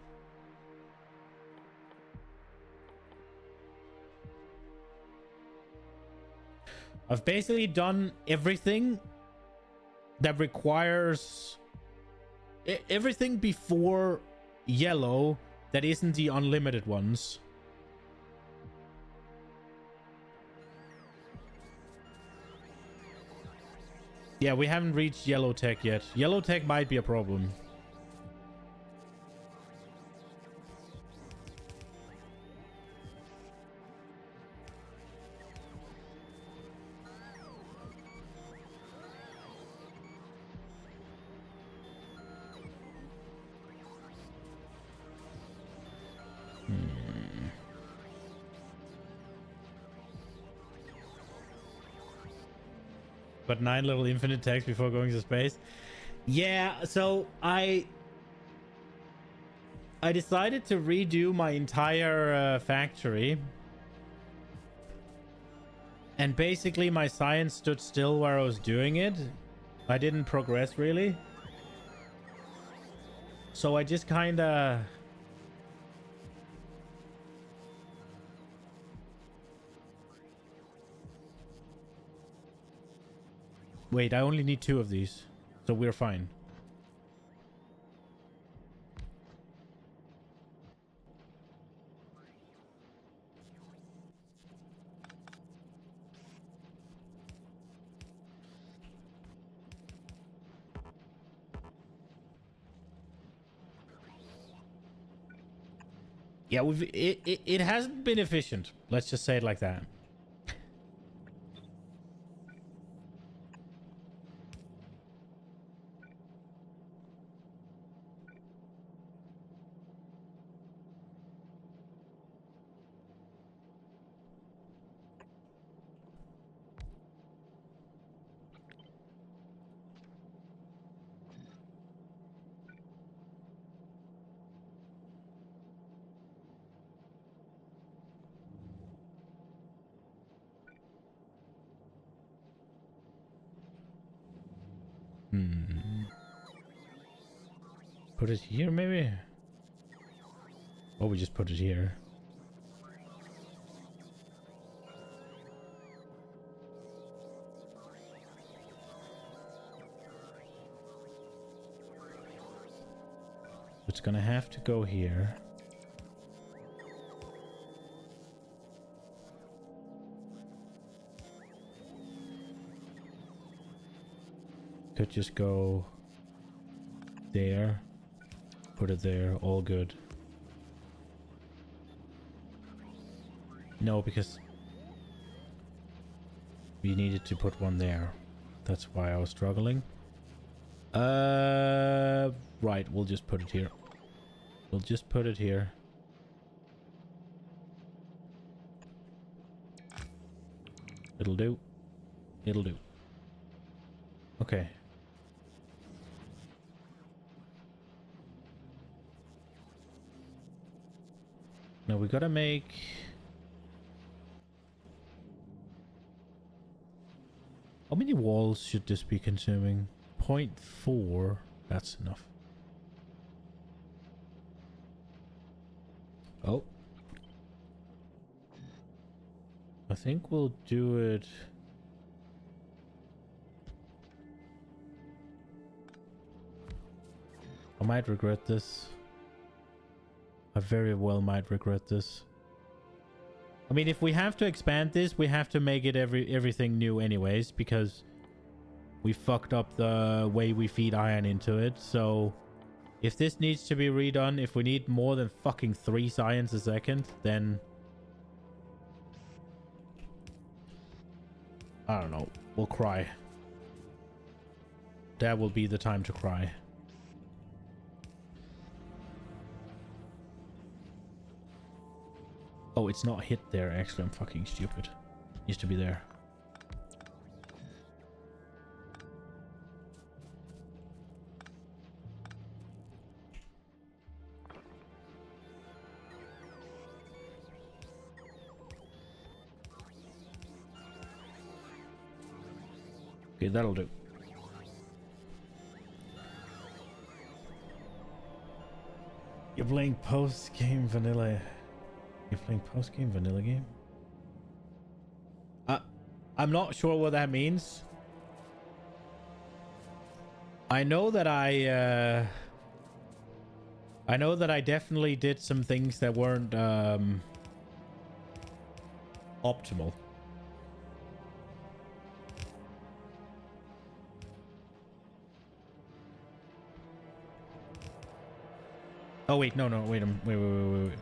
I've basically done everything that requires everything before yellow that isn't the unlimited ones. Yeah, we haven't reached yellow tech yet. Yellow tech might be a problem. But 9 little infinite text before going to space. Yeah, so I decided to redo my entire factory. And basically my science stood still where I was doing it. I didn't progress really. So I just kind of... Wait, I only need 2 of these. So we're fine. Yeah, it hasn't been efficient. Let's just say it like that. Put it here, maybe? Or we just put it here. It's gonna have to go here. Could just go there. Put it there. All good. No, because we needed to put one there. That's why I was struggling. Right, we'll just put it here. We'll just put it here. It'll do. It'll do. Okay. Now we gotta make... How many walls should this be consuming? 0.4. That's enough. Oh. I think we'll do it... I might regret this. I very well might regret this. I mean, if we have to expand this, we have to make it everything new anyways, because we fucked up the way we feed iron into it. So if this needs to be redone, if we need more than fucking 3 science a second, then I don't know. We'll cry. That will be the time to cry. Oh, it's not hit there. Actually, I'm fucking stupid. It needs to be there. Okay, that'll do. You're playing post-game vanilla. You're playing post-game vanilla game? I'm not sure what that means. I know that I definitely did some things that weren't optimal. Oh wait, no, wait, wait.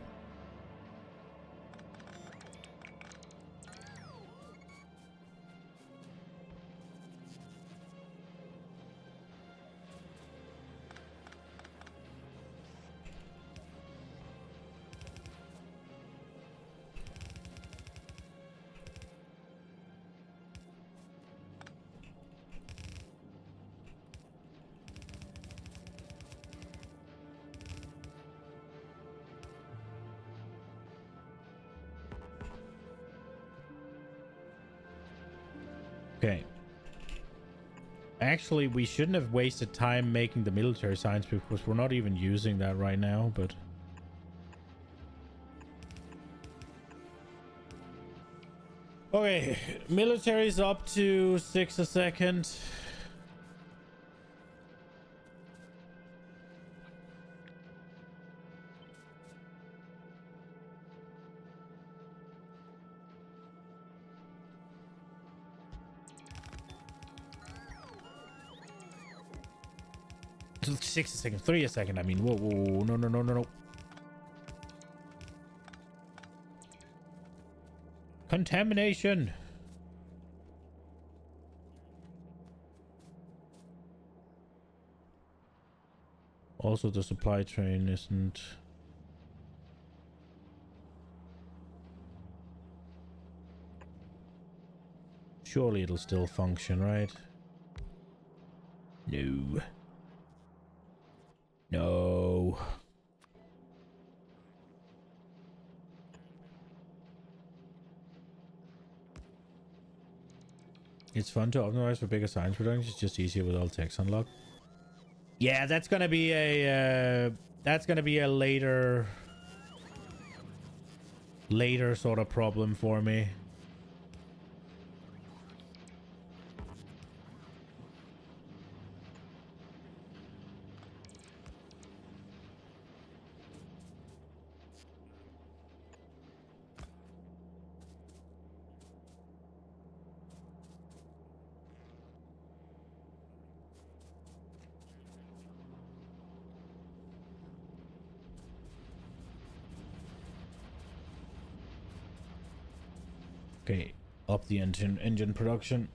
Okay. Actually, we shouldn't have wasted time making the military science because we're not even using that right now, but... Okay, military's up to 6 a second. Six a second, 3 a second. I mean, whoa, no. Contamination. Also, the supply train isn't... Surely it'll still function, right? No. No. It's fun to optimize for bigger science productions. It's just easier with all text unlocked. Yeah, that's gonna be a later sort of problem for me. Okay, up the engine production.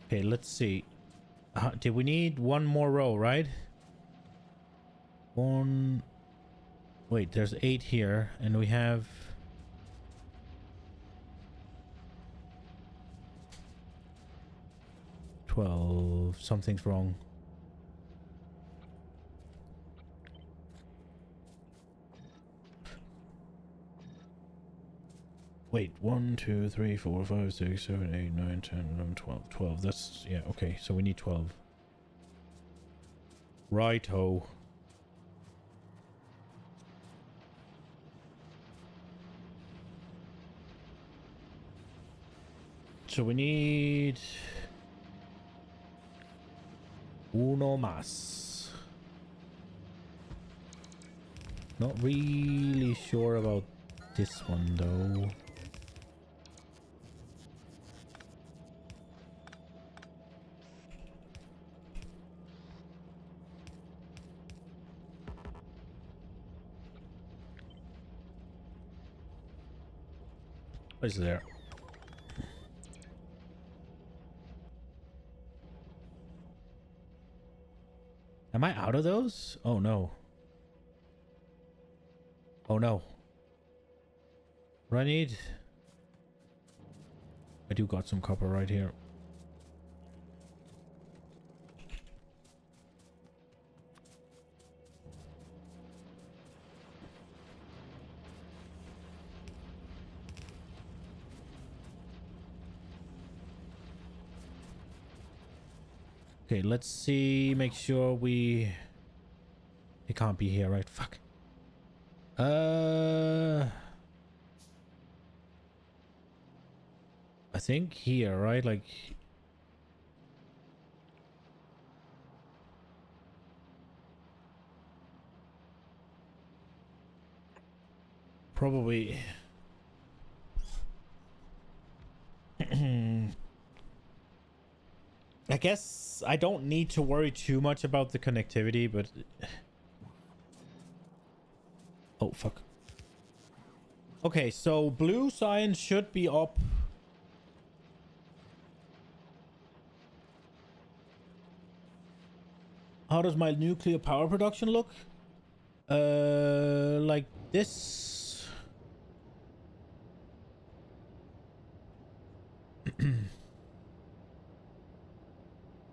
Okay, let's see. Did we need one more row, right? One... Wait, there's 8 here, and we have... $12. Something's wrong. Wait, 1, 2, 3, 4, 5, 6, 7, 8, 9, 10, 11, 12. 12. That's... Yeah, okay, so we need 12. Righto. So we need... uno más. Not really sure about this one, though. What is there? Am I out of those? Oh no. Oh no. What do I need? I do got some copper right here. Okay, let's see. Make sure we... It can't be here, right? Fuck. I think here, right? Like... Probably... I guess I don't need to worry too much about the connectivity, but... Oh, fuck. Okay, so blue science should be up. How does my nuclear power production look? Like this.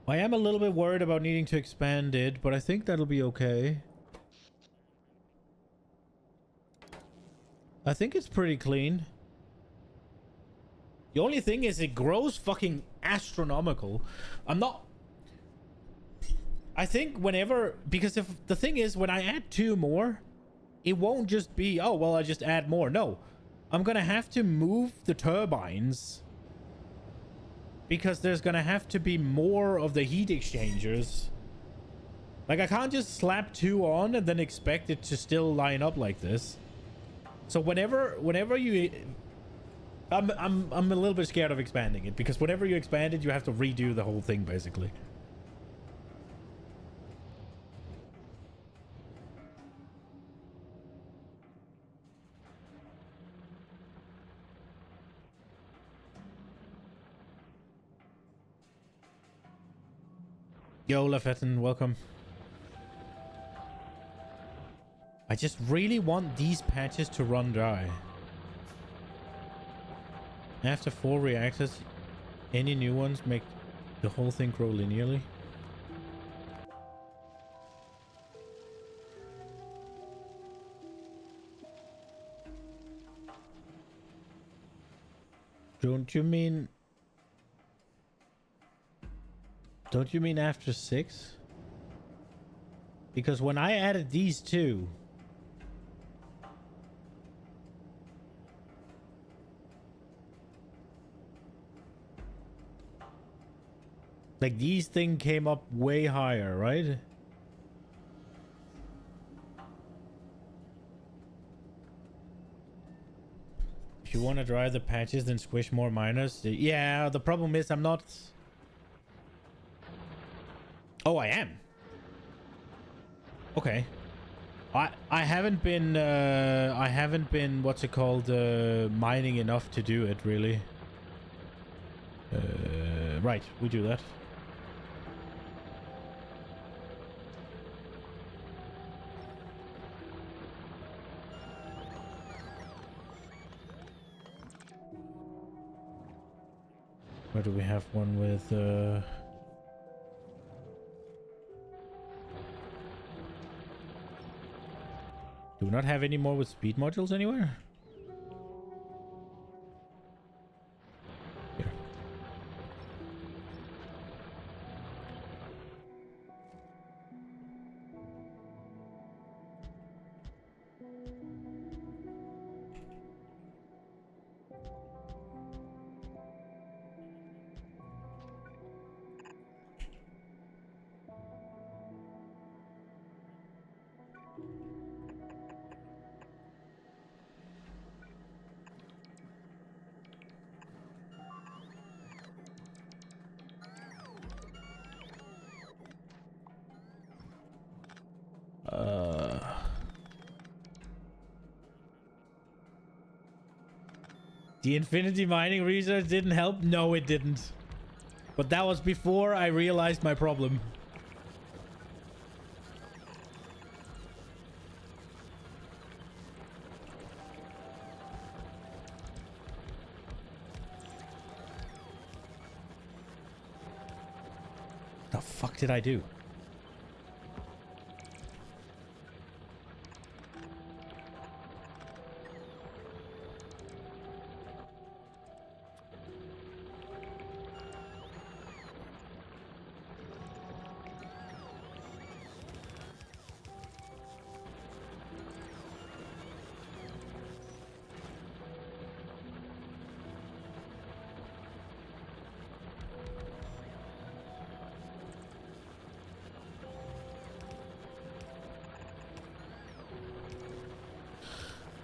I am a little bit worried about needing to expand it, but I think that'll be okay. I think it's pretty clean. The only thing is it grows fucking astronomical. I think whenever, because if the thing is, when I add 2 more, it won't just be, oh, well, I just add more. No, I'm gonna have to move the turbines because there's gonna have to be more of the heat exchangers. Like, I can't just slap 2 on and then expect it to still line up like this. So whenever you, I'm a little bit scared of expanding it, because whenever you expand it, you have to redo the whole thing basically. Yo, Lafetten, welcome. I just really want these patches to run dry. After 4 reactors, any new ones make the whole thing grow linearly. Don't you mean after 6? Because when I added these 2, like, these thing came up way higher, right? If you want to drive the patches, then squish more miners. Yeah, the problem is I'm not... Oh, I am. Okay. I haven't been what's it called, mining enough to do it, really. Right, we do that. Where do we have one with do we not have any more with speed modules anywhere? Here. The infinity mining research didn't help? No, it didn't. But that was before I realized my problem. The fuck did I do?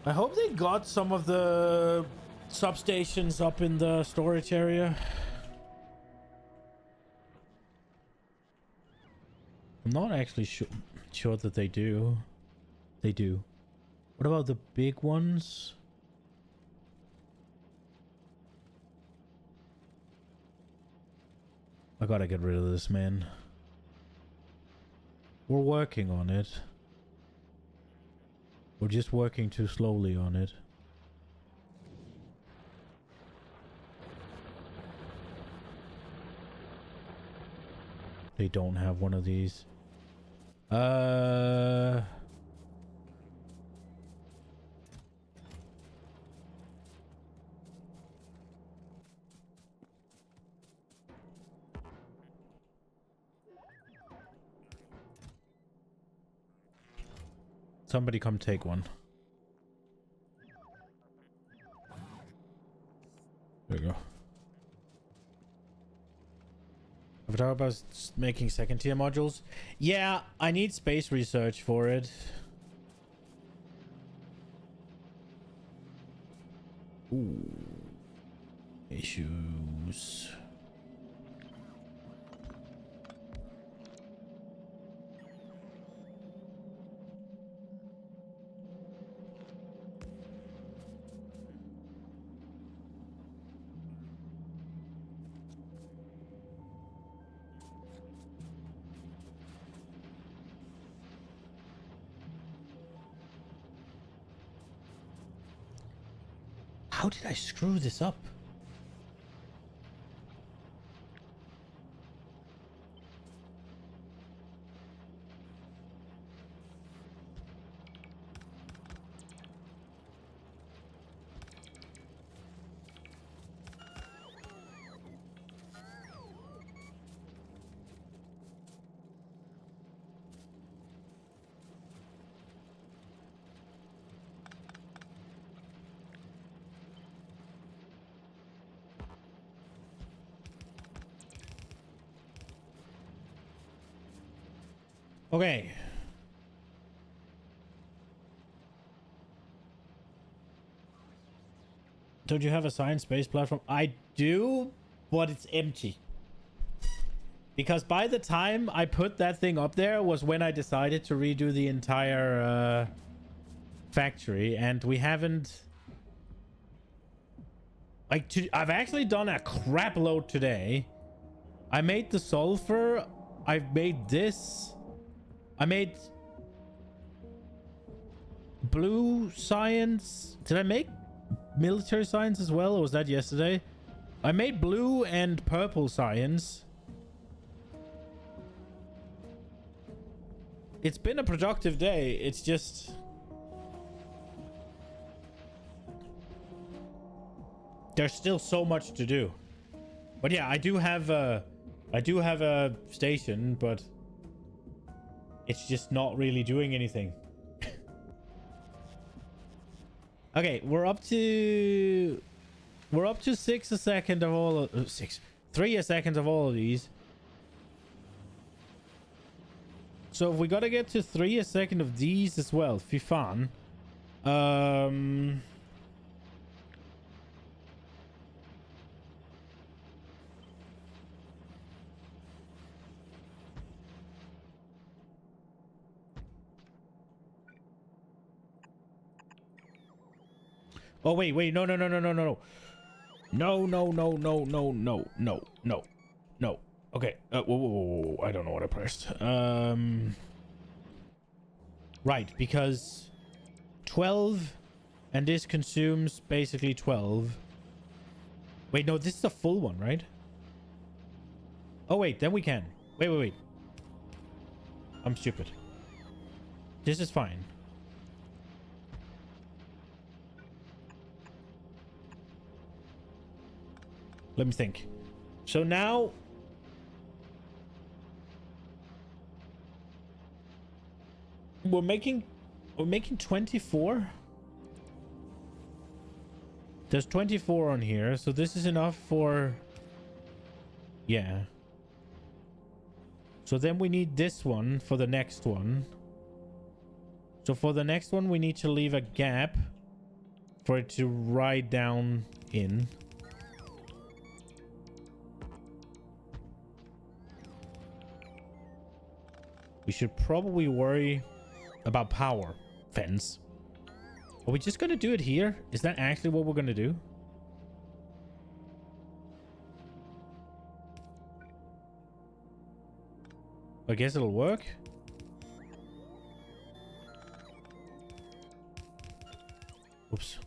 I hope they got some of the substations up in the storage area. I'm not actually sure that they do. They do. What about the big ones? I gotta get rid of this, man. We're working on it. We're just working too slowly on it. They don't have one of these. Somebody come take one. There you go. Have we talked about making second tier modules? Yeah, I need space research for it. Ooh. Issues. How did I screw this up? Okay. Don't you have a science-based platform? I do, but it's empty. Because by the time I put that thing up there was when I decided to redo the entire factory, and we haven't... I've actually done a crap load today. I made the sulfur. I've made this. I made blue science. Did I make military science as well, or was that yesterday? I made blue and purple science. It's been a productive day. It's just... there's still so much to do. But yeah, I do have a station, but it's just not really doing anything. Okay, we're up to 6 a second of all of 3 a second of all of these. So if we gotta get to 3 a second of these as well, fun. Oh wait, no. No. Okay. Whoa. I don't know what I pressed. Right, because 12 and this consumes basically 12. Wait, no, this is a full one, right? Oh wait, then we can. Wait. I'm stupid. This is fine. Let me think. So now we're making 24. There's 24 on here, so this is enough for... yeah. So then we need this one for the next one. So for the next one, we need to leave a gap for it to ride down in. We should probably worry about power fence. Are we just going to do it here? Is that actually what we're going to do? I guess it'll work. Oops.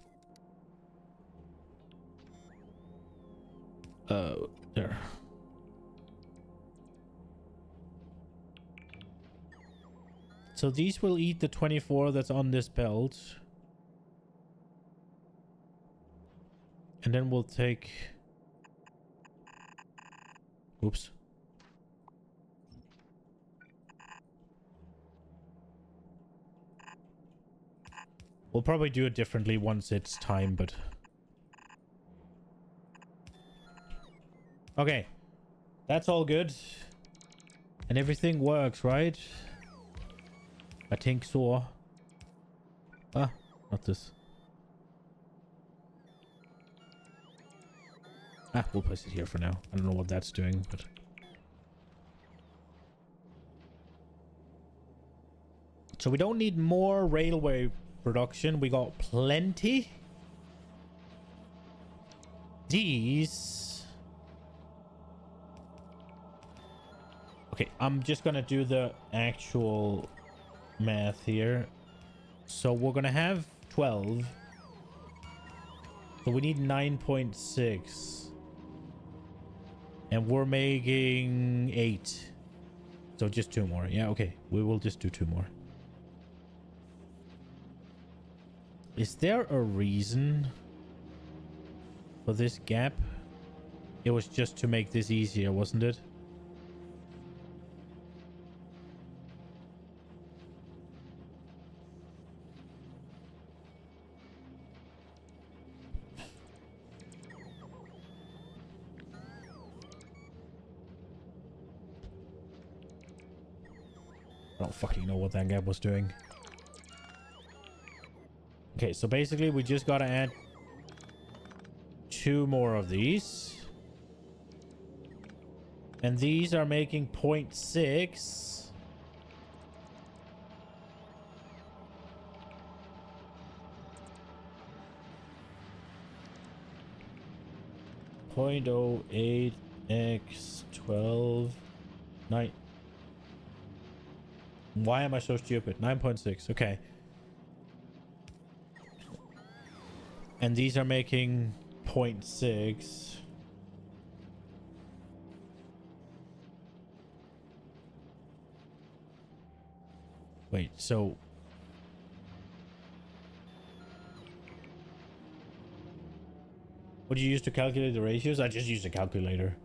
There. So these will eat the 24 that's on this belt. And then we'll take... Oops. We'll probably do it differently once it's time, but... Okay. That's all good. And everything works, right? I think so. Ah, not this. Ah, we'll place it here for now. I don't know what that's doing, but... So we don't need more railway production. We got plenty. These... Okay, I'm just gonna do the actual math here. So we're gonna have 12. So we need 9.6. And we're making 8. So just 2 more. Yeah, okay. We will just do 2 more. Is there a reason for this gap? It was just to make this easier, wasn't it? I don't fucking know what that gap was doing. Okay, so basically we just gotta add 2 more of these. And these are making 0.6. .08 x 12 9. Why am I so stupid? 9.6. Okay. And these are making 0.6. Wait, so... What do you use to calculate the ratios? I just use a calculator.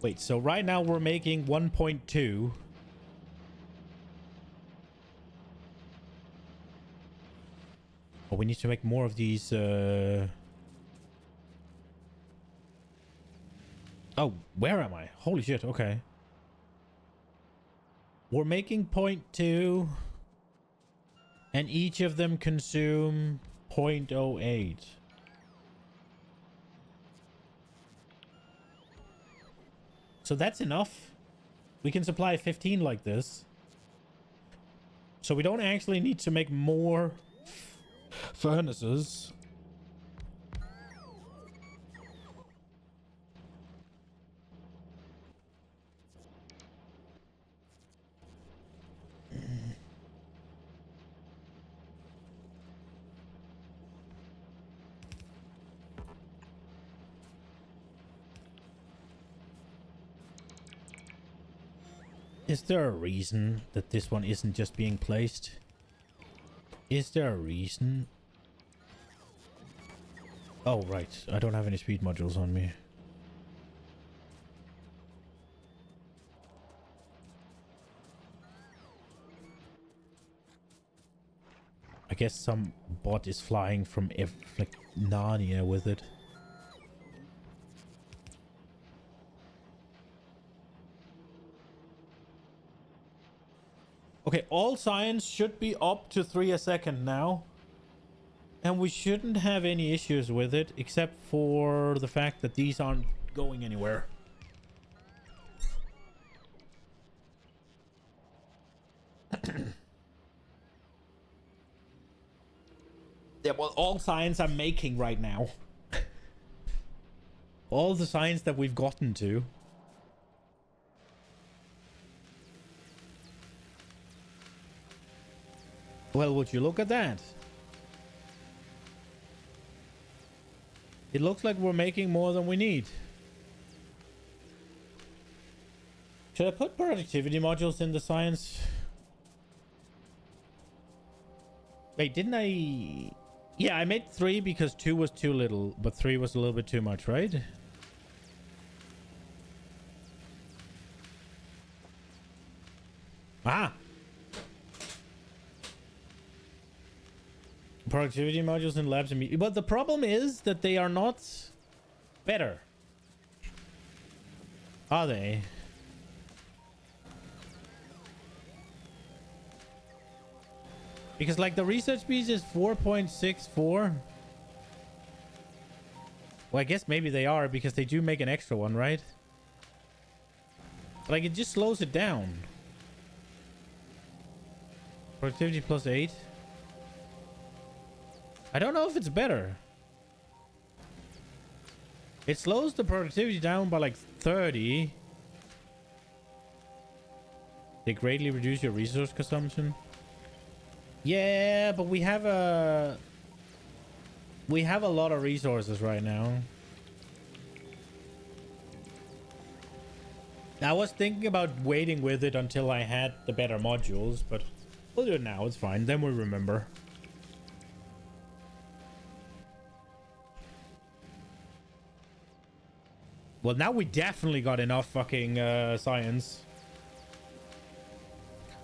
Wait, so right now we're making 1.2. Oh, we need to make more of these, Oh, where am I? Holy shit, okay. We're making 0.2. And each of them consume 0.08. So that's enough. We can supply 15 like this. So we don't actually need to make more furnaces. Is there a reason that this one isn't just being placed? Is there a reason? Oh, right. I don't have any speed modules on me. I guess some bot is flying from like Narnia with it. Okay, all science should be up to 3 a second now. And we shouldn't have any issues with it, except for the fact that these aren't going anywhere. Yeah, well, all science I'm making right now. All the science that we've gotten to. Well, would you look at that? It looks like we're making more than we need. Should I put productivity modules in the science? Wait, didn't I... Yeah, I made 3 because 2 was too little, but 3 was a little bit too much, right? Ah! Productivity modules in labs immediately. But the problem is that they are not better. Are they? Because like the research speed is 4.64. Well, I guess maybe they are because they do make an extra one, right? Like it just slows it down. Productivity plus 8. I don't know if it's better. It slows the productivity down by like 30. They greatly reduce your resource consumption. Yeah, but we have a lot of resources right now. I was thinking about waiting with it until I had the better modules, but we'll do it now. It's fine. Then we'll remember. Well, now we definitely got enough fucking science.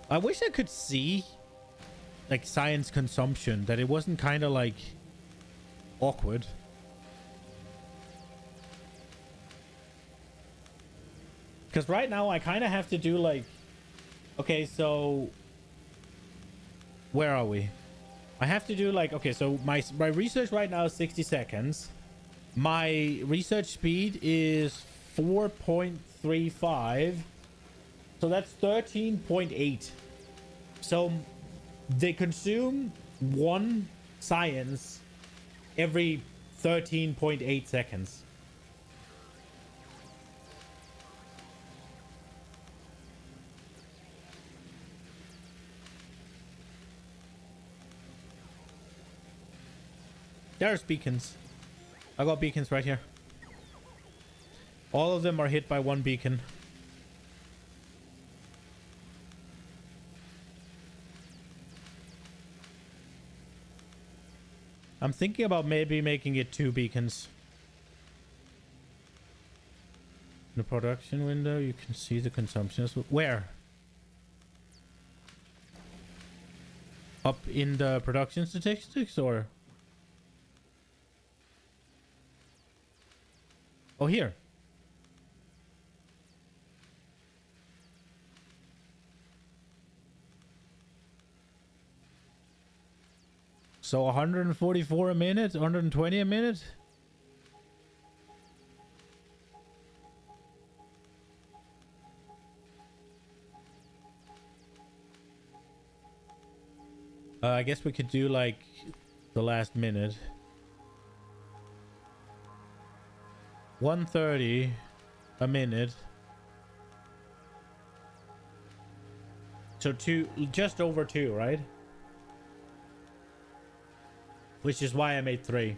I wish I could see like science consumption, that it wasn't kind of like awkward. Because right now I kind of have to do like, okay, so where are we? I have to do like, okay, so my research right now is 60 seconds. My research speed is 4.35. So that's 13.8. So they consume 1 science every 13.8 seconds. There's beacons. I got beacons right here. All of them are hit by 1 beacon. I'm thinking about maybe making it 2 beacons. In the production window, you can see the consumption as well. Where? Up in the production statistics, or? Oh, here. So 144 a minute, 120 a minute. I guess we could do like the last minute. 130 a minute. So 2, just over 2, right? Which is why I made 3.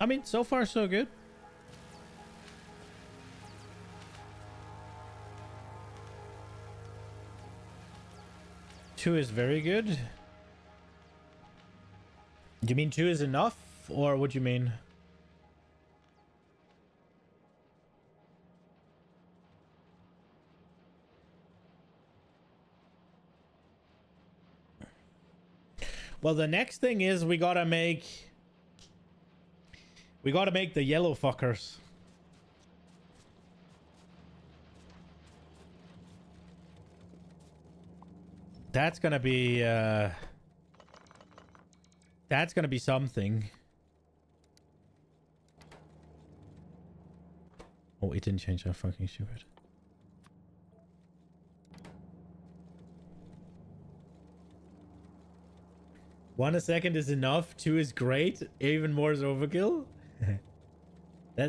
I mean, so far so good. Two is very good. Do you mean 2 is enough, or what do you mean? Well, the next thing is we gotta make the yellow fuckers. That's gonna be something. Oh, it didn't change. How fucking stupid. One a second is enough. Two is great. Even more is overkill.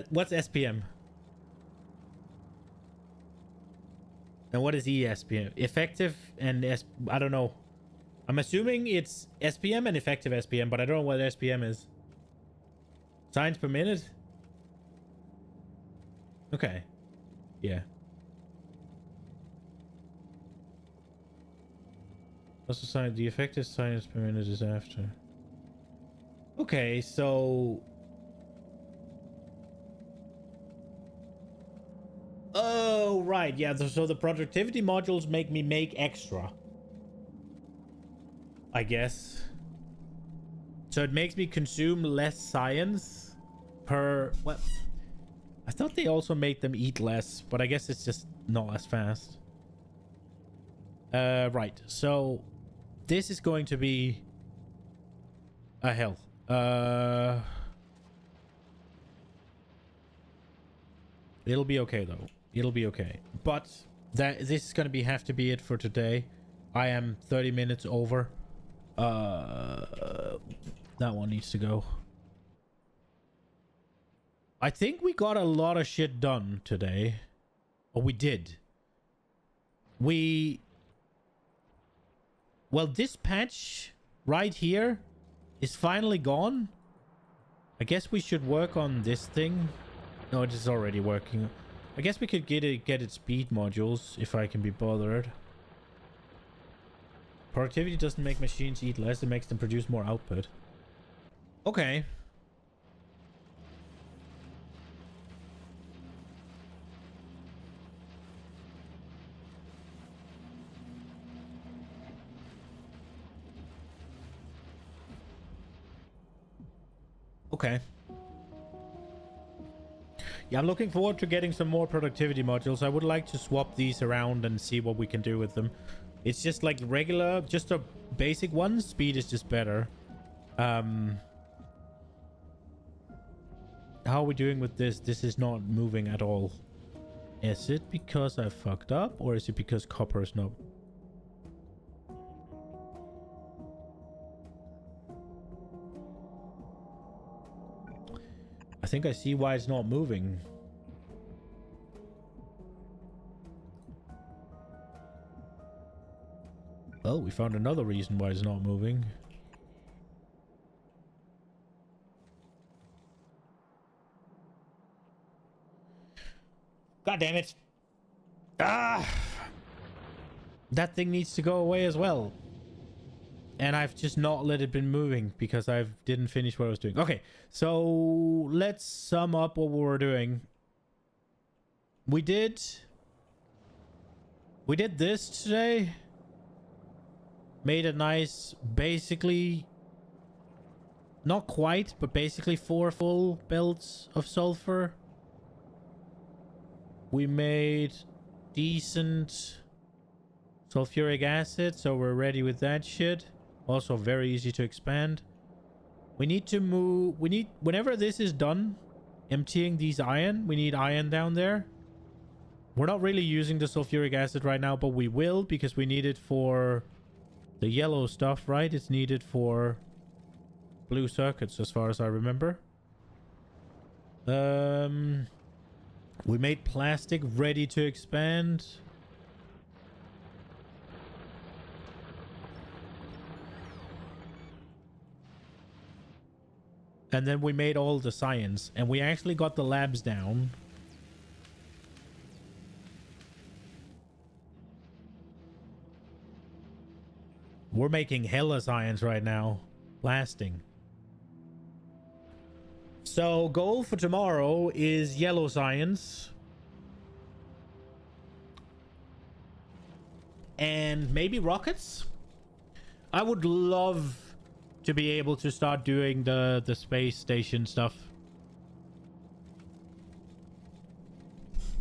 What's SPM? And what is ESPM? Effective and I don't know. I'm assuming it's SPM and effective SPM, but I don't know what SPM is. Signs per minute? Okay. Yeah. Also sign the effective signs per minute is after. Okay, so oh right, yeah, so the productivity modules make me make extra, I guess. So it makes me consume less science per what? I thought they also made them eat less, but I guess it's just not as fast. Right, so this is going to be a health. It'll be okay though. It'll be okay. But this is gonna have to be it for today. I am 30 minutes over. That one needs to go. I think we got a lot of shit done today. Oh, we did. Well, this patch right here is finally gone. I guess we should work on this thing. No, it is already working. I guess we could get its speed modules if I can be bothered. Productivity doesn't make machines eat less, it makes them produce more output. Okay. Okay. Yeah, I'm looking forward to getting some more productivity modules. I would like to swap these around and see what we can do with them. It's just like regular, just a basic one. Speed is just better. How are we doing with this? This is not moving at all. Is it because I fucked up, or is it because copper is not? I think I see why it's not moving. Oh, we found another reason why it's not moving. God damn it. Ah! That thing needs to go away as well. And I've just not let it been moving because I didn't finish what I was doing. Okay, so let's sum up what we were doing. We did this today. Made a nice, basically, not quite, but basically 4 full belts of sulfur. We made decent sulfuric acid, so we're ready with that shit. Also very easy to expand. We need to move... Whenever this is done, emptying these iron, we need iron down there. We're not really using the sulfuric acid right now, but we will because we need it for the yellow stuff, right? It's needed for blue circuits as far as I remember. We made plastic ready to expand. And then we made all the science. And we actually got the labs down. We're making hella science right now. Blasting. So, goal for tomorrow is yellow science. And maybe rockets? I would love to be able to start doing the space station stuff.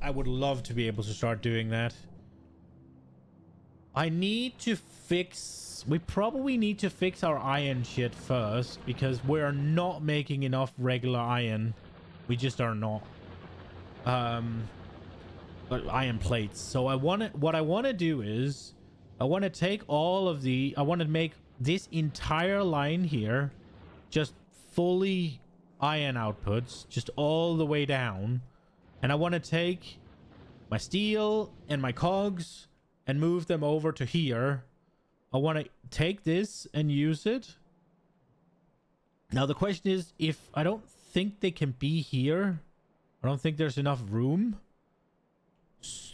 I would love to be able to start doing that. I need to fix... We probably need to fix our iron shit first, because we're not making enough regular iron. We just are not. Iron plates. So what I want to do is... I want to take all of the... I want to make this entire line here just fully iron outputs, just all the way down. And I want to take my steel and my cogs and move them over to here. I want to take this and use it. Now the question is, if I don't think they can be here, I don't think there's enough room.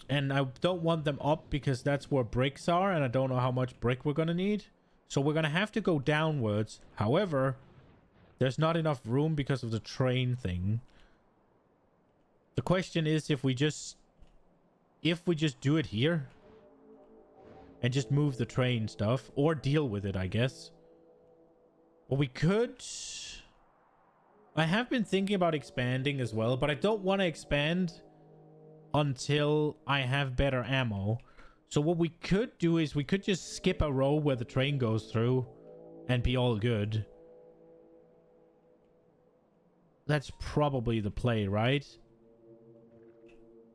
And I don't want them up because that's where bricks are, and I don't know how much brick we're going to need. So we're going to have to go downwards. However, there's not enough room because of the train thing. The question is if we just do it here and just move the train stuff, or deal with it, I guess. Or we could... I have been thinking about expanding as well, but I don't want to expand until I have better ammo. So what we could do is we could just skip a row where the train goes through and be all good. That's probably the play, right?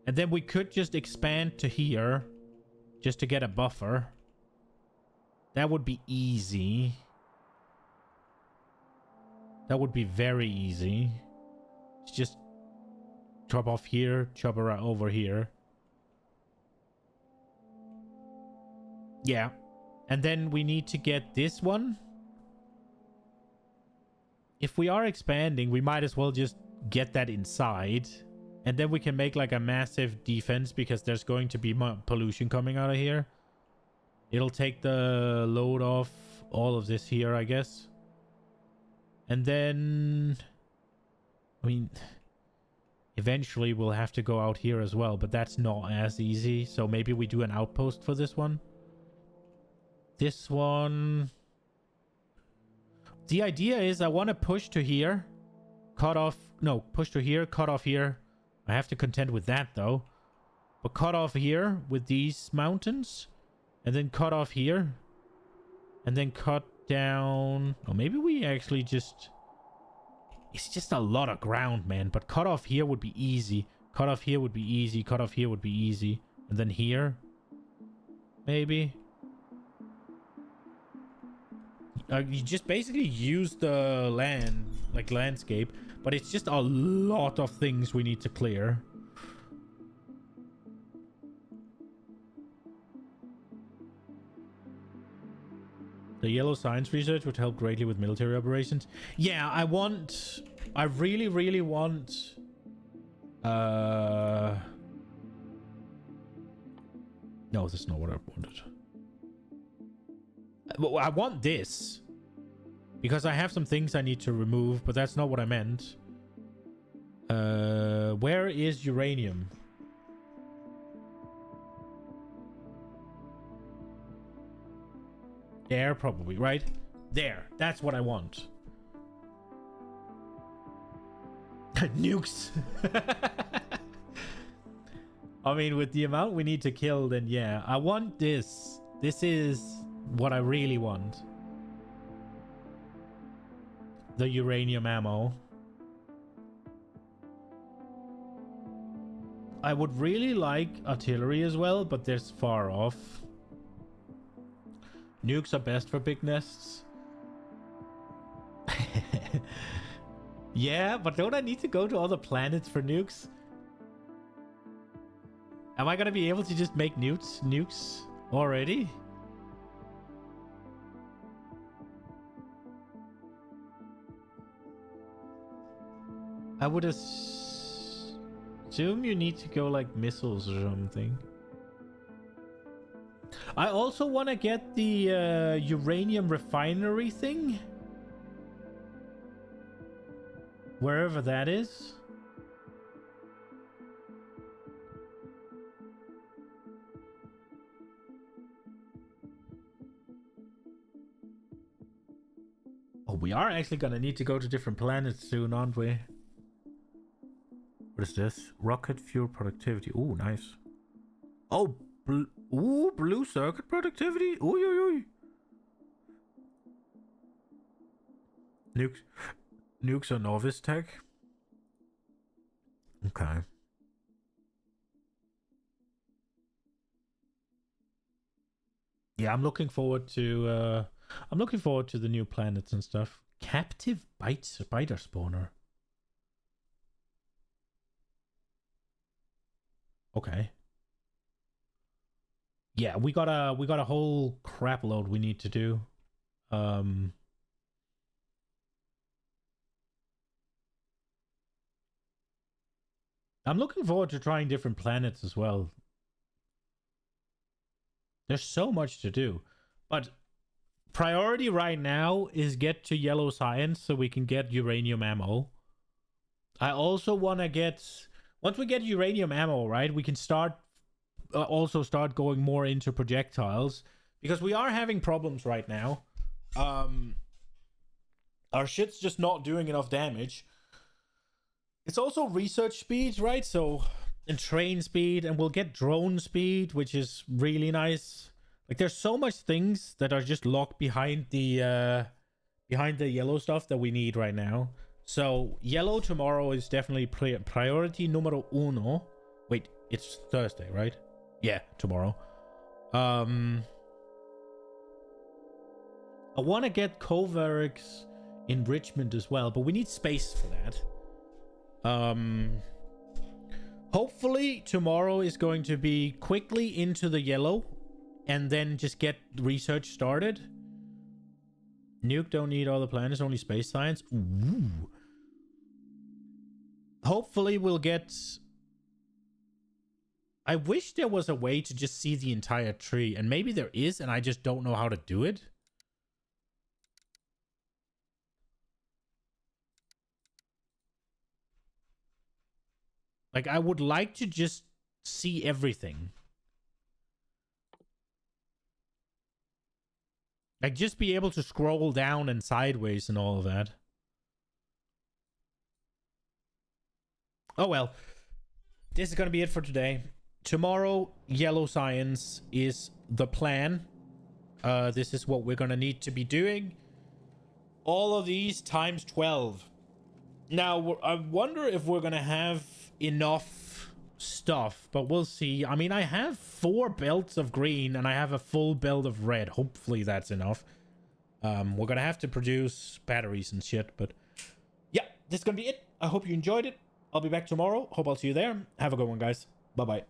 And then we could just expand to here just to get a buffer. That would be easy. That would be very easy. It's just chop off here, chop around over here. Yeah. And then we need to get this one. If we are expanding, we might as well just get that inside. And then we can make like a massive defense because there's going to be pollution coming out of here. It'll take the load off all of this here, I guess. And then... I mean... Eventually we'll have to go out here as well, but that's not as easy. So maybe we do an outpost for this one. This one... The idea is I want to push to here. Cut off... No, push to here, cut off here. I have to contend with that though. But cut off here with these mountains. And then cut off here. And then cut down... Or maybe we actually just... It's just a lot of ground, man. But cut off here would be easy. Cut off here would be easy. Cut off here would be easy. And then here. Maybe. You just basically use the land, like landscape. But it's just a lot of things we need to clear. The yellow science research would help greatly with military operations. Yeah, I really, really want... No, that's not what I wanted. Well, I want this. Because I have some things I need to remove, but that's not what I meant. Where is uranium? There, probably, right? There. That's what I want. Nukes. I mean, with the amount we need to kill, then yeah. I want this. This is what I really want. The uranium ammo. I would really like artillery as well, but there's far off. Nukes are best for big nests. Yeah, but don't I need to go to other planets for nukes? Am I gonna be able to just make nukes already? I would assume you need to go like missiles or something. I also want to get the uranium refinery thing. Wherever that is. Oh, we are actually going to need to go to different planets soon, aren't we? What is this? Rocket fuel productivity. Oh, nice. Oh, Ooh, blue circuit productivity. Ooh, ooh, ooh. Nukes are novice tech. Okay. Yeah, I'm looking forward to the new planets and stuff. Captive biter spawner. Okay. Yeah, we got a whole crap load we need to do. Um I'm looking forward to trying different planets as well. There's so much to do. But priority right now is get to yellow science so we can get uranium ammo. I also want to get, once we get uranium ammo, right, we can start also start going more into projectiles because we are having problems right now. Our shit's just not doing enough damage. It's also research speed, right? So, and train speed, and we'll get drone speed, which is really nice. Like, there's so much things that are just locked behind the yellow stuff that we need right now. So, yellow tomorrow is definitely priority numero uno. Wait, it's Thursday, right? Yeah, tomorrow. I want to get Kovarik's enrichment as well, but we need space for that. Hopefully tomorrow is going to be quickly into the yellow and then just get research started. Nuke don't need all the planets, only space science. Ooh. Hopefully we'll get... I wish there was a way to just see the entire tree, and maybe there is, and I just don't know how to do it. Like, I would like to just see everything. Like, just be able to scroll down and sideways and all of that. Oh, well. This is going to be it for today. Tomorrow, yellow science is the plan. This is what we're going to need to be doing. All of these times 12. Now, I wonder if we're going to have enough stuff, but we'll see. I mean, I have 4 belts of green and I have a full belt of red. Hopefully that's enough. We're going to have to produce batteries and shit, but yeah, this is going to be it. I hope you enjoyed it. I'll be back tomorrow. Hope I'll see you there. Have a good one, guys. Bye-bye.